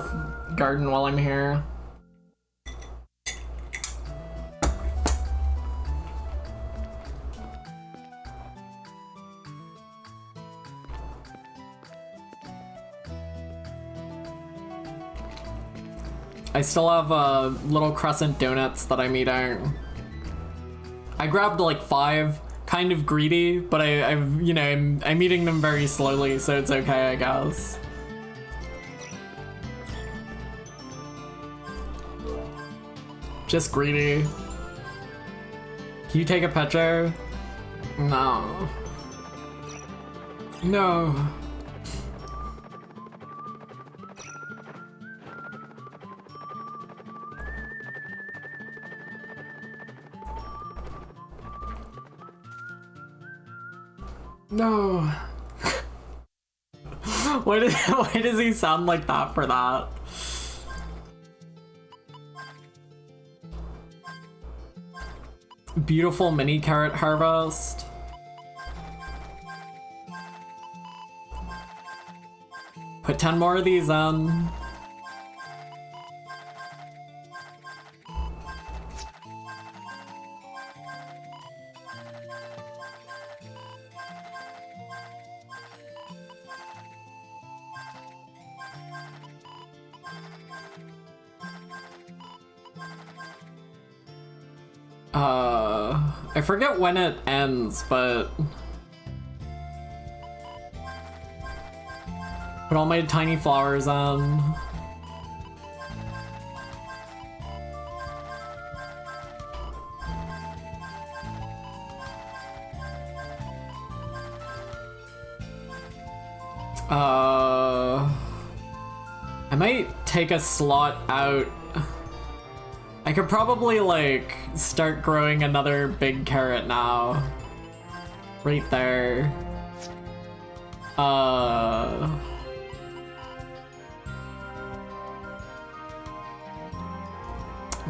garden while I'm here. I still have little crescent donuts that I'm eating. I grabbed like 5, kind of greedy, but I've you know, I'm eating them very slowly, so it's okay, I guess. Just greedy. Can you take a picture? No. No. No. why does he sound like that for that? Beautiful mini carrot harvest. Put 10 more of these in. I forget when it ends, but put all my tiny flowers on. I might take a slot out. I could probably, like, start growing another big carrot now. Right there.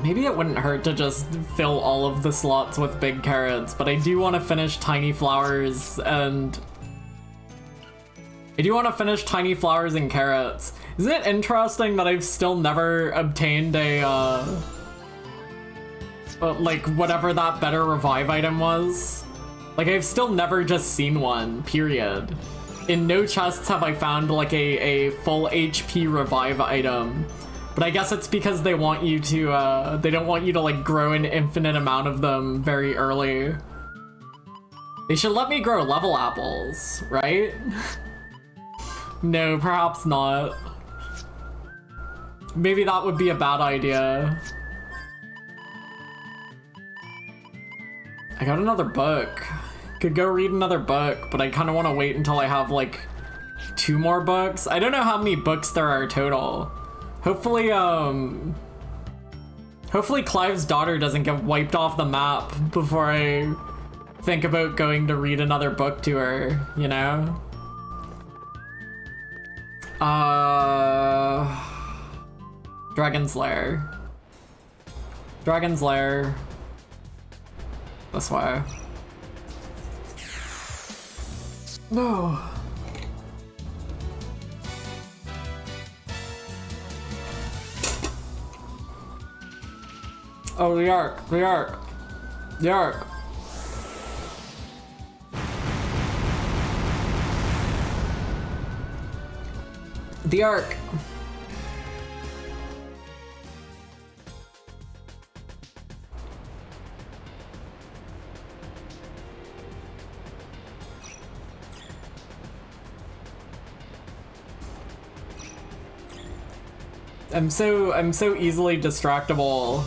Maybe it wouldn't hurt to just fill all of the slots with big carrots, but I do want to finish tiny flowers and... I do want to finish tiny flowers and carrots. Isn't it interesting that I've still never obtained a, like, whatever that better revive item was? Like, I've still never just seen one, period. In no chests have I found, like, a full HP revive item. But I guess it's because they want you to, they don't want you to, like, grow an infinite amount of them very early. They should let me grow level apples, right? No, perhaps not. Maybe that would be a bad idea. I got another book. Could go read another book, but I kind of want to wait until I have like 2 more books. I don't know how many books there are total. Hopefully, hopefully Clive's daughter doesn't get wiped off the map before I think about going to read another book to her, you know? Dragon's Lair. Dragon's Lair. This way. No. Oh, the Ark, the Ark, the Ark. The Ark. I'm so easily distractible.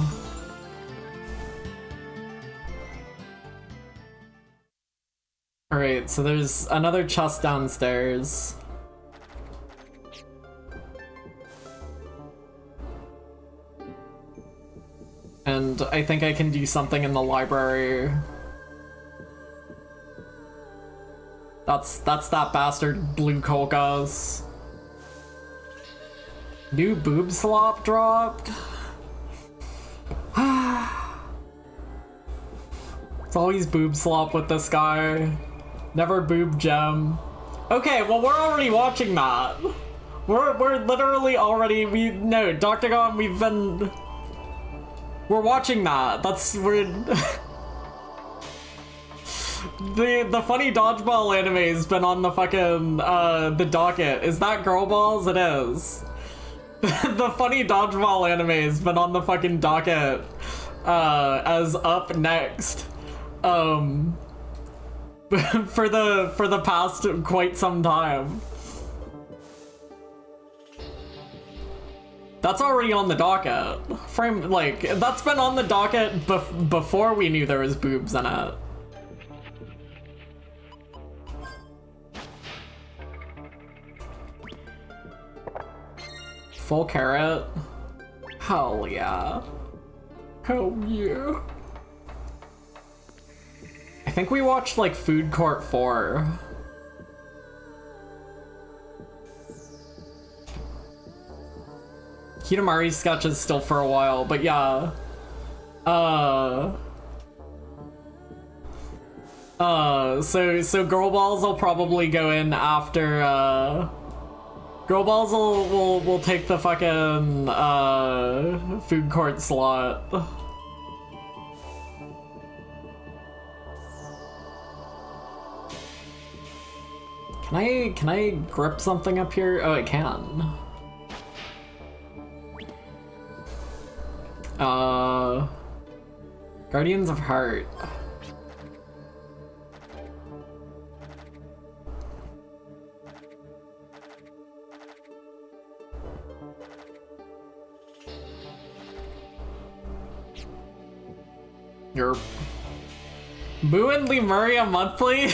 Alright, so there's another chest downstairs. And I think I can do something in the library. That's that bastard Blue Kolkas. New boob slop dropped? It's always boob slop with this guy. Never boob gem. Okay, well we're already watching that. We're literally already, no, Dr. Gon, we're watching that. We're the funny dodgeball anime's been on the fucking, the docket. Is that Girl Balls? It is. The funny dodgeball anime's been on the fucking docket, as up next. For the past quite some time. That's already on the docket. That's been on the docket before we knew there was boobs in it. Full carrot? Hell yeah. Hell yeah. I think we watched like Food Court 4. Kitamari's sketch is still for a while, but yeah. So Girl Balls will probably go in after, Girl Balls will take the fucking, Food Court slot. Can I grip something up here? Oh, I can. Guardians of Heart. You're Boo and Lemuria monthly?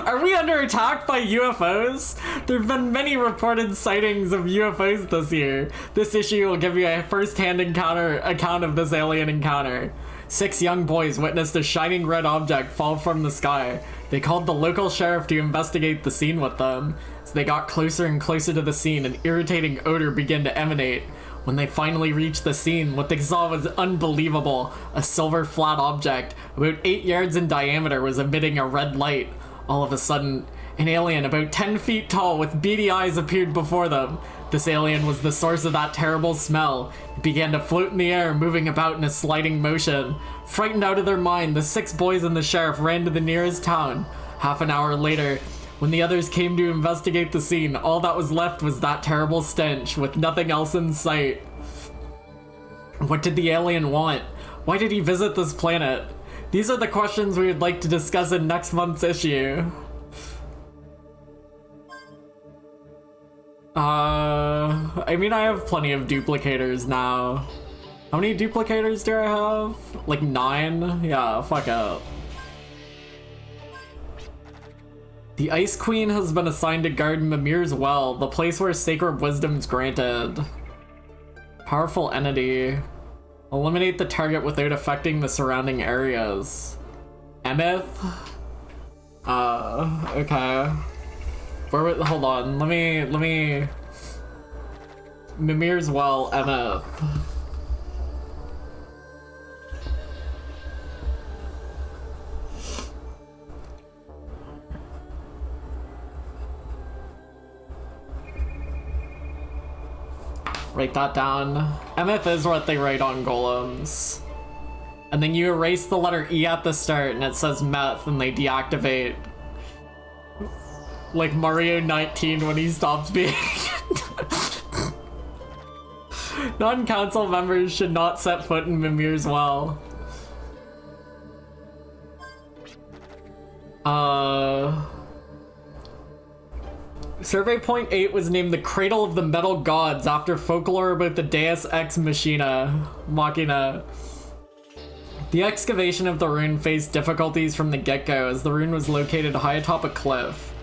Are we under attack by UFOs? There have been many reported sightings of UFOs this year. This issue will give you a first-hand account of this alien encounter. 6 young boys witnessed a shining red object fall from the sky. They called the local sheriff to investigate the scene with them. As they got closer and closer to the scene, an irritating odor began to emanate. When they finally reached the scene, what they saw was unbelievable. A silver flat object, about 8 yards in diameter, was emitting a red light. All of a sudden, an alien about 10 feet tall with beady eyes appeared before them. This alien was the source of that terrible smell. It began to float in the air, moving about in a sliding motion. Frightened out of their mind, the 6 boys and the sheriff ran to the nearest town. Half an hour later, when the others came to investigate the scene, all that was left was that terrible stench, with nothing else in sight. What did the alien want? Why did he visit this planet? These are the questions we would like to discuss in next month's issue. I mean, I have plenty of duplicators now. How many duplicators do I have? Like 9? Yeah, fuck up. The Ice Queen has been assigned to guard Mimir's Well, the place where sacred wisdom's granted. Powerful entity. Eliminate the target without affecting the surrounding areas. Emeth? Okay. Hold on, let me... Mimir's Well, Emeth. Write that down. Emeth is what they write on golems. And then you erase the letter E at the start and it says meth and they deactivate. Like Mario 19 when he stops being... Non-council members should not set foot in Mimir's Well. Survey Point 8 was named the Cradle of the Metal Gods after folklore about the Deus Ex Machina. The excavation of the rune faced difficulties from the get-go as the rune was located high atop a cliff.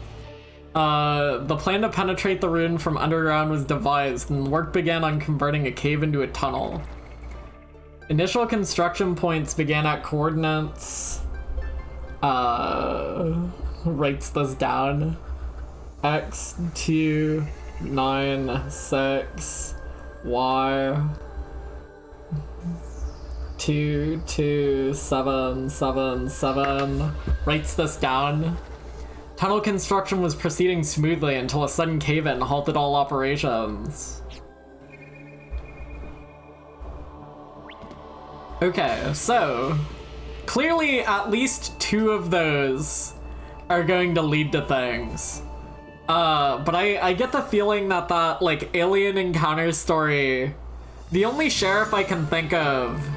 The plan to penetrate the rune from underground was devised, and work began on converting a cave into a tunnel. Initial construction points began at coordinates... writes this down. X, 2, 9, 6, Y... 2, 2, 7, 7, 7. Writes this down. Tunnel construction was proceeding smoothly until a sudden cave-in halted all operations. Okay, so clearly at least 2 of those are going to lead to things. But I get the feeling that like alien encounter story, the only sheriff I can think of.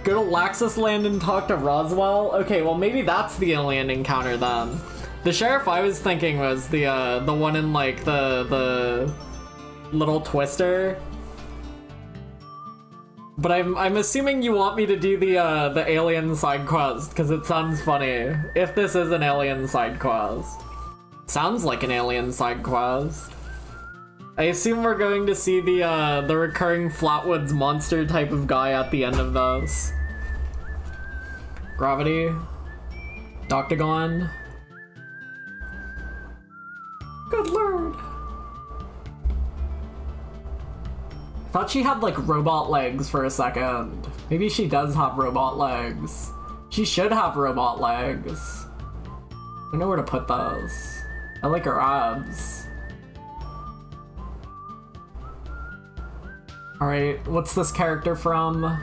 Go to Laxus Land and talk to Roswell? Okay, well maybe that's the alien encounter then. The sheriff I was thinking was the one in like the little twister. But I'm assuming you want me to do the alien side quest because it sounds funny. If this is an alien side quest. Sounds like an alien side quest. I assume we're going to see the recurring Flatwoods monster type of guy at the end of this. Gravity. Doctagon. Good lord. Thought she had like robot legs for a second. Maybe she does have robot legs. She should have robot legs. I know where to put those. I like her abs. Alright, what's this character from?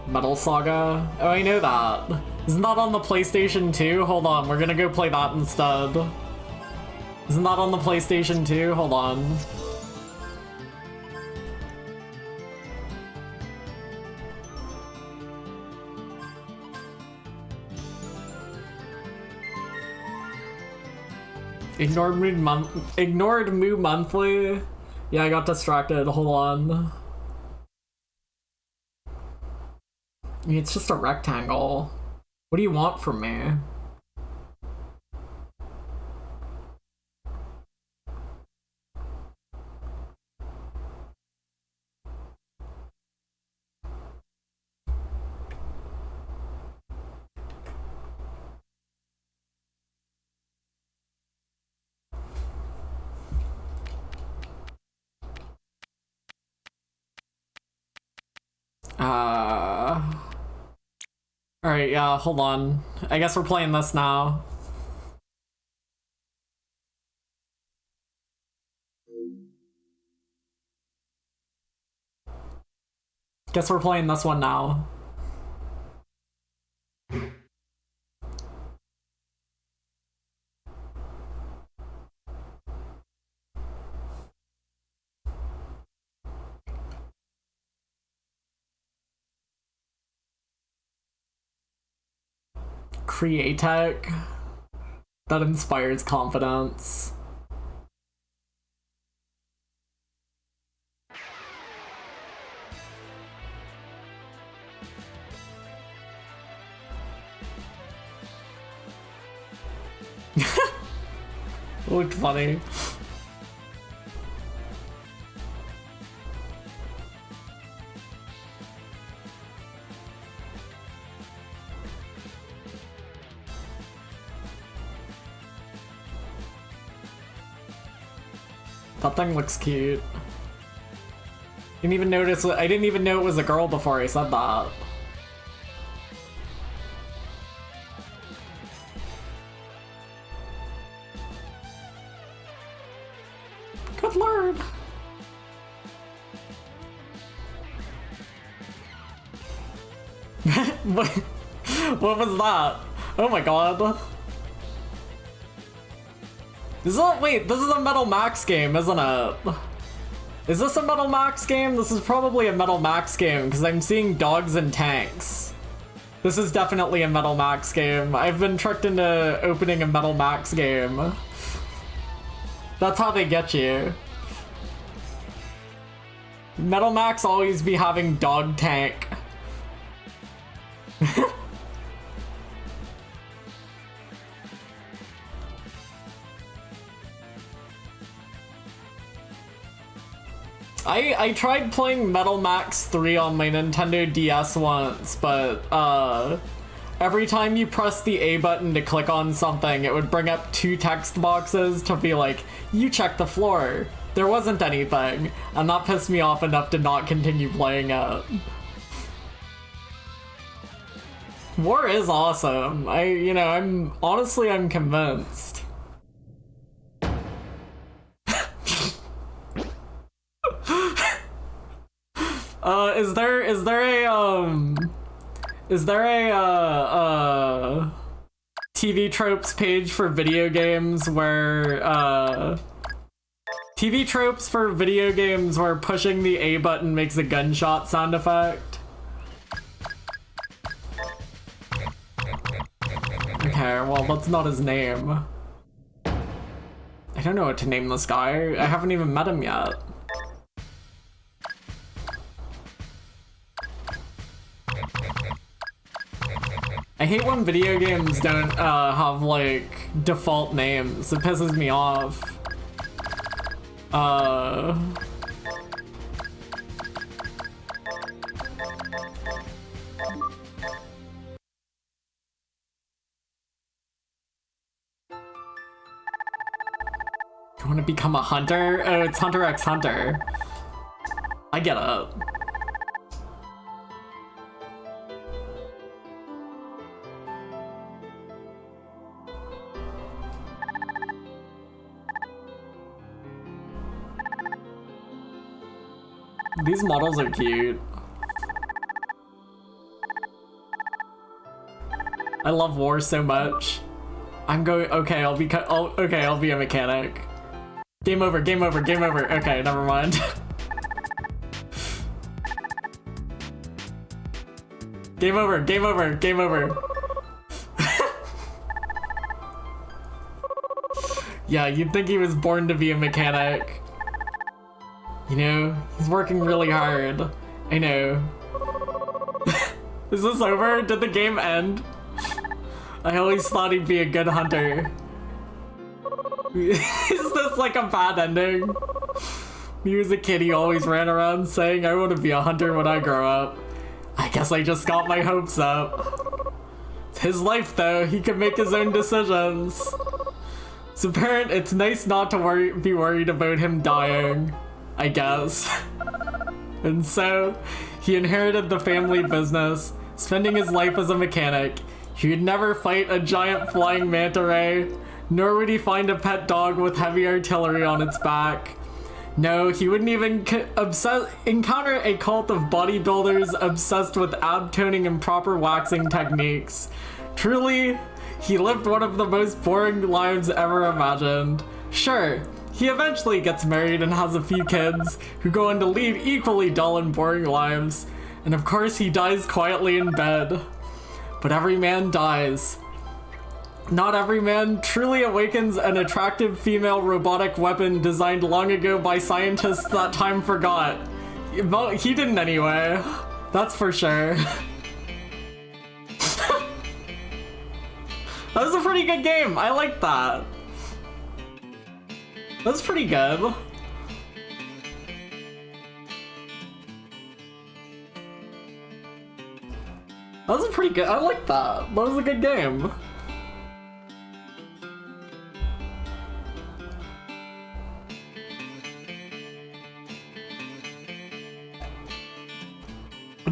Metal Saga? Oh, I know that. Isn't that on the PlayStation 2? Hold on, we're gonna go play that instead. Isn't that on the PlayStation 2? Hold on. Ignored Moo Monthly? Yeah, I got distracted. Hold on. I mean, it's just a rectangle. What do you want from me? Alright, yeah, hold on. I guess we're playing this now. Guess we're playing this one now. Createch that inspires confidence. Looked funny. That thing looks cute. Didn't even notice. I didn't even know it was a girl before I said that. Good lord. What was that? Oh my god. Wait, this is a Metal Max game, isn't it? Is this a Metal Max game? This is probably a Metal Max game, because I'm seeing dogs and tanks. This is definitely a Metal Max game. I've been tricked into opening a Metal Max game. That's how they get you. Metal Max always be having dog tank. I tried playing Metal Max 3 on my Nintendo DS once, but every time you press the A button to click on something, it would bring up 2 text boxes to be like, you check the floor. There wasn't anything, and that pissed me off enough to not continue playing it. War is awesome. I'm convinced. Is there a TV tropes page for video games where TV tropes for video games where pushing the A button makes a gunshot sound effect? Okay, well, that's not his name. I don't know what to name this guy. I haven't even met him yet. I hate when video games don't have like default names. It pisses me off. You want to become a hunter? Oh, it's Hunter x Hunter. I get it. These models are cute. I love War so much. Okay, I'll be a mechanic. Game over, game over, game over. Okay, never mind. Game over, game over, game over. Yeah, you'd think he was born to be a mechanic. You know, he's working really hard. I know. Is this over? Did the game end? I always thought he'd be a good hunter. Is this like a bad ending? When he was a kid, he always ran around saying, I want to be a hunter when I grow up. I guess I just got my hopes up. It's his life though, he can make his own decisions. So parent, it's nice not to be worried about him dying, I guess. And so, he inherited the family business, spending his life as a mechanic. He would never fight a giant flying manta ray, nor would he find a pet dog with heavy artillery on its back. No, he wouldn't even encounter a cult of bodybuilders obsessed with ab toning and proper waxing techniques. Truly, he lived one of the most boring lives ever imagined. Sure, he eventually gets married and has a few kids who go on to lead equally dull and boring lives. And of course he dies quietly in bed. But every man dies. Not every man truly awakens an attractive female robotic weapon designed long ago by scientists that time forgot. Well, he didn't anyway. That's for sure. That was a pretty good game. I like that. That's pretty good. That was pretty good. I like that. That was a good game.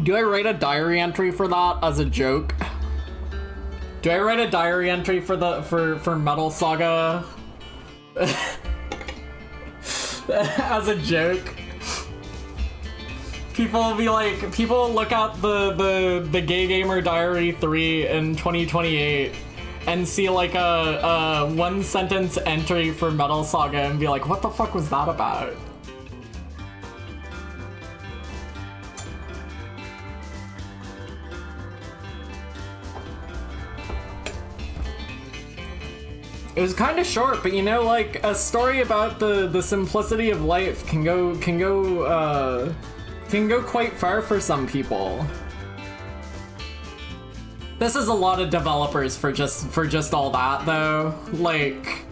Do I write a diary entry for that as a joke? Do I write a diary entry for Metal Saga as a joke? People will be like, people will look at the Gay Gamer Diary 3 in 2028 and see like a one sentence entry for Metal Saga and be like, what the fuck was that about? It was kind of short, but you know, like a story about the simplicity of life can go quite far for some people. This is a lot of developers for just all that though. Like,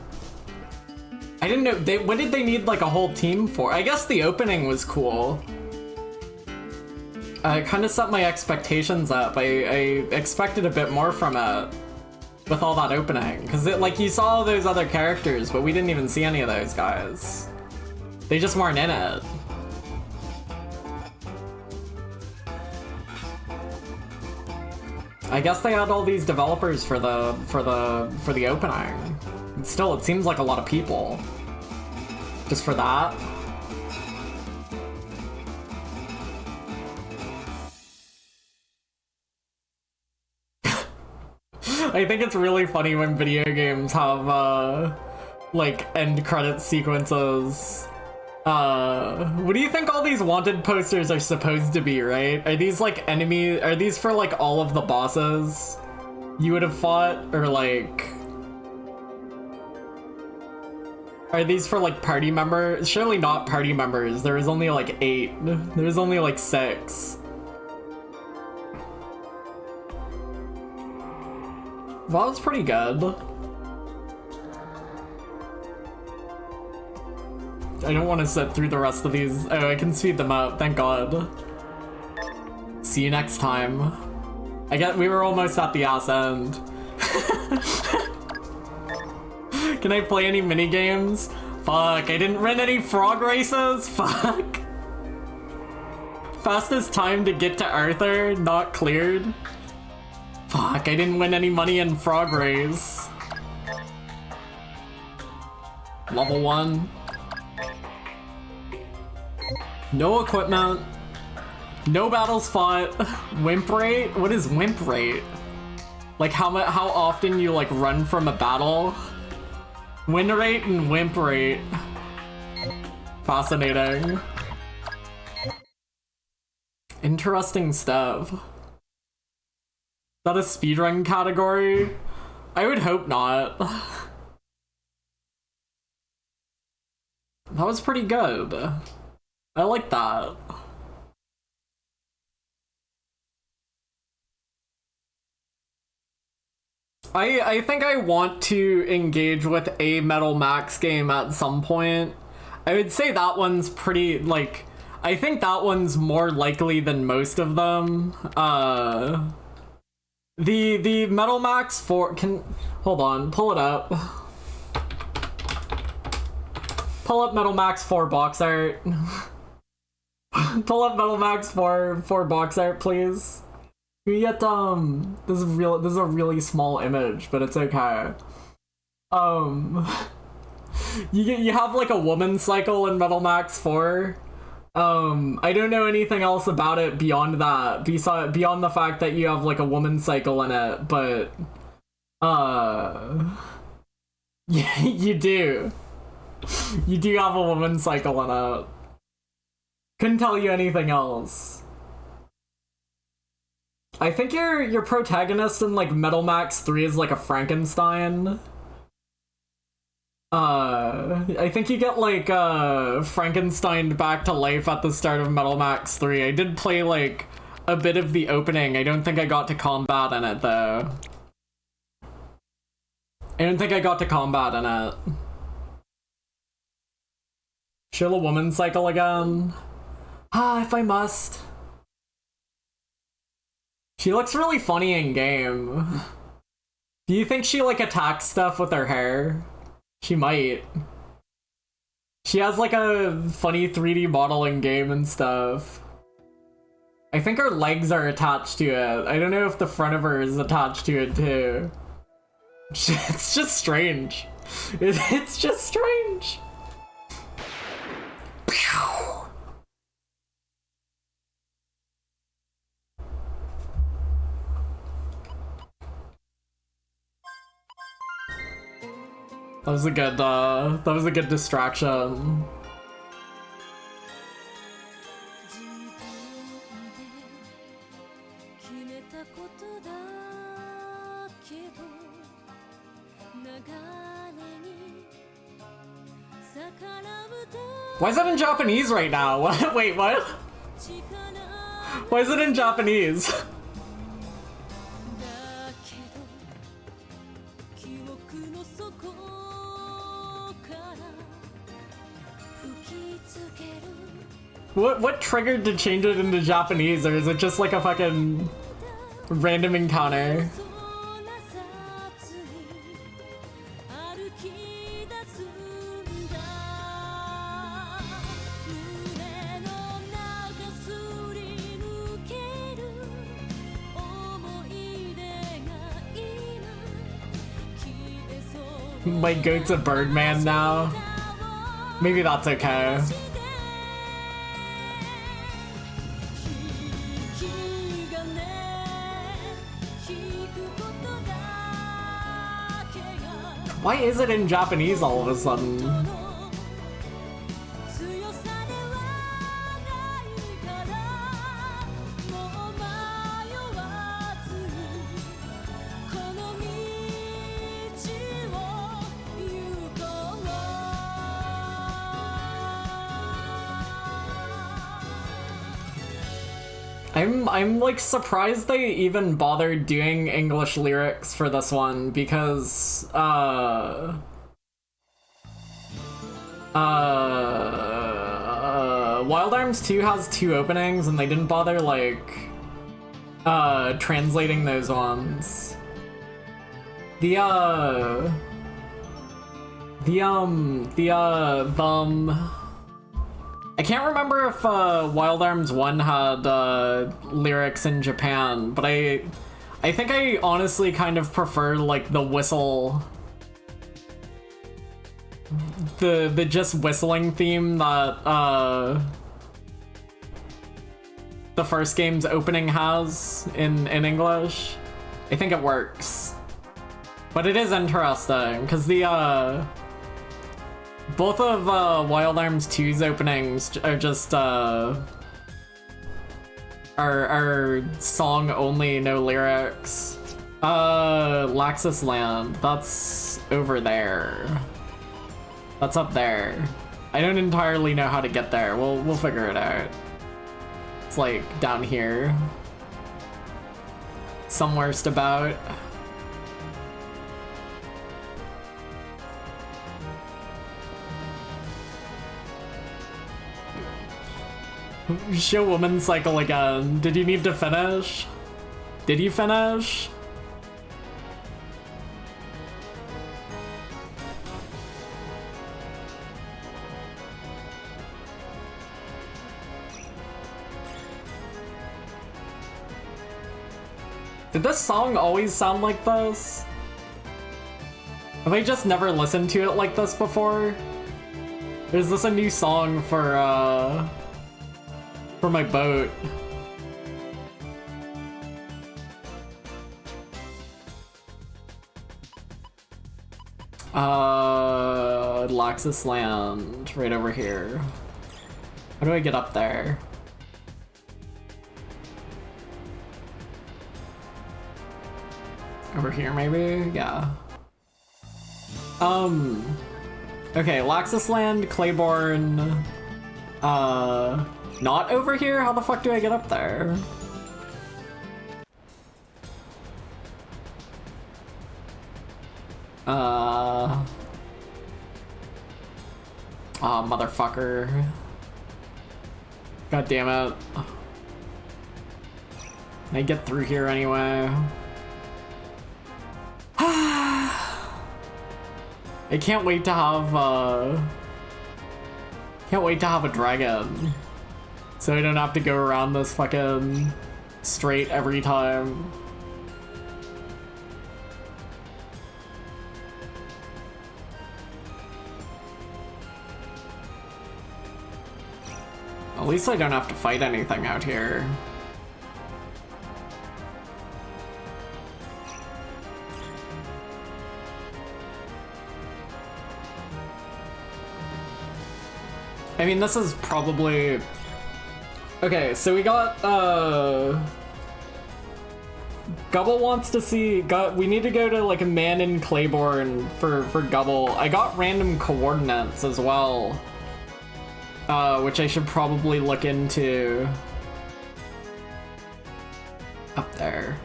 I didn't know what did they need like a whole team for? I guess the opening was cool. I kind of set my expectations up. I expected a bit more from it. With all that opening, because like you saw all those other characters, but we didn't even see any of those guys. They just weren't in it. I guess they had all these developers for the opening. And still, it seems like a lot of people. Just for that. I think it's really funny when video games have, like, end credit sequences. What do you think all these wanted posters are supposed to be, right? Are these, like, are these for, like, all of the bosses you would have fought? Or, like... Are these for, like, party members? Surely not party members. There was only, like, 8. There was only, like, 6. Well, that was pretty good. I don't want to sit through the rest of these. Oh, I can speed them up, thank God. See you next time. I guess we were almost at the ass end. Can I play any mini games? Fuck, I didn't win any frog races? Fuck. Fastest time to get to Arthur, not cleared. Fuck, I didn't win any money in frog race. Level 1. No equipment. No battles fought. Wimp rate? What is wimp rate? Like how often you like run from a battle? Win rate and wimp rate. Fascinating. Interesting stuff. Is that a speedrun category? I would hope not. That was pretty good. I like that. I think I want to engage with a Metal Max game at some point. I would say that one's pretty, like, I think that one's more likely than most of them. The Metal Max 4 hold on, pull it up. Pull up Metal Max 4 box art. Pull up Metal Max 4 box art, please. We get this is a really small image, but it's okay. You have like a woman cycle in Metal Max 4. I don't know anything else about it beyond that, beyond the fact that you have like a woman cycle in it, but yeah, you do. You do have a woman cycle in it. Couldn't tell you anything else. I think your protagonist in like Metal Max 3 is like a Frankenstein. I think you get like Frankenstein back to life at the start of Metal Max 3. I did play like a bit of the opening. I don't think I got to combat in it though. I don't think I got to combat in it. Show the woman cycle again. Ah, if I must. She looks really funny in game. Do you think she like attacks stuff with her hair? She might. She has like a funny 3D model in game and stuff. I think her legs are attached to it. I don't know if the front of her is attached to it too. It's just strange. It's just strange. That was a good distraction. Why is that in Japanese right now? What? Wait, what? Why is it in Japanese? What triggered to change it into Japanese, or is it just like a fucking random encounter? My goat's a Birdman now. Maybe that's okay. Why is it in Japanese all of a sudden? I'm like surprised they even bothered doing English lyrics for this one, because Wild Arms 2 has 2 openings and they didn't bother like translating those ones. I can't remember if Wild Arms 1 had lyrics in Japan, but I think I honestly kind of prefer like the whistle, the just whistling theme that the first game's opening has in English. I think it works, but it is interesting because the both of Wild Arms 2's openings are just are song only, no lyrics. Laxus Land, that's over there. That's up there. I don't entirely know how to get there. We'll figure it out. It's like down here. Somewhere's about. Show woman cycle again. Did you need to finish? Did you finish? Did this song always sound like this? Have I just never listened to it like this before? Or is this a new song for my boat? Laxus Land, right over here. How do I get up there? Over here, maybe? Yeah. Okay, Laxus Land, Claiborne, not over here? How the fuck do I get up there? Motherfucker. God damn it. Can I get through here anyway? I can't wait to have a dragon, so I don't have to go around this fucking straight every time. At least I don't have to fight anything out here. I mean, this is probably... Okay, so we got, Gubble wants to see... We need to go to, like, a man in Claiborne for Gubble. I got random coordinates as well, which I should probably look into. Up there.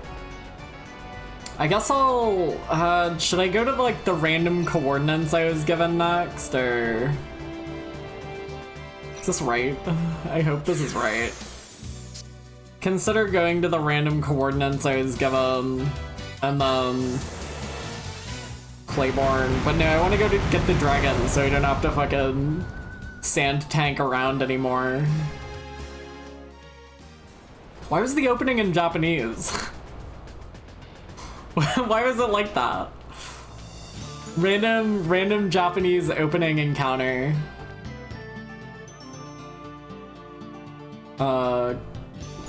I guess I'll... should I go to, like, the random coordinates I was given next, or... Is this right? I hope this is right. Consider going to the random coordinates I was given, and then... Claiborne. But no, I want to go to get the dragon, so I don't have to fucking sand tank around anymore. Why was the opening in Japanese? Why was it like that? Random Japanese opening encounter.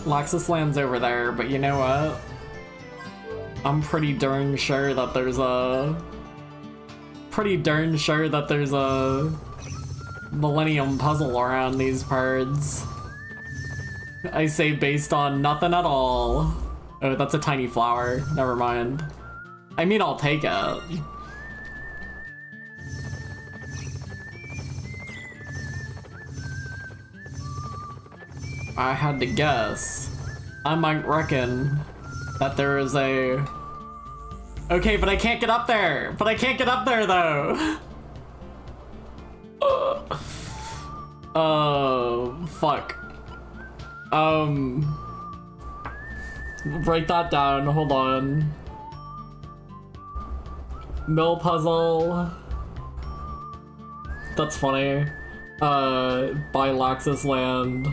Laxus Land's over there, but you know what? I'm pretty darn sure that there's a Millennium Puzzle around these parts. I say based on nothing at all. Oh, that's a tiny flower. Never mind. I mean, I'll take it. I had to guess. I might reckon that there is a... Okay, but I can't get up there! But I can't get up there, though! Oh, fuck. Write that down, hold on. Mill puzzle. That's funny. By Laxus Land.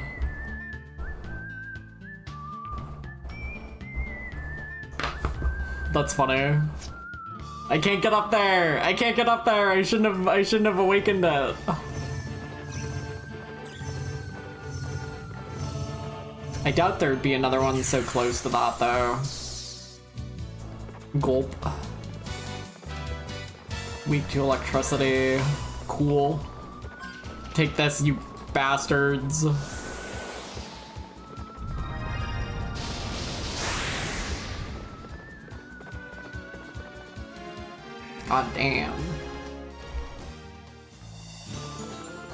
That's funny. I can't get up there! I can't get up there! I shouldn't have awakened it. I doubt there'd be another one so close to that, though. Gulp. Weak to electricity. Cool. Take this, you bastards. God damn.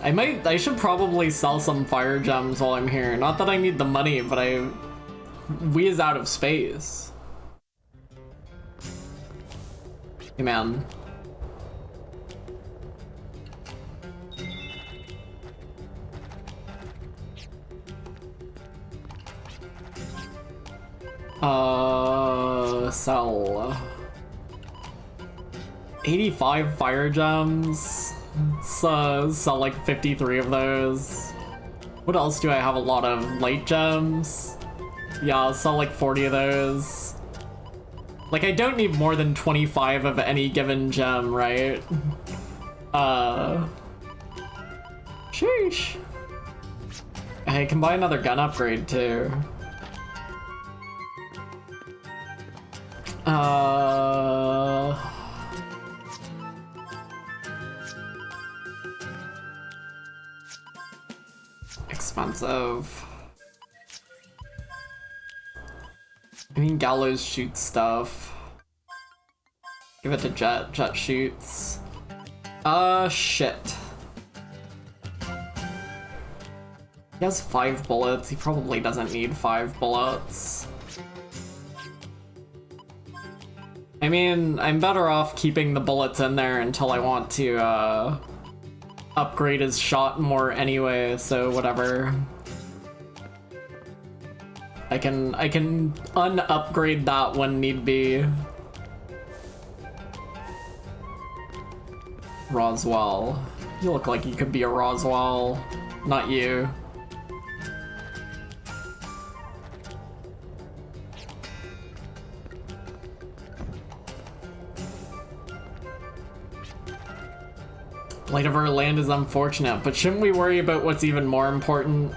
I should probably sell some fire gems while I'm here. Not that I need the money, but we is out of space. Hey man. Sell. 85 fire gems. Let's sell like 53 of those. What else do I have a lot of? Light gems? Yeah, I'll sell like 40 of those. Like, I don't need more than 25 of any given gem, right? Sheesh. I can buy another gun upgrade too. Expensive. I mean, Gallows shoots stuff. Give it to Jet. Jet shoots. Shit. He has 5 bullets. He probably doesn't need 5 bullets. I mean, I'm better off keeping the bullets in there until I want to, upgrade his shot more anyway, so whatever. I can un-upgrade that when need be. Roswell. You look like you could be a Roswell. Not you. Light of our land is unfortunate, but shouldn't we worry about what's even more important?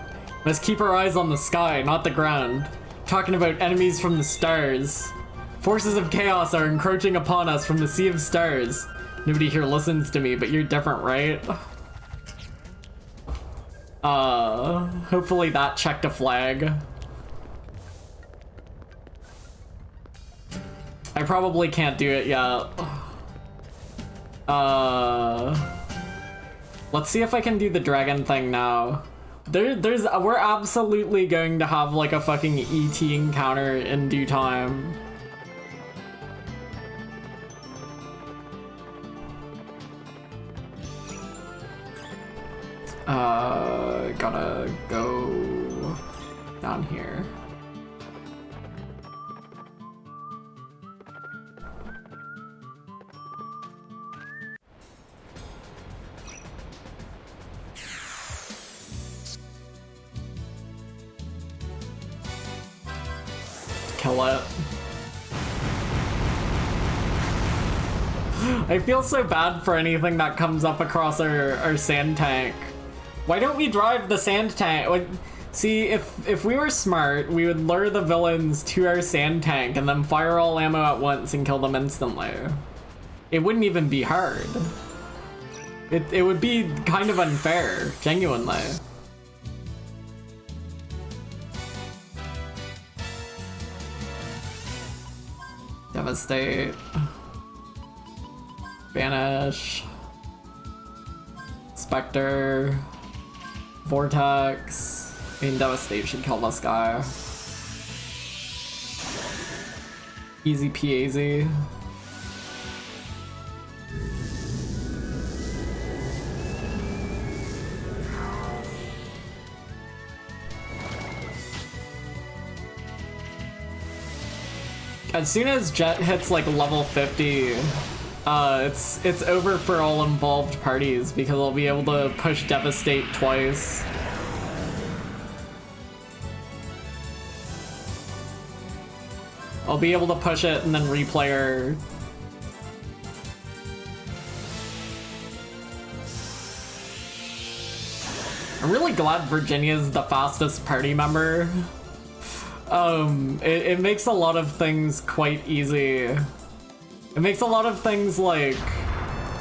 Let's keep our eyes on the sky, not the ground. Talking about enemies from the stars. Forces of chaos are encroaching upon us from the sea of stars. Nobody here listens to me, but you're different, right? Hopefully that checked a flag. I probably can't do it yet. Let's see if I can do the dragon thing now. We're absolutely going to have like a fucking ET encounter in due time. Gotta go down here. Kill it. I feel so bad for anything that comes up across our sand tank. Why don't we drive the sand tank? See, if we were smart, we would lure the villains to our sand tank and then fire all ammo at once and kill them instantly. It wouldn't even be hard. It would be kind of unfair, genuinely. Devastate. Banish. Spectre. Vortex. I mean, Devastate should kill this guy. Easy peasy. As soon as Jet hits like level 50, it's over for all involved parties because I'll be able to push Devastate twice. I'll be able to push it and then replay her. I'm really glad Virginia's the fastest party member. It makes a lot of things quite easy. It makes a lot of things like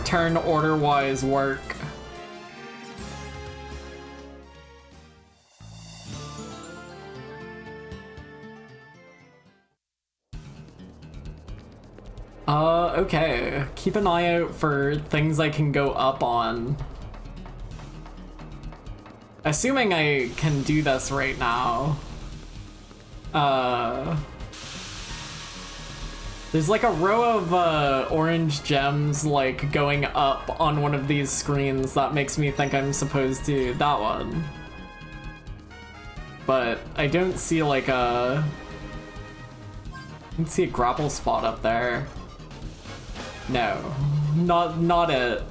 turn order-wise work. Okay. Keep an eye out for things I can go up on. Assuming I can do this right now. There's like a row of orange gems like going up on one of these screens that makes me think I'm supposed to that one. But I don't see like I don't see a grapple spot up there. No, not it.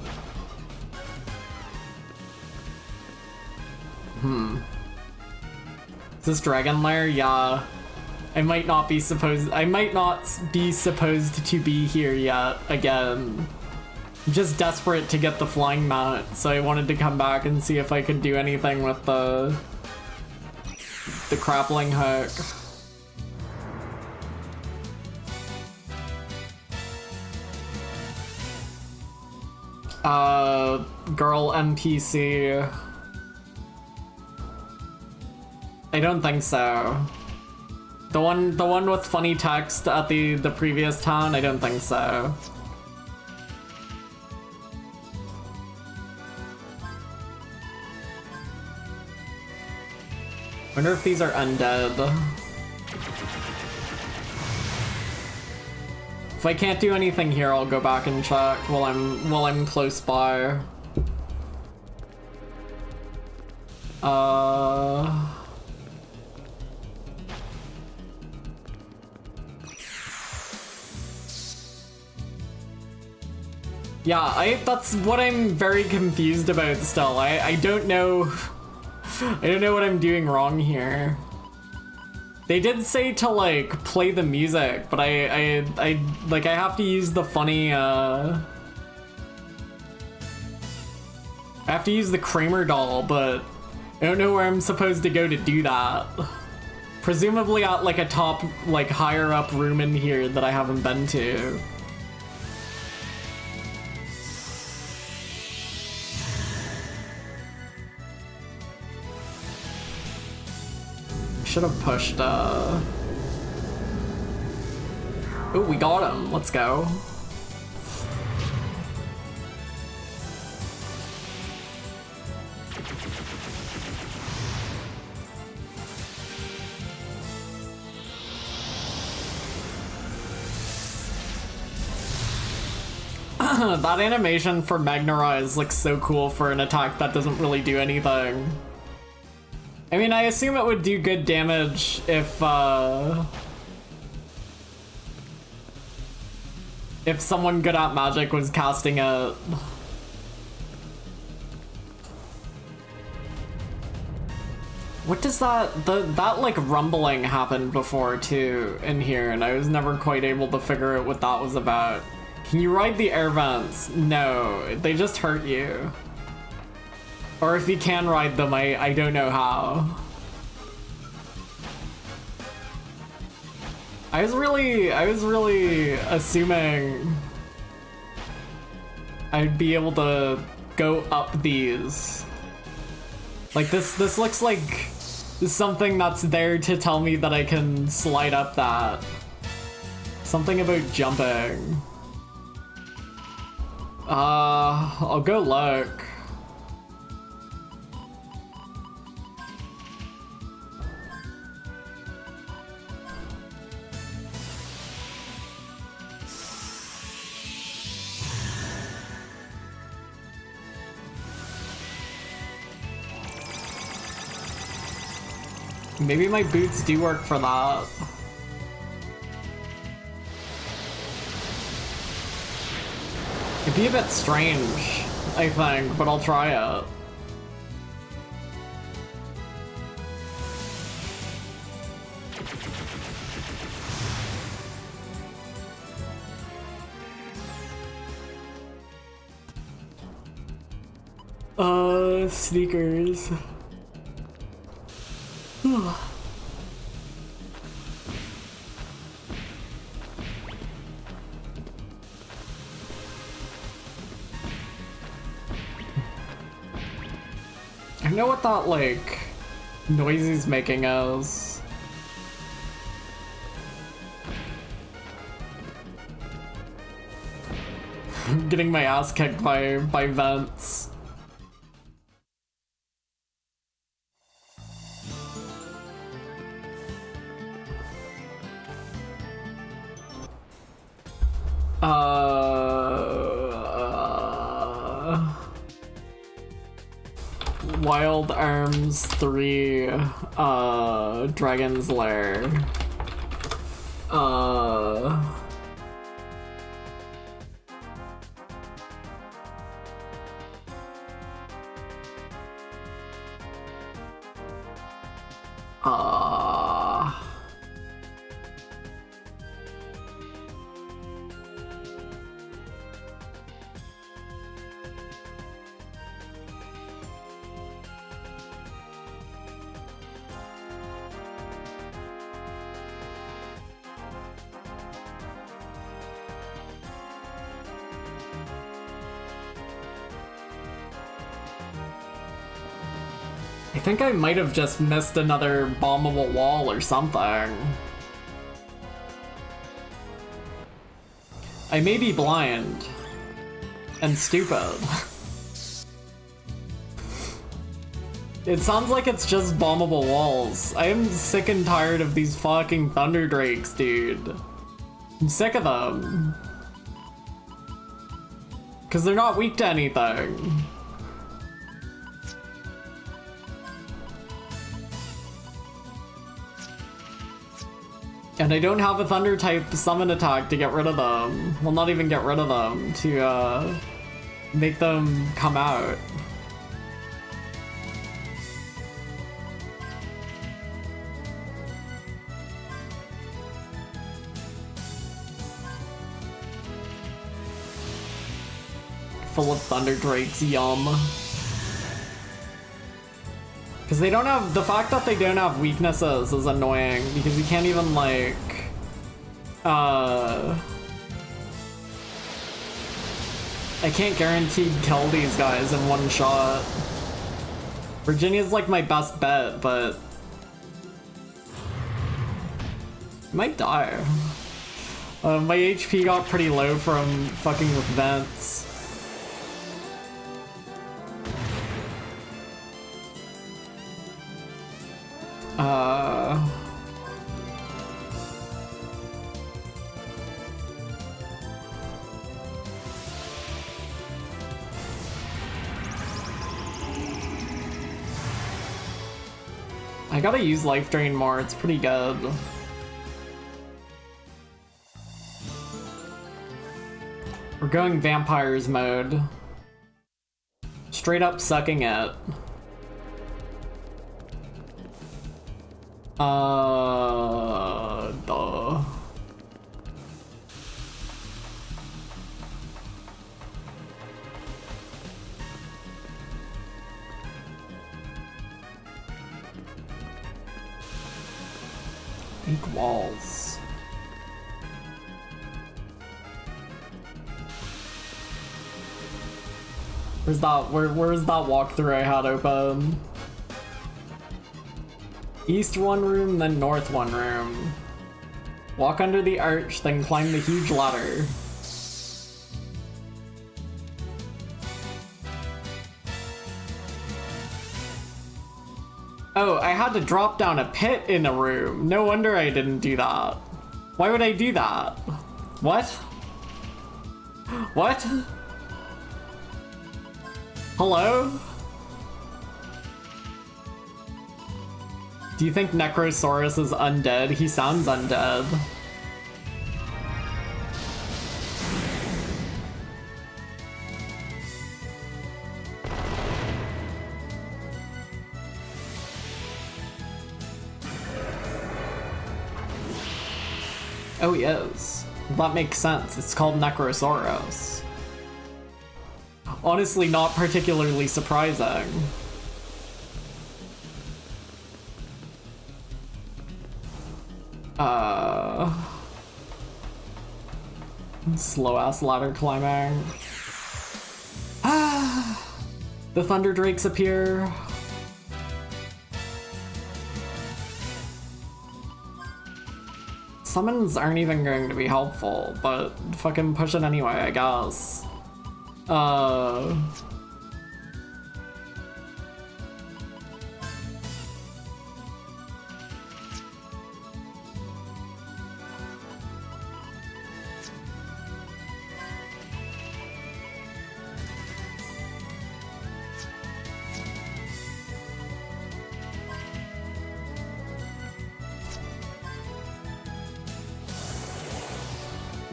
Is this Dragon Lair? Yeah. I might not be supposed to be here yet again. I'm just desperate to get the flying mount, so I wanted to come back and see if I could do anything with the grappling hook. Girl NPC. I don't think so. The one with funny text at the previous town, I don't think so. Wonder if these are undead. If I can't do anything here, I'll go back and check while I'm close by. Yeah, that's what I'm very confused about still. I don't know. I don't know what I'm doing wrong here. They did say to like play the music, but I have to use the funny I have to use the Kramer doll, but I don't know where I'm supposed to go to do that. Presumably at like a top, like higher up room in here that I haven't been to. should have pushed, Ooh, we got him. Let's go. That animation for Magnarise looks so cool for an attack that doesn't really do anything. I mean, I assume it would do good damage if someone good at magic was casting it. What does that like rumbling happened before too in here, and I was never quite able to figure out what that was about. Can you ride the air vents? No, they just hurt you. Or if you can ride them, I don't know how. I was really assuming I'd be able to go up these. Like this looks like something that's there to tell me that I can slide up that. Something about jumping. I'll go look. Maybe my boots do work for that. It'd be a bit strange, I think, but I'll try it. Sneakers. I know what that, like, noise he's making is. I'm getting my ass kicked by vents. Wild Arms 3, Dragon's Lair. I think I might have just missed another bombable wall or something. I may be blind and stupid. It sounds like it's just bombable walls. I am sick and tired of these fucking Thunder Drakes, dude. I'm sick of them. 'Cause they're not weak to anything. And I don't have a Thunder type summon attack to get rid of them. Well, not even get rid of them, to make them come out. Full of Thunder Drakes, yum. Because they don't have, the fact that they don't have weaknesses is annoying, because you can't even, like, I can't guarantee kill these guys in one shot. Virginia's like my best bet, but Might die. My HP got pretty low from fucking with vents. I gotta use Life Drain more, it's pretty good. We're going vampires mode. Straight up sucking it. Duh. Weak walls. Where's that? Where's that walkthrough I had open? East one room, then north one room. Walk under the arch, then climb the huge ladder. Oh, I had to drop down a pit in a room. No wonder I didn't do that. Why would I do that? What? What? Hello? Do you think Necrosaurus is undead? He sounds undead. Oh, he is. That makes sense. It's called Necrosaurus. Honestly, not particularly surprising. Slow-ass ladder climbing. The Thunder Drakes appear. Summons aren't even going to be helpful, but fucking push it anyway, I guess.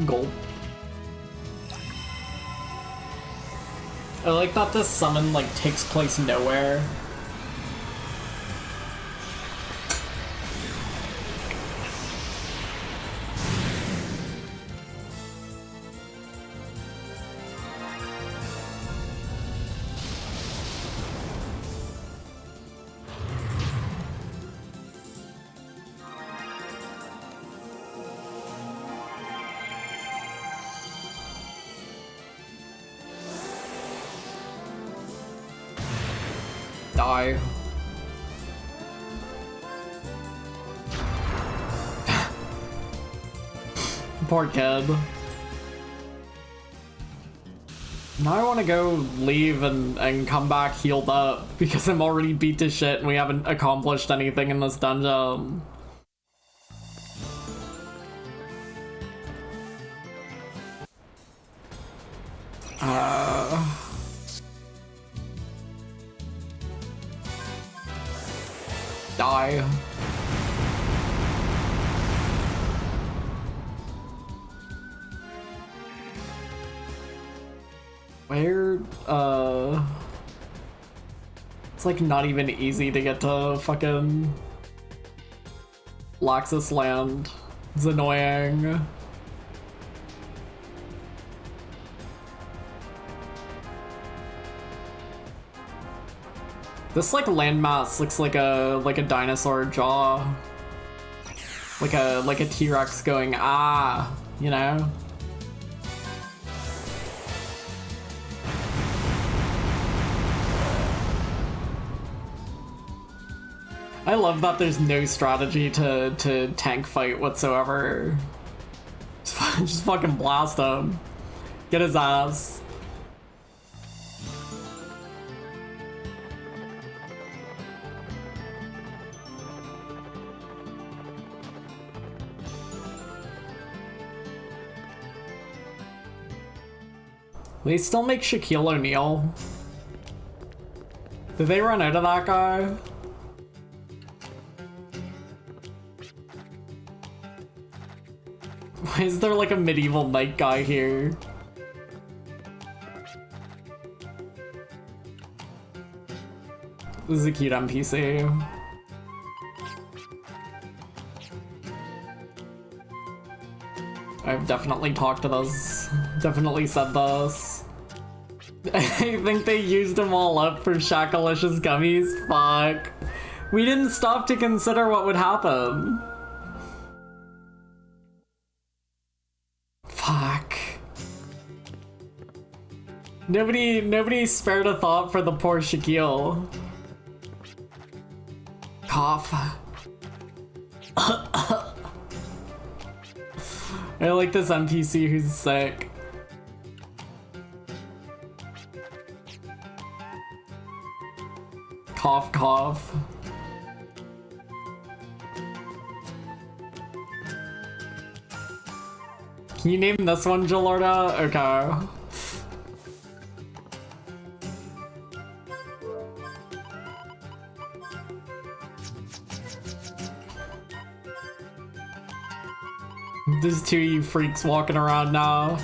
Gold. I like that this summon like takes place nowhere. Die. Poor kid. Now I want to go leave and come back healed up because I'm already beat to shit and we haven't accomplished anything in this dungeon. Die. Where, it's like not even easy to get to fucking Laxus land. It's annoying. This like landmass looks like a dinosaur jaw. Like a T-Rex going ah, you know? I love that there's no strategy to tank fight whatsoever. Just fucking blast him. Get his ass. They still make Shaquille O'Neal. Did they run out of that guy? Why is there like a medieval knight guy here? This is a cute NPC. I've definitely talked to this. Definitely said this. I think they used them all up for Shakalicious gummies. Fuck. We didn't stop to consider what would happen. Fuck. Nobody spared a thought for the poor Shaquille. Cough. I like this NPC who's sick. Cough, cough. Can you name this one, Jalorda? Okay. There's two of you freaks walking around now.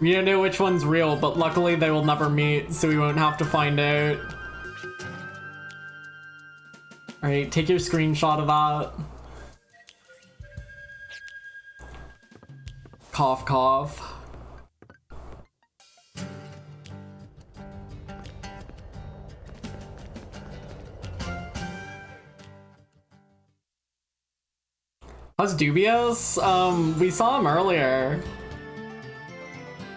We don't know which one's real, but luckily they will never meet, so we won't have to find out. Alright, take your screenshot of that. Cough, cough. How's Dubious? We saw him earlier.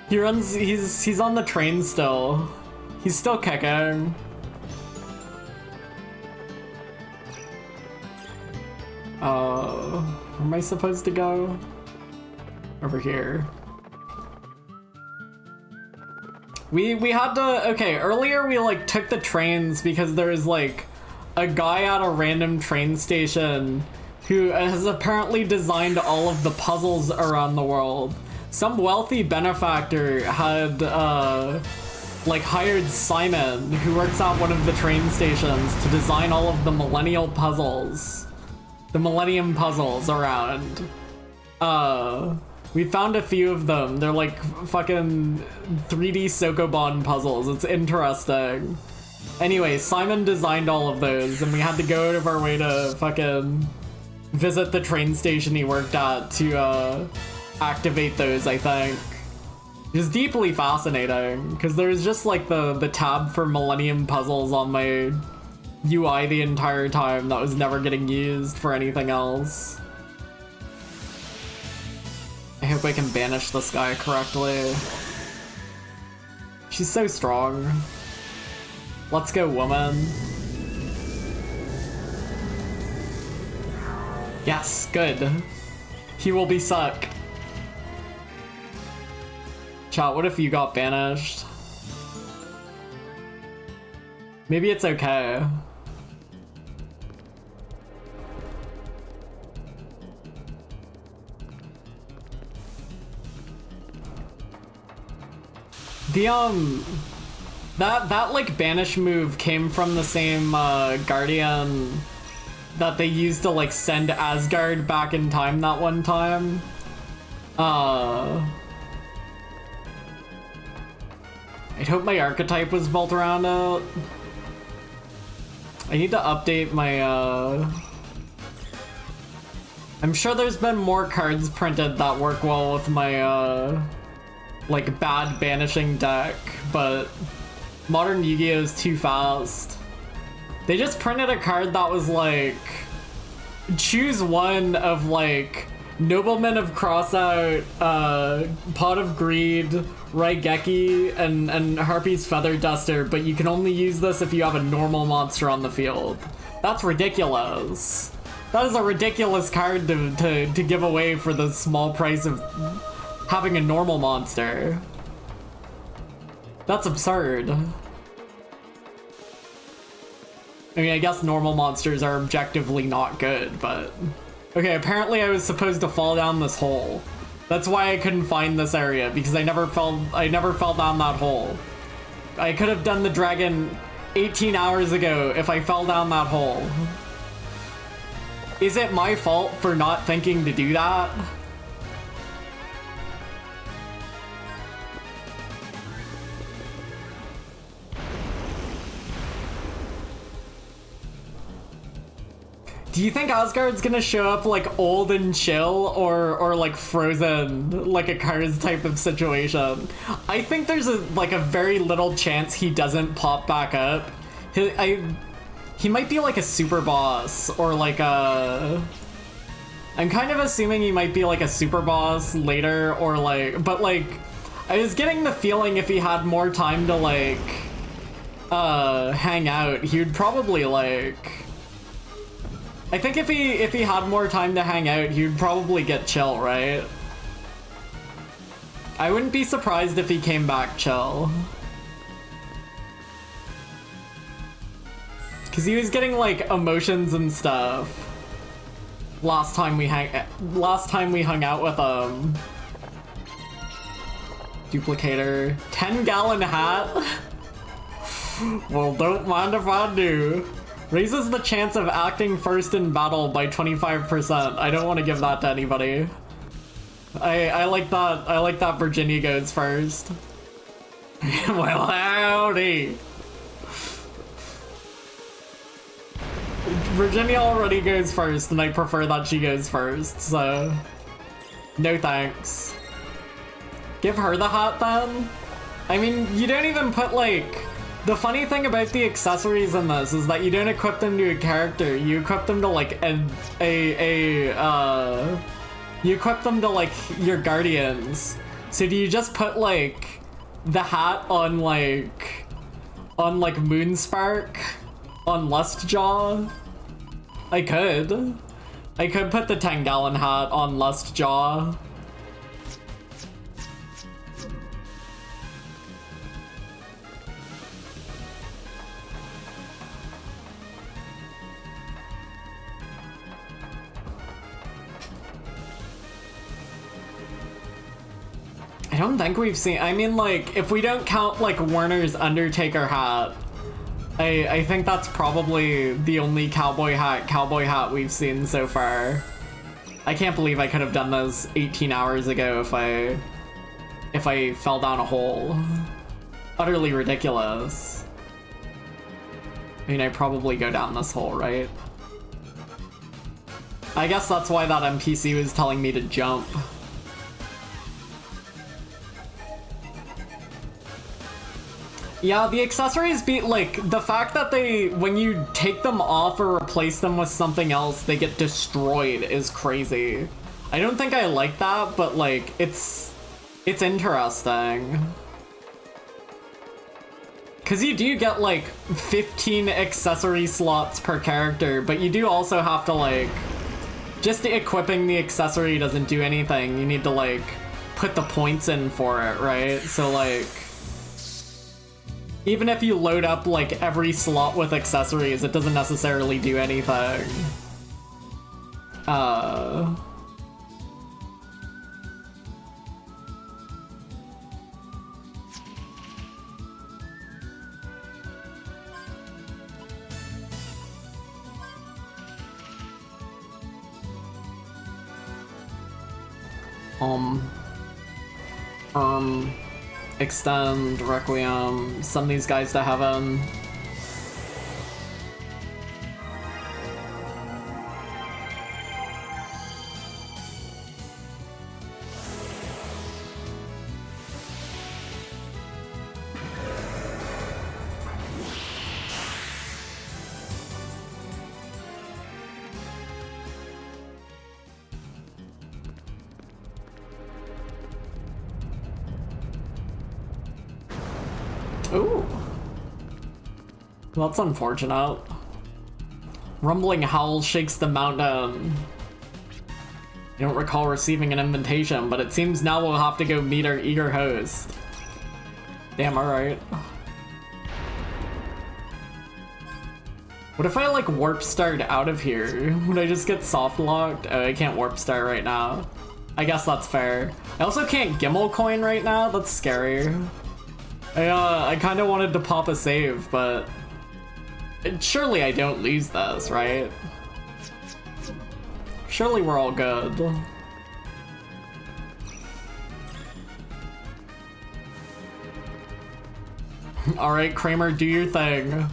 He's on the train still. He's still kicking. Where am I supposed to go? Over here. We had to, okay, earlier we like took the trains because there was like a guy at a random train station who has apparently designed all of the puzzles around the world. Some wealthy benefactor had like hired Simon, who works at one of the train stations, to design all of the Millennium puzzles around. We found a few of them. They're like fucking 3D Sokoban puzzles. It's interesting. Anyway, Simon designed all of those, and we had to go out of our way to fucking visit the train station he worked at to activate those, I think. It was deeply fascinating, because there's just like the tab for Millennium puzzles on my UI the entire time that was never getting used for anything else. I hope I can banish this guy correctly. She's so strong. Let's go, woman. Yes, good. He will be suck. Chat, what if you got banished? Maybe it's okay. The, that like banish move came from the same, Guardian that they used to like send Asgard back in time that one time. I'd hope my archetype was built around it. I need to update my, I'm sure there's been more cards printed that work well with my, like, bad banishing deck, but modern Yu-Gi-Oh! Is too fast. They just printed a card that was like, choose one of like, Nobleman of Crossout, Pot of Greed, Raigeki, and Harpy's Feather Duster, but you can only use this if you have a normal monster on the field. That's ridiculous. That is a ridiculous card to give away for the small price of having a normal monster. That's absurd. I mean, I guess normal monsters are objectively not good, but... Okay, apparently I was supposed to fall down this hole. That's why I couldn't find this area, because I never fell down that hole. I could have done the dragon 18 hours ago if I fell down that hole. Is it my fault for not thinking to do that? Do you think Asgard's gonna show up like old and chill or like frozen, like a Cars type of situation? I think there's like a very little chance he doesn't pop back up. He might be like a super boss or like a... I'm kind of assuming he might be like a super boss later or like... But like, I was getting the feeling if he had more time to like hang out, he would probably like... I think if he had more time to hang out, he would probably get chill, right? I wouldn't be surprised if he came back chill. Cause he was getting like emotions and stuff last time we hung out with him. Duplicator. 10-gallon hat? Well, don't mind if I do. Raises the chance of acting first in battle by 25%. I don't want to give that to anybody. I like that Virginia goes first. Well, howdy. Virginia already goes first, and I prefer that she goes first, so... No thanks. Give her the hat, then? I mean, you don't even put, like... The funny thing about the accessories in this is that you don't equip them to a character, you equip them to, like, you equip them to, like, your guardians. So do you just put, like, the hat on, like, Moonspark? On Lustjaw? I could. I could put the 10-gallon hat on Lustjaw. I don't think we've seen... I mean, like, if we don't count, like, Werner's Undertaker hat, I think that's probably the only cowboy hat we've seen so far. I can't believe I could have done this 18 hours ago if I fell down a hole. Utterly ridiculous. I mean, I probably go down this hole, right? I guess that's why that NPC was telling me to jump. Yeah, the accessories be like the fact that when you take them off or replace them with something else, they get destroyed is crazy. I don't think I like that, but like it's interesting. Cause you do get like 15 accessory slots per character, but you do also have to like, just equipping the accessory doesn't do anything. You need to like put the points in for it, right? So like, even if you load up like every slot with accessories, it doesn't necessarily do anything. Extend, Requiem, send these guys to heaven. Ooh. That's unfortunate. Rumbling howl shakes the mountain. You don't recall receiving an invitation, but it seems now we'll have to go meet our eager host. Damn, alright. What if I, like, warp starred out of here? Would I just get soft locked? Oh, I can't warp star right now. I guess that's fair. I also can't Gimmel coin right now. That's scary. I kind of wanted to pop a save, but surely I don't lose this, right? Surely we're all good. Alright, Kramer, do your thing.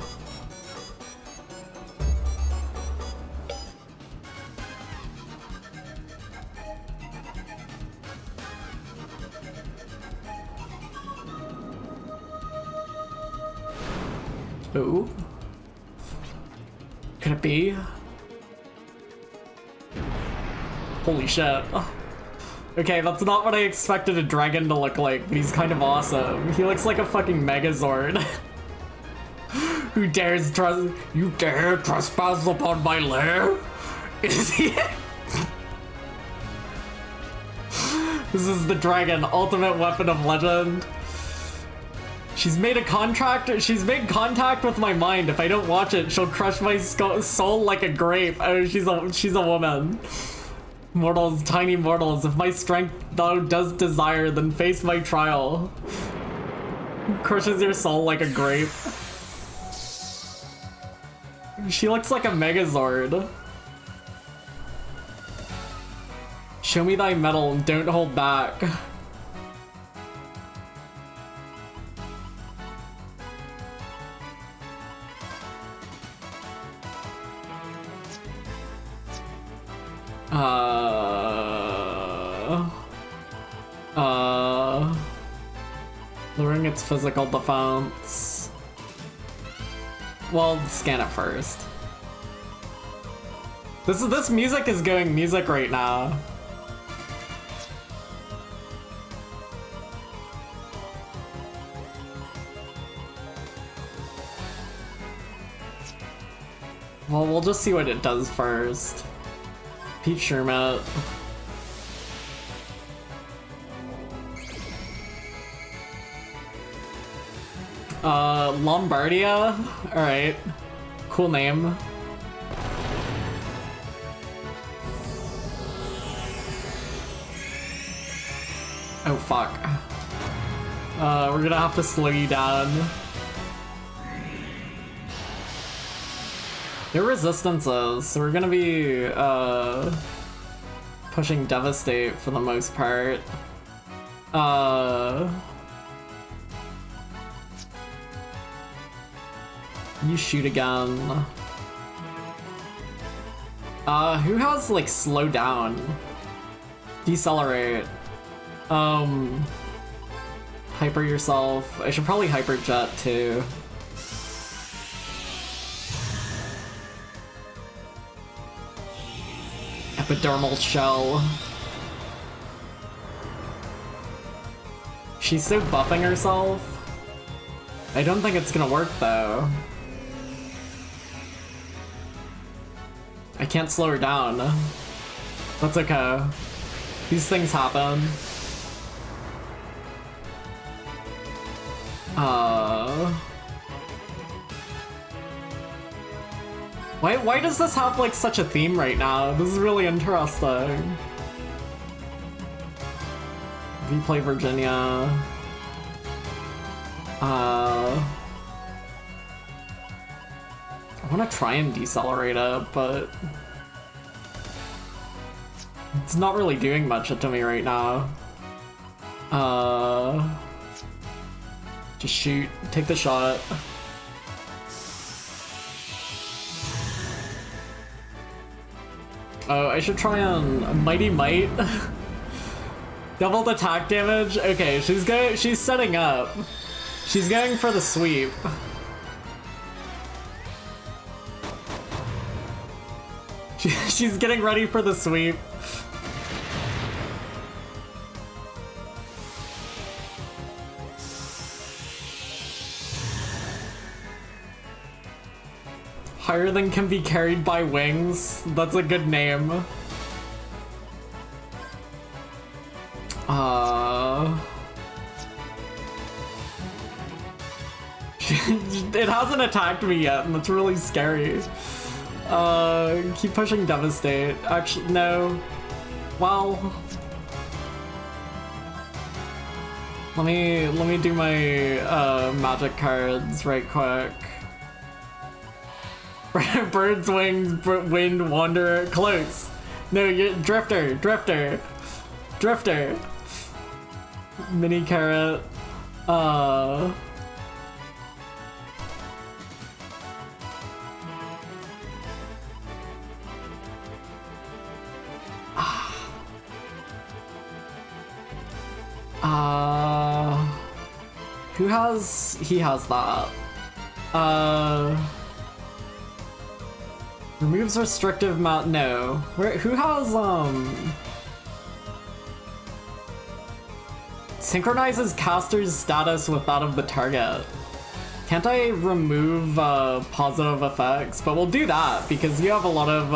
Ooh. Could it be? Holy shit. Okay, that's not what I expected a dragon to look like, but he's kind of awesome. He looks like a fucking Megazord. Who dares trust— You dare trespass upon my lair? Is he— This is the dragon, ultimate weapon of legend. She's made contact with my mind. If I don't watch it, she'll crush my soul like a grape. Oh, she's a woman. Mortals, tiny mortals, if my strength thou does desire, then face my trial. Crushes your soul like a grape. She looks like a Megazord. Show me thy metal and don't hold back. Lowering its physical defense. Well, scan it first. This music is going music right now. Well, we'll just see what it does first. Peach Shermat. Lombardia? Alright. Cool name. Oh fuck. We're gonna have to slow you down. Their resistances, so we're gonna be pushing Devastate for the most part. You shoot again. Who has like slow down? Decelerate. Hyper yourself. I should probably hyper jet too. Epidermal shell. She's so buffing herself. I don't think it's gonna work though. I can't slow her down. That's okay. These things happen. Why does this have like such a theme right now? This is really interesting. V play Virginia. I want to try and decelerate it, but it's not really doing much to me right now. Just shoot, take the shot. Oh, I should try on Mighty Might. Doubled attack damage. Okay, she's setting up. She's going for the sweep. She's getting ready for the sweep. higher than can be carried by wings. That's a good name. It hasn't attacked me yet, and that's really scary. Keep pushing Devastate. Actually, no. Well, let me do my magic cards right quick. Bird's wings, wind, wanderer, close. No, you're drifter. Mini carrot. Who has... He has that. Removes restrictive mount... No. Who has, synchronizes caster's status with that of the target. Can't I remove, positive effects? But we'll do that, because you have a lot of,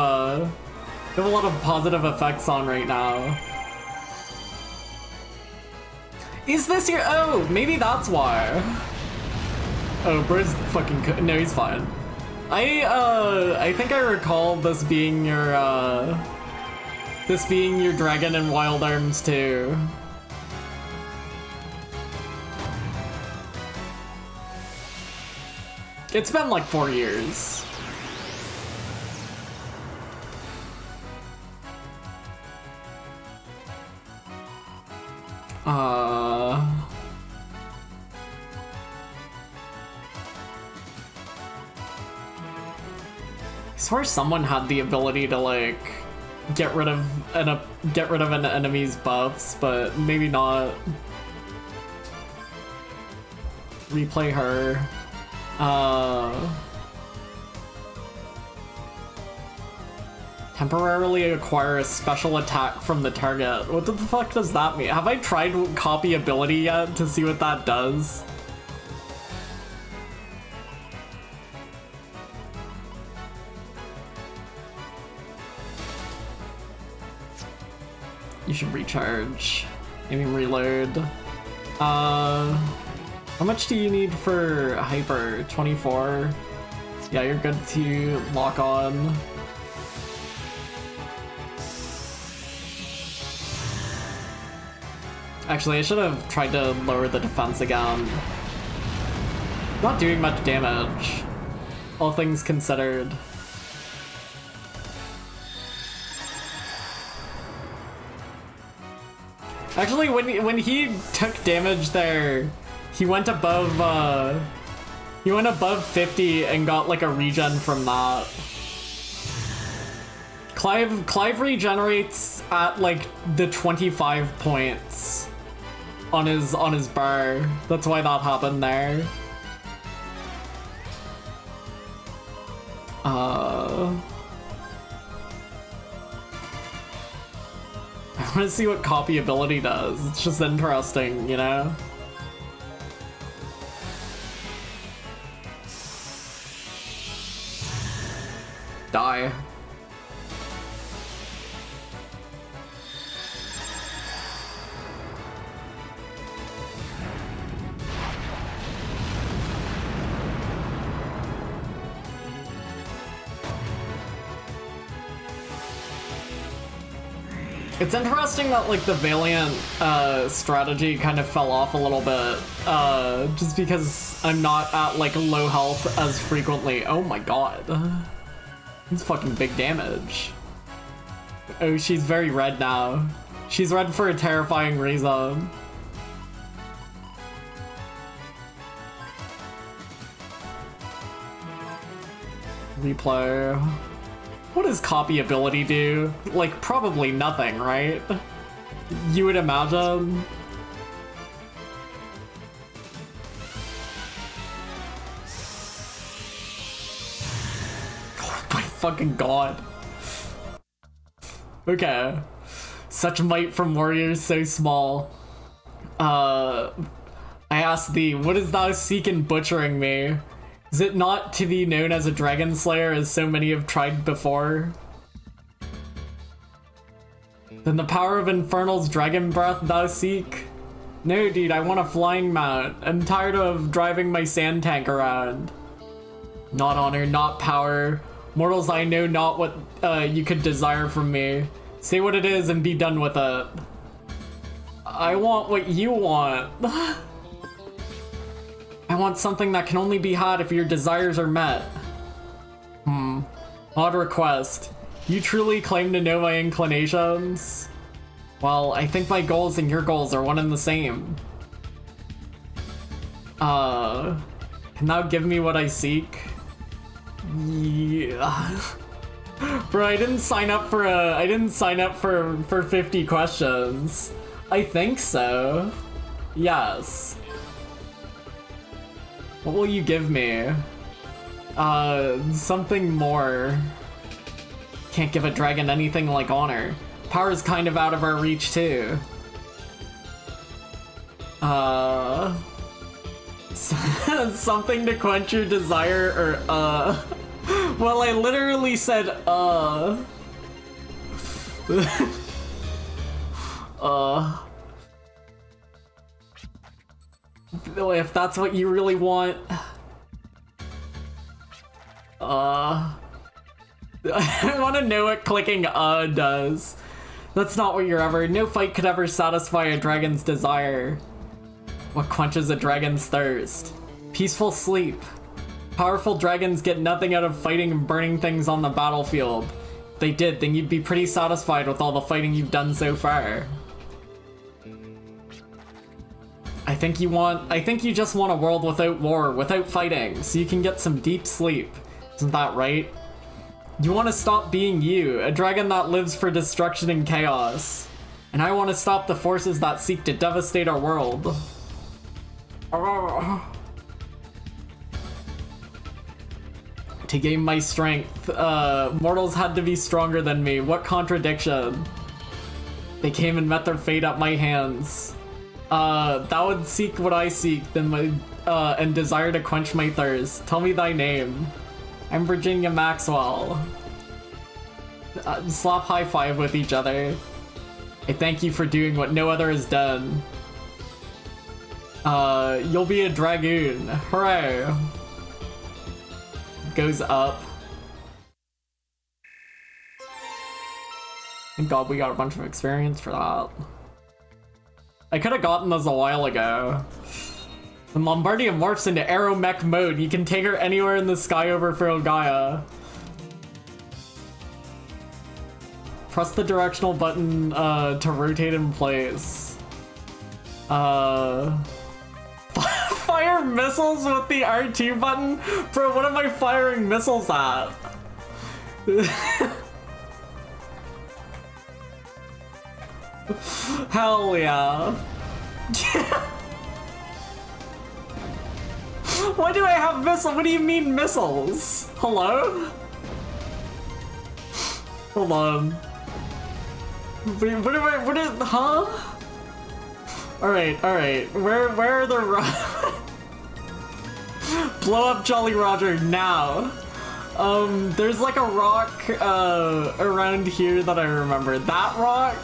positive effects on right now. Is this your... Oh, maybe that's why. Oh, Bird's fucking... No, he's fine. I think I recall this being your dragon in Wild Arms too. It's been like 4 years. I swear someone had the ability to like get rid of an enemy's buffs, but maybe not. Replay her. Temporarily acquire a special attack from the target. What the fuck does that mean? Have I tried copy ability yet to see what that does? You should recharge. Maybe reload. How much do you need for hyper? 24? Yeah, you're good to lock on. Actually, I should have tried to lower the defense again. Not doing much damage, all things considered. Actually, when he took damage there, he went above 50 and got like a regen from that. Clive regenerates at like the 25 points on his bar. That's why that happened there. I want to see what copy ability does. It's just interesting, you know? Die. It's interesting that like the Valiant strategy kind of fell off a little bit, just because I'm not at like low health as frequently. Oh my god. That's fucking big damage. Oh, she's very red now. She's red for a terrifying reason. Replay. What does copy ability do? Like, probably nothing, right? You would imagine? Oh my fucking god. Okay. Such might from warriors so small. I asked thee, what is thou seeking butchering me? Is it not to be known as a dragon slayer as so many have tried before? Then the power of Infernal's dragon breath thou seek? No, dude, I want a flying mount. I'm tired of driving my sand tank around. Not honor, not power. Mortals, I know not what you could desire from me. Say what it is and be done with it. I want what you want. I want something that can only be had if your desires are met. Odd request. You truly claim to know my inclinations? Well, I think my goals and your goals are one and the same. Can thou give me what I seek? Yeah. Bro, I didn't sign up for 50 questions. I think so. Yes. What will you give me? Something more. Can't give a dragon anything like honor. Power's kind of out of our reach too. Something to quench your desire or well, I literally said if that's what you really want. I want to know what clicking does. That's not what you're ever. No fight could ever satisfy a dragon's desire. What quenches a dragon's thirst? Peaceful sleep. Powerful dragons get nothing out of fighting and burning things on the battlefield. If they did, then you'd be pretty satisfied with all the fighting you've done so far. I think you just want a world without war, without fighting, so you can get some deep sleep. Isn't that right? You want to stop being you, a dragon that lives for destruction and chaos. And I want to stop the forces that seek to devastate our world. To gain my strength, mortals had to be stronger than me. What contradiction. They came and met their fate at my hands. Thou would seek what I seek, then my, and desire to quench my thirst. Tell me thy name. I'm Virginia Maxwell. Slap high five with each other. I thank you for doing what no other has done. You'll be a dragoon. Hooray! Goes up. Thank God we got a bunch of experience for that. I could have gotten this a while ago. When Lombardia morphs into aeromech mode, you can take her anywhere in the sky over Gaia. Press the directional button to rotate in place. Fire missiles with the R2 button? Bro, what am I firing missiles at? Hell yeah. Why do I have missiles? What do you mean missiles? Hello? Hold on. Wait, huh? Alright. Where are the blow up Jolly Roger now. There's like a rock around here that I remember. That rock?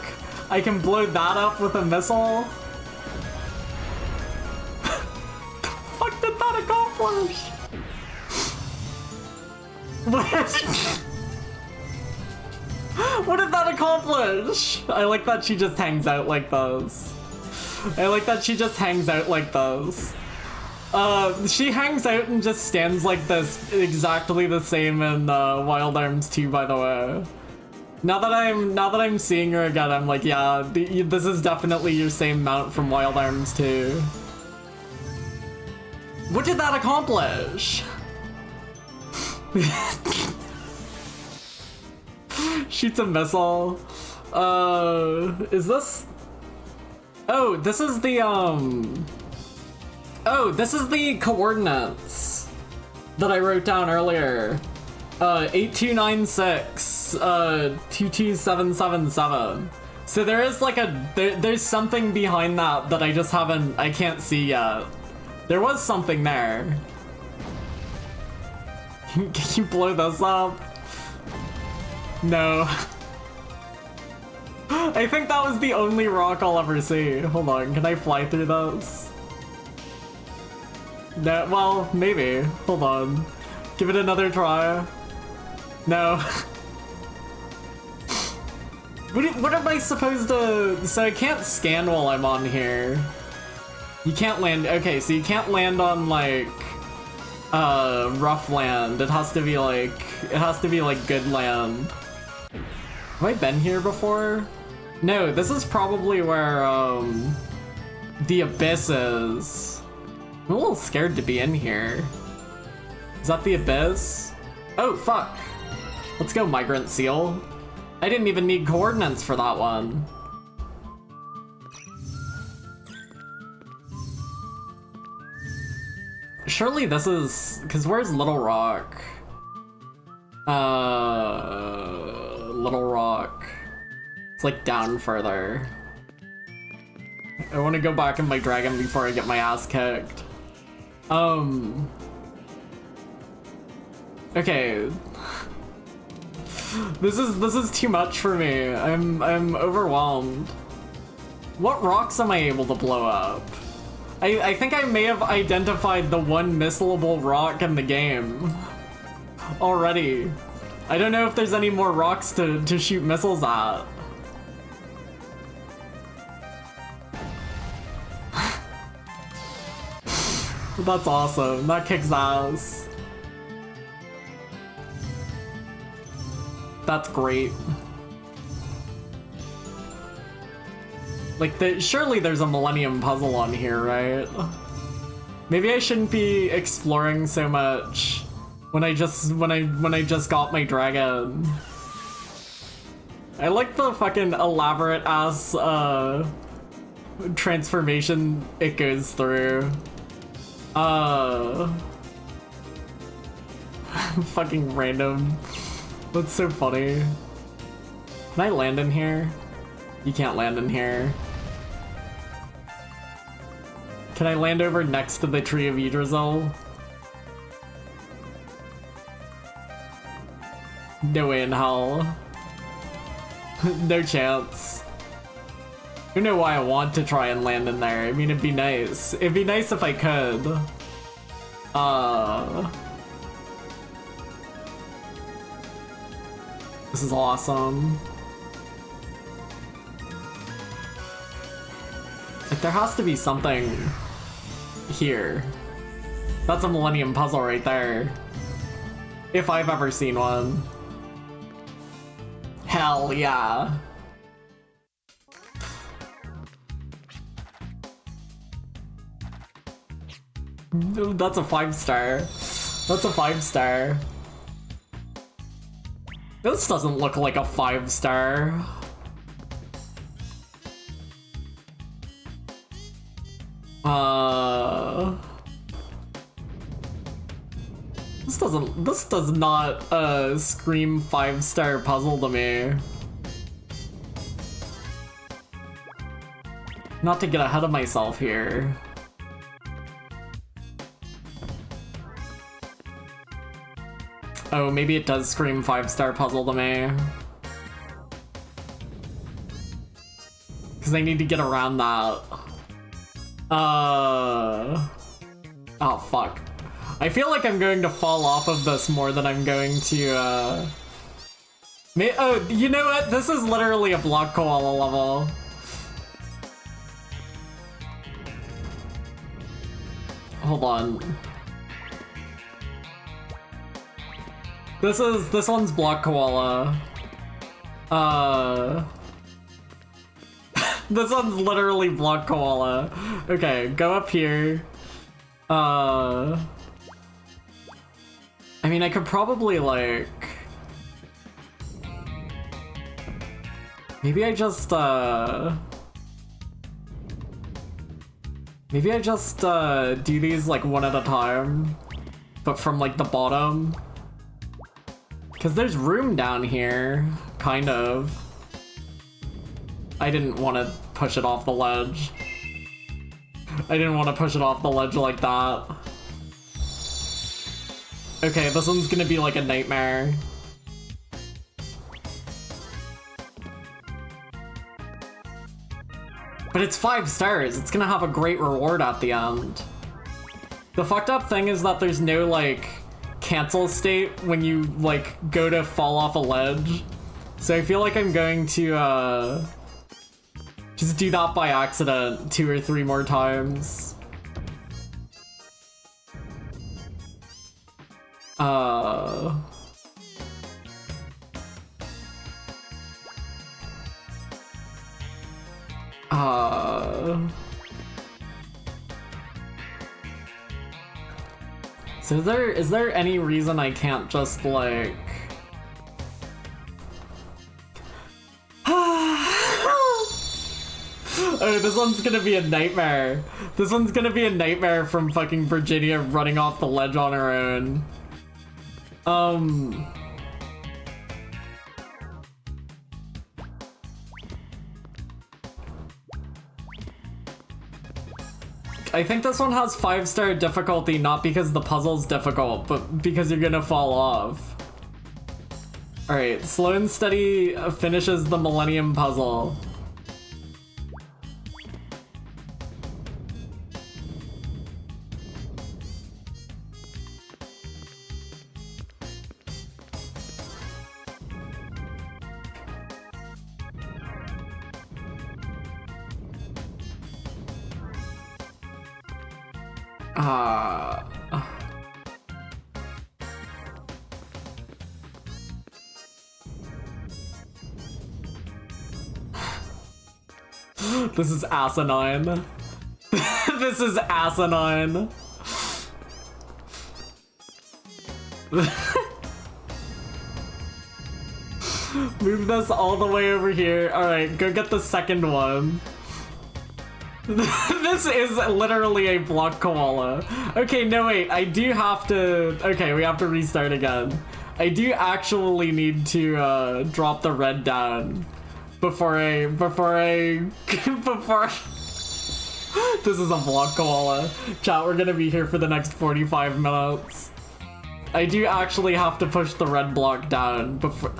I can blow that up with a missile? The fuck did that accomplish? What did that accomplish? I like that she just hangs out like those. She hangs out and just stands like this, exactly the same in Wild Arms 2, by the way. Now that I'm seeing her again, I'm like, yeah, this is definitely your same mount from Wild Arms 2. What did that accomplish? Shoots a missile. Is this? Oh, this is the Oh, this is the coordinates that I wrote down earlier. 8296, 22777. So there is like there's something behind that I can't see yet. There was something there. Can you blow this up? No. I think that was the only rock I'll ever see. Hold on, can I fly through this? No, well, maybe. Hold on. Give it another try. No. What am I supposed to... So I can't scan while I'm on here. You can't land... Okay, so you can't land on, like... rough land. It has to be, like... It has to be, like, good land. Have I been here before? No, this is probably where, the abyss is. I'm a little scared to be in here. Is that the abyss? Oh, fuck. Let's go, migrant seal. I didn't even need coordinates for that one. Surely this is... Because where's Little Rock? Little Rock. It's like down further. I want to go back in my dragon before I get my ass kicked. Okay. This is too much for me. I'm overwhelmed. What rocks am I able to blow up? I think I may have identified the one missile-able rock in the game already. I don't know if there's any more rocks to shoot missiles at. That's awesome. That kicks ass. That's great. Like, surely there's a Millennium Puzzle on here, right? Maybe I shouldn't be exploring so much when I just got my dragon. I like the fucking elaborate ass transformation it goes through. Fucking random. That's so funny. Can I land in here? You can't land in here. Can I land over next to the Tree of Yggdrasil? No way in hell. No chance. I don't know why I want to try and land in there. I mean, it'd be nice. It'd be nice if I could. This is awesome. Like, there has to be something here. That's a Millennium Puzzle right there. If I've ever seen one. Hell yeah. That's a 5-star. That's a 5-star. This doesn't look like a 5-star. This does not scream 5-star puzzle to me. Not to get ahead of myself here. Oh, maybe it does scream 5-star puzzle to me. Because I need to get around that. Oh, fuck. I feel like I'm going to fall off of this more than I'm going to, oh, you know what? This is literally a block koala level. Hold on. This one's block koala. This one's literally block koala. Okay, go up here. I mean, I could probably, like... Maybe I just do these, like, one at a time. But from, like, the bottom. Because there's room down here. Kind of. I didn't want to push it off the ledge. I didn't want to push it off the ledge like that. Okay, this one's gonna be like a nightmare. But it's 5 stars. It's gonna have a great reward at the end. The fucked up thing is that there's no, like, cancel state when you, like, go to fall off a ledge. So I feel like I'm going to, just do that by accident 2 or 3 more times. So is there any reason I can't just, like... Oh, this one's gonna be a nightmare. This one's gonna be a nightmare from fucking Virginia running off the ledge on her own. I think this one has 5-star difficulty, not because the puzzle's difficult, but because you're gonna fall off. Alright, Slow and Steady finishes the Millennium Puzzle. This is asinine. This is asinine. Move this all the way over here. Alright, go get the second one. This is literally a block koala. Okay, no wait, I do have to... Okay, we have to restart again. I do actually need to drop the red down before I... This is a block koala. Chat, we're gonna be here for the next 45 minutes. I do actually have to push the red block down before...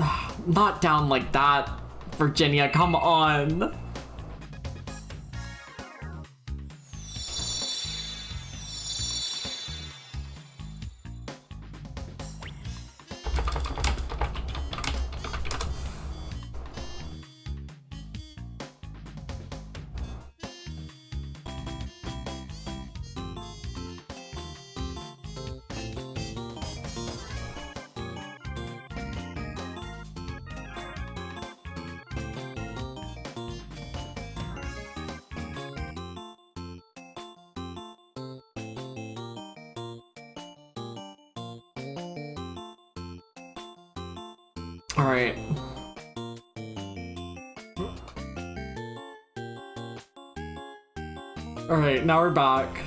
Not down like that, Virginia, come on. Alright. Alright, now we're back.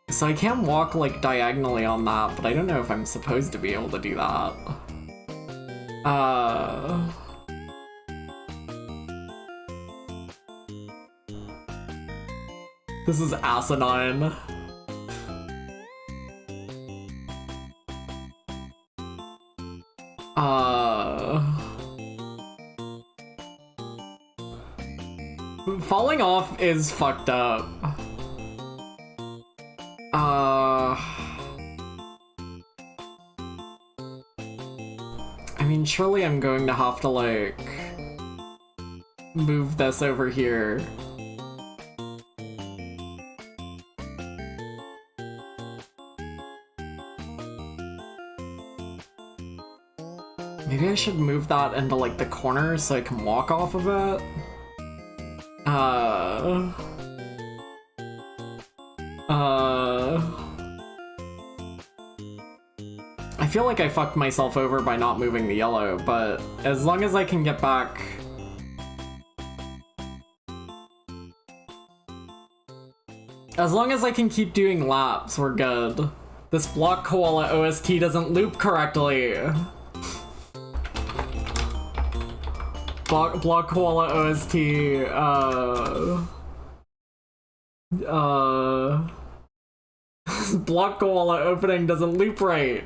So I can walk, like, diagonally on that, but I don't know if I'm supposed to be able to do that. This is asinine. Falling off is fucked up. I mean, surely I'm going to have to, like, move this over here. Maybe I should move that into, like, the corner so I can walk off of it? I feel like I fucked myself over by not moving the yellow, but as long as I can get back... As long as I can keep doing laps, we're good. This Block Koala OST doesn't loop correctly. Block Koala OST, This Block Koala opening doesn't loop right.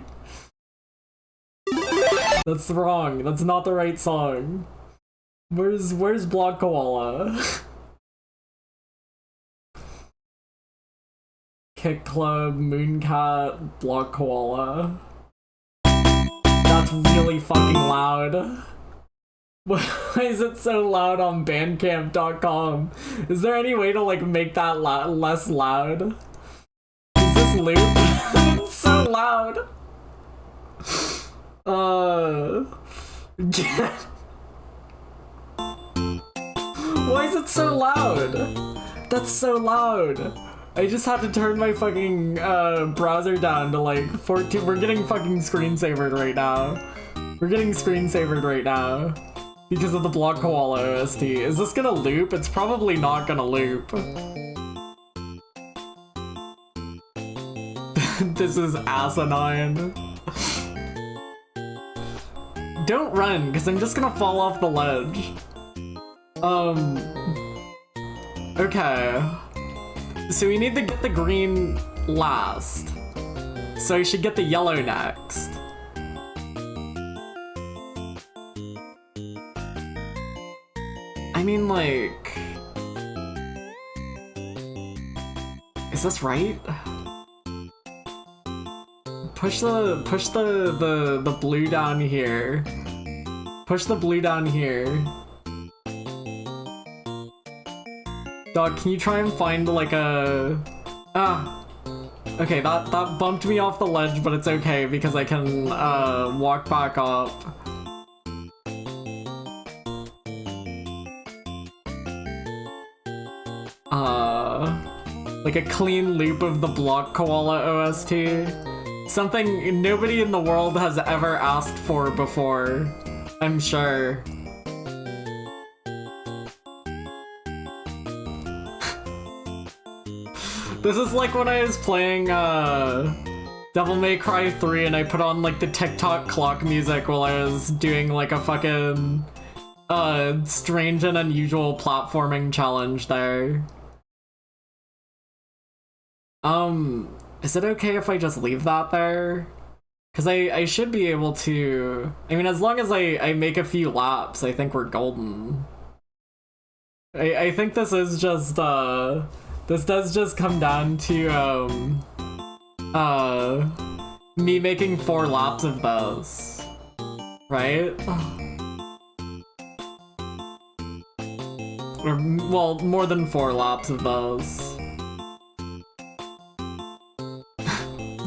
That's wrong. That's not the right song. Where's Block Koala? Kick Club, Mooncat, Block Koala. That's really fucking loud. Why is it so loud on bandcamp.com? Is there any way to like make that less loud? Is this loop? It's so loud. Why is it so loud? That's so loud. I just had to turn my fucking browser down to like 14. We're getting fucking screensavered right now. We're getting screensavered right now because of the Block Koala OST. Is this gonna loop? It's probably not gonna loop. This is asinine. Don't run, because I'm just gonna fall off the ledge. Okay. So we need to get the green last. So we should get the yellow next. I mean, like... Is this right? Push the blue down here. Push the blue down here. Dog, can you try and find like a... Okay, that bumped me off the ledge, but it's okay because I can walk back up. Like a clean loop of the Block Koala OST. Something nobody in the world has ever asked for before, I'm sure. This is like when I was playing Devil May Cry 3 and I put on like the TikTok clock music while I was doing like a fucking strange and unusual platforming challenge there. Is it okay if I just leave that there? Because I should be able to... I mean, as long as I make a few laps, I think we're golden. I think this is just, this does just come down to, me making 4 laps of those. Right? Or, well, more than 4 laps of those.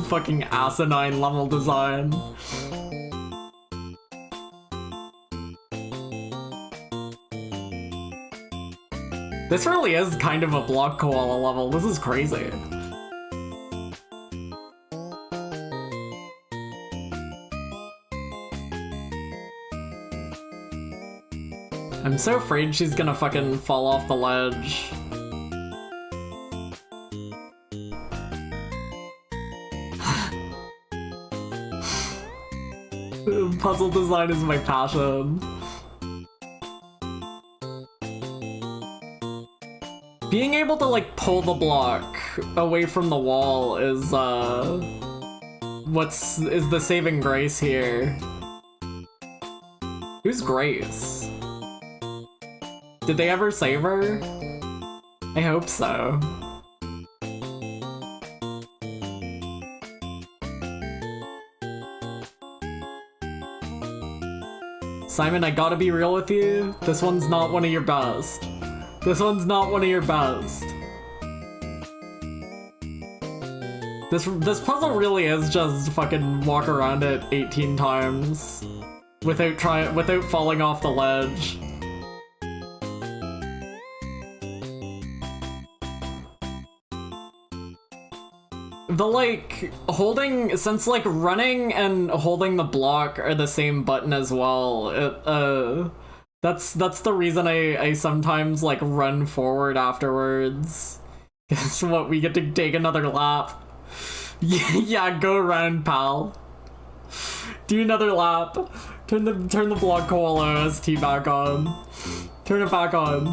Fucking asinine level design. This really is kind of a Block Koala level. This is crazy. I'm so afraid she's gonna fucking fall off the ledge. Puzzle design is my passion. Being able to like pull the block away from the wall is is the saving grace here. Who's Grace? Did they ever save her? I hope so. Simon, I gotta be real with you. This one's not one of your best. This one's not one of your best. This puzzle really is just fucking walk around it 18 times without falling off the ledge. The like since like running and holding the block are the same button as well, that's the reason I sometimes like run forward afterwards. Guess what, we get to take another lap. Yeah, go around, pal. Do another lap. Turn the Block Koala OST back on. Turn it back on.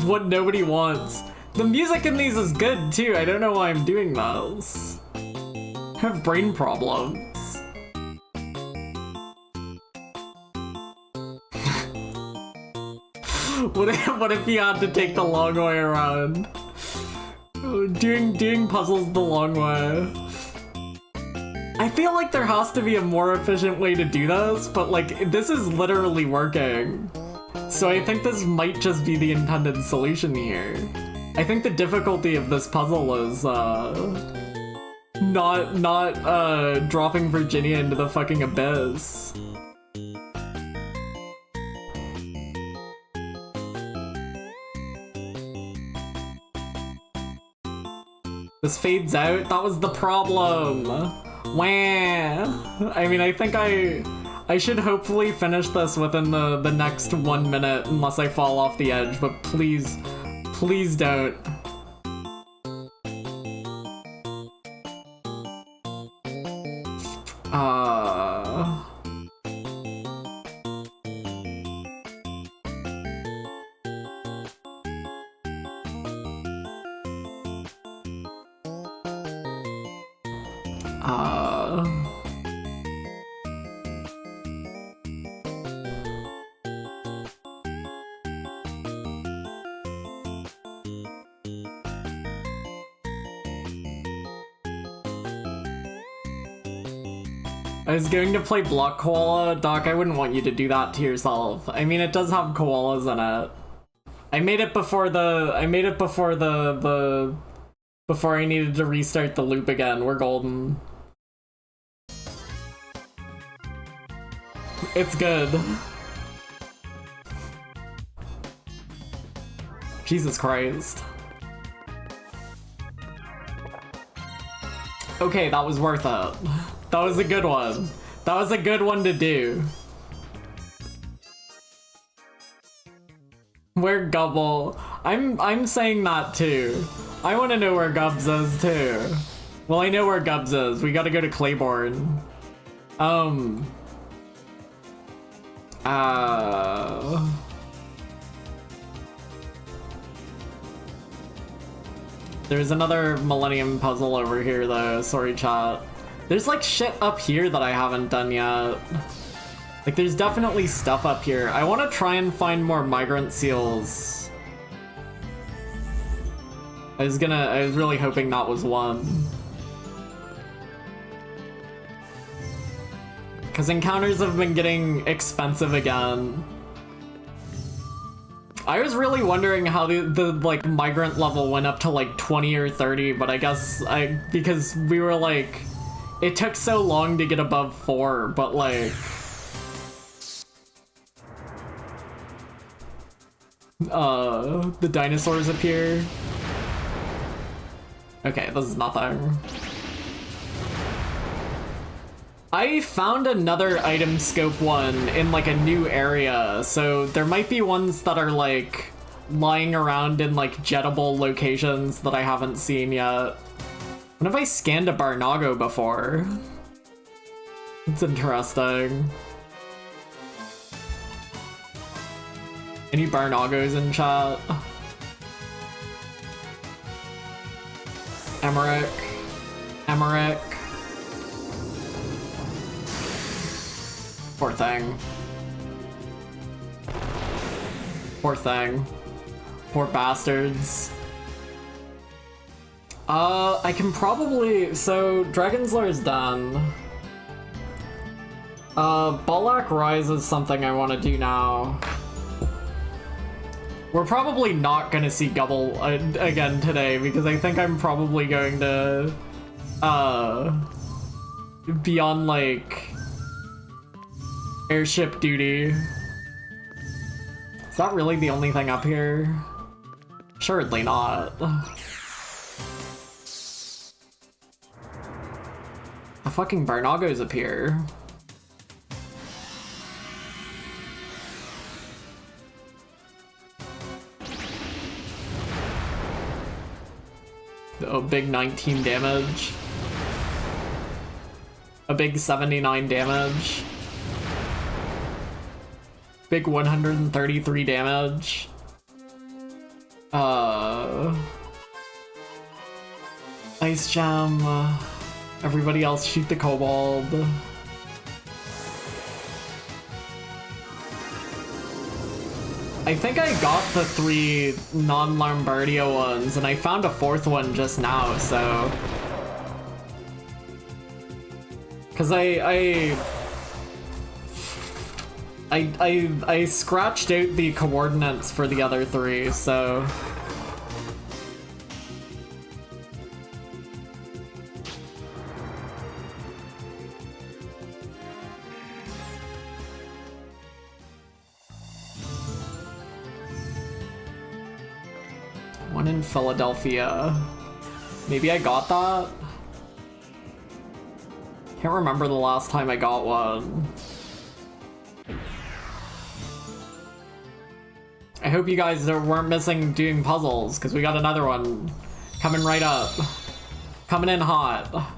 What nobody wants. The music in these is good too. I don't know why I'm doing this. I have brain problems. What if you had to take the long way around? Doing puzzles the long way. I feel like there has to be a more efficient way to do this, but like, this is literally working. So I think this might just be the intended solution here. I think the difficulty of this puzzle is, not dropping Virginia into the fucking abyss. This fades out? That was the problem! Wah! I mean, I think I should hopefully finish this within the next 1 minute, unless I fall off the edge, but please, please don't. I was going to play Block Koala. Doc, I wouldn't want you to do that to yourself. I mean, it does have koalas in it. I made it before before I needed to restart the loop again. We're golden. It's good. Jesus Christ. Okay, that was worth it. That was a good one. That was a good one to do. Where Gubble? I'm saying that too. I want to know where Gubbs is too. Well, I know where Gubbs is. We gotta go to Claiborne. There's another Millennium puzzle over here though. Sorry, chat. There's like shit up here that I haven't done yet. Like there's definitely stuff up here. I want to try and find more migrant seals. I was really hoping that was one. Because encounters have been getting expensive again. I was really wondering how the like migrant level went up to like 20 or 30, but I guess because we were like, it took so long to get above 4, but like the dinosaurs appear. Okay, this is nothing. I found another item scope one in like a new area, so there might be ones that are like lying around in like jettable locations that I haven't seen yet. When have I scanned a Barnago before? It's interesting. Any Barnagos in chat? Emmerich. Poor thing. Poor thing. Poor bastards. I can probably... So, Dragon's Lair is done. Balak Rise is something I want to do now. We're probably not gonna see Gubble again today, because I think I'm probably going to, be on, like, airship duty. Is that really the only thing up here? Assuredly not. The fucking Barnagos appear. Oh, big 19 damage. A big 79 damage. Big 133 damage. Ice Gem. Everybody else shoot the kobold. I think I got the 3 non-Lombardia ones, and I found a 4th one just now, so... Cause I scratched out the coordinates for the other 3, so... One in Philadelphia. Maybe I got that? Can't remember the last time I got one. I hope you guys weren't missing doing puzzles, because we got another one coming right up. Coming in hot.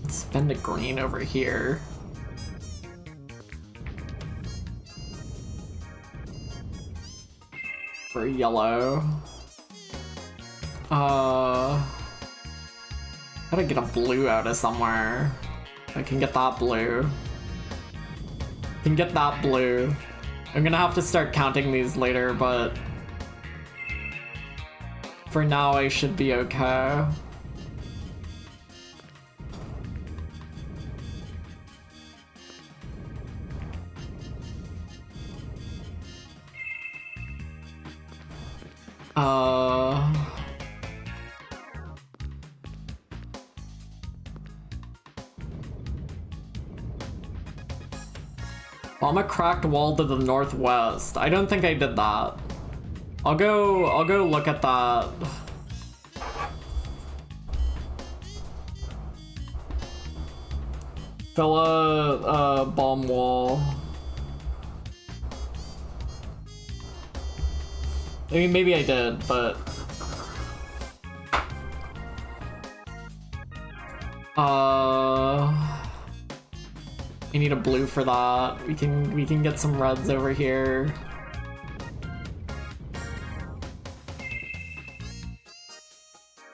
Spend a green over here. For a yellow. Gotta get a blue out of somewhere. I can get that blue. Can get that blue. I'm gonna have to start counting these later, but for now I should be okay. Bomb a cracked wall to the northwest. I don't think I did that. I'll go look at that. Fill a bomb wall. I mean, maybe I did, but... I need a blue for that. We can get some reds over here.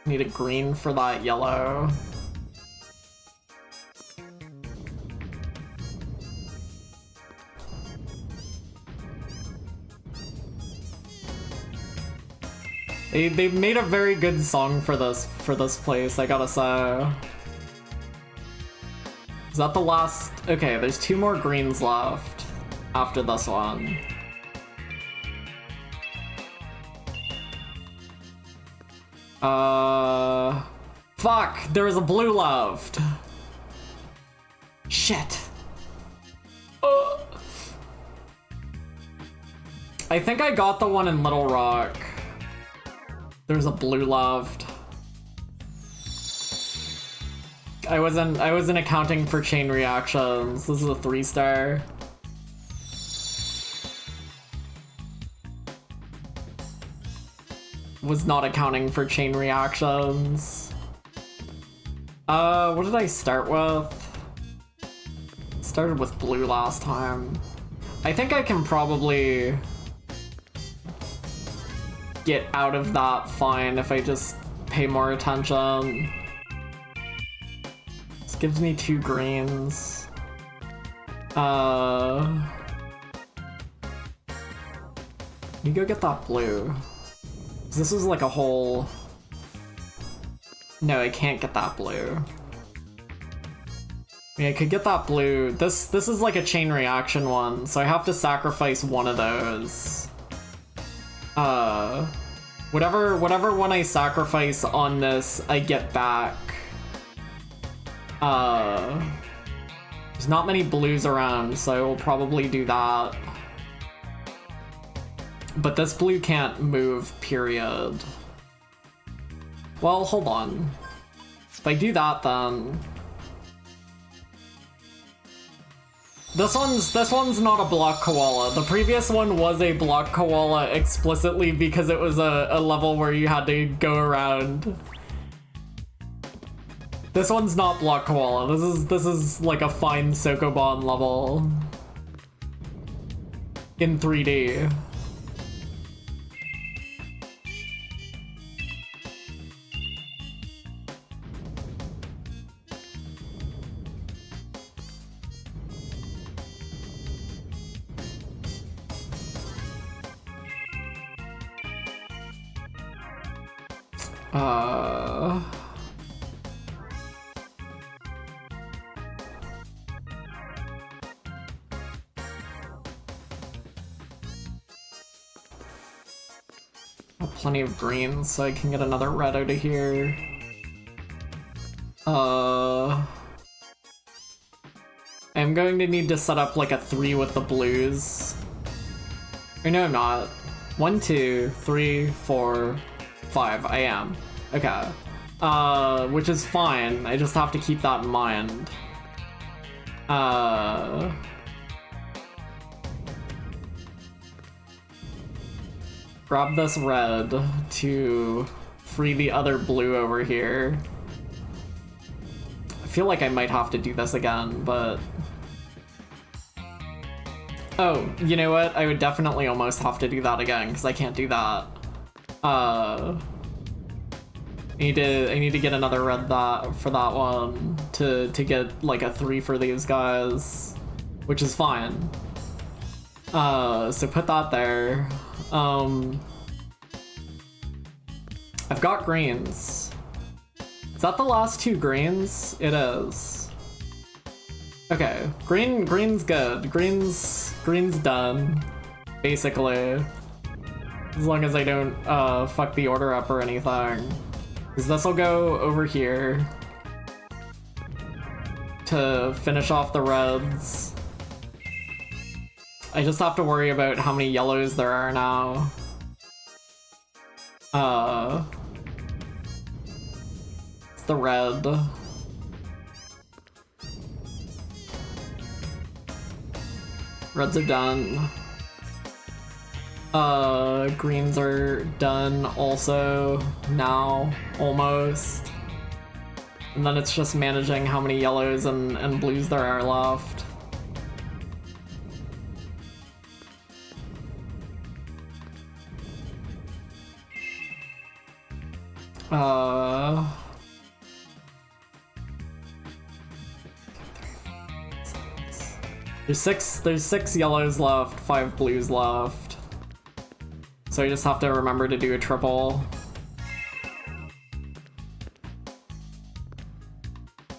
Need a green for that yellow. They made a very good song for this place, I gotta say. Is that the last? Okay, there's 2 more greens left after this one. Fuck, there was a blue left. Shit. I think I got the one in Little Rock. There's a blue left. I wasn't accounting for chain reactions. This is a 3-star. Was not accounting for chain reactions. What did I start with? Started with blue last time. I think I can probably get out of that fine if I just pay more attention. This gives me 2 greens. Let me go get that blue. This is like a whole... No, I can't get that blue. I mean, I could get that blue. This is like a chain reaction one, so I have to sacrifice one of those. Whatever one I sacrifice on this, I get back. There's not many blues around, so I will probably do that. But this blue can't move, period. Well, hold on. If I do that, then... This one's not a block koala. The previous one was a block koala explicitly because it was a level where you had to go around. This one's not block koala. This is like a fine Sokoban level in 3D. Plenty of greens, so I can get another red out of here. I'm going to need to set up like a 3 with the blues. Or no, I'm not. 1, 2, 3, 4, 5. I am. Okay. Which is fine. I just have to keep that in mind. Grab this red to free the other blue over here. I feel like I might have to do this again, but... Oh, you know what? I would definitely almost have to do that again, because I can't do that. I need to get another red for that one to get like a 3 for these guys, which is fine. So put that there. I've got greens. Is that the last 2 greens? It is. Okay, green's good. Green's done, basically. As long as I don't fuck the order up or anything. Because this will go over here to finish off the reds. I just have to worry about how many yellows there are now. It's the red. Reds are done. Greens are done also now, almost. And then it's just managing how many yellows and blues there are left. There's 6 yellows left, 5 blues left. So I just have to remember to do a triple.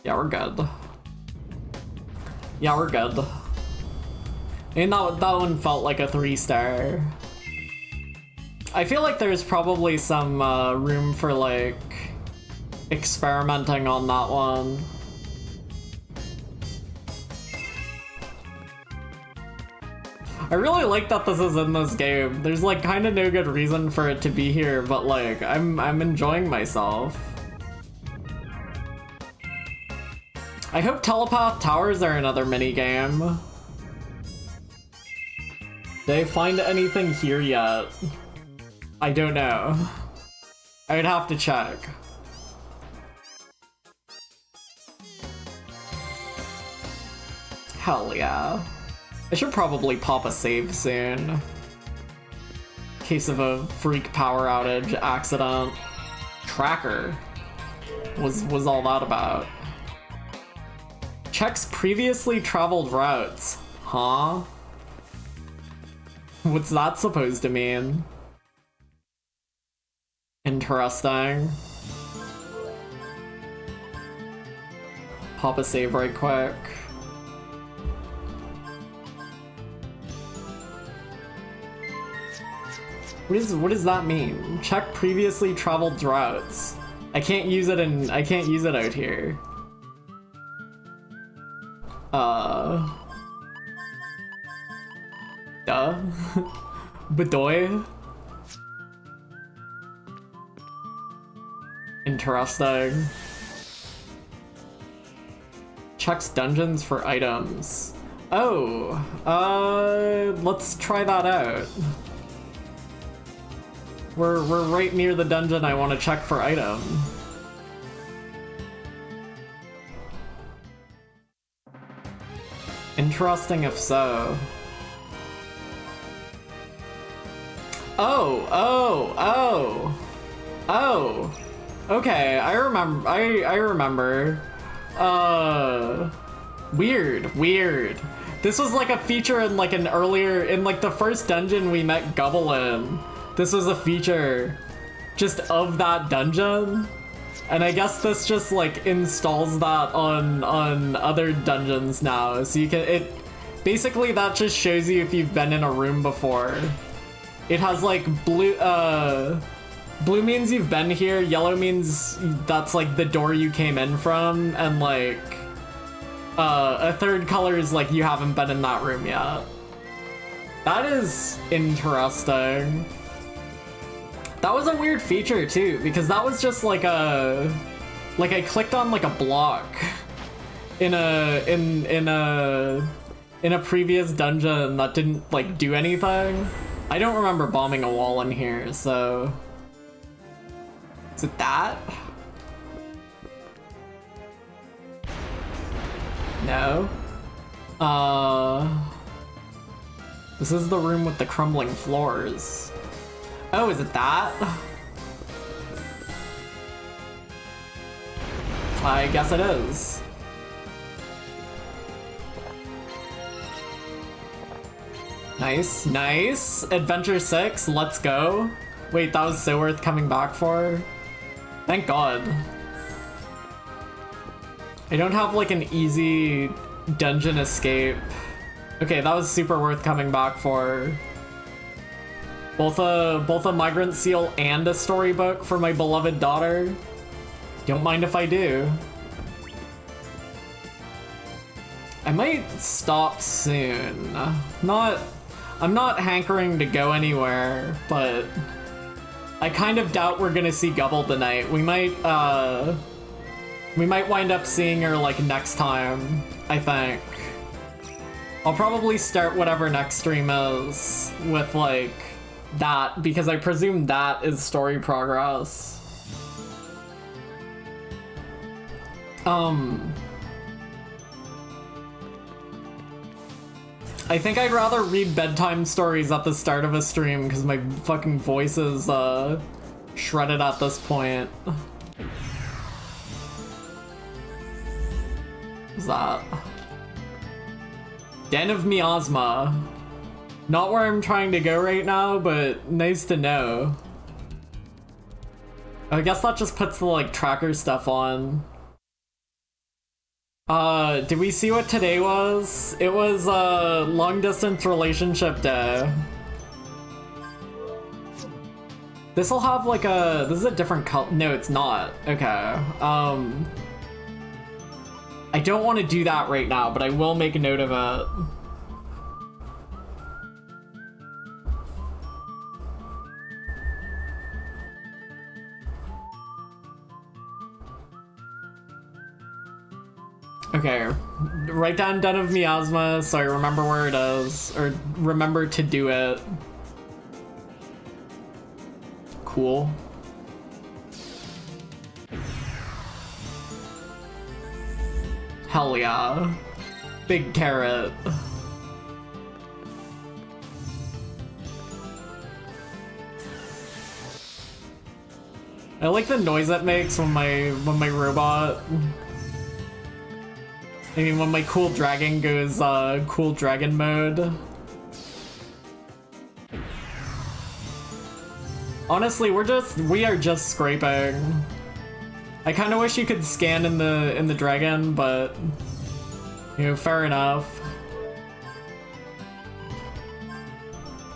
Yeah, we're good. Yeah, we're good. And that one felt like a 3-star. I feel like there's probably some room for like experimenting on that one. I really like that this is in this game. There's like kind of no good reason for it to be here, but like I'm enjoying myself. I hope Telepath Towers are another minigame. Did I find anything here yet? I don't know. I would have to check. Hell yeah. I should probably pop a save soon. In case of a freak power outage accident. Tracker was all that about. Checks previously traveled routes. Huh? What's that supposed to mean? Interesting. Pop a save right quick. What does that mean? Check previously traveled routes. I can't use it out here. Duh. Bedoy. Interesting. Checks dungeons for items. Oh, let's try that out. We're right near the dungeon I want to check for item. Interesting if so. Oh. Okay, I remember. Weird. This was like a feature in like in like the first dungeon we met Gubble in. This was a feature just of that dungeon. And I guess this just like installs that on other dungeons now. So you can basically that just shows you if you've been in a room before. It has like blue means you've been here, yellow means that's like the door you came in from, and like a third color is like you haven't been in that room yet. That is interesting. That was a weird feature too, because that was just like I clicked on like a block in a previous dungeon that didn't like do anything. I don't remember bombing a wall in here, so is it that? No. This is the room with the crumbling floors. Oh, is it that? I guess it is. Nice. Adventure 6, let's go. Wait, that was so worth coming back for. Thank God. I don't have like an easy dungeon escape. Okay, that was super worth coming back for. Both a migrant seal and a storybook for my beloved daughter. Don't mind if I do. I might stop soon. I'm not hankering to go anywhere, but I kind of doubt we're gonna see Gubble tonight. We might wind up seeing her like next time, I think. I'll probably start whatever next stream is with like that, because I presume that is story progress. I think I'd rather read bedtime stories at the start of a stream because my fucking voice is shredded at this point. What's that? Den of Miasma. Not where I'm trying to go right now, but nice to know. I guess that just puts the like tracker stuff on. Did we see what today was? It was long distance relationship day. This'll have like this is a different color. No, it's not. Okay. I don't want to do that right now, but I will make a note of it. Okay, write down Den of Miasma so I remember where it is, or remember to do it. Cool. Hell yeah. Big carrot. I like the noise it makes when my robot, I mean, when my cool dragon goes cool dragon mode. Honestly, we are just scraping. I kind of wish you could scan in the dragon, but you know, fair enough.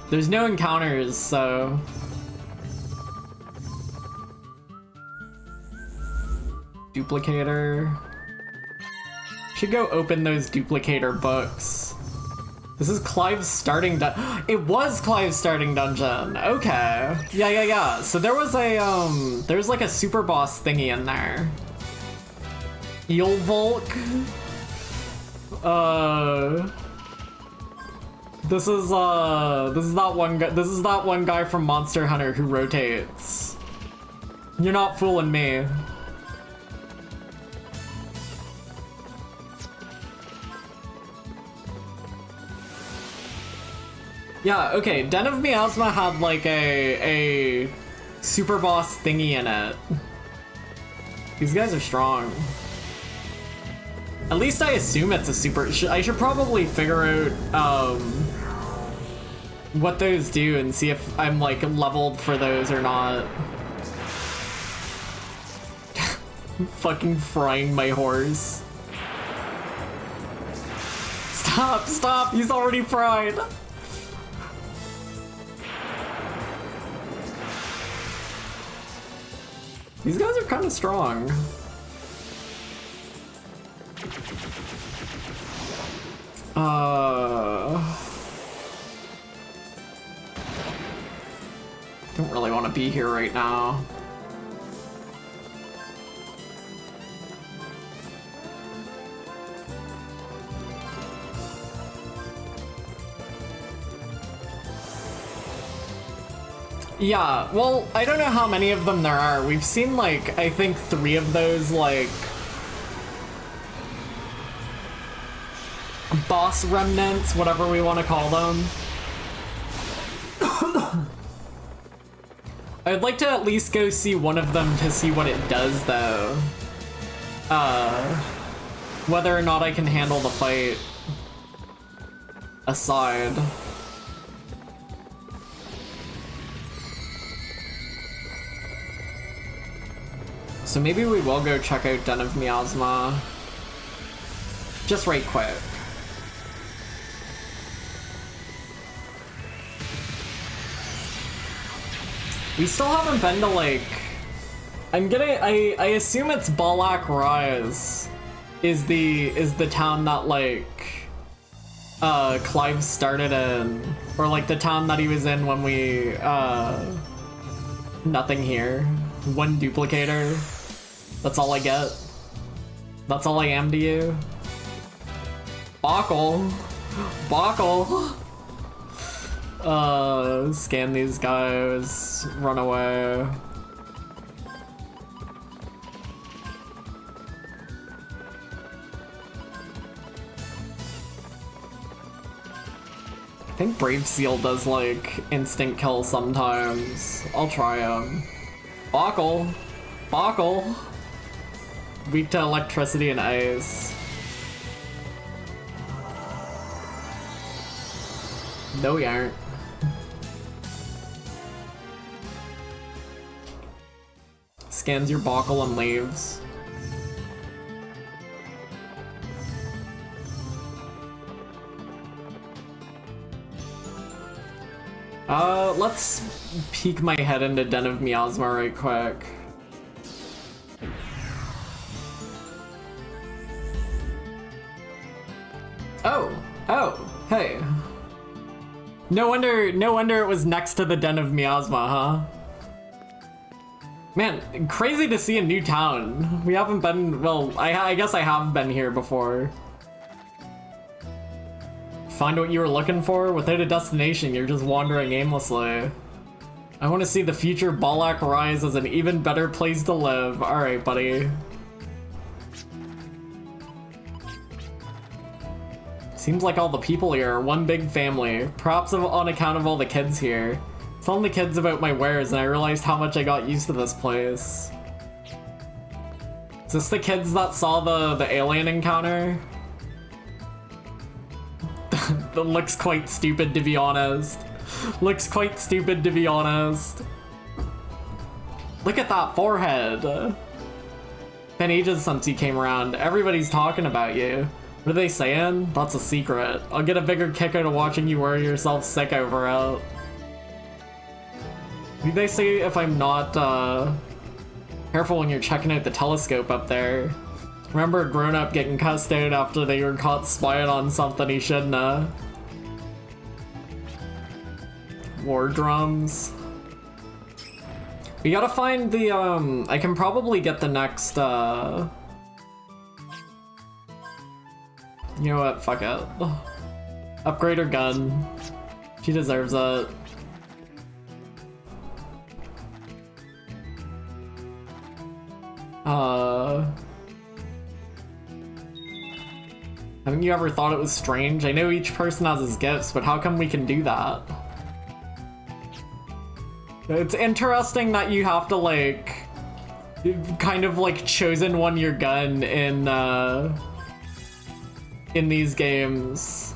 There's no encounters, so duplicator. Should go open those duplicator books. This is Clive's starting It was Clive's starting dungeon. Okay. Yeah. So there was there's like a super boss thingy in there. Eelvolk. This is that one guy from Monster Hunter who rotates. You're not fooling me. Yeah, okay, Den of Miasma had like a super boss thingy in it. These guys are strong. At least I assume it's a super... I should probably figure out what those do and see if I'm like leveled for those or not. Fucking frying my horse. Stop, he's already fried. These guys are kind of strong. Don't really want to be here right now. Yeah, well, I don't know how many of them there are. We've seen, like, I think 3 of those, like, boss remnants, whatever we want to call them. I'd like to at least go see one of them to see what it does, though. Whether or not I can handle the fight aside. So maybe we will go check out Den of Miasma. Just right quick. We still haven't been to, like... I assume it's Balak Rise is the town that, like, Clive started in. Or, like, the town that he was in when we, nothing here. One duplicator. That's all I get. That's all I am to you. Bokle. Scan these guys. Run away. I think Brave Seal does, like, instant kill sometimes. I'll try him. Bokle. Weak to electricity and ice. No, we aren't. Scans your Bokle and leaves. Let's peek my head into Den of Miasma right quick. Oh, hey. No wonder it was next to the Den of Miasma, huh? Man, crazy to see a new town. We haven't been, well, I guess I have been here before. Find what you were looking for? Without a destination, you're just wandering aimlessly. I want to see the future Balak rise as an even better place to live. Alright, buddy. Seems like all the people here are one big family. Perhaps on account of all the kids here. Telling the kids about my wares and I realized how much I got used to this place. Is this the kids that saw the alien encounter? That looks quite stupid, to be honest. Looks quite stupid, to be honest. Look at that forehead. Been ages since you came around. Everybody's talking about you. What are they saying? That's a secret. I'll get a bigger kick out of watching you worry yourself sick over it. Did they say if I'm not, careful when you're checking out the telescope up there? Remember a grown-up getting cussed out after they were caught spying on something he shouldn't have. War drums. We gotta find the, I can probably get the next, you know what, fuck it. Upgrade her gun. She deserves it. Haven't you ever thought it was strange? I know each person has his gifts, but how come we can do that? It's interesting that you have to, like, kind of, like, chosen one your gun in these games.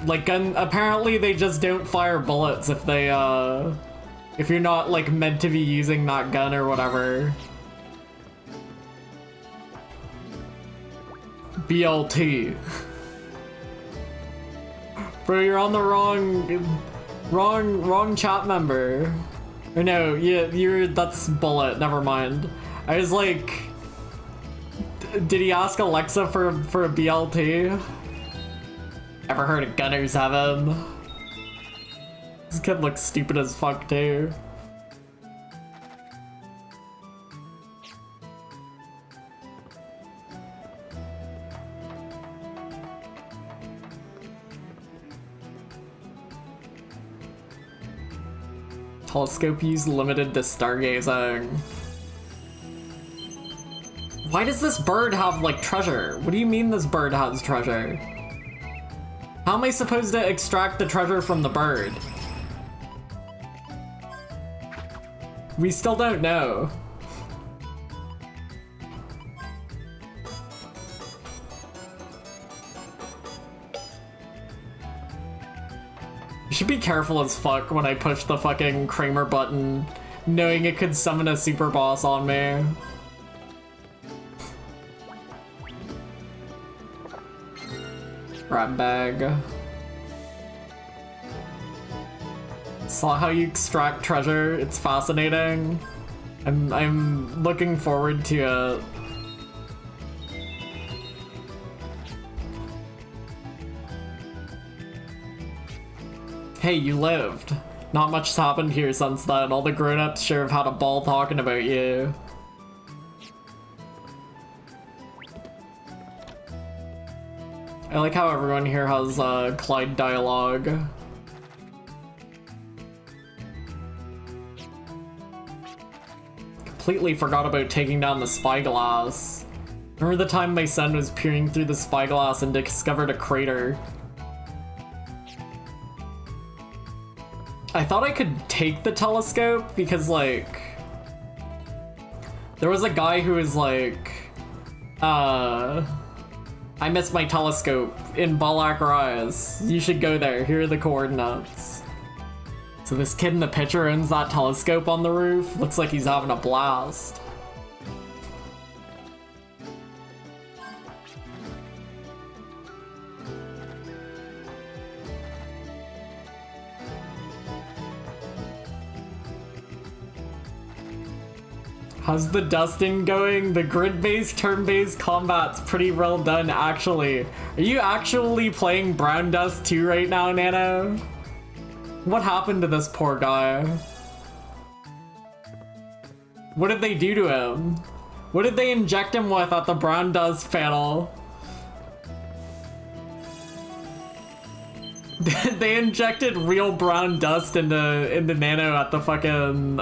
Like, apparently they just don't fire bullets if they, if you're not, like, meant to be using that gun or whatever. BLT. Bro, you're on the wrong chat member. Or no, yeah, that's bullet, never mind. I was like, did he ask Alexa for a BLT? Ever heard of Gunner's Heaven? This kid looks stupid as fuck too. Telescope used limited to stargazing. Why does this bird have, like, treasure? What do you mean this bird has treasure? How am I supposed to extract the treasure from the bird? We still don't know. You should be careful as fuck when I push the fucking Kramer button, knowing it could summon a super boss on me. Grab bag. Saw how you extract treasure. It's fascinating. I'm looking forward to it. Hey, you lived. Not much has happened here since then. All the grown-ups sure have had a ball talking about you. I like how everyone here has Clyde dialogue. Completely forgot about taking down the spyglass. Remember the time my son was peering through the spyglass and discovered a crater? I thought I could take the telescope because, like, there was a guy who was like, I missed my telescope in Balak Rise. You should go there. Here are the coordinates. So this kid in the picture owns that telescope on the roof. Looks like he's having a blast. How's the dusting going? The grid-based, turn-based combat's pretty well done, actually. Are you actually playing Brown Dust 2 right now, Nano? What happened to this poor guy? What did they do to him? What did they inject him with at the Brown Dust panel? They injected real brown dust into Nano at the fucking,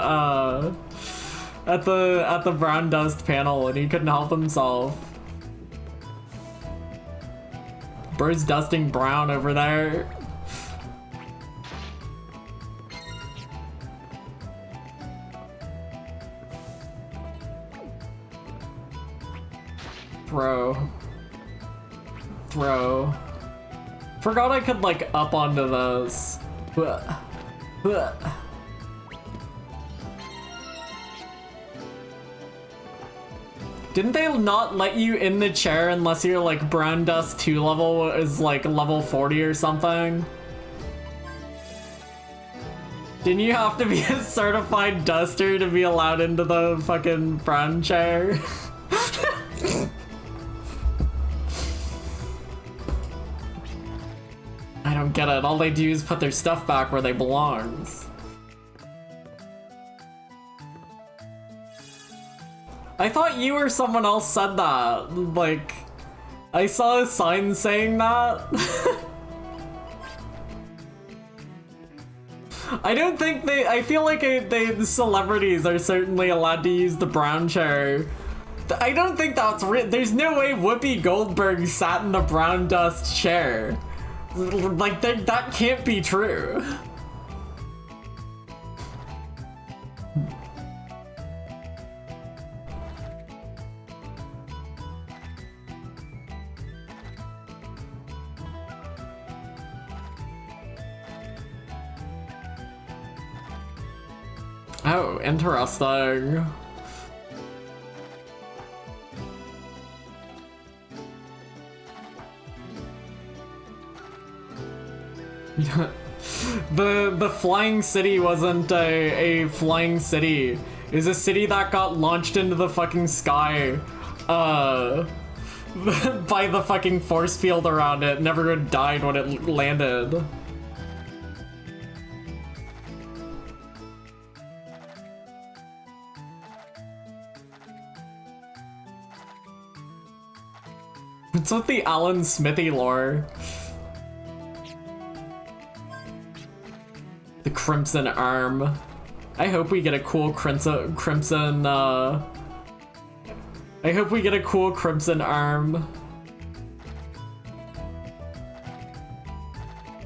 at the brown dust panel, and he couldn't help himself. Bro's dusting brown over there. Throw. Forgot I could, like, up onto those. Didn't they not let you in the chair unless your, like, Brown Dust 2 level is, like, level 40 or something? Didn't you have to be a certified duster to be allowed into the fucking brown chair? I don't get it. All they do is put their stuff back where they belong. I thought you or someone else said that. Like, I saw a sign saying that. I don't think I feel like the celebrities are certainly allowed to use the brown chair. I don't think that's there's no way Whoopi Goldberg sat in the brown dust chair. Like, that can't be true. Oh, interesting. The flying city wasn't a flying city. It was a city that got launched into the fucking sky by the fucking force field around it. Never died when it landed. What's with the Alan Smithy lore? The Crimson Arm. I hope we get a cool crimson I hope we get a cool Crimson Arm.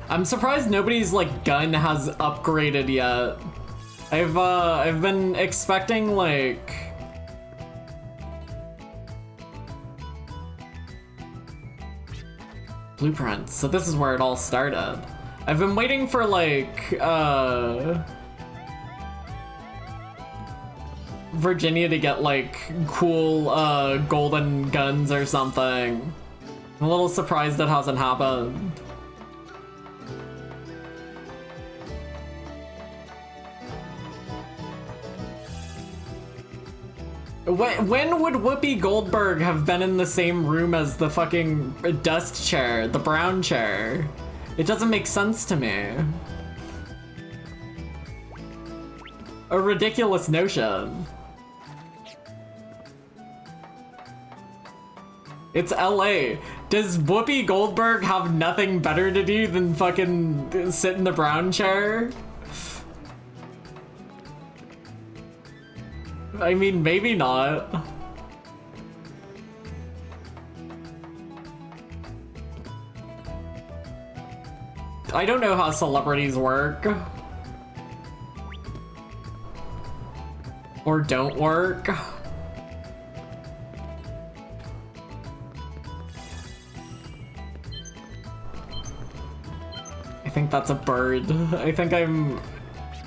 I'm surprised nobody's like gun has upgraded yet. I've been expecting like blueprints, so this is where it all started. I've been waiting for like Virginia to get like cool golden guns or something. I'm a little surprised it hasn't happened. When would Whoopi Goldberg have been in the same room as the fucking dust chair, the brown chair? It doesn't make sense to me. A ridiculous notion. It's LA. Does Whoopi Goldberg have nothing better to do than fucking sit in the brown chair? I mean, maybe not. I don't know how celebrities work. Or don't work. I think that's a bird. I think I'm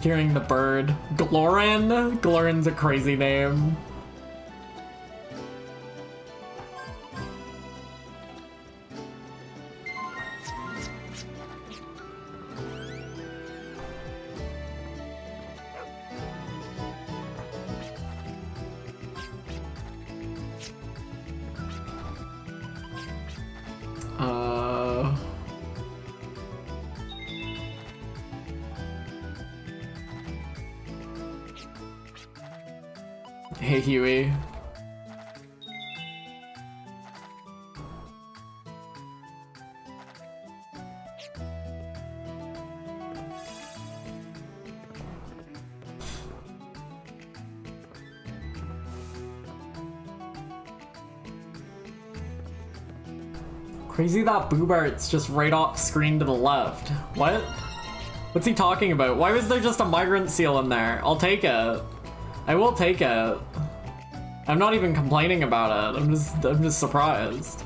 hearing the bird. Glorin? Glorin's a crazy name. Hey, Huey. Crazy that Boobart's just right off screen to the left. What? What's he talking about? Why was there just a migrant seal in there? I'll take it. I will take it. I'm not even complaining about it. I'm just surprised.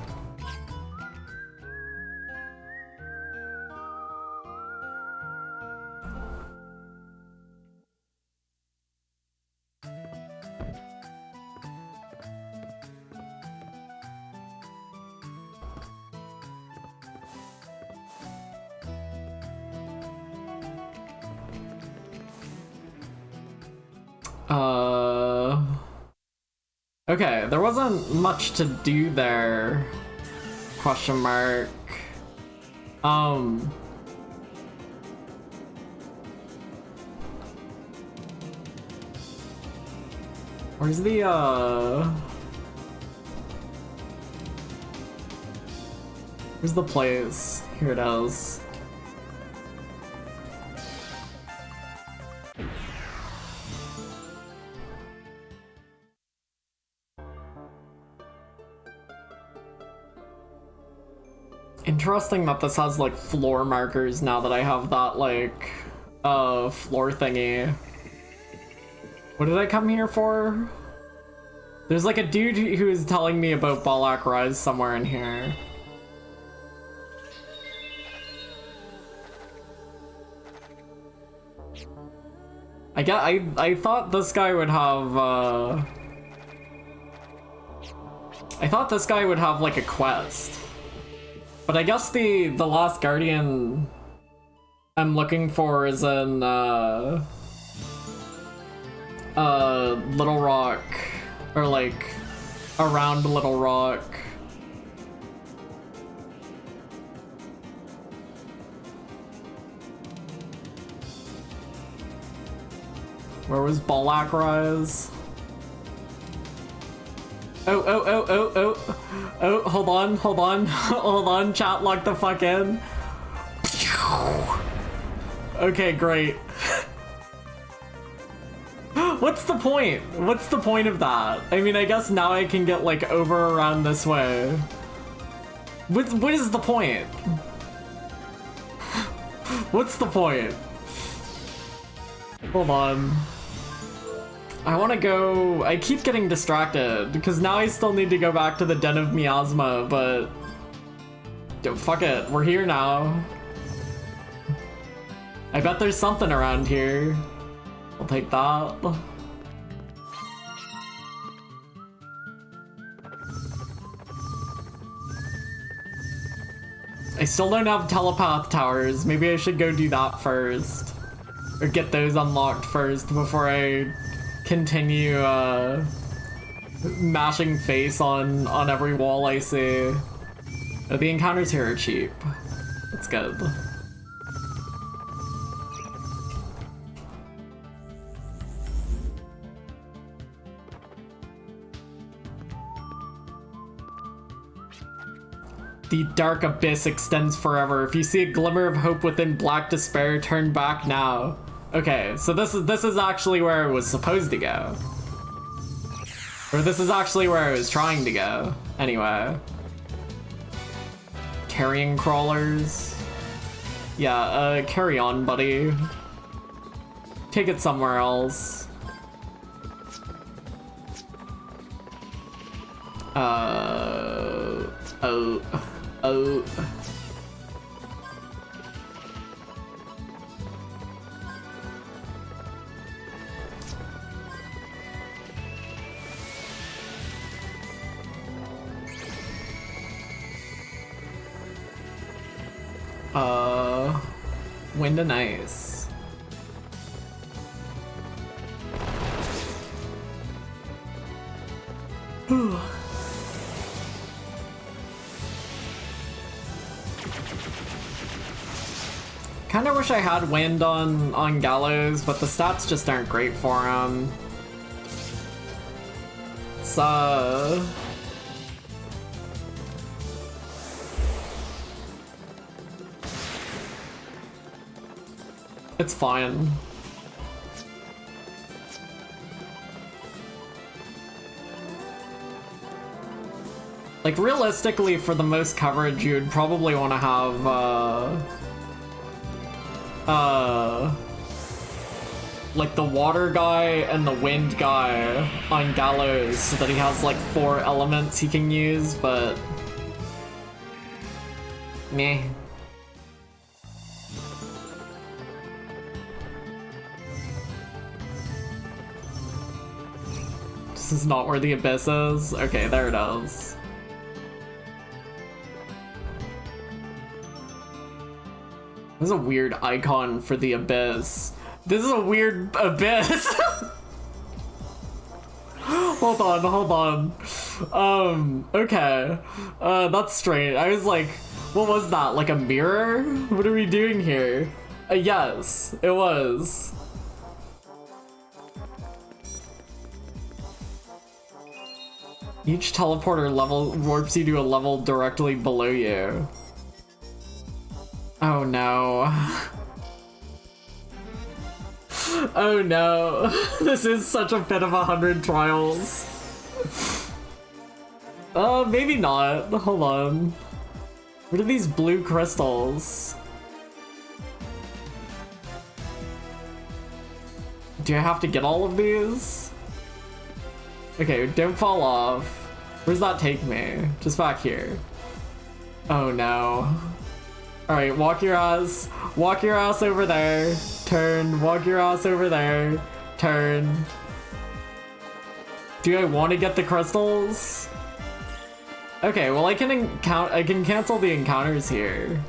Okay, there wasn't much to do there. Question mark. Where's where's the place? Here it is. Interesting that this has like floor markers now that I have that like floor thingy. What did I come here for? There's like a dude who is telling me about Balak Rise somewhere in here. I thought this guy would have I thought this guy would have like a quest. But I guess the last guardian I'm looking for is in Little Rock, or like around Little Rock. Where was Balak Rise? Oh, hold on, hold on, chat, lock the fuck in. Okay, great. What's the point? What's the point of that? I mean, I guess now I can get like over around this way. What is the point? What's the point? Hold on. I want to go... I keep getting distracted, because now I still need to go back to the Den of Miasma, but... Yo, fuck it, we're here now. I bet there's something around here. I'll take that. I still don't have telepath towers. Maybe I should go do that first. Or get those unlocked first before I continue mashing face on every wall I see. Oh, the encounters here are cheap. That's good. The dark abyss extends forever. If you see a glimmer of hope within black despair, turn back now. Okay, so this is actually where I was supposed to go. Or this is actually where I was trying to go. Anyway. Carrying crawlers. Yeah, carry on, buddy. Take it somewhere else. Oh. Wind and ice. Kinda wish I had wind on Gallows, but the stats just aren't great for him. So... It's fine. Like, realistically, for the most coverage, you'd probably want to have, like the water guy and the wind guy on Gallows so that he has, like, 4 elements he can use, but... Meh. This is not where the abyss is? Okay, there it is. This is a weird icon for the abyss. This is a weird abyss. Hold on, hold on. Okay. That's strange. I was like, what was that? Like a mirror? What are we doing here? Yes, it was. Each teleporter level warps you to a level directly below you. Oh no. Oh no. This is such a pit of 100 trials. Maybe not. Hold on. What are these blue crystals? Do I have to get all of these? Okay, don't fall off. Where does that take me? Just back here. Oh no. Alright, walk your ass over there. Turn, walk your ass over there. Turn. Do I want to get the crystals? Okay, well I can cancel the encounters here.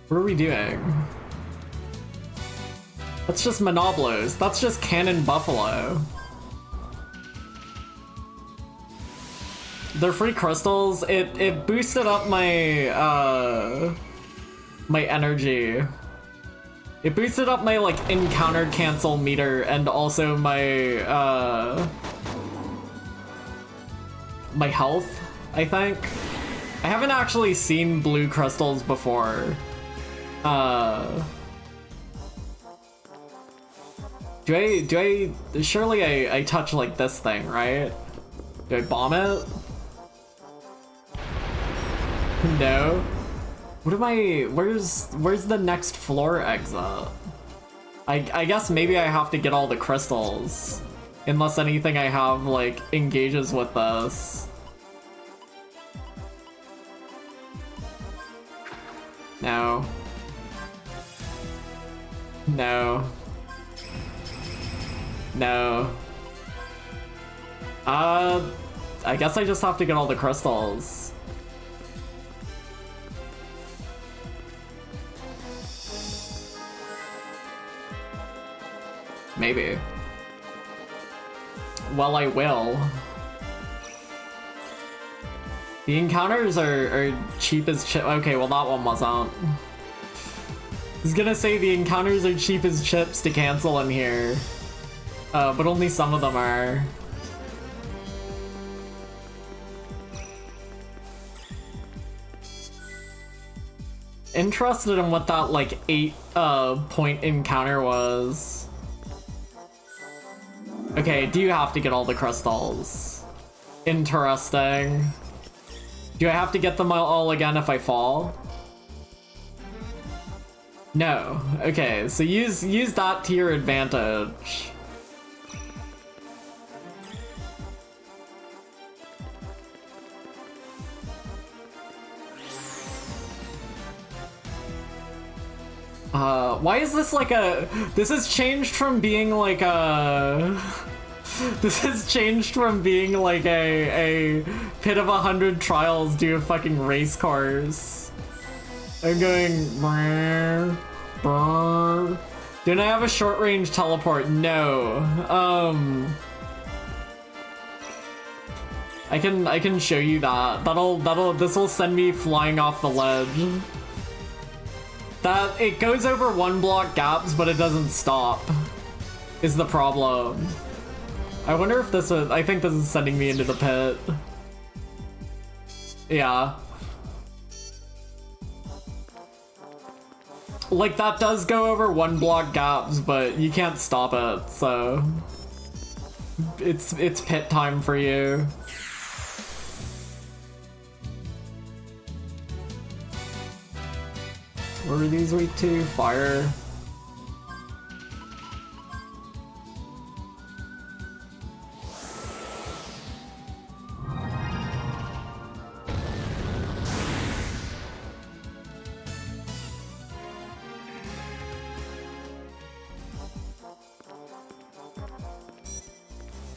What are we doing? That's just Monoblos. That's just Cannon Buffalo. They're free crystals. It boosted up my my energy. It boosted up my like encounter cancel meter and also my my health, I think. I haven't actually seen blue crystals before. Surely I touch like this thing, right? Do I bomb it? No. What am I, where's the next floor exit? I guess maybe I have to get all the crystals. Unless anything I have like engages with this. No. No. No. I guess I just have to get all the crystals. Maybe. Well, I will. The encounters are cheap as chip. Okay, well that one wasn't. I was gonna say the encounters are cheap as chips to cancel in here. But only some of them are. Interested in what that like 8 point encounter was. Okay, do you have to get all the crystals? Interesting. Do I have to get them all again if I fall? No. Okay, so use that to your advantage. Why is this like this has changed from being like this has changed from being like a pit of 100 trials to a fucking race course. I'm going, don't I have a short range teleport? No. I can show you that. This will send me flying off the ledge. That, it goes over 1 block gaps, but it doesn't stop, is the problem. I wonder if this was, I think this is sending me into the pit. Yeah. Like, that does go over 1 block gaps, but you can't stop it, so... It's pit time for you. What are these weak to? Fire.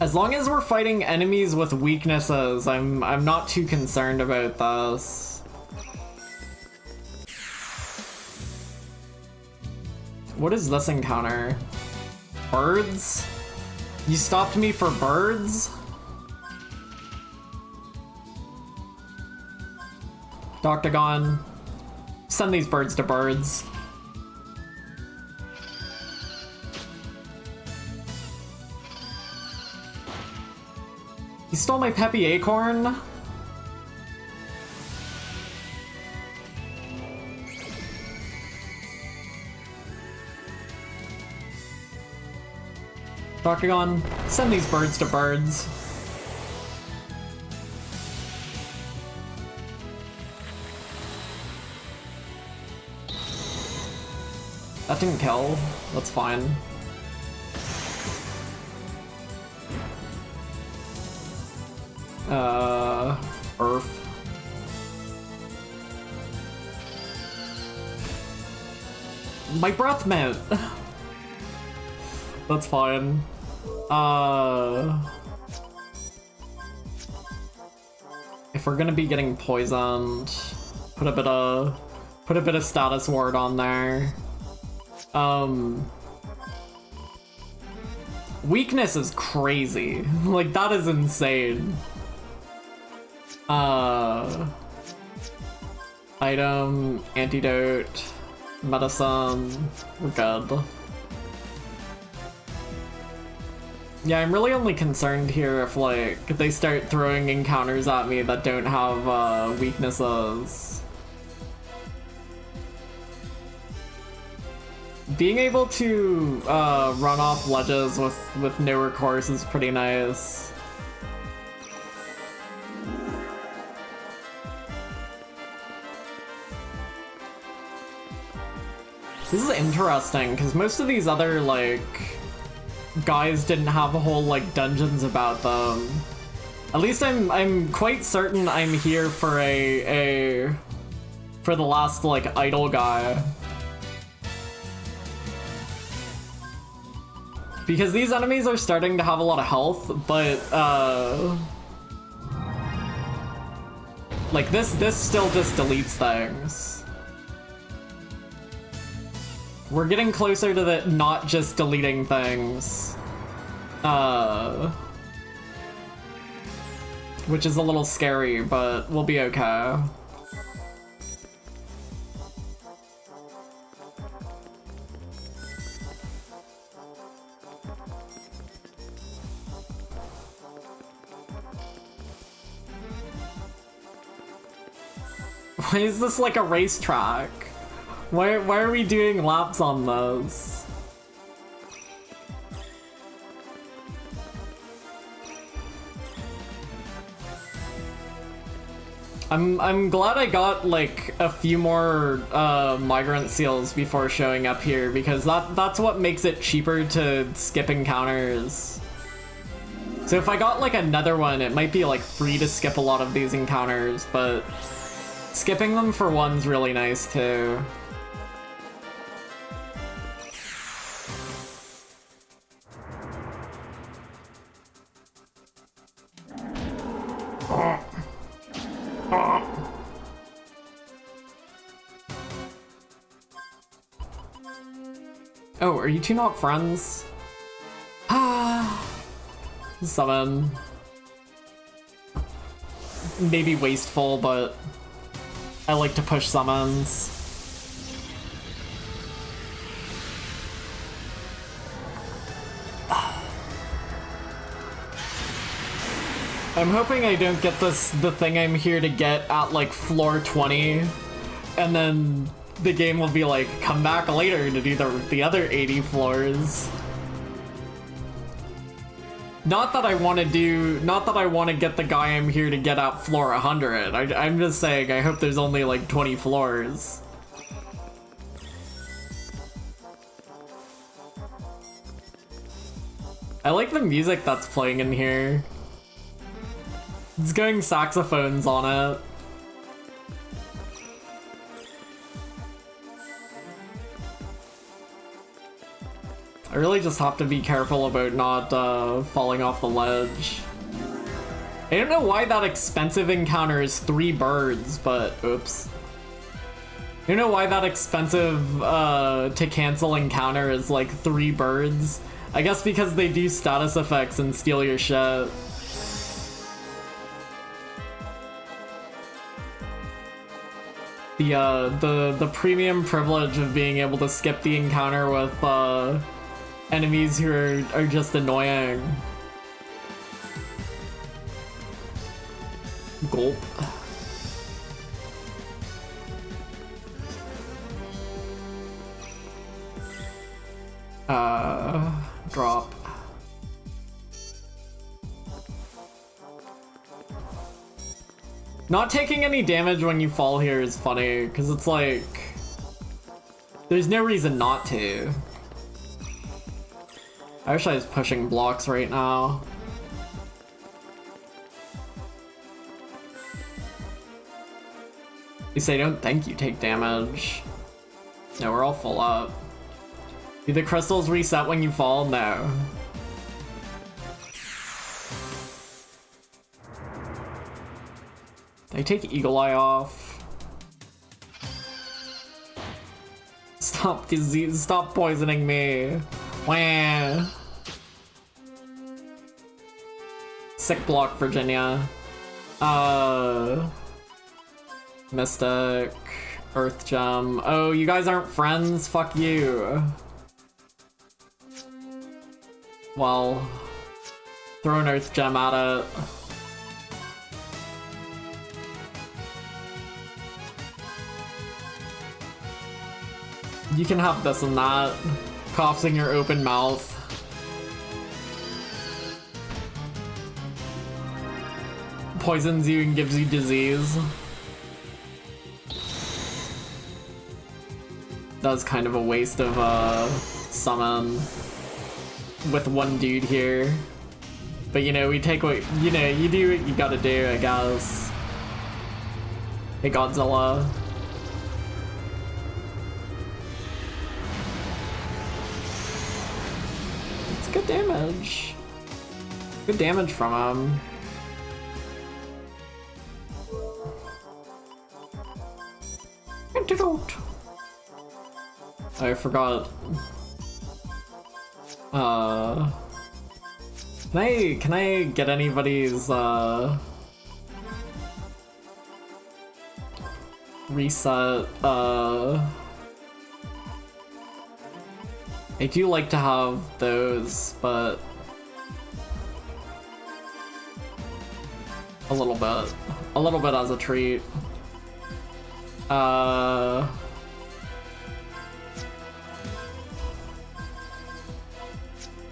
As long as we're fighting enemies with weaknesses, I'm not too concerned about this. What is this encounter? Birds? You stopped me for birds? Doctagon, send these birds to birds. You stole my Peppy Acorn? Doctagon, send these birds to birds. That didn't kill. That's fine. Earth. My breath mint! That's fine. If we're gonna be getting poisoned, put a bit of status ward on there. Weakness is crazy. Like, that is insane. Item, antidote, medicine, we're good. Yeah, I'm really only concerned here if, like, they start throwing encounters at me that don't have, weaknesses. Being able to, run off ledges with no recourse is pretty nice. This is interesting, because most of these other, like, guys didn't have a whole, like, dungeons about them. At least I'm quite certain I'm here for for the last, like, idol guy. Because these enemies are starting to have a lot of health, but, like, this still just deletes things. We're getting closer to the not just deleting things. Which is a little scary, but we'll be okay. Why is this like a racetrack? Why are we doing laps on those? I'm glad I got like a few more migrant seals before showing up here, because that's what makes it cheaper to skip encounters. So if I got like another one, it might be like free to skip a lot of these encounters, but skipping them for one's really nice too. Oh, are you two not friends? Summon. Maybe wasteful, but I like to push summons. I'm hoping I don't get the thing I'm here to get at like floor 20, and then the game will be like, come back later to do the other 80 floors. Not that I want to get the guy I'm here to get at floor 100. I'm just saying I hope there's only like 20 floors. I like the music that's playing in here. It's going saxophones on it. I really just have to be careful about not falling off the ledge. I don't know why that expensive encounter is 3 birds, but oops. I don't know why that expensive to cancel encounter is like 3 birds, I guess because they do status effects and steal your shit. The premium privilege of being able to skip the encounter with enemies who are just annoying. Gulp. Drop. Not taking any damage when you fall here is funny, because it's like... there's no reason not to. I wish I was pushing blocks right now. You say don't think you take damage. No, we're all full up. Do the crystals reset when you fall? No. They take Eagle Eye off. Stop disease, stop poisoning me. Wah. Sick block, Virginia. Mystic, Earth Gem. Oh, you guys aren't friends? Fuck you. Well, throw an Earth Gem at it. You can have this and that. Coughs in your open mouth. Poisons you and gives you disease. That was kind of a waste of summon with one dude here. But you know, we take what, you know, you do what you gotta do, I guess. Hey Godzilla. It's good damage. Good damage from him. Antidote. I forgot. Can I get anybody's reset? I do like to have those, but a little bit as a treat.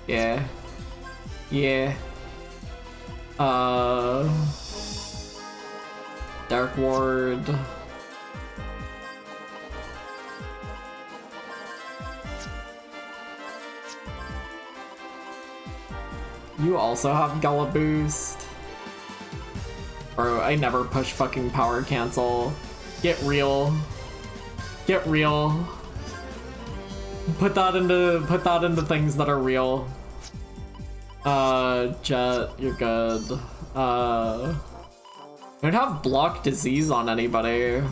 Yeah. Yeah. Dark Ward. You also have Gala Boost. Bro, I never push fucking power cancel. Get real. Get real. Put that into things that are real. Jet, you're good. I don't have block disease on anybody.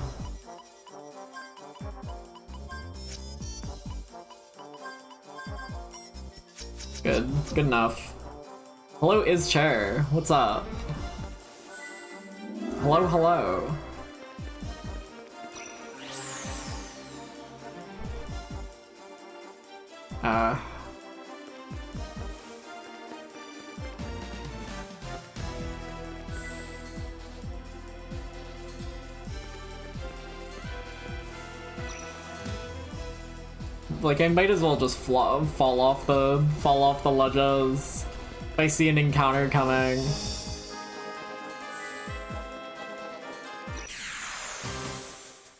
Good, good enough. Hello, Is Chair. What's up? Hello, hello. Like, I might as well just fall off the ledges if I see an encounter coming.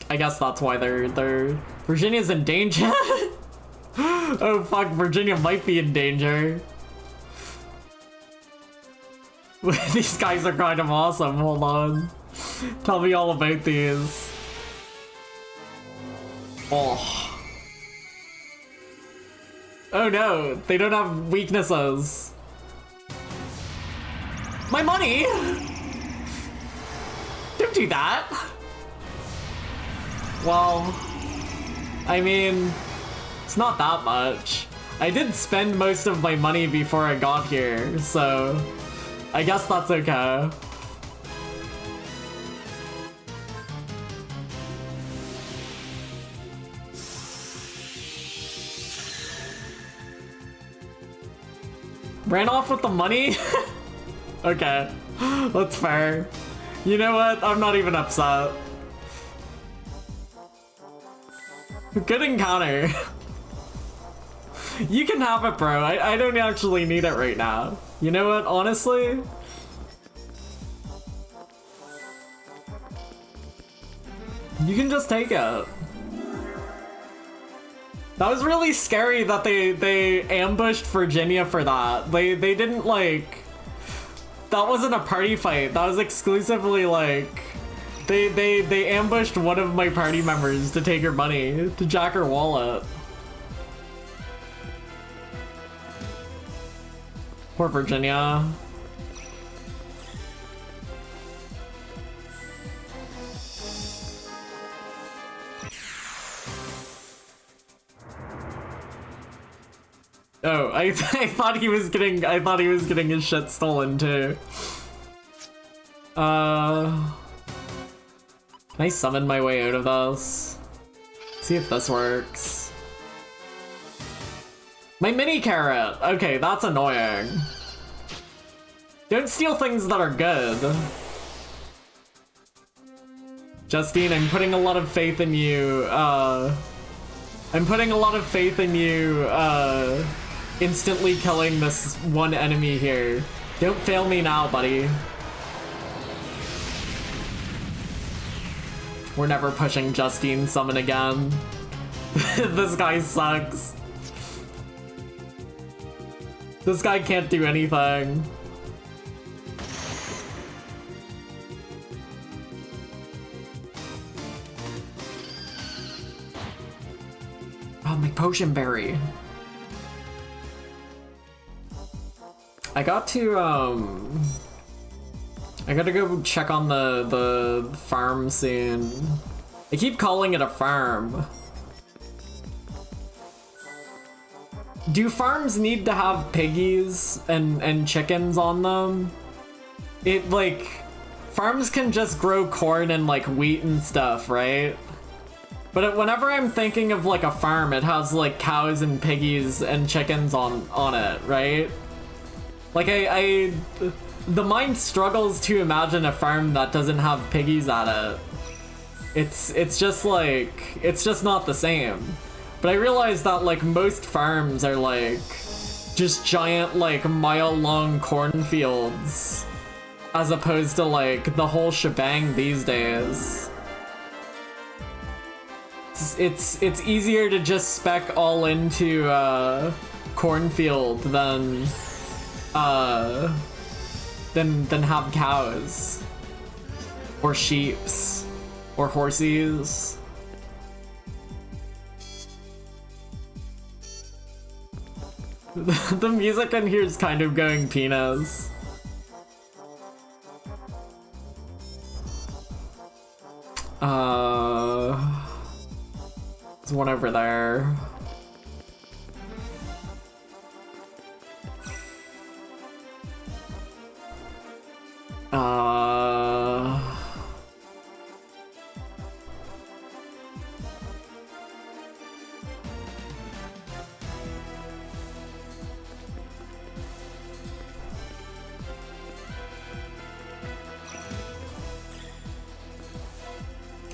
I guess that's why they're Virginia's in danger. Oh fuck, Virginia might be in danger. These guys are kind of awesome. Hold on. Tell me all about these. Oh. Oh no, they don't have weaknesses. My money! Don't do that! Well, I mean, it's not that much. I did spend most of my money before I got here, so I guess that's okay. Ran off with the money? Okay, that's fair. You know what? I'm not even upset. Good encounter. You can have it, bro. I don't actually need it right now. You know what? Honestly, you can just take it. That was really scary that they ambushed Virginia for that. They didn't like... That wasn't a party fight. That was exclusively like... They ambushed one of my party members to take her money, to jack her wallet. Poor Virginia. Oh, I thought he was getting his shit stolen too. Can I summon my way out of this? See if this works. My mini carrot! Okay, that's annoying. Don't steal things that are good. Justine, I'm putting a lot of faith in you, instantly killing this one enemy here. Don't fail me now, buddy. We're never pushing Justine summon again. This guy sucks. This guy can't do anything. Oh, my potion berry. I gotta go check on the farm soon. I keep calling it a farm. Do farms need to have piggies and chickens on them? It like, farms can just grow corn and like wheat and stuff, right? But whenever I'm thinking of like a farm, it has like cows and piggies and chickens on it, right? Like the mind struggles to imagine a farm that doesn't have piggies at it. It's just like, it's just not the same. But I realize that like most farms are like just giant like mile-long cornfields as opposed to like the whole shebang these days. It's easier to just spec all into cornfield than have cows or sheeps or horses. The music in here is kind of going penis. There's one over there.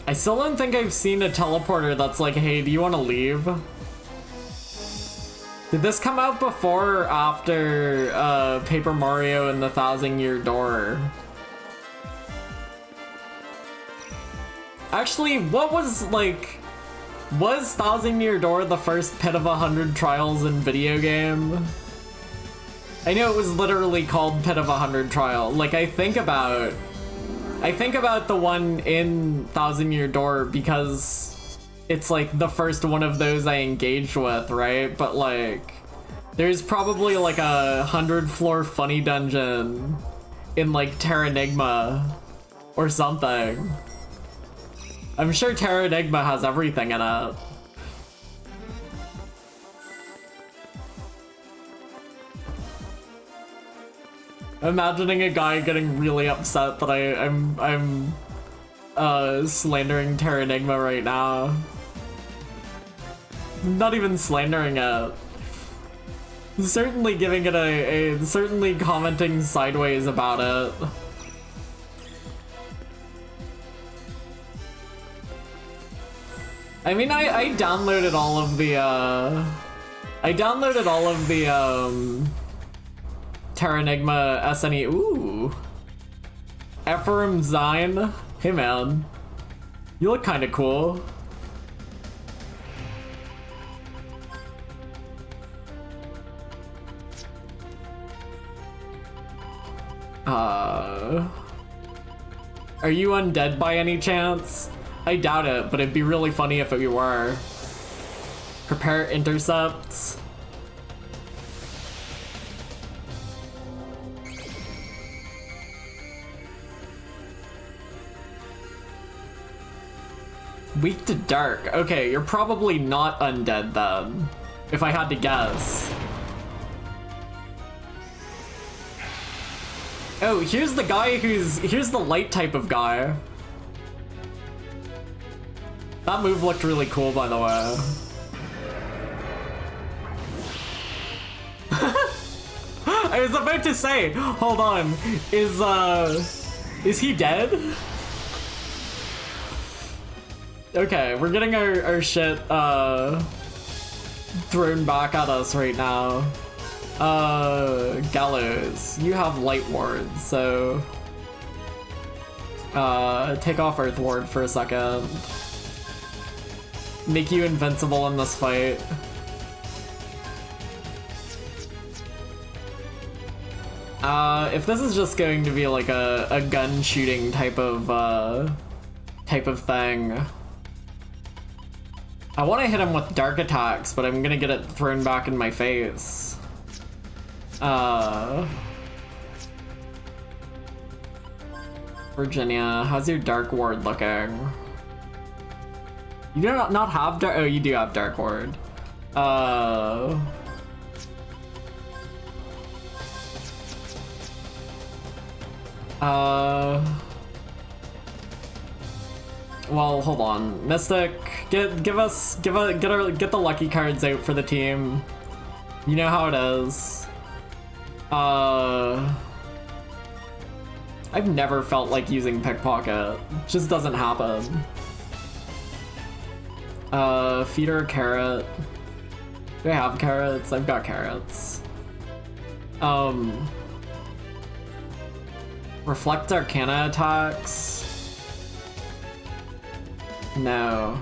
I still don't think I've seen a teleporter that's like, hey, do you want to leave? Did this come out before or after Paper Mario and the 1,000-Year Door? Actually, what was like... Was 1,000-Year Door the first Pit of 100 Trials in video game? I know it was literally called Pit of 100 Trial. Like, I think about the one in 1,000-Year Door because it's like the first one of those I engaged with, right? But like, there's probably like a 100-floor funny dungeon in like Terranigma or something. I'm sure Terranigma has everything in it. Imagining a guy getting really upset that I'm slandering Terranigma right now. Not even slandering it. Certainly giving it certainly commenting sideways about it. I mean, I downloaded all of the, Terranigma SNE. Ooh. Ephraim Zine. Hey man. You look kinda cool. Are you undead by any chance? I doubt it, but it'd be really funny if you were. Prepare intercepts. Weak to dark. Okay, you're probably not undead then, if I had to guess. Oh, here's the guy here's the light type of guy. That move looked really cool, by the way. I was about to say, hold on, is he dead? Okay, we're getting our shit, thrown back at us right now. Gallows, you have Light Ward, so... take off Earth Ward for a second. Make you invincible in this fight. If this is just going to be like a gun shooting type of thing, I want to hit him with dark attacks, but I'm gonna get it thrown back in my face. Virginia, how's your dark ward looking? You do not have dark. Oh, you do have dark ward. Well, hold on, Mystic. Get the lucky cards out for the team. You know how it is. I've never felt like using pickpocket. It just doesn't happen. Feed her a carrot. Do I have carrots? I've got carrots. Reflect Arcana attacks. No.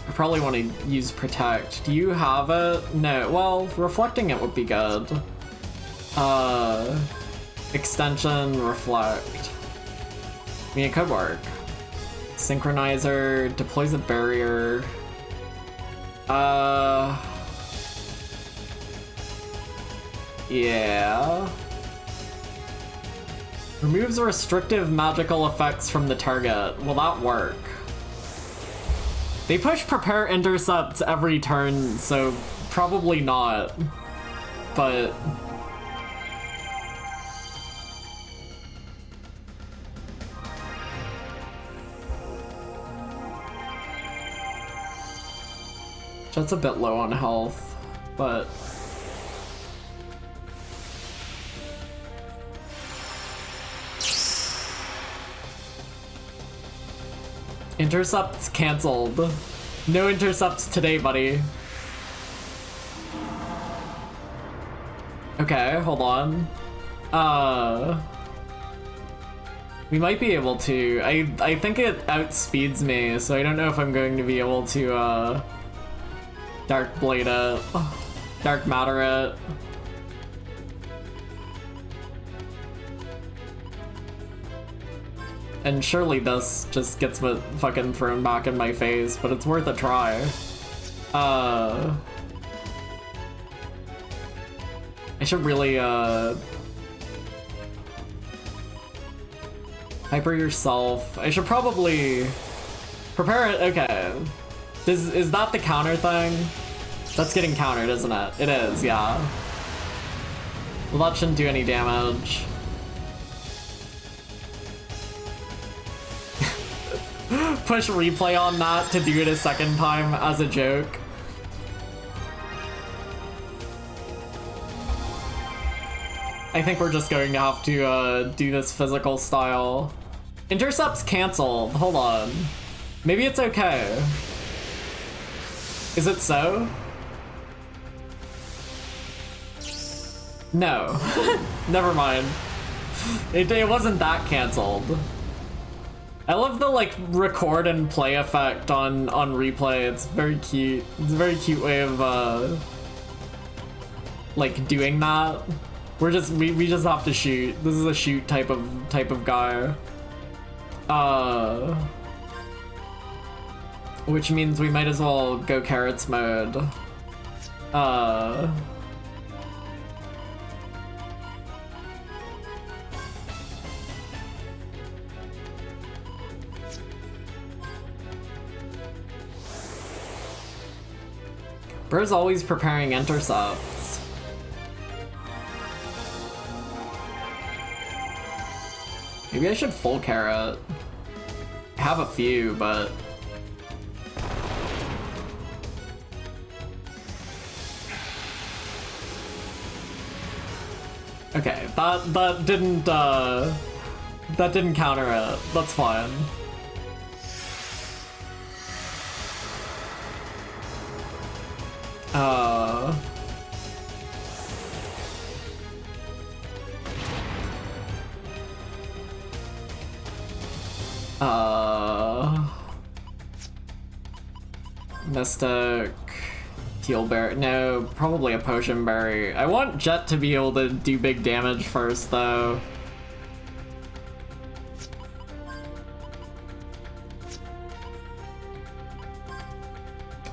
I probably want to use Protect. Do you have it? No. Well, reflecting it would be good. Extension, Reflect. I mean, it could work. Synchronizer, deploys a barrier. Yeah. Removes restrictive magical effects from the target. Will that work? They push Prepare Intercepts every turn, so probably not. But... Jet's a bit low on health, but... Intercepts canceled. No intercepts today, buddy. Okay, hold on. We might be able to. I think it outspeeds me, so I don't know if I'm going to be able to, Dark Blade it. Dark Matter it. And surely this just gets me fucking thrown back in my face, but it's worth a try. I should really, hyper yourself. I should probably prepare it. Okay. Is that the counter thing? That's getting countered, isn't it? It is, yeah. Well, that shouldn't do any damage. Push replay on that to do it a second time as a joke. I think we're just going to have to do this physical style. Intercept's canceled. Hold on. Maybe it's okay. Is it so? No. Never mind. It wasn't that canceled. I love the like record and play effect on replay. It's very cute. It's a very cute way of like doing that. We just have to shoot. This is a shoot type of guy. Which means we might as well go carrots mode. Bro's always preparing intercepts. Maybe I should full carrot. I have a few, but... Okay, that didn't counter it. That's fine. Mystic, Teal Berry. No, probably a Potion Berry. I want Jet to be able to do big damage first, though.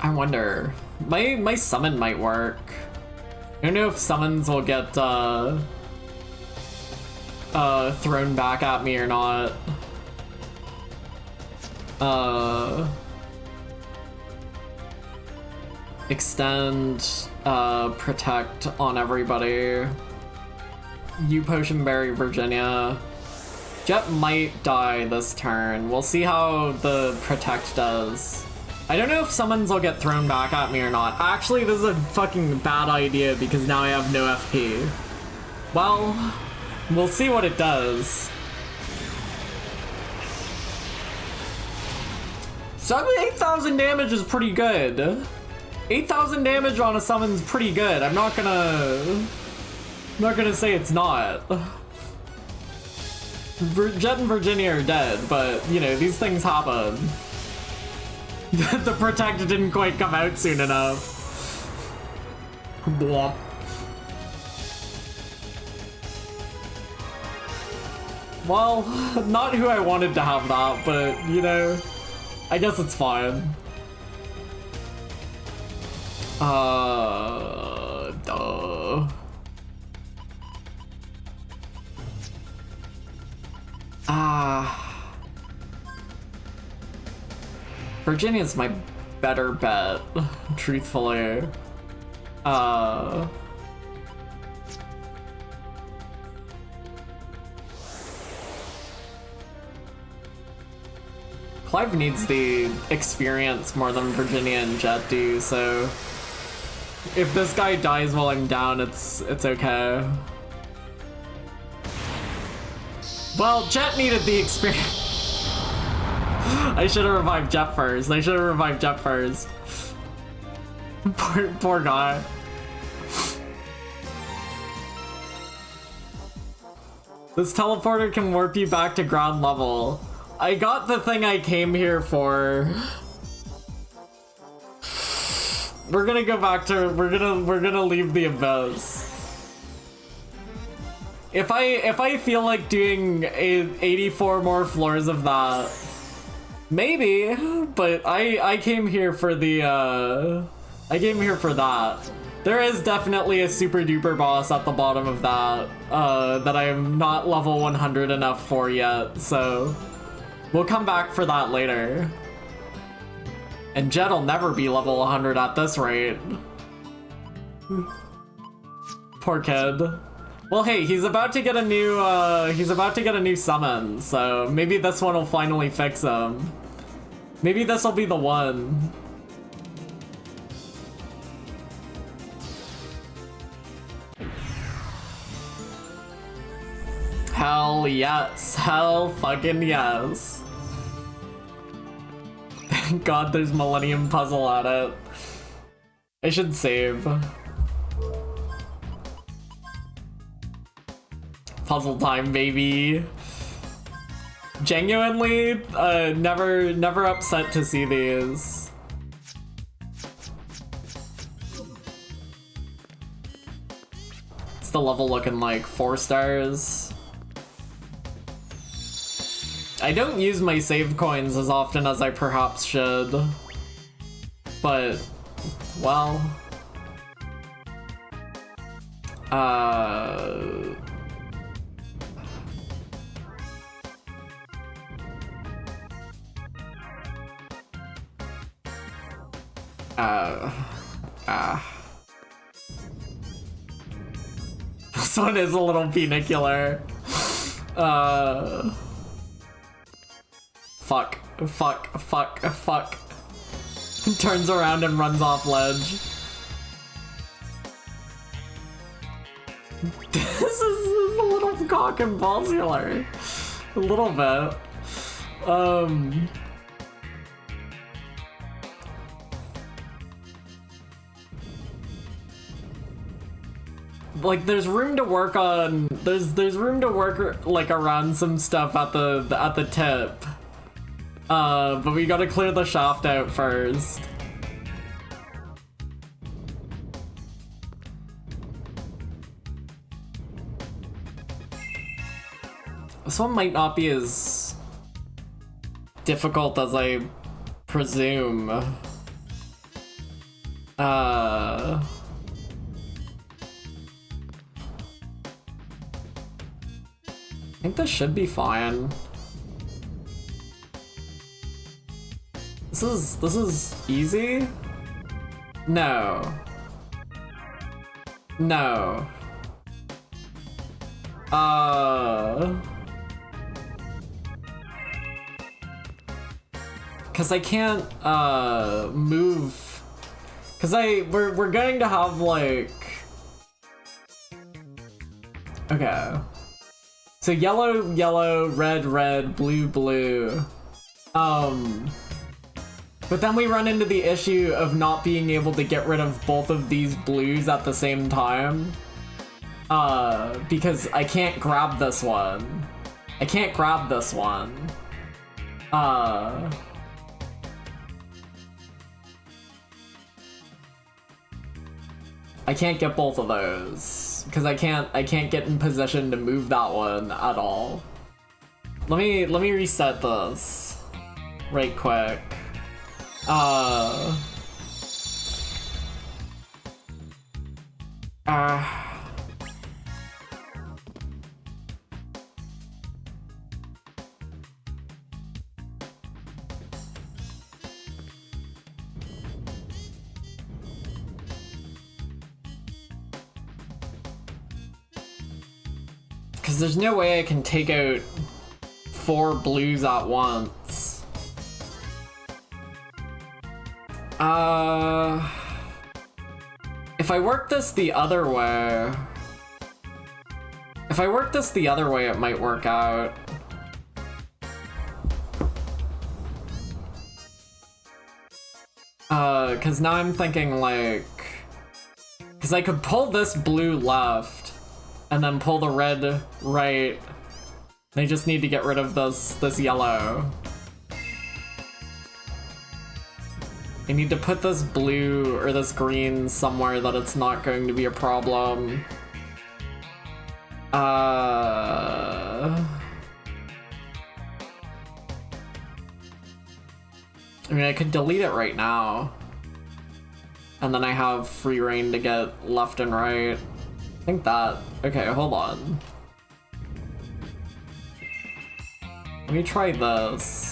I wonder. My summon might work. I don't know if summons will get thrown back at me or not. Extend, protect on everybody. You Potion Berry, Virginia. Jet might die this turn. We'll see how the protect does. I don't know if summons will get thrown back at me or not. Actually, this is a fucking bad idea because now I have no FP. Well, we'll see what it does. 8,000 damage is pretty good. 8,000 damage on a summon's pretty good. I'm not gonna say it's not. Jet and Virginia are dead, but you know, these things happen. The protect didn't quite come out soon enough. Blah. Well, not who I wanted to have that, but you know, I guess it's fine. Duh. Virginia's my better bet, truthfully. Clive needs the experience more than Virginia and Jet do, so if this guy dies while I'm down, it's okay. Well, Jet needed the experience. I should have revived Jet first. Poor guy. This teleporter can warp you back to ground level. I got the thing I came here for. We're gonna go back to, we're gonna leave the abyss. If I feel like doing 84 more floors of that, maybe, but I came here for the, I came here for that. There is definitely a super duper boss at the bottom of that, that I am not level 100 enough for yet, so we'll come back for that later. And Jet'll never be level 100 at this rate. Poor kid. Well, hey, he's about to get a new summon, so maybe this one will finally fix him. Maybe this will be the one. Hell yes. Hell fucking yes. Thank God there's Millennium Puzzle at it. I should save. Puzzle time, baby. Genuinely, never upset to see these. It's the level looking like 4 stars. I don't use my save coins as often as I perhaps should. But, well... This one is a little penicular. Fuck. Turns around and runs off ledge. This is a little cock and ballscular. A little bit. Like, there's room to work on. There's room to work like around some stuff at the tip. But we gotta clear the shaft out first. This one might not be as difficult as I presume. I think this should be fine. This is easy? No. No. Cause I can't move. Cause we're going to have like, okay. So yellow, yellow, red, red, blue, blue. But then we run into the issue of not being able to get rid of both of these blues at the same time. Because I can't grab this one. I can't grab this one. I can't get both of those because I can't get in position to move that one at all. Let me reset this right quick. Because there's no way I can take out 4 blues at once. If I work this the other way... If I work this the other way, it might work out. Because now I'm thinking like... Because I could pull this blue left, and then pull the red right. I just need to get rid of this yellow. I need to put this blue or this green somewhere that it's not going to be a problem. I mean, I could delete it right now. And then I have free reign to get left and right. I think that... Okay, hold on. Let me try this.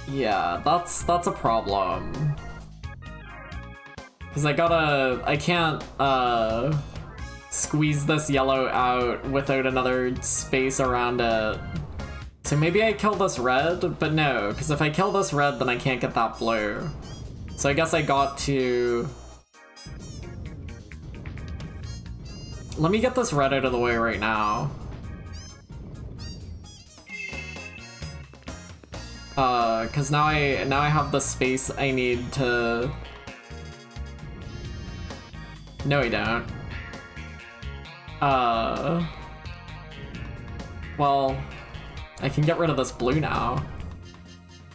Yeah, that's a problem. Cause I can't squeeze this yellow out without another space around it. So maybe I kill this red, but no, because if I kill this red, then I can't get that blue. So I guess I got to... Let me get this red out of the way right now. Cause now I have the space I need to... No, I don't. Well, I can get rid of this blue now.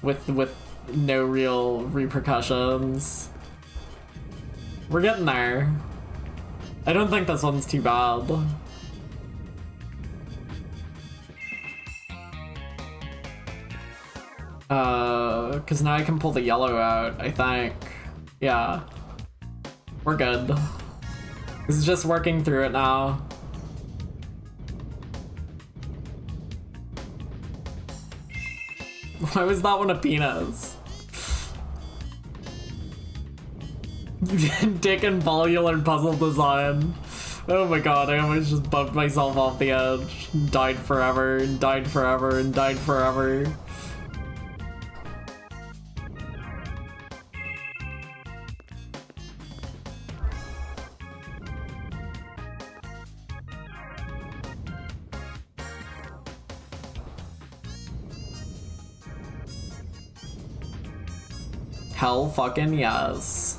With no real repercussions. We're getting there. I don't think this one's too bad. Cause now I can pull the yellow out, I think. Yeah. We're good. This is just working through it now. Why was that one a penis? Dick and volular puzzle design. Oh my god, I almost just bumped myself off the edge. Died forever, and died forever, and died forever. Hell fucking yes.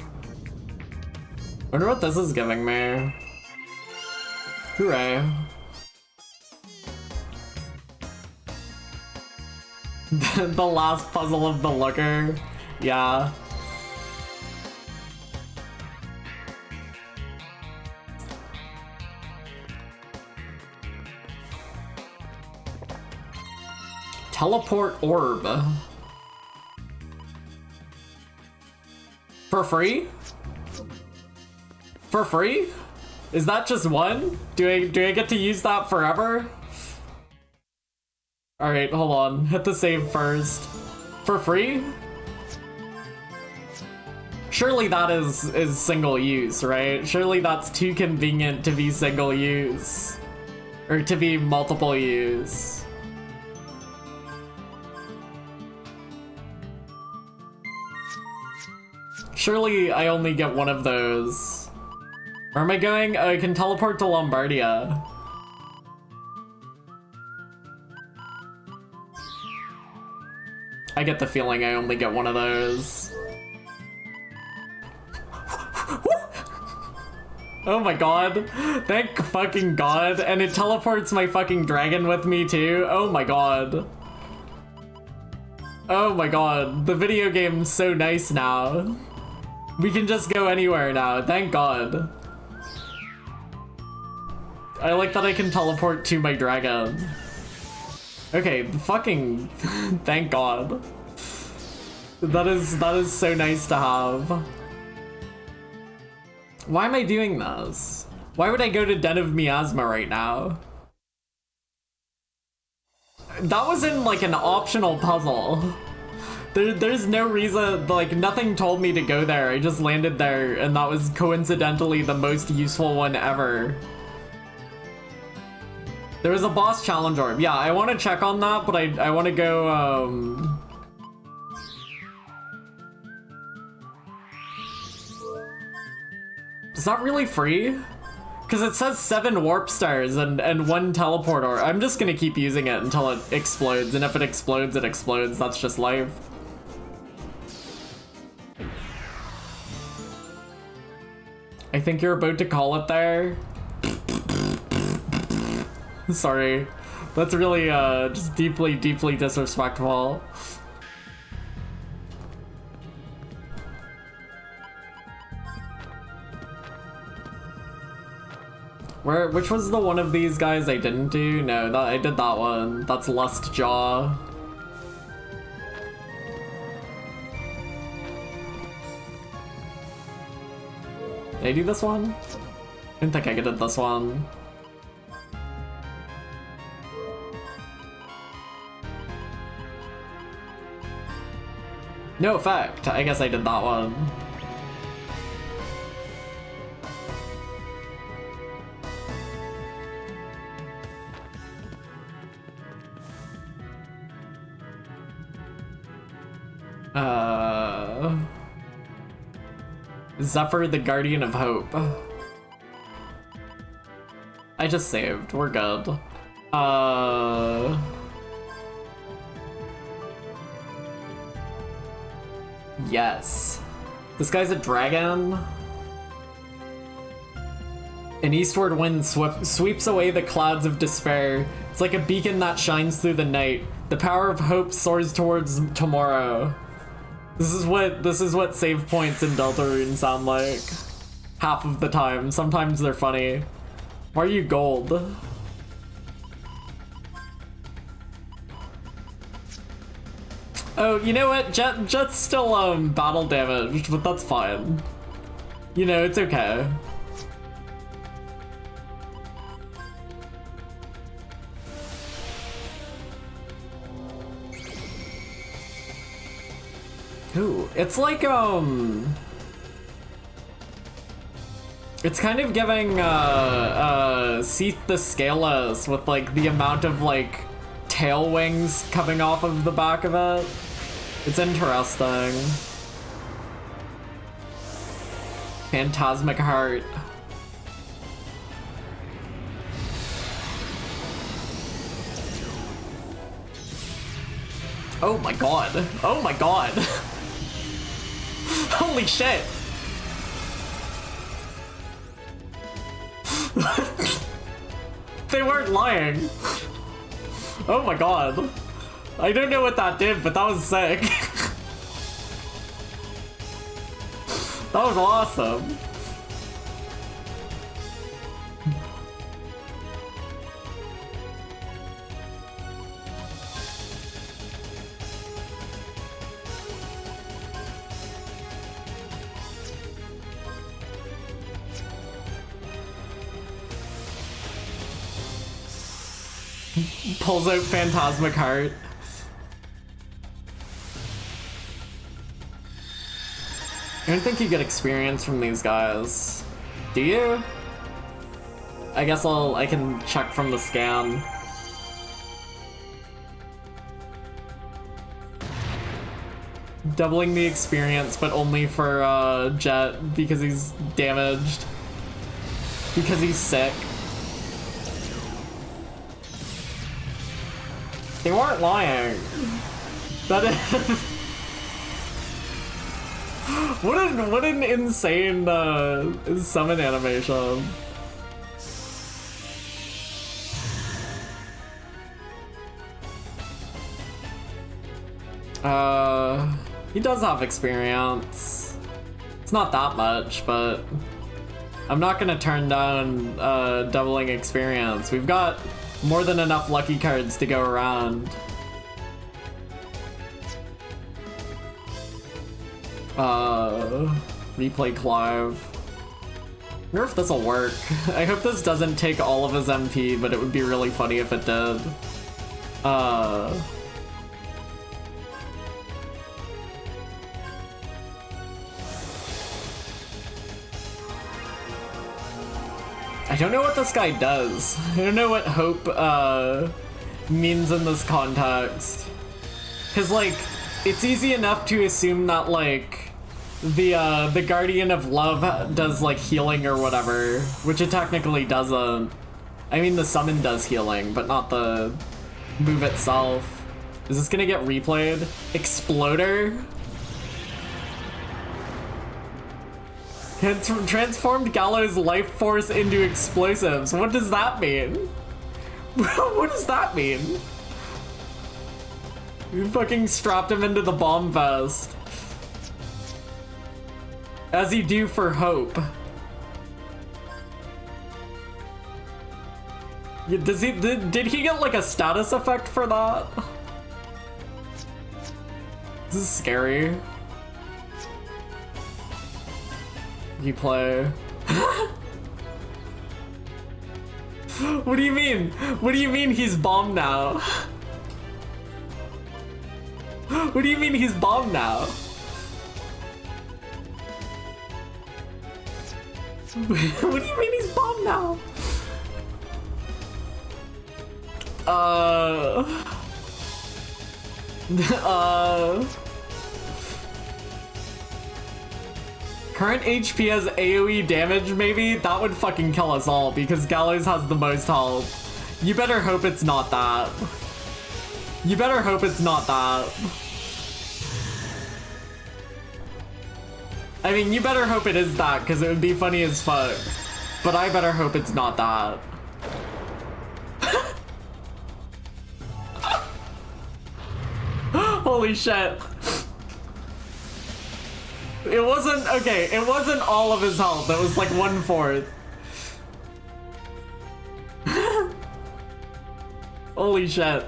Wonder what this is giving me. Hooray. The last puzzle of the looker. Yeah. Teleport orb. For free? For free? Is that just one? Do I get to use that forever? Alright, hold on. Hit the save first. For free? Surely that is single use, right? Surely that's too convenient to be single use. Or to be multiple use. Surely I only get one of those. Where am I going? I can teleport to Lombardia. I get the feeling I only get one of those. Oh my god. Thank fucking god. And it teleports my fucking dragon with me too. Oh my god. Oh my god. The video game's so nice now. We can just go anywhere now, thank god. I like that I can teleport to my dragon. Okay, fucking thank god. That is so nice to have. Why am I doing this? Why would I go to Den of Miasma right now? That was in like an optional puzzle. There's no reason, like, nothing told me to go there. I just landed there, and that was coincidentally the most useful one ever. There was a boss challenge orb. Yeah, I want to check on that, but I want to go, Is that really free? Because it says 7 warp stars and 1 teleport orb. I'm just gonna keep using it until it explodes, and if it explodes, it explodes. That's just life. I think you're about to call it there. Sorry. That's really, just deeply, deeply disrespectful. Which was the one of these guys I didn't do? No, I did that one. That's Lust Jaw. Did I do this one? didn't think I could hit this one. No effect. I guess I did that one. Zephyr, the Guardian of Hope. I just saved. We're good. Yes. This guy's a dragon. An eastward wind sweeps away the clouds of despair. It's like a beacon that shines through the night. The power of hope soars towards tomorrow. This is what save points in Deltarune sound like. Half of the time. Sometimes they're funny. Why are you gold? Oh, you know what? Jet's still battle damaged, but that's fine. You know, it's okay. Ooh, it's like it's kind of giving Seath the Scaleless with like the amount of like tail wings coming off of the back of it. It's interesting. Phantasmic Heart. Oh my god. Oh my god. Holy shit. They weren't lying. Oh my god. I don't know what that did, but that was sick. That was awesome. Pulls out Phantasmic Heart. I don't think you get experience from these guys. Do you? I guess I can check from the scan. Doubling the experience, but only for Jet because he's damaged. Because he's sick. They weren't lying. That is... what an insane summon animation. He does have experience. It's not that much, but I'm not gonna turn down doubling experience. We've got more than enough lucky cards to go around. Replay Clive. I wonder if this'll work. I hope this doesn't take all of his MP, but it would be really funny if it did. I don't know what this guy does. I don't know what hope means in this context. Cause like, it's easy enough to assume that like the Guardian of Love does like healing or whatever, which it technically doesn't. I mean the summon does healing, but not the move itself. Is this gonna get replayed? Exploder? Transformed Gallows life force into explosives. What does that mean? What does that mean? You fucking strapped him into the bomb vest. As you do for Hope. Does he, did he get like a status effect for that? This is scary. You play. What do you mean? What do you mean he's bombed now? What do you mean he's bombed now? What do you mean he's bombed now? Current HP has AoE damage, maybe? That would fucking kill us all because Gallows has the most health. You better hope it's not that. You better hope it's not that. I mean, you better hope it is that because it would be funny as fuck. But I better hope it's not that. Holy shit. It wasn't, okay, it wasn't all of his health. It was like 1/4. Holy shit.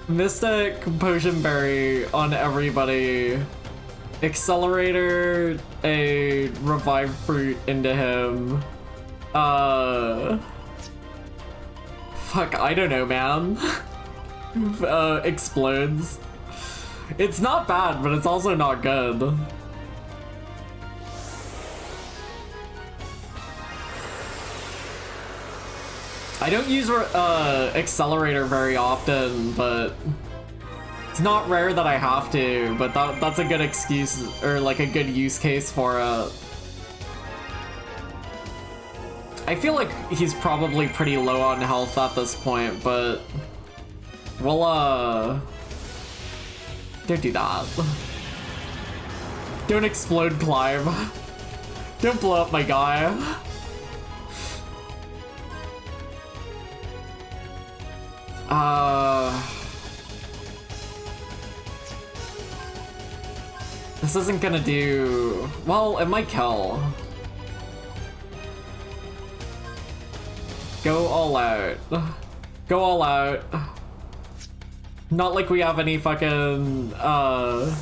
Mystic Potion Berry on everybody. Accelerator, a Revive Fruit into him. Fuck, I don't know, man. Explodes. It's not bad, but it's also not good. I don't use Accelerator very often, but it's not rare that I have to, but that's a good excuse, or like a good use case for it. I feel like he's probably pretty low on health at this point, but we'll, don't do that. Don't explode Clive. Don't blow up my guy. This isn't gonna do... Well, it might kill. Go all out. Go all out. Not like we have any fucking, not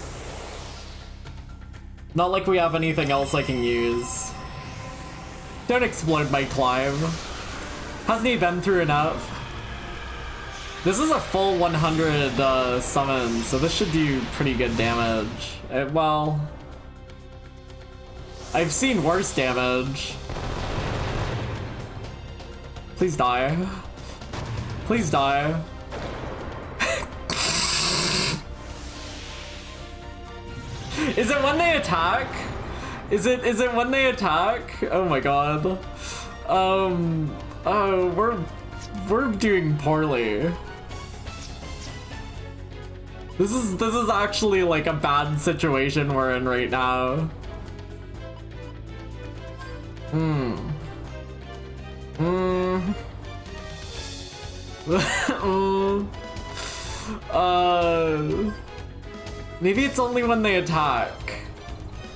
like we have anything else I can use. Don't explode my Clive. Hasn't he been through enough? This is a full 100 summon, so this should do pretty good damage. Well, I've seen worse damage. Please die. Please die. Is it when they attack? Is it when they attack? Oh my god. Oh, we're doing poorly. This is actually like a bad situation we're in right now. Maybe it's only when they attack,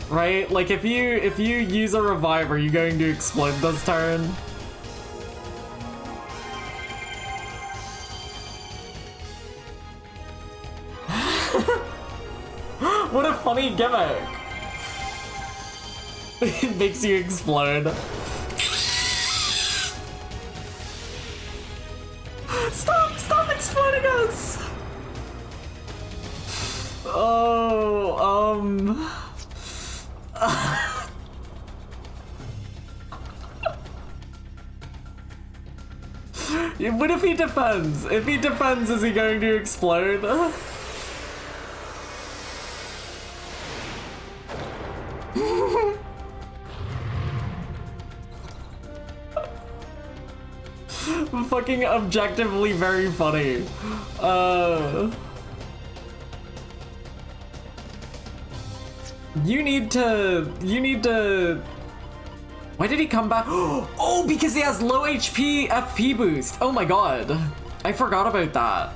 right? Like if you use a revive, are you going to explode this turn? What a funny gimmick! It makes you explode. Stop exploding us! What if he defends? If he defends, is he going to explode? Fucking objectively very funny. You need to... Why did he come back? Oh, because he has low HP FP boost. Oh my god. I forgot about that.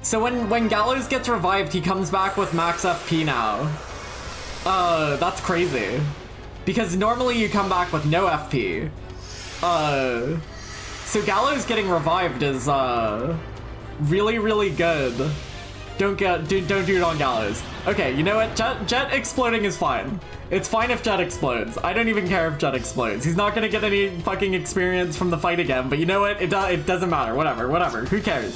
So when Gallows gets revived, he comes back with max FP now. That's crazy. Because normally you come back with no FP. So Gallows getting revived is, really, really good. Don't do it on Gallows. Okay, you know what? Jet exploding is fine. It's fine if Jet explodes. I don't even care if Jet explodes. He's not gonna get any fucking experience from the fight again, but you know what? It doesn't matter. Whatever. Who cares?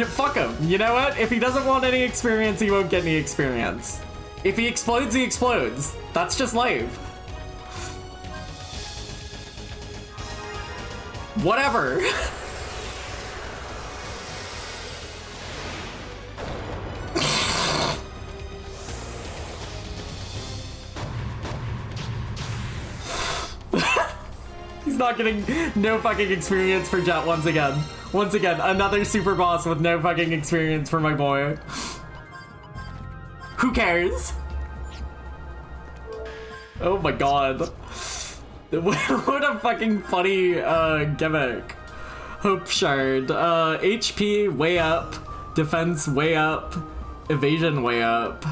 Fuck him. You know what? If he doesn't want any experience, he won't get any experience. If he explodes, he explodes. That's just life. Whatever. He's not getting no fucking experience for Jet once again. Once again, another super boss with no fucking experience for my boy. Who cares? Oh my god. What a fucking funny gimmick. Hope Shard. HP way up. Defense way up. Evasion way up.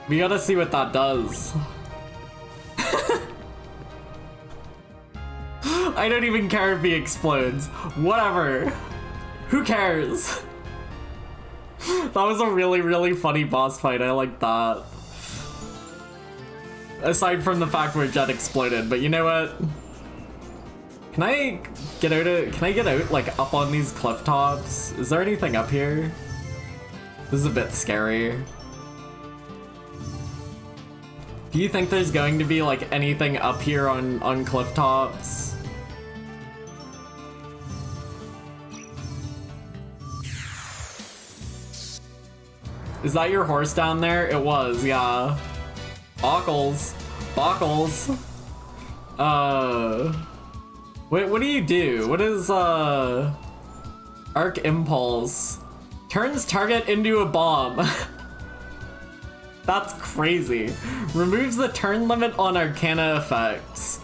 We gotta see what that does. I don't even care if he explodes. Whatever. Who cares? That was a really, really funny boss fight. I like that. Aside from the fact where Jet exploded, but you know what? Can I get out like up on these cliff tops? Is there anything up here? This is a bit scary. Do you think there's going to be like anything up here on cliff tops? Is that your horse down there? It was, yeah. Bockles. What do you do? What is, Arc Impulse? Turns target into a bomb. That's crazy. Removes the turn limit on Arcana effects.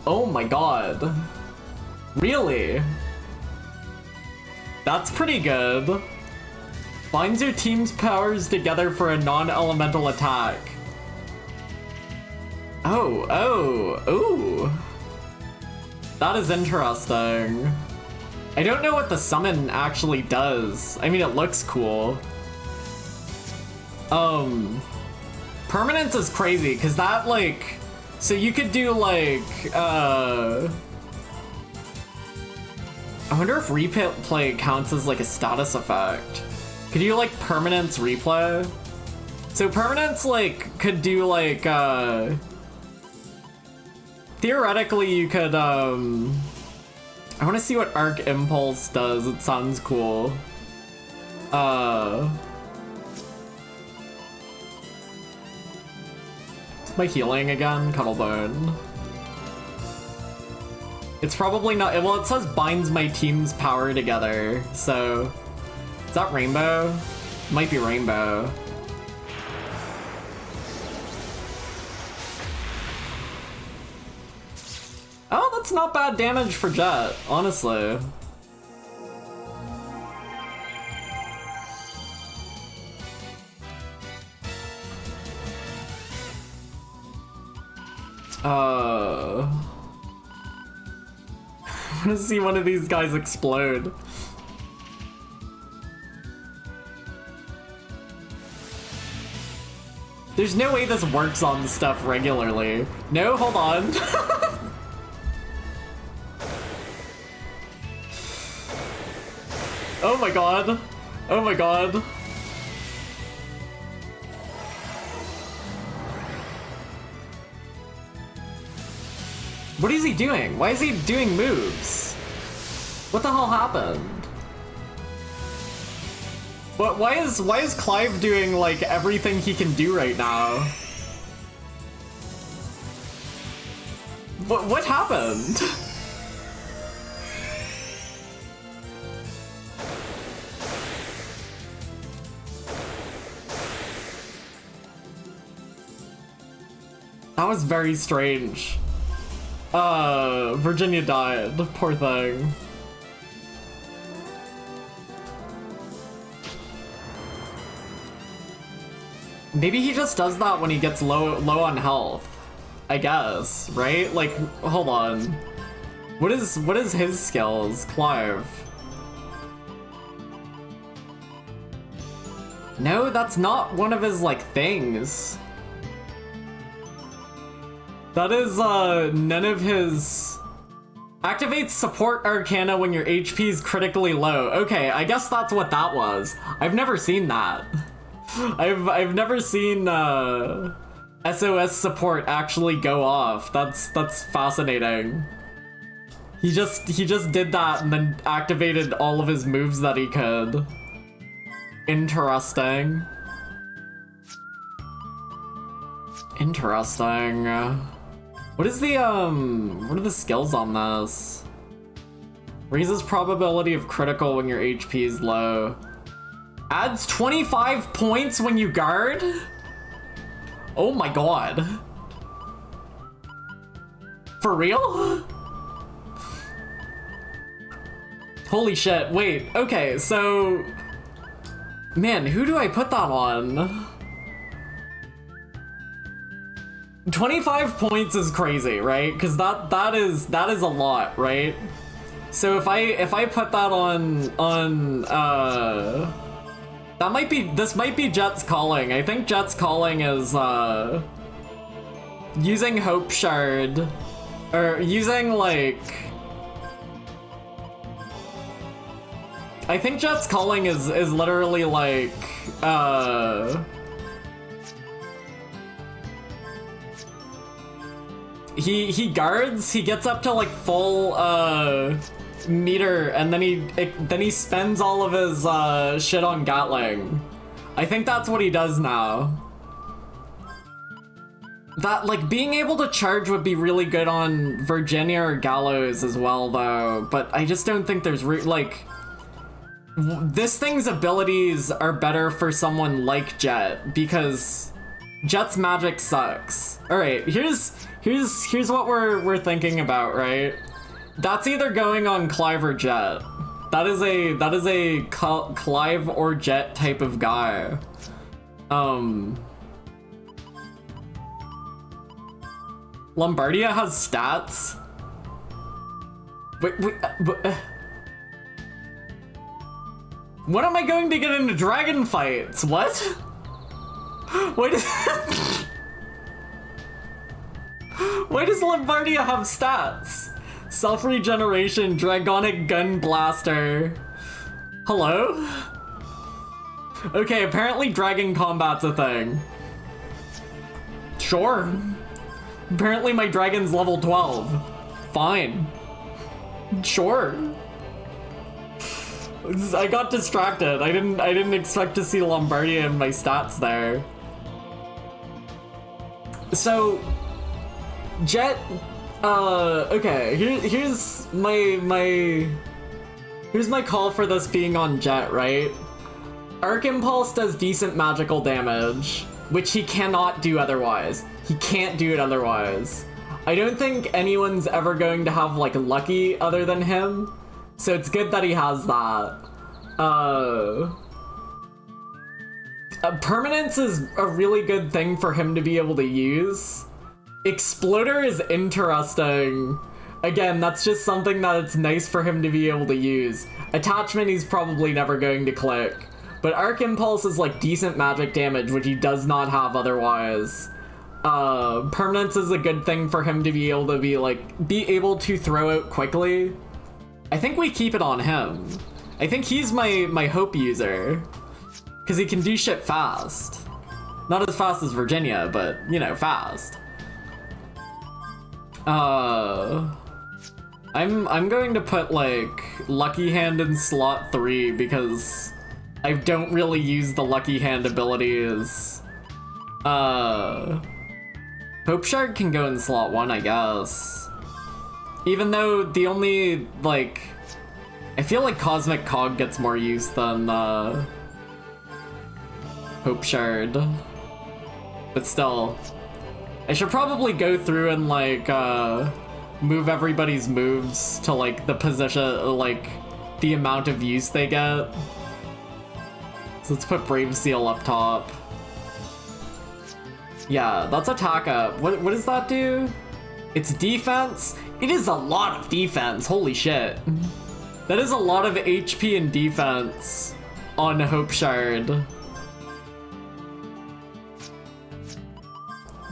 Oh my god. Really? That's pretty good. Binds your team's powers together for a non-elemental attack. Ooh. That is interesting. I don't know what the summon actually does. I mean, it looks cool. Permanence is crazy, because that, like... So you could do, like, I wonder if replay counts as, like, a status effect. Could you, like, permanence replay? So permanence, like, could do, like, theoretically, you could, I want to see what Arc Impulse does. It sounds cool. My healing again, Cuttlebone. It's probably not, well, it says binds my team's power together, so... Is that Rainbow? Might be Rainbow. Oh, that's not bad damage for Jet, honestly. I want to see one of these guys explode. There's no way this works on stuff regularly. No, hold on. Oh my god. Oh my god. What is he doing? Why is he doing moves? What the hell happened? But why is Clive doing like everything he can do right now? What happened? That was very strange. Virginia died. Poor thing. Maybe he just does that when he gets low on health. I guess, right? Like, hold on. What is his skills, Clive? No, that's not one of his, like, things. That is, none of his... Activates support arcana when your HP is critically low. Okay, I guess that's what that was. I've never seen that. I've never seen, SOS support actually go off. That's fascinating. He just did that and then activated all of his moves that he could. Interesting. Interesting. What is the, what are the skills on this? Raises probability of critical when your HP is low. Adds 25 points when you guard? Oh my god. For real? Holy shit, wait, okay, so... Man, who do I put that on? 25 points is crazy, right? Because that is a lot, right? So if I put that on that might be, this might be Jet's Calling. I think Jet's Calling is using Hope Shard, or using like, I think Jet's Calling is literally like he guards, he gets up to like full meter, and then he spends all of his shit on Gatling. I think that's what he does now. That, like, being able to charge would be really good on Virginia or Gallows as well, though, but I just don't think there's like, this thing's abilities are better for someone like Jet, because Jet's magic sucks. Alright, here's what we're thinking about, right? That's either going on Clive or Jet. That is a Clive or Jet type of guy. Lombardia has stats? Wait, when am I going to get into dragon fights? What? Why does Lombardia have stats? Self-regeneration, Dragonic Gun Blaster. Hello? Okay, apparently dragon combat's a thing. Sure. Apparently my dragon's level 12. Fine. Sure. I got distracted. I didn't expect to see Lombardia in my stats there. So Jet, okay, here's my call for this being on Jet, right? Arc Impulse does decent magical damage, which he cannot do otherwise. He can't do it otherwise. I don't think anyone's ever going to have, like, Lucky other than him, so it's good that he has that. Permanence is a really good thing for him to be able to use. Exploder is interesting. Again, that's just something that it's nice for him to be able to use. Attachment he's probably never going to click. But Arc Impulse is like decent magic damage, which he does not have otherwise. Permanence is a good thing for him to be able to be able to throw out quickly. I think we keep it on him. I think he's my hope user. Because he can do shit fast. Not as fast as Virginia, but, you know, fast. I'm going to put, like, Lucky Hand in slot 3 because I don't really use the Lucky Hand abilities. Hope Shard can go in slot 1, I guess. Even though the only, like, I feel like Cosmic Cog gets more use than, Hope Shard. But still, I should probably go through and, like, move everybody's moves to, like, the position, like, the amount of use they get. So let's put Brave Seal up top. Yeah, that's attack up. What does that do? It's defense? It is a lot of defense, holy shit. That is a lot of HP and defense on Hope Shard.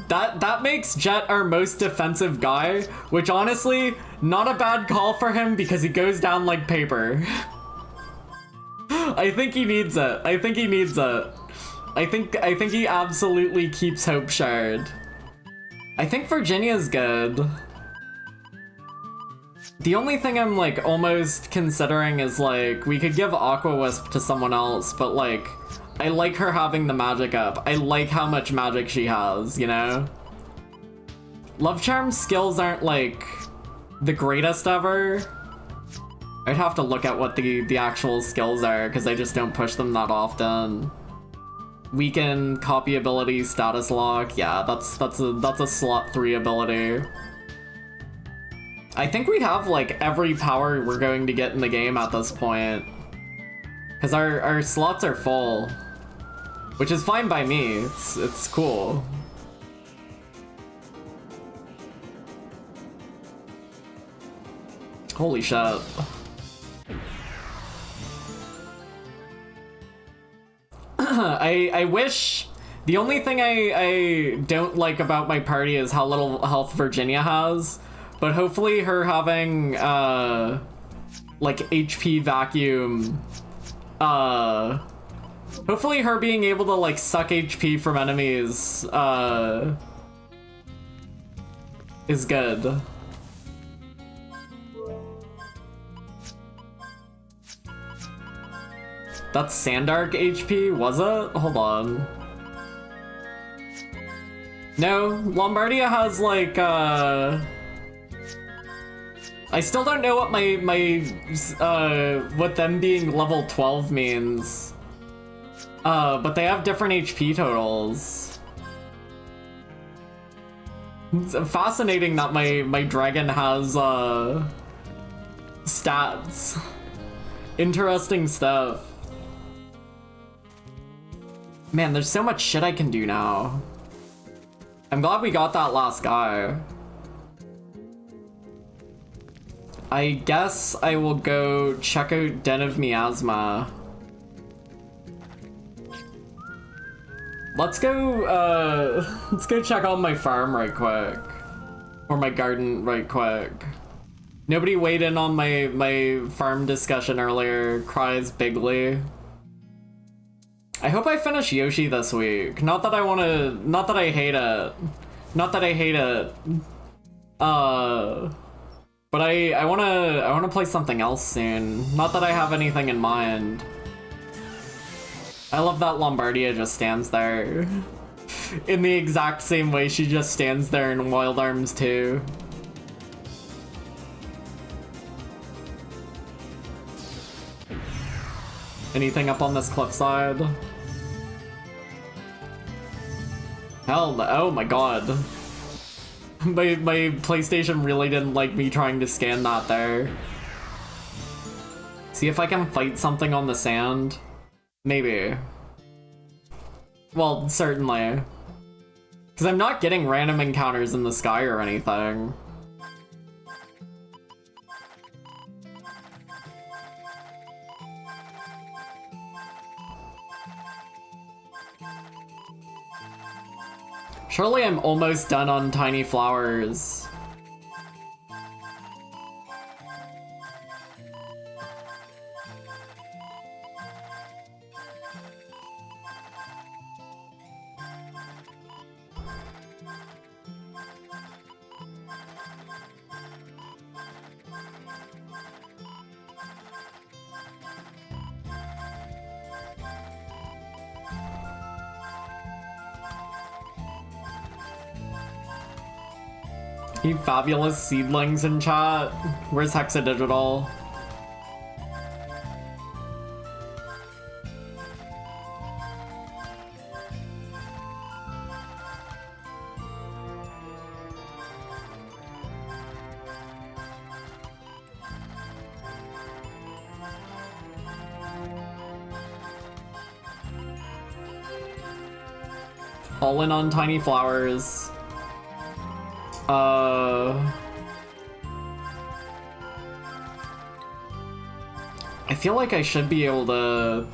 That makes Jet our most defensive guy, which honestly, not a bad call for him because he goes down like paper. I think he needs it. I think he needs it. I think he absolutely keeps Hope Shard. I think Virginia's good. The only thing I'm like almost considering is like we could give Aqua Wisp to someone else, but like I like her having the magic up. I like how much magic she has, you know? Love Charm's skills aren't like the greatest ever. I'd have to look at what the actual skills are because I just don't push them that often. Weaken, copy ability, status lock. Yeah, that's a slot 3 ability. I think we have like every power we're going to get in the game at this point. Because our slots are full. Which is fine by me. It's cool. Holy shit. I wish... The only thing I don't like about my party is how little health Virginia has. But hopefully her having, like, HP vacuum... Hopefully her being able to, like, suck HP from enemies, is good. That's Sandark HP, was it? Hold on. No, Lombardia has, like, I still don't know what what them being level 12 means. But they have different HP totals. It's fascinating that my dragon has, stats. Interesting stuff. Man, there's so much shit I can do now. I'm glad we got that last guy. I guess I will go check out Den of Miasma. Let's go check out my farm right quick. Or my garden right quick. Nobody weighed in on my farm discussion earlier, cries bigly. I hope I finish Yoshi this week. Not that I hate it. Not that I hate it. But I wanna play something else soon. Not that I have anything in mind. I love that Lombardia just stands there. In the exact same way she just stands there in Wild Arms 2. Anything up on this cliffside? Hell no, oh my god. My PlayStation really didn't like me trying to scan that there. See if I can fight something on the sand. Maybe. Well, certainly. Because I'm not getting random encounters in the sky or anything. Surely I'm almost done on Tiny Flowers. You fabulous seedlings in chat. Where's Hexadigital? All in on tiny flowers. I feel like I should be able to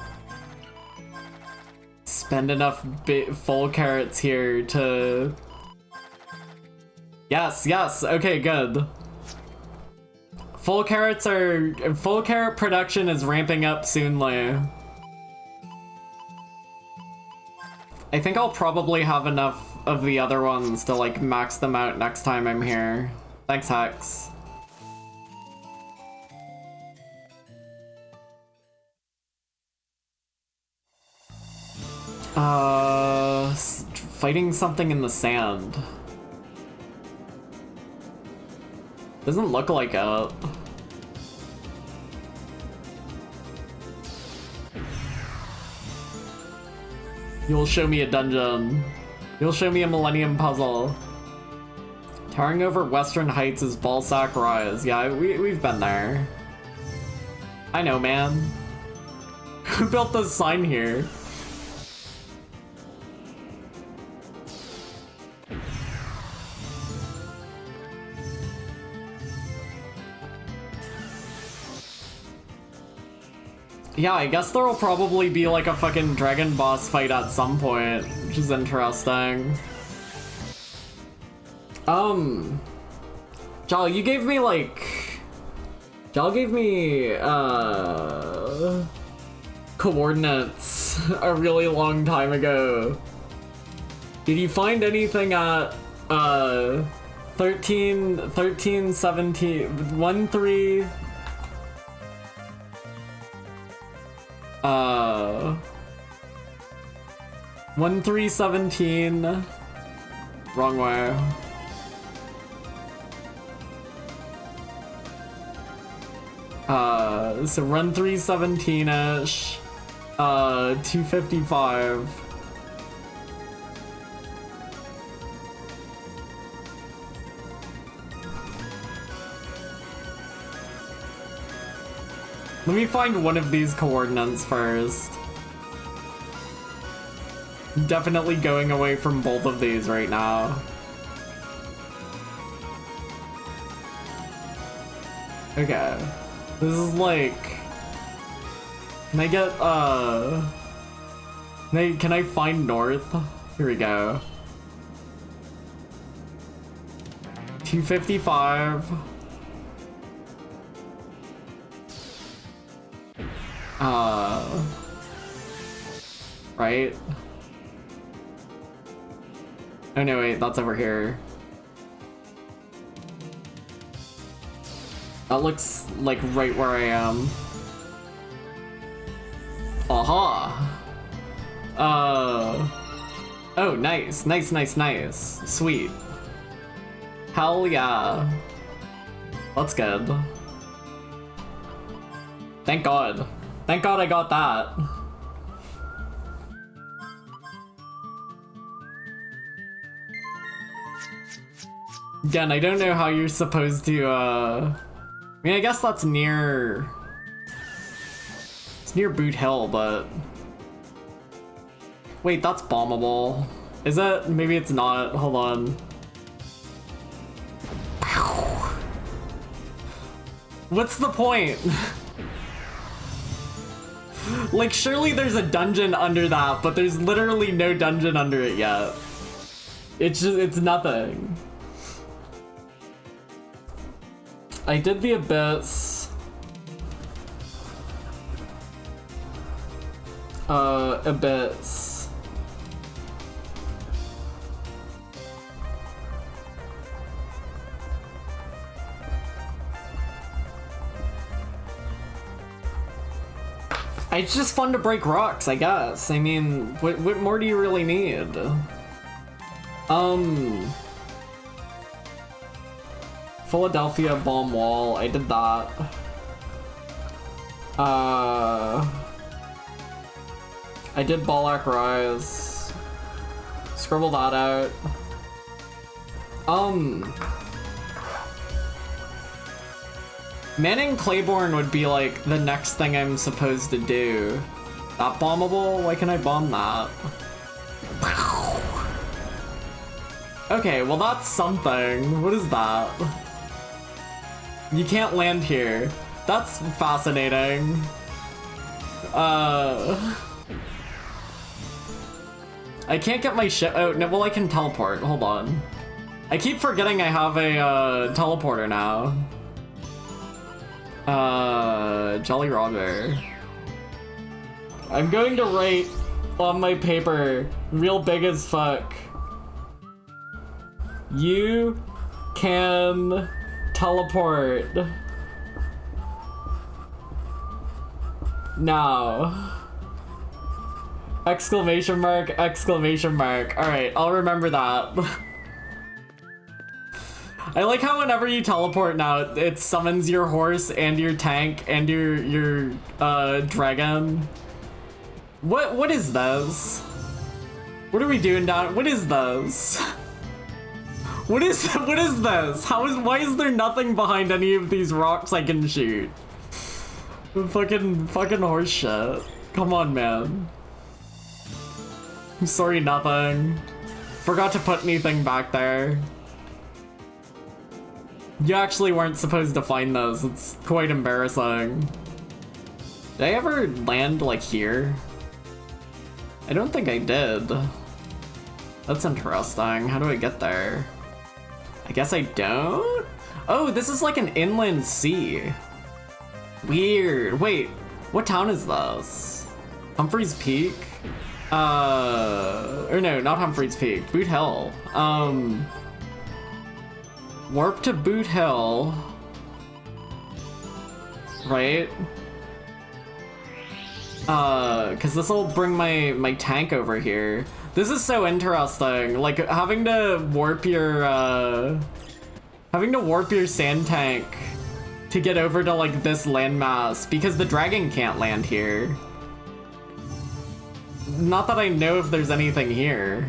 spend enough full carrots here to... Yes, yes, okay, good. Full carrot production is ramping up soonly. I think I'll probably have enough of the other ones to like max them out next time I'm here. Thanks, Hex. Fighting something in the sand. Doesn't look like it. You'll show me a dungeon. You'll show me a Millennium Puzzle. Towering over Western Heights is Ballsack Rise. Yeah, we've been there. I know, man. Who built this sign here? Yeah, I guess there'll probably be like a fucking dragon boss fight at some point, which is interesting. Jal, you gave me like... Jal gave me, coordinates a really long time ago. Did you find anything at, 17... 1317. Wrong way. So run 317-ish. 255. Let me find one of these coordinates first. Definitely going away from both of these right now. Okay. This is like... Can I get, Can I find north? Here we go. 255. Right? Oh no, wait, that's over here. That looks like right where I am. Aha! Oh, nice, nice, nice, nice. Sweet. Hell yeah. That's good. Thank God. Thank God I got that. Again, I don't know how you're supposed to, I mean, I guess that's near... It's near Boot Hill, but... Wait, that's bombable. Is it? Maybe it's not. Hold on. What's the point? Like, surely there's a dungeon under that, but there's literally no dungeon under it yet. It's just, it's nothing. I did the Abyss. Abyss. It's just fun to break rocks, I guess. I mean, what more do you really need? Philadelphia bomb wall, I did that. I did Ballack Rise. Scribble that out. Manning Claiborne would be like the next thing I'm supposed to do. That bombable? Why can I bomb that? Okay, well that's something. What is that? You can't land here. That's fascinating. I can't get my ship out. No, well, I can teleport. Hold on. I keep forgetting I have a teleporter now. Jolly Roger. I'm going to write on my paper, real big as fuck. You can teleport now. Exclamation mark, exclamation mark. Alright, I'll remember that. I like how whenever you teleport now, it summons your horse and your tank and your dragon. What is this? What are we doing down? What is this? What is this? Why is there nothing behind any of these rocks I can shoot? Fucking horse shit. Come on, man. I'm sorry, nothing. Forgot to put anything back there. You actually weren't supposed to find those. It's quite embarrassing. Did I ever land like here? I don't think I did. That's interesting. How do I get there? I guess I don't? Oh, this is like an inland sea. Weird. Wait, what town is this? Humphreys Peak? Or no, not Humphreys Peak. Boot Hill. Warp to Boot Hill. Right? Cause this'll bring my tank over here. This is so interesting. Like having to warp your sand tank to get over to like this landmass because the dragon can't land here. Not that I know if there's anything here.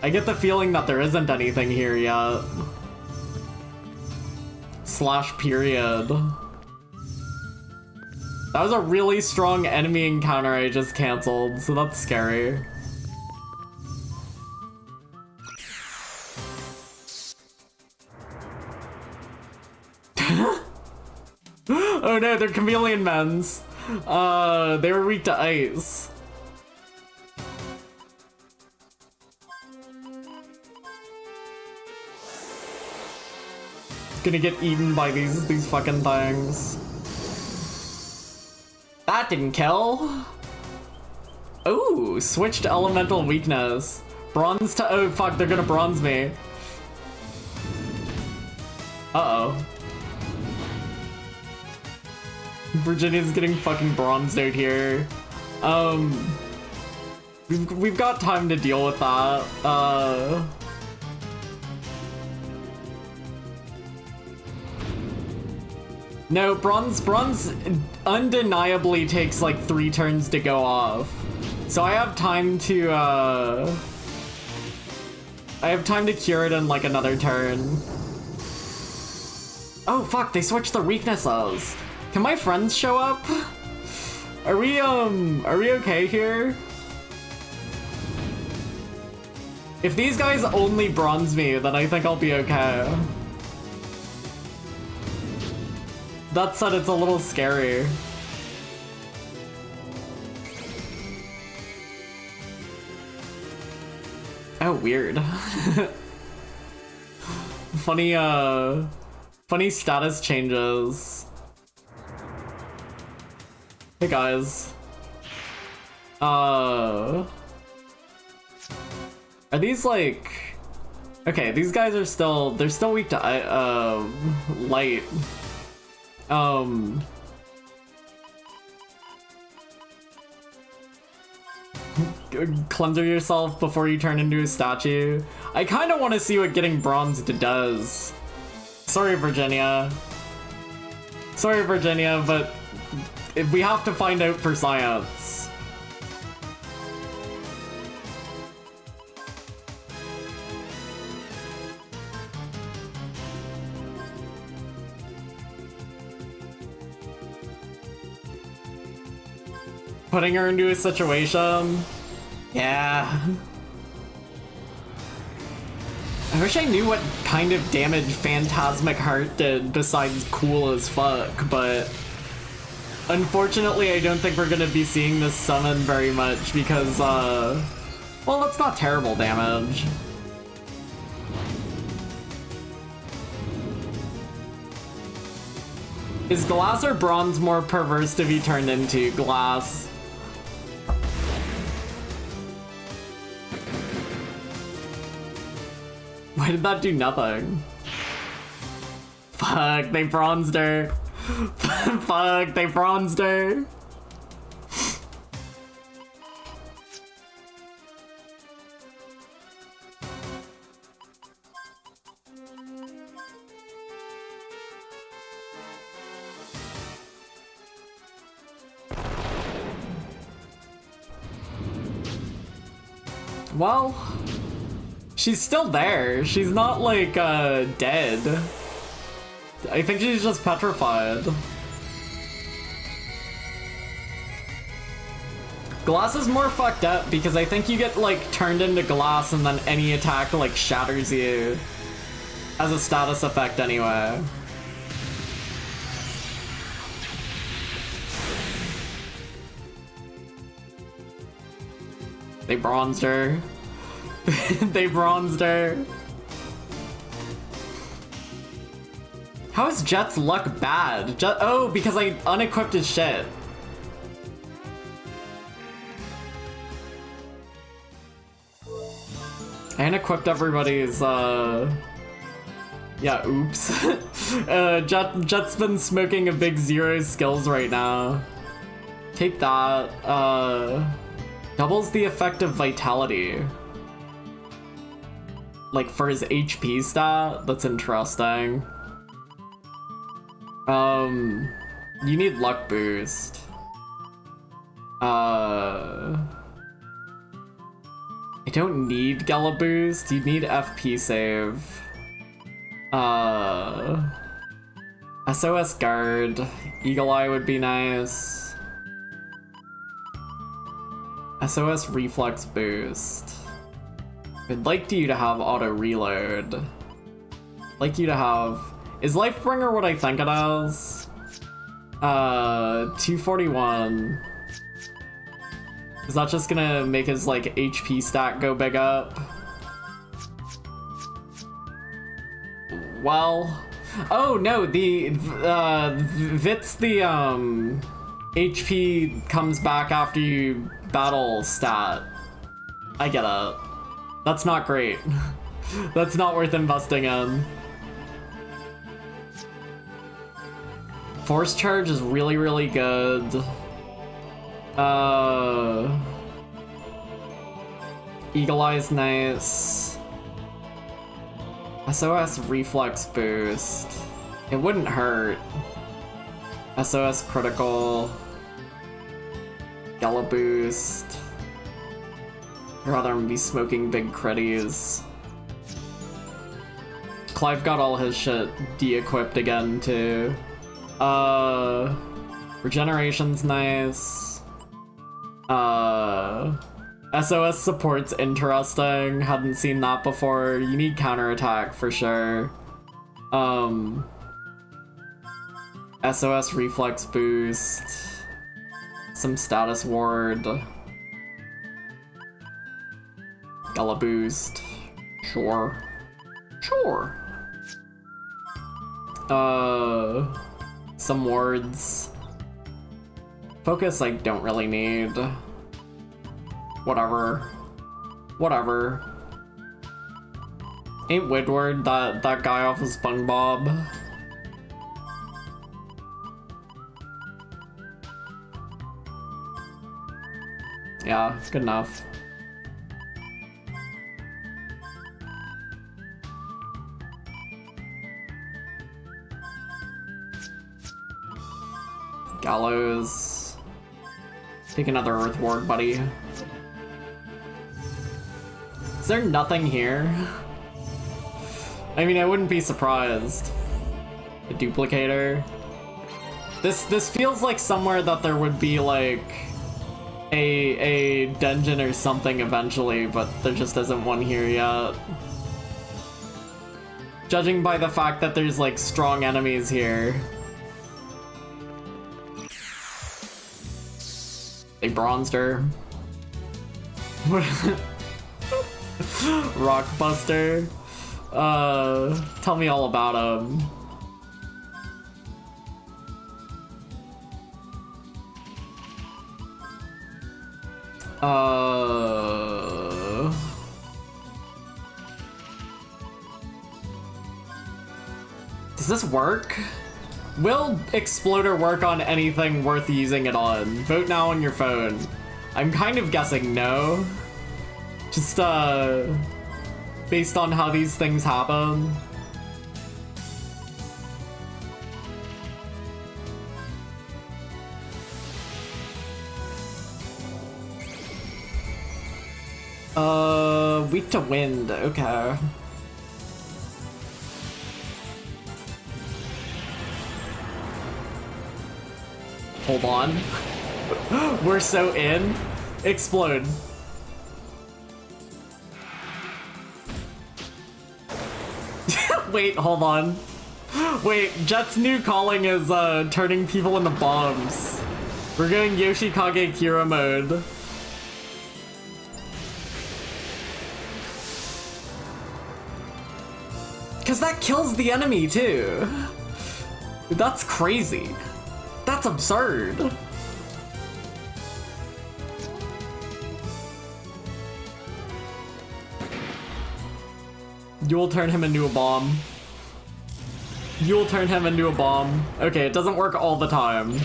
I get the feeling that there isn't anything here yet. / period. That was a really strong enemy encounter I just canceled, so that's scary. Oh no, they're chameleon men's. They were weak to ice. Gonna get eaten by these fucking things. That didn't kill. Ooh, switched elemental weakness. Bronze to, oh fuck, they're gonna bronze me. Uh-oh. Virginia's getting fucking bronzed out here. We've got time to deal with that. No, bronze undeniably takes like 3 turns to go off. So I have time to cure it in like another turn. Oh fuck, they switched the weaknesses. Can my friends show up? Are we okay here? If these guys only bronze me, then I think I'll be okay. That said, it's a little scary. Oh, weird. Funny status changes. Hey guys. Are these like... Okay, these guys are still... They're still weak to light. Cleanser yourself before you turn into a statue. I kind of want to see what getting bronzed does. Sorry, Virginia. Sorry, Virginia, but we have to find out for science. Putting her into a situation? Yeah. I wish I knew what kind of damage Phantasmic Heart did besides cool as fuck, but unfortunately I don't think we're gonna be seeing this summon very much because, well, it's not terrible damage. Is glass or bronze more perverse to be turned into? Glass. Why did that do nothing? Fuck, they bronzed her. Fuck, they bronzed her. Well, she's still there. She's not like dead. I think she's just petrified. Glass is more fucked up because I think you get like turned into glass and then any attack like shatters you as a status effect anyway. They bronzed her. They bronzed her. How is Jet's luck bad? Oh, because I unequipped his shit. I unequipped everybody's, yeah, oops. Jet's been smoking a big zero skills right now. Take that, doubles the effect of vitality. Like, for his HP stat? That's interesting. You need luck boost. I don't need Gala boost, you need FP save. SOS guard. Eagle Eye would be nice. SOS reflex boost. I'd like you to have auto reload. I'd like you to have... Is Lifebringer what I think it is? 241. Is that just gonna make his like HP stat go big up? Well, oh no, the Vit's the HP comes back after you battle stat. I get it. That's not great. That's not worth investing in. Force charge is really, really good. Eagle Eye's nice. SOS reflex boost. It wouldn't hurt. SOS critical. Gala boost. I'd rather him be smoking big critties. Clive got all his shit de-equipped again too. Regeneration's nice. SOS support's interesting. Hadn't seen that before. You need counterattack for sure. SOS reflex boost. Some status ward. Gala boost. Sure. Sure. Some wards. Focus I don't really need. Whatever. Whatever. Ain't Woodward that guy off of SpongeBob? Yeah, good enough. Gallows. Take another Earth Ward, buddy. Is there nothing here? I mean, I wouldn't be surprised. A duplicator. This feels like somewhere that there would be like a dungeon or something eventually, but there just isn't one here yet. Judging by the fact that there's like strong enemies here. They bronzed her. Rockbuster. Tell me all about him. Does this work? Will Exploder work on anything worth using it on? Vote now on your phone. I'm kind of guessing no. Just, based on how these things happen. Weak to wind, okay. Hold on. We're so in. Explode. Wait, hold on. Wait, Jet's new calling is turning people into bombs. We're going Yoshikage Kira mode. Cause that kills the enemy too. That's crazy. That's absurd. You'll turn him into a bomb. You'll turn him into a bomb. Okay, it doesn't work all the time.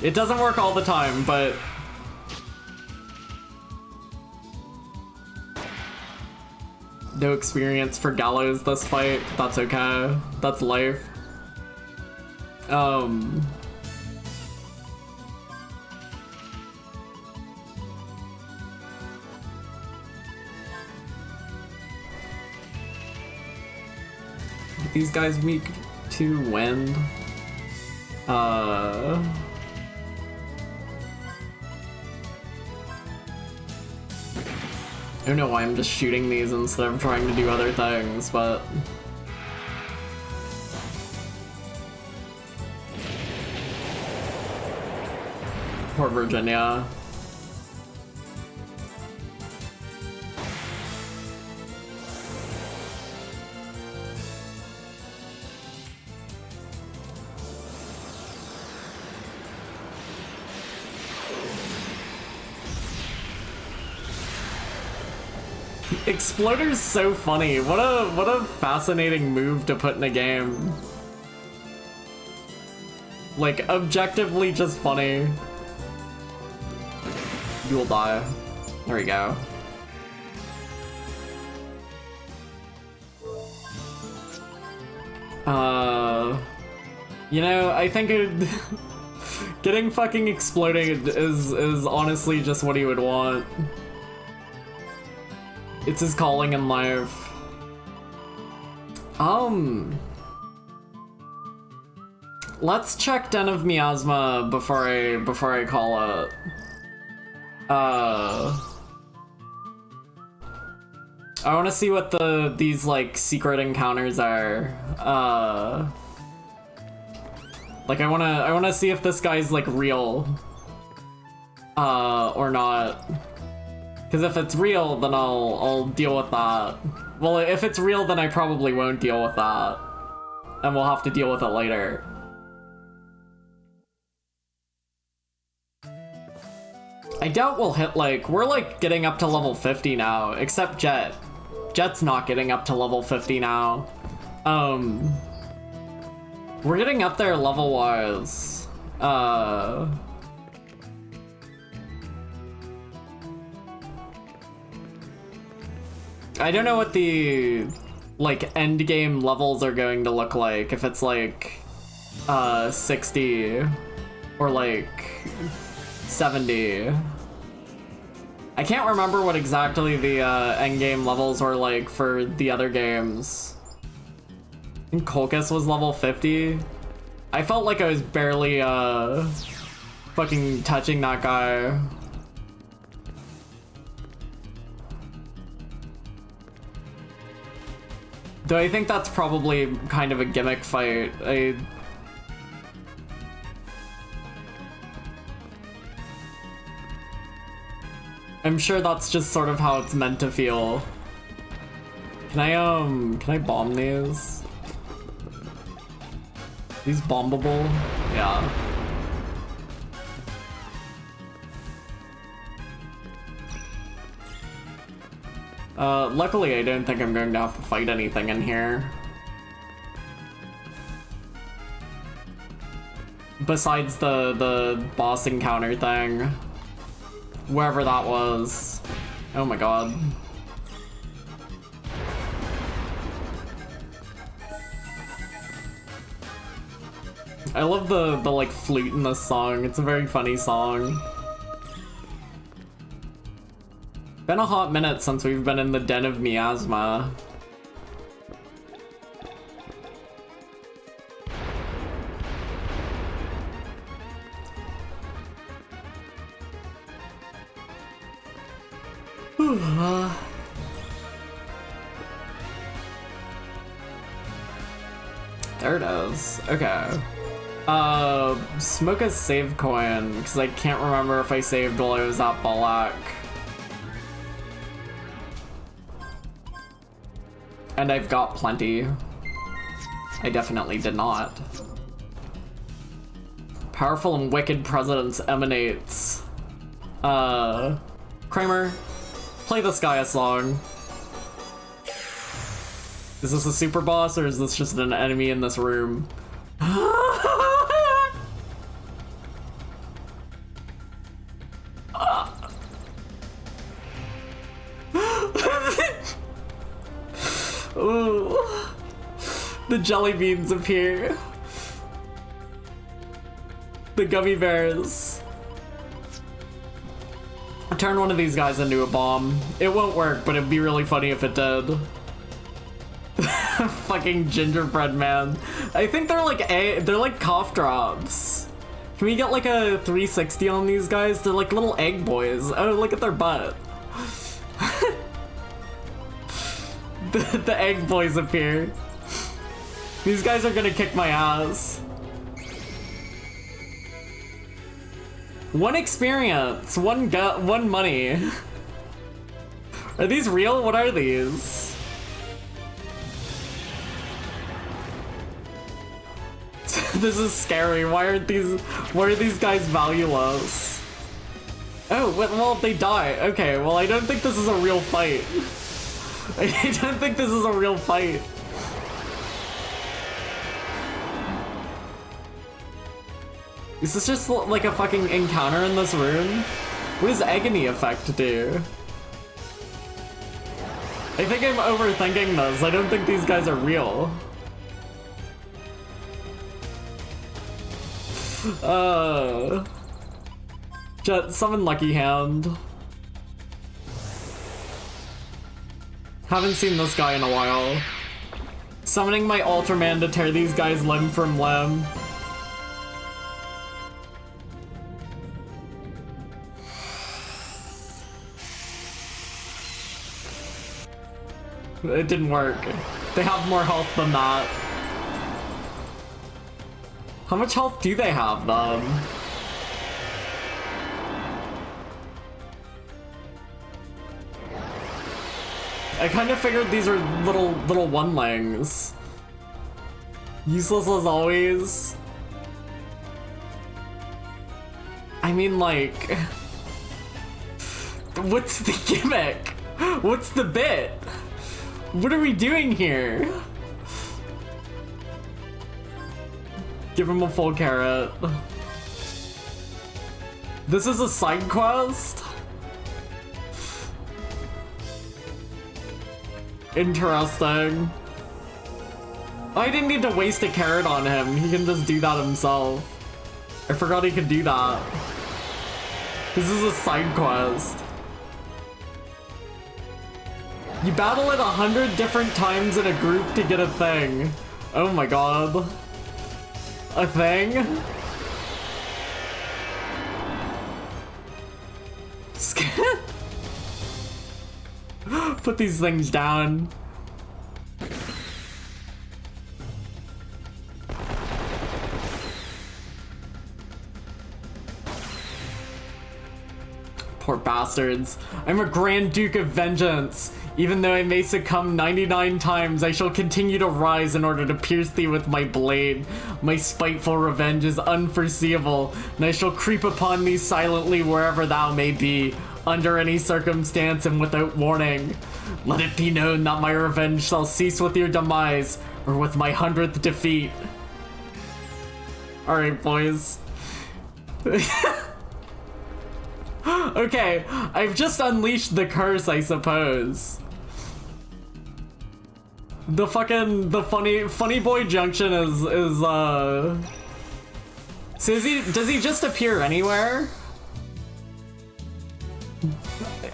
It doesn't work all the time, but... No experience for Gallows this fight. That's okay. That's life. These guys weak to wind. I don't know why I'm just shooting these instead of trying to do other things, but... Poor Virginia. Exploder's so funny. What a fascinating move to put in a game. Like, objectively just funny. You will die. There we go. You know, I think getting fucking exploded is honestly just what he would want. It's his calling in life. Let's check Den of Miasma before I call it. I want to see what these like secret encounters are. Like I want to see if this guy's like real. Or not. Because if it's real, then I'll deal with that. Well, if it's real, then I probably won't deal with that. And we'll have to deal with it later. I doubt we'll hit, like, we're like getting up to level 50 now, except Jet. Jet's not getting up to level 50 now. We're getting up there level-wise. I don't know what the, like, end game levels are going to look like, if it's, like, 60, or, like, 70. I can't remember what exactly the, end game levels were like for the other games. I think Kolkus was level 50. I felt like I was barely, fucking touching that guy. Though I think that's probably kind of a gimmick fight. I'm sure that's just sort of how it's meant to feel. Can I bomb these? These bombable? Yeah. Luckily I don't think I'm going to have to fight anything in here. Besides the boss encounter thing. Wherever that was. Oh my god. I love the like flute in this song. It's a very funny song. Been a hot minute since we've been in the den of miasma. There it is. Okay. Smoke a save coin, because I can't remember if I saved while I was at Balak. And I've got plenty. I definitely did not. Powerful and wicked presence emanates. Kramer, play this guy a song. Is this a super boss or is this just an enemy in this room? Ooh. The jelly beans appear. The gummy bears. Turn one of these guys into a bomb. It won't work, but it'd be really funny if it did. Fucking gingerbread man. I think they're like cough drops. Can we get like a 360 on these guys? They're like little egg boys. Oh, look at their butt. The egg boys appear. These guys are gonna kick my ass. One experience, one money. Are these real? What are these? This is scary. Why are these guys valueless? Oh, well, they die. Okay, well, I don't think this is a real fight. I don't think this is a real fight. Is this just like a fucking encounter in this room? What does agony effect do? I think I'm overthinking this. I don't think these guys are real. Jet, summon Lucky Hand. Haven't seen this guy in a while. Summoning my Ultraman to tear these guys limb from limb. It didn't work. They have more health than that. How much health do they have then? I kind of figured these are little one-lings. Useless as always. I mean, like, what's the gimmick? What's the bit? What are we doing here? Give him a full carrot. This is a side quest? Interesting. I didn't need to waste a carrot on him. He can just do that himself. I forgot he could do that. This is a side quest. You battle it 100 different times in a group to get a thing. Oh my god. A thing? Put these things down. Poor bastards. I'm a Grand Duke of Vengeance. Even though I may succumb 99 times, I shall continue to rise in order to pierce thee with my blade. My spiteful revenge is unforeseeable, and I shall creep upon thee silently wherever thou may be, under any circumstance and without warning. Let it be known that my revenge shall cease with your demise, or with my 100th defeat. Alright, boys. Okay, I've just unleashed the curse, I suppose. The funny boy junction is so does he just appear anywhere?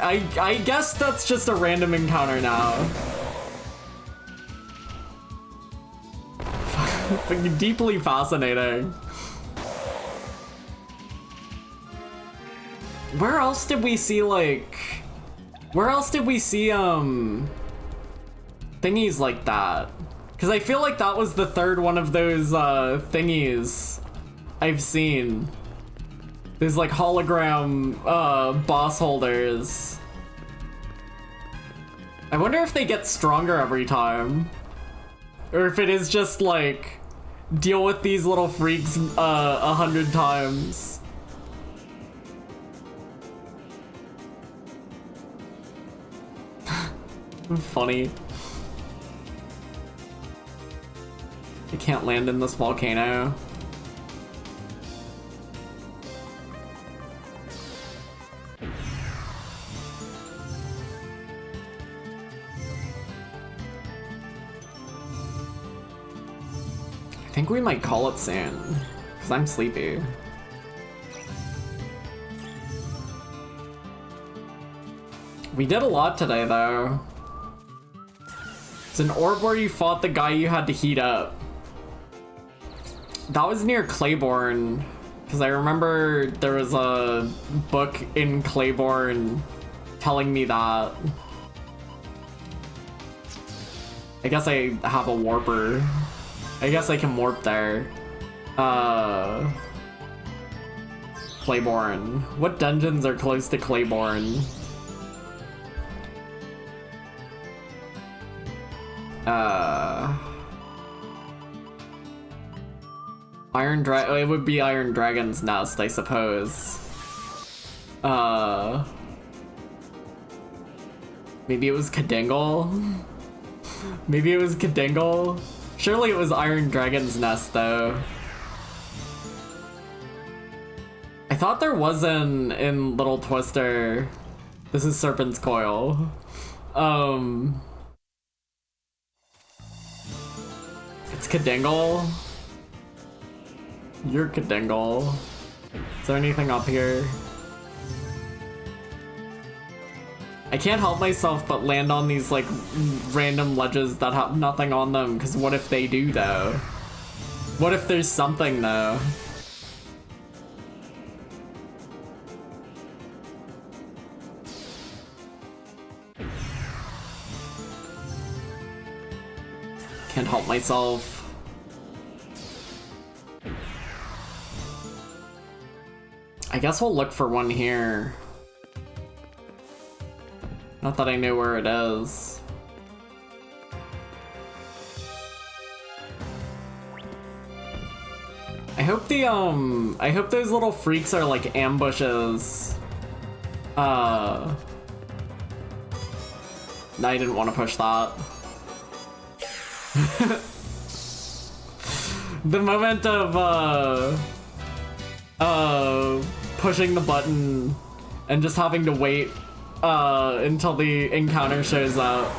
I guess that's just a random encounter now. Deeply fascinating. Where else did we see thingies like that? Because I feel like that was the third one of those thingies I've seen. There's like hologram boss holders. I wonder if they get stronger every time. Or if it is just like, deal with these little freaks 100 times. Funny. I can't land in this volcano. I think we might call it soon, because I'm sleepy. We did a lot today, though. It's an orb where you fought the guy you had to heat up. That was near Claiborne, because I remember there was a book in Claiborne telling me that. I guess I have a warper. I guess I can warp there. Claiborne. What dungeons are close to Claiborne? It would be Iron Dragon's Nest, I suppose. Maybe it was Kadingle? Maybe it was Kadingle? Surely it was Iron Dragon's Nest, though. I thought there was in Little Twister. This is Serpent's Coil. It's Kadingle. You're Kadingle. Is there anything up here? I can't help myself but land on these like random ledges that have nothing on them, because what if they do though? What if there's something though? Can't help myself. I guess we'll look for one here. Not that I know where it is. I hope I hope those little freaks are like ambushes. No, I didn't want to push that. The moment of pushing the button and just having to wait until the encounter shows up.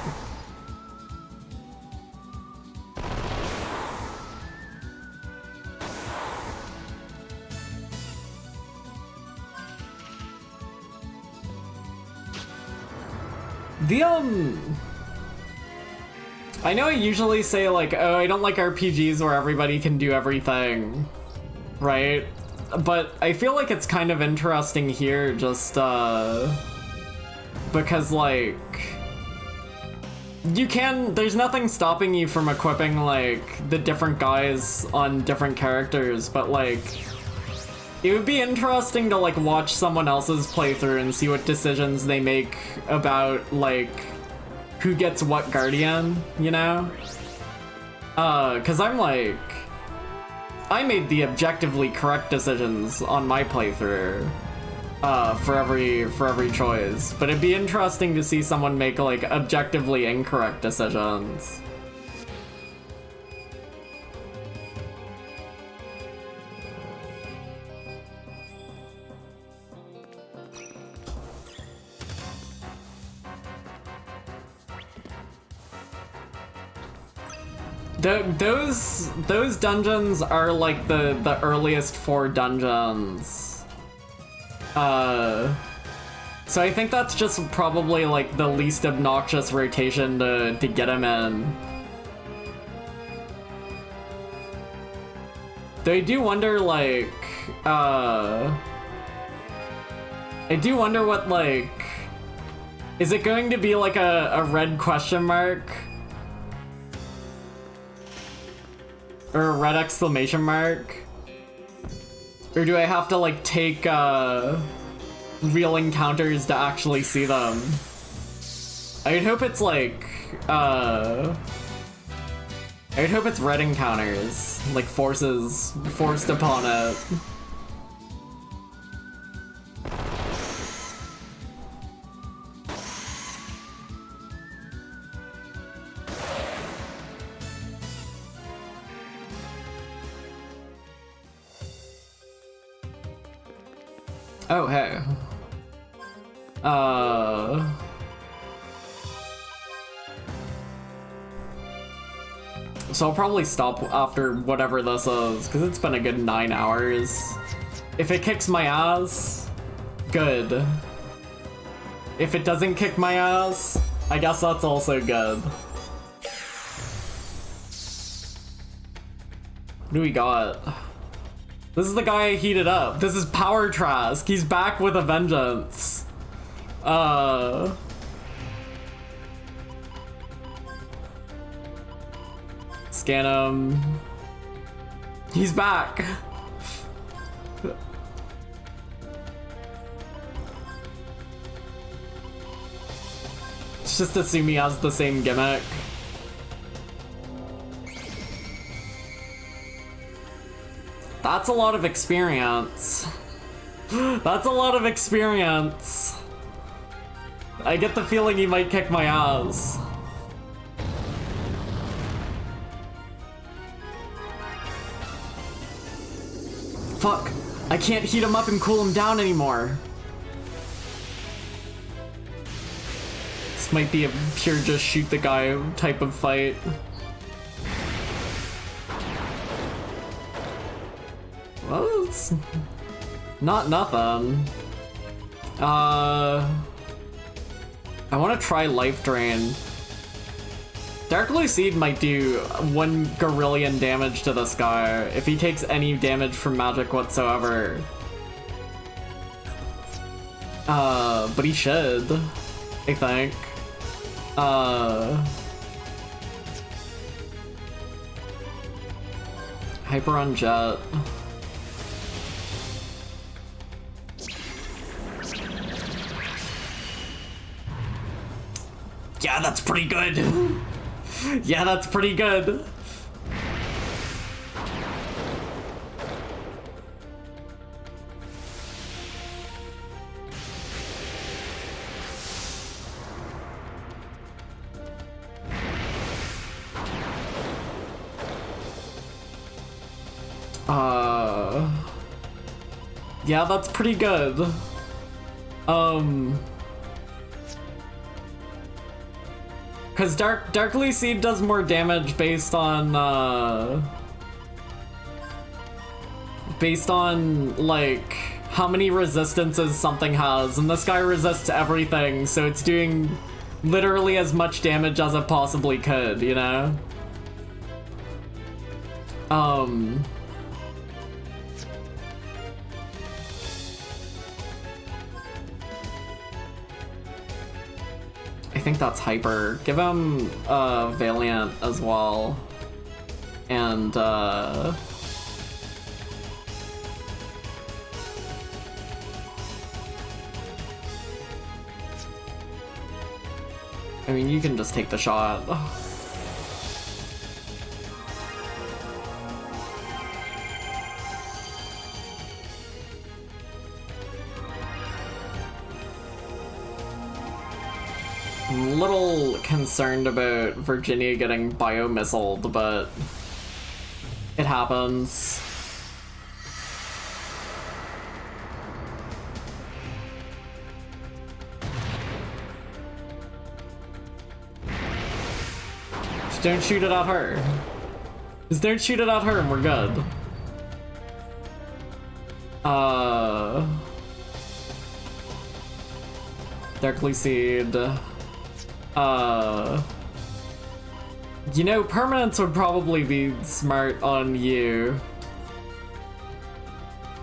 I know I usually say like, oh, I don't like RPGs where everybody can do everything, right? But I feel like it's kind of interesting here just, because like, there's nothing stopping you from equipping like the different guys on different characters, but like, It would be interesting to like watch someone else's playthrough and see what decisions they make about like who gets what guardian, you know? Cause I'm like, I made the objectively correct decisions on my playthrough for every choice, but it'd be interesting to see someone make like objectively incorrect decisions. Those dungeons are like the earliest 4 dungeons. So I think that's just probably like the least obnoxious rotation to get him in. Though I do wonder like, I do wonder what like, is it going to be like a red question mark? Or a red exclamation mark? Or do I have to like take real encounters to actually see them? I'd hope it's like I'd hope it's red encounters, like forced upon it. Oh, hey. So I'll probably stop after whatever this is, because it's been a good 9 hours. If it kicks my ass, good. If it doesn't kick my ass, I guess that's also good. What do we got? This is the guy I heated up. This is Power Trask. He's back with a vengeance. Scan him. He's back. Let's just assume he has the same gimmick. That's a lot of experience. That's a lot of experience. I get the feeling he might kick my ass. Fuck, I can't heat him up and cool him down anymore. This might be a pure just shoot the guy type of fight. Well, it's not nothing. I want to try Life Drain. Dark Lucide might do 1 gorillion damage to this guy if he takes any damage from magic whatsoever. But he should, I think. Hyper on Jet. Yeah, that's pretty good. Yeah, that's pretty good. Yeah, that's pretty good. Cause Dark Lucide does more damage based on like how many resistances something has, and this guy resists everything, so it's doing literally as much damage as it possibly could, you know? I think that's Hyper. Give him Valiant as well. And I mean, you can just take the shot. I'm a little concerned about Virginia getting bio-missiled, but it happens. Just don't shoot it at her. Just don't shoot it at her and we're good. Darkly Seed. You know, permanence would probably be smart on you.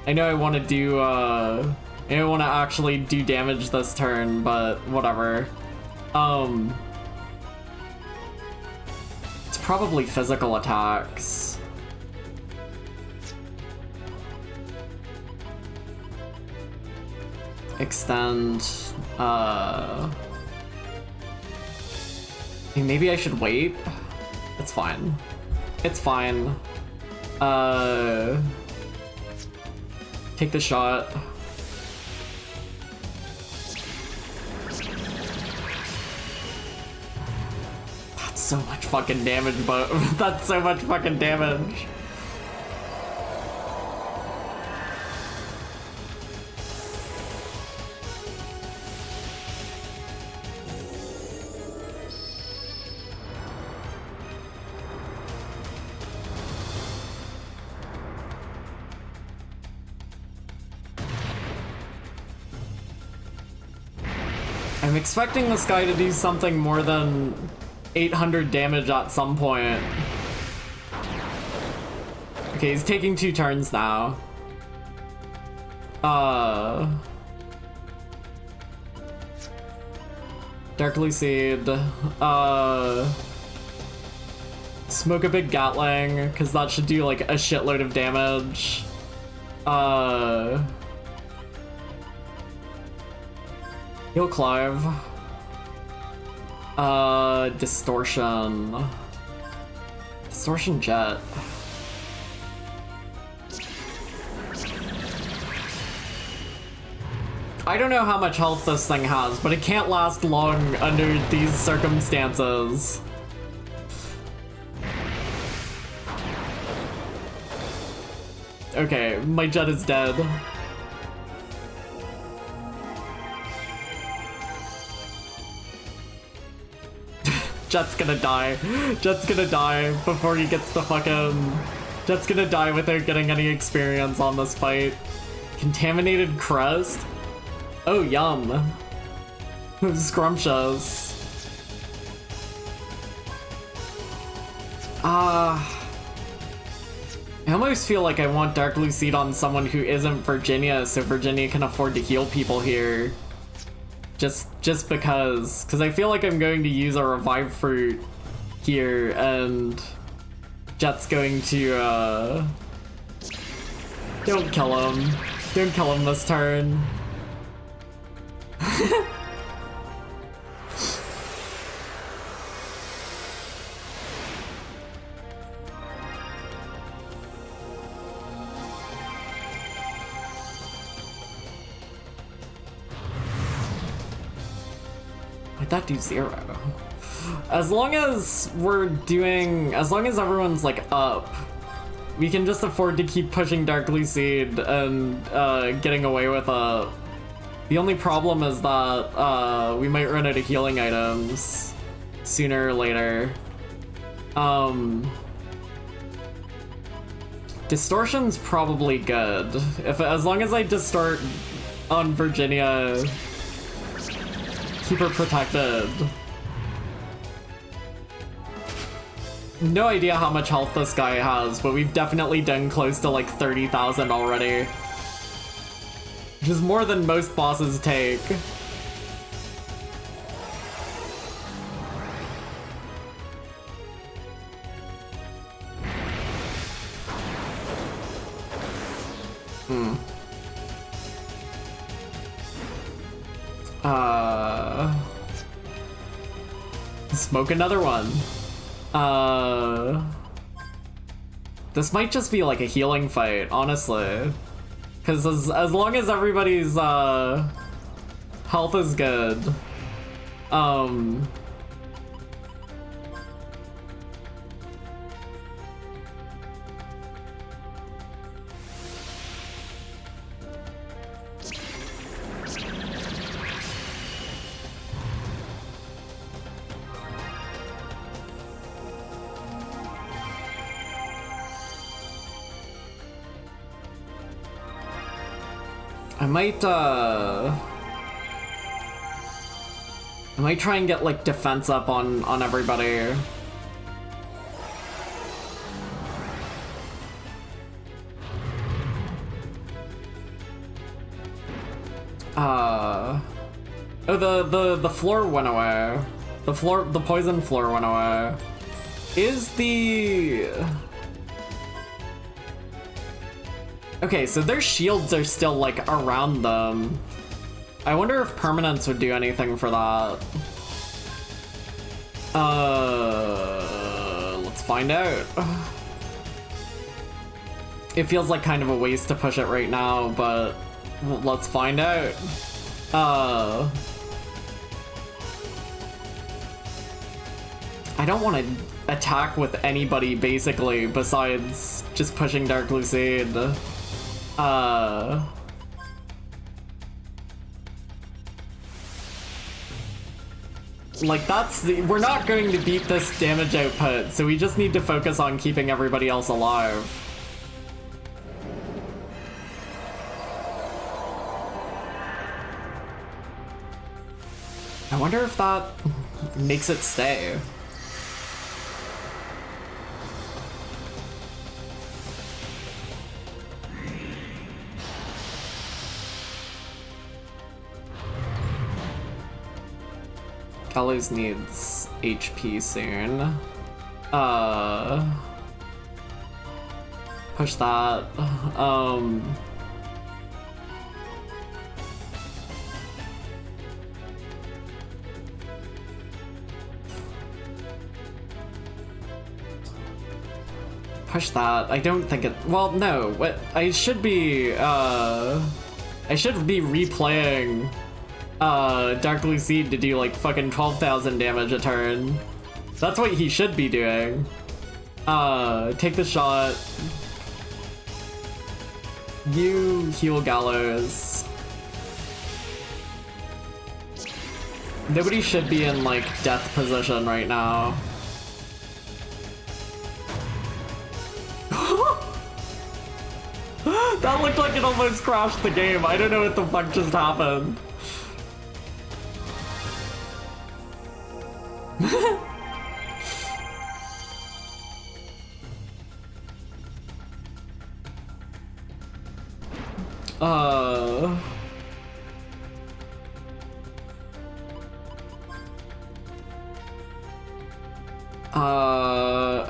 I know I want to do, I don't want to actually do damage this turn, but whatever. It's probably physical attacks. Extend, maybe I should wait? It's fine. It's fine. Take the shot. That's so much fucking damage, but that's so much fucking damage. I'm expecting this guy to do something more than 800 damage at some point. Okay, he's taking 2 turns now. Darkly Seed. Smoke a big Gatling, because that should do like a shitload of damage. Heal Clive. Distortion. Distortion Jet. I don't know how much health this thing has, but it can't last long under these circumstances. Okay, my Jet is dead. Jet's gonna die. Jet's gonna die before he gets the fucking... Jet's gonna die without getting any experience on this fight. Contaminated crust? Oh, yum. Scrumptious. I almost feel like I want Darkly Seed on someone who isn't Virginia, so Virginia can afford to heal people here. Just because I feel like I'm going to use a Revive Fruit here, and Jet's going to, don't kill him. Don't kill him this turn. That do 0. As long as everyone's like up, we can just afford to keep pushing Darkly Seed and getting away with it. The only problem is that we might run out of healing items sooner or later. Distortion's probably good. As long as I distort on Virginia, keep her protected. No idea how much health this guy has, but we've definitely done close to like 30,000 already. Which is more than most bosses take. smoke another one. This might just be like a healing fight, honestly. Because as long as everybody's health is good, I might try and get like defense up on everybody. Oh, the floor went away. The poison floor went away. Is the... Okay, so their shields are still, like, around them. I wonder if permanence would do anything for that. Let's find out. It feels like kind of a waste to push it right now, but let's find out. I don't want to attack with anybody, basically, besides just pushing Dark Lucid. Like, we're not going to beat this damage output, so we just need to focus on keeping everybody else alive. I wonder if that makes it stay. Gallows needs HP soon. Push that. Push that. I don't think it... Well, no. What I should be replaying Dark Lucid to do like fucking 12,000 damage a turn. That's what he should be doing. Take the shot. You heal Gallows. Nobody should be in like death position right now. That looked like it almost crashed the game. I don't know what the fuck just happened.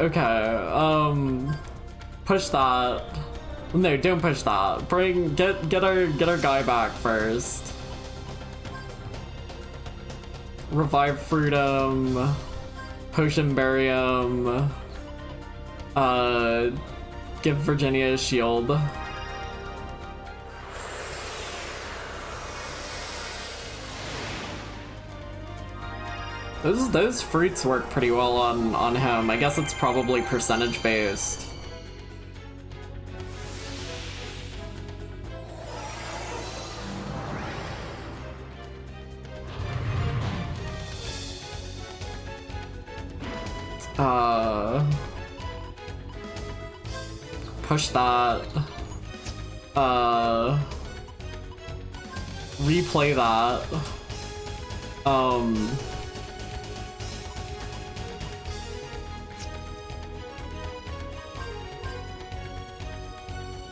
Okay, push that. No, don't push that. Get our guy back first. Revive Freedom, Potion Barium, give Virginia a shield. Those fruits work pretty well on him. I guess it's probably percentage based. Push that. Replay that.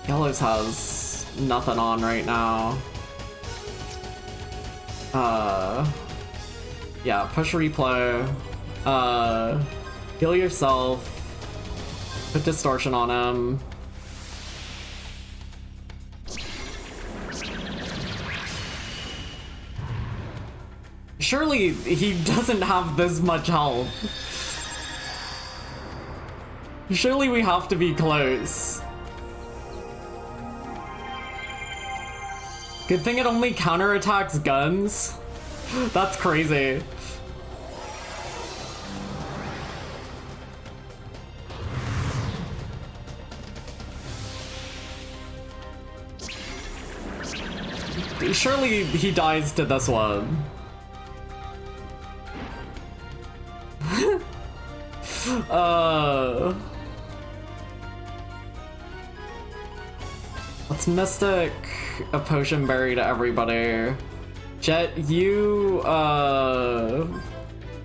Gallows has nothing on right now. Yeah, push replay. Heal yourself. Put distortion on him. Surely he doesn't have this much health. Surely we have to be close. Good thing it only counterattacks guns. That's crazy. Surely he dies to this one. Let's Mystic a Potion Berry to everybody. Jet, you,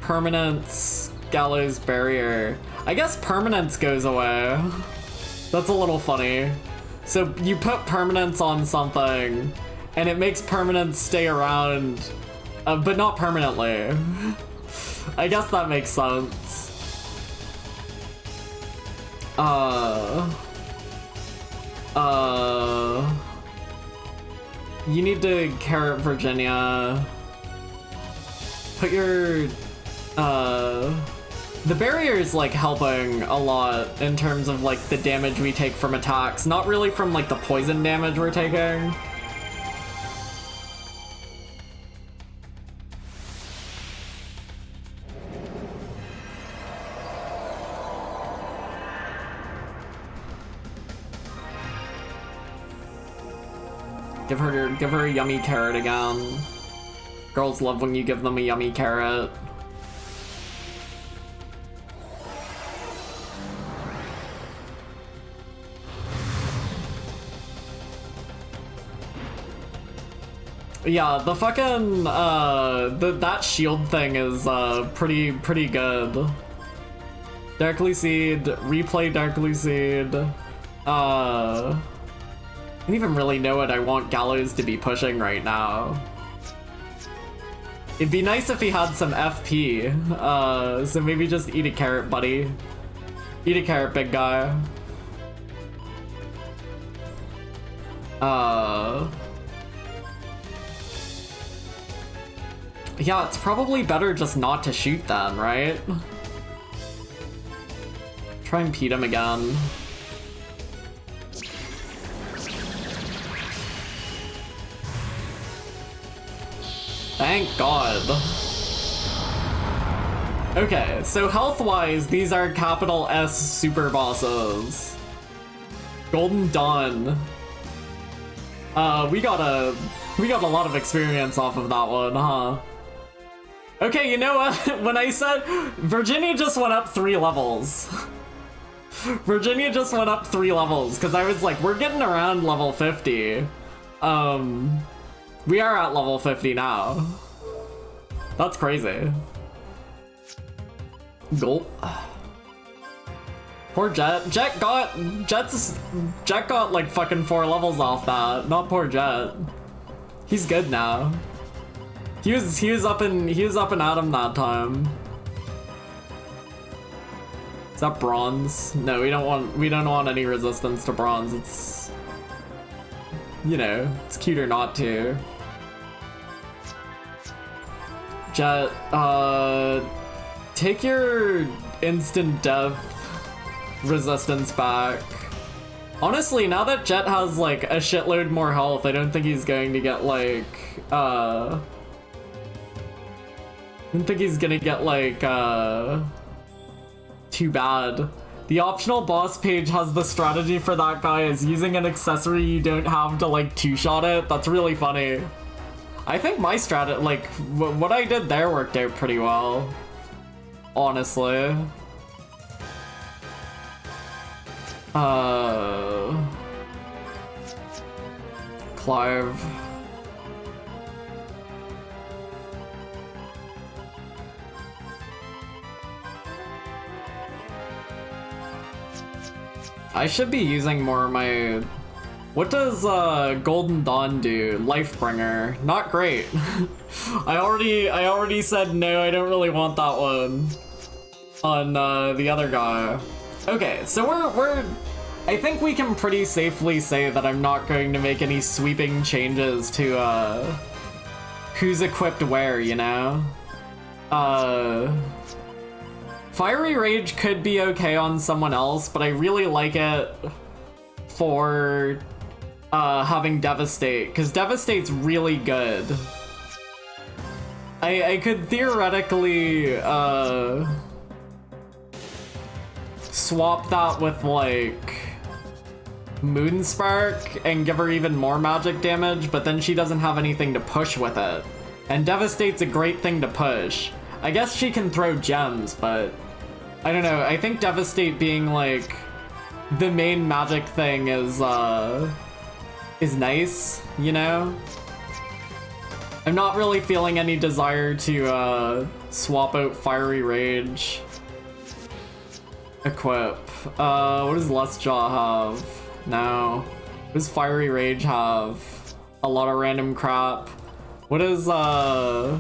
Permanence, Gallows Barrier. I guess Permanence goes away. That's a little funny. So you put Permanence on something, and it makes Permanence stay around, but not permanently. I guess that makes sense. You need to carrot Virginia. Put your, the barrier is like helping a lot in terms of like the damage we take from attacks, not really from like the poison damage we're taking. Give her a yummy carrot again. Girls love when you give them a yummy carrot. Yeah, the fucking that shield thing is pretty good. Darkly Seed, replay Darkly Seed. I don't even really know what I want Gallows to be pushing right now. It'd be nice if he had some FP, so maybe just eat a carrot, buddy. Eat a carrot, big guy. Yeah, it's probably better just not to shoot then, right? Try and beat him again. Thank God. Okay, so health-wise, these are capital S super bosses. Golden Dawn. We got a lot of experience off of that one, huh? Okay, you know what? When I said Virginia just went up 3 levels. Virginia just went up 3 levels, because I was like, we're getting around level 50. We are at level 50 now. That's crazy. Gulp. Poor Jet. Jet got like fucking 4 levels off that. Not poor Jet. He's good now. He was up and Adam that time. Is that bronze? No, we don't want any resistance to bronze. It's, you know, it's cuter not to. Jet, take your instant death resistance back. Honestly, now that Jet has like a shitload more health, I don't think he's going to get like, I don't think he's gonna get like, too bad. The optional boss page has the strategy for that guy is using an accessory you don't have to like 2-shot it. That's really funny. I think my strat, like, what I did there worked out pretty well. Honestly. Clive. I should be using more of my... What does Golden Dawn do? Lifebringer. Not great. I already said no, I don't really want that one on the other guy. Okay, so we're I think we can pretty safely say that I'm not going to make any sweeping changes to who's equipped where, you know? Fiery Rage could be okay on someone else, but I really like it for having Devastate, because Devastate's really good. I could theoretically swap that with like Moonspark and give her even more magic damage, but then she doesn't have anything to push with it. And Devastate's a great thing to push. I guess she can throw gems, but I don't know. I think Devastate being like the main magic thing is nice, you know? I'm not really feeling any desire to swap out Fiery Rage. Equip. What does Lust Jaw have? No. What does Fiery Rage have? A lot of random crap. What does Aqua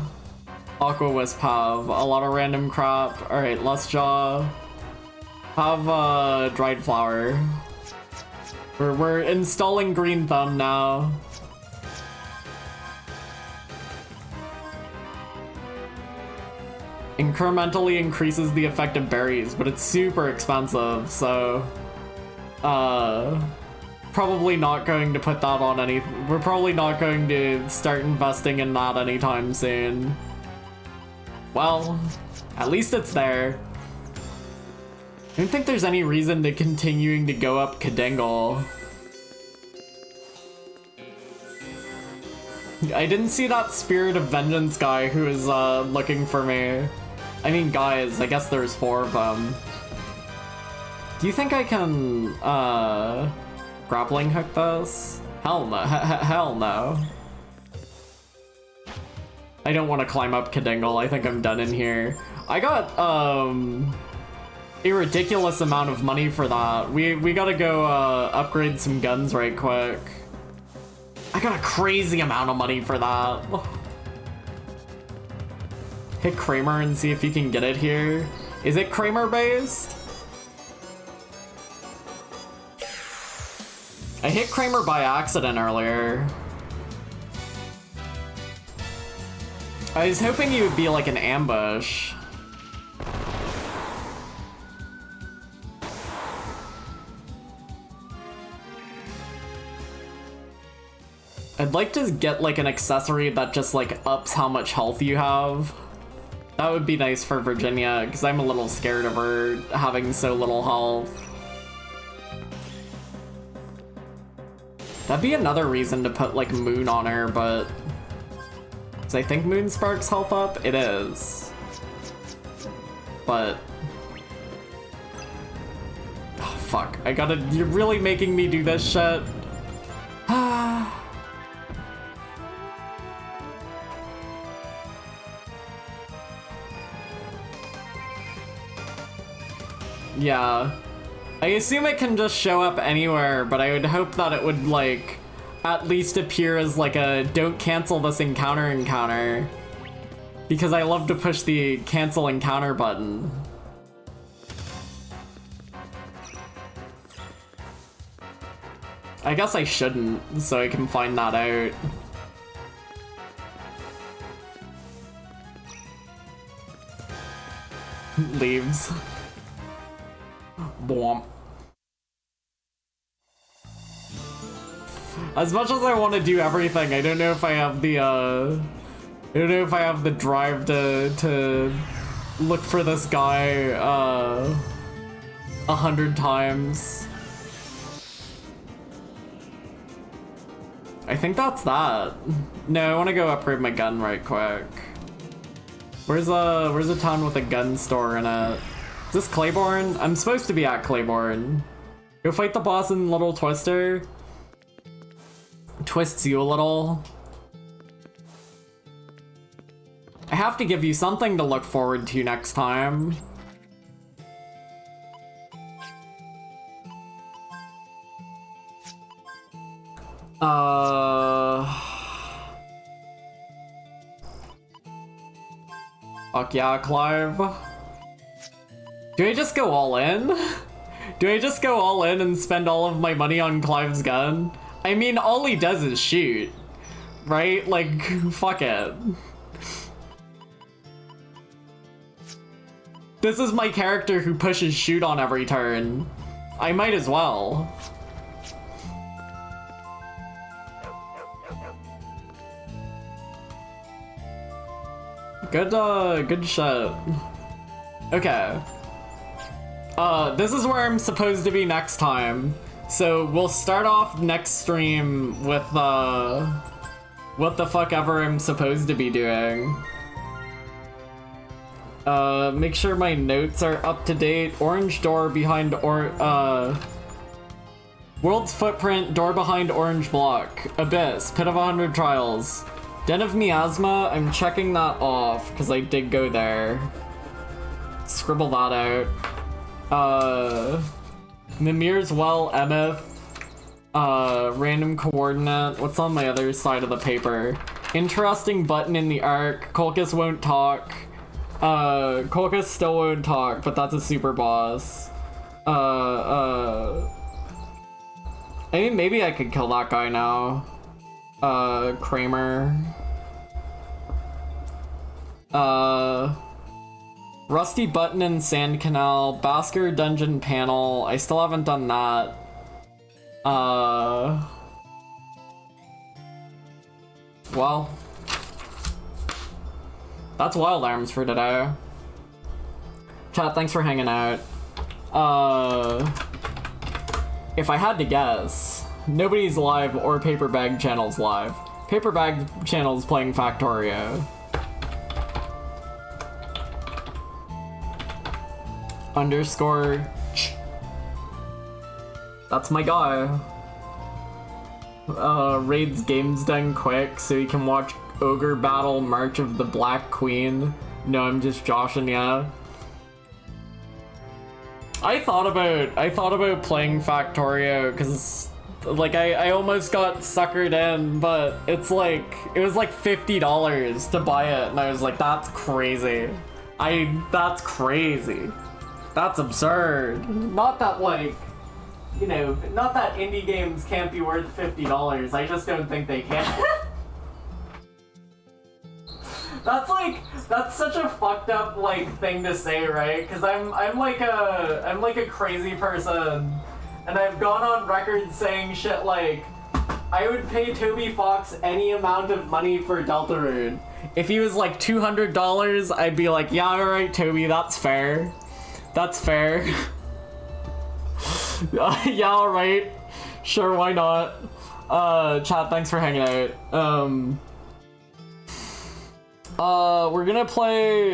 Wisp have? A lot of random crap. Alright, Lust Jaw. Have Dried Flower. We're installing Green Thumb now. Incrementally increases the effect of berries, but it's super expensive, so probably not going to put that on any. We're probably not going to start investing in that anytime soon. Well, at least it's there. I don't think there's any reason to continuing to go up Kadingle. I didn't see that Spirit of Vengeance guy who was looking for me. I mean, guys, I guess there's 4 of them. Do you think I can grappling hook this? Hell no. Hell no. I don't want to climb up Kadingle. I think I'm done in here. I got a ridiculous amount of money for that. We gotta go upgrade some guns right quick. I got a crazy amount of money for that. Hit Kramer and see if you can get it here. Is it Kramer based? I hit Kramer by accident earlier. I was hoping you would be like an ambush. I'd like to get like an accessory that just like ups how much health you have. That would be nice for Virginia, because I'm a little scared of her having so little health. That'd be another reason to put like Moon on her, but does I think Moonspark's health up? It is. But oh fuck, you're really making me do this shit. Yeah. I assume it can just show up anywhere, but I would hope that it would, like, at least appear as, like, a don't cancel this encounter. Because I love to push the cancel encounter button. I guess I shouldn't, so I can find that out. Leaves. Blomp. As much as I want to do everything, I don't know if I have the drive to look for this guy 100 times. I think that's that. No, I want to go upgrade my gun right quick. Where's a town with a gun store in it? Is this Claiborne? I'm supposed to be at Claiborne. Go fight the boss in Little Twister. Twists you a little. I have to give you something to look forward to next time. Fuck yeah, Clive. Do I just go all in? Do I just go all in and spend all of my money on Clive's gun? I mean, all he does is shoot. right? Like, fuck it. This is my character who pushes shoot on every turn. I might as well. Good shit. Okay. This is where I'm supposed to be next time. So we'll start off next stream with, what the fuck ever I'm supposed to be doing. Make sure my notes are up to date. Orange door behind World's Footprint, door behind orange block. Abyss, Pit of 100 Trials. Den of Miasma, I'm checking that off, because I did go there. Scribble that out. Mimir's Well, Emeth. Random coordinate. What's on my other side of the paper? Interesting button in the arc. Kolkus won't talk. Kolkus still won't talk, but that's a super boss. I mean, maybe I could kill that guy now. Kramer. Rusty button in Sand Canal. Basker dungeon panel. I still haven't done that. Well. That's Wild Arms for today. Chat, thanks for hanging out. If I had to guess, nobody's live or Paper Bag Channel's live. Paper Bag Channel's playing Factorio. Underscore. That's my guy. Raids games done quick so you can watch Ogre Battle March of the Black Queen. No, I'm just joshing ya. I thought about playing Factorio because like I almost got suckered in, but it's like it was like $50 to buy it, and I was like, that's crazy. That's crazy. That's absurd. Not that like, you know, not that indie games can't be worth $50. I just don't think they can. That's such a fucked up like thing to say, right? Because I'm like a crazy person, and I've gone on record saying shit like, I would pay Toby Fox any amount of money for Deltarune. If he was like $200, I'd be like, yeah, alright, Toby, that's fair. That's fair. Yeah, alright. Sure, why not? Chat, thanks for hanging out. We're gonna play,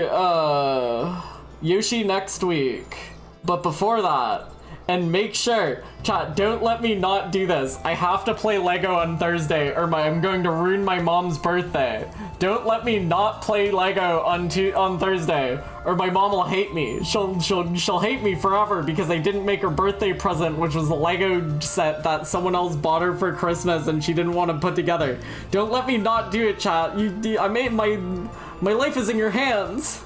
Yoshi next week. But before that, and make sure, chat, don't let me not do this. I have to play Lego on Thursday, or I'm going to ruin my mom's birthday. Don't let me not play Lego on Thursday, or my mom will hate me. She'll hate me forever because I didn't make her birthday present, which was a Lego set that someone else bought her for Christmas and she didn't want to put together. Don't let me not do it, chat. I made my life is in your hands.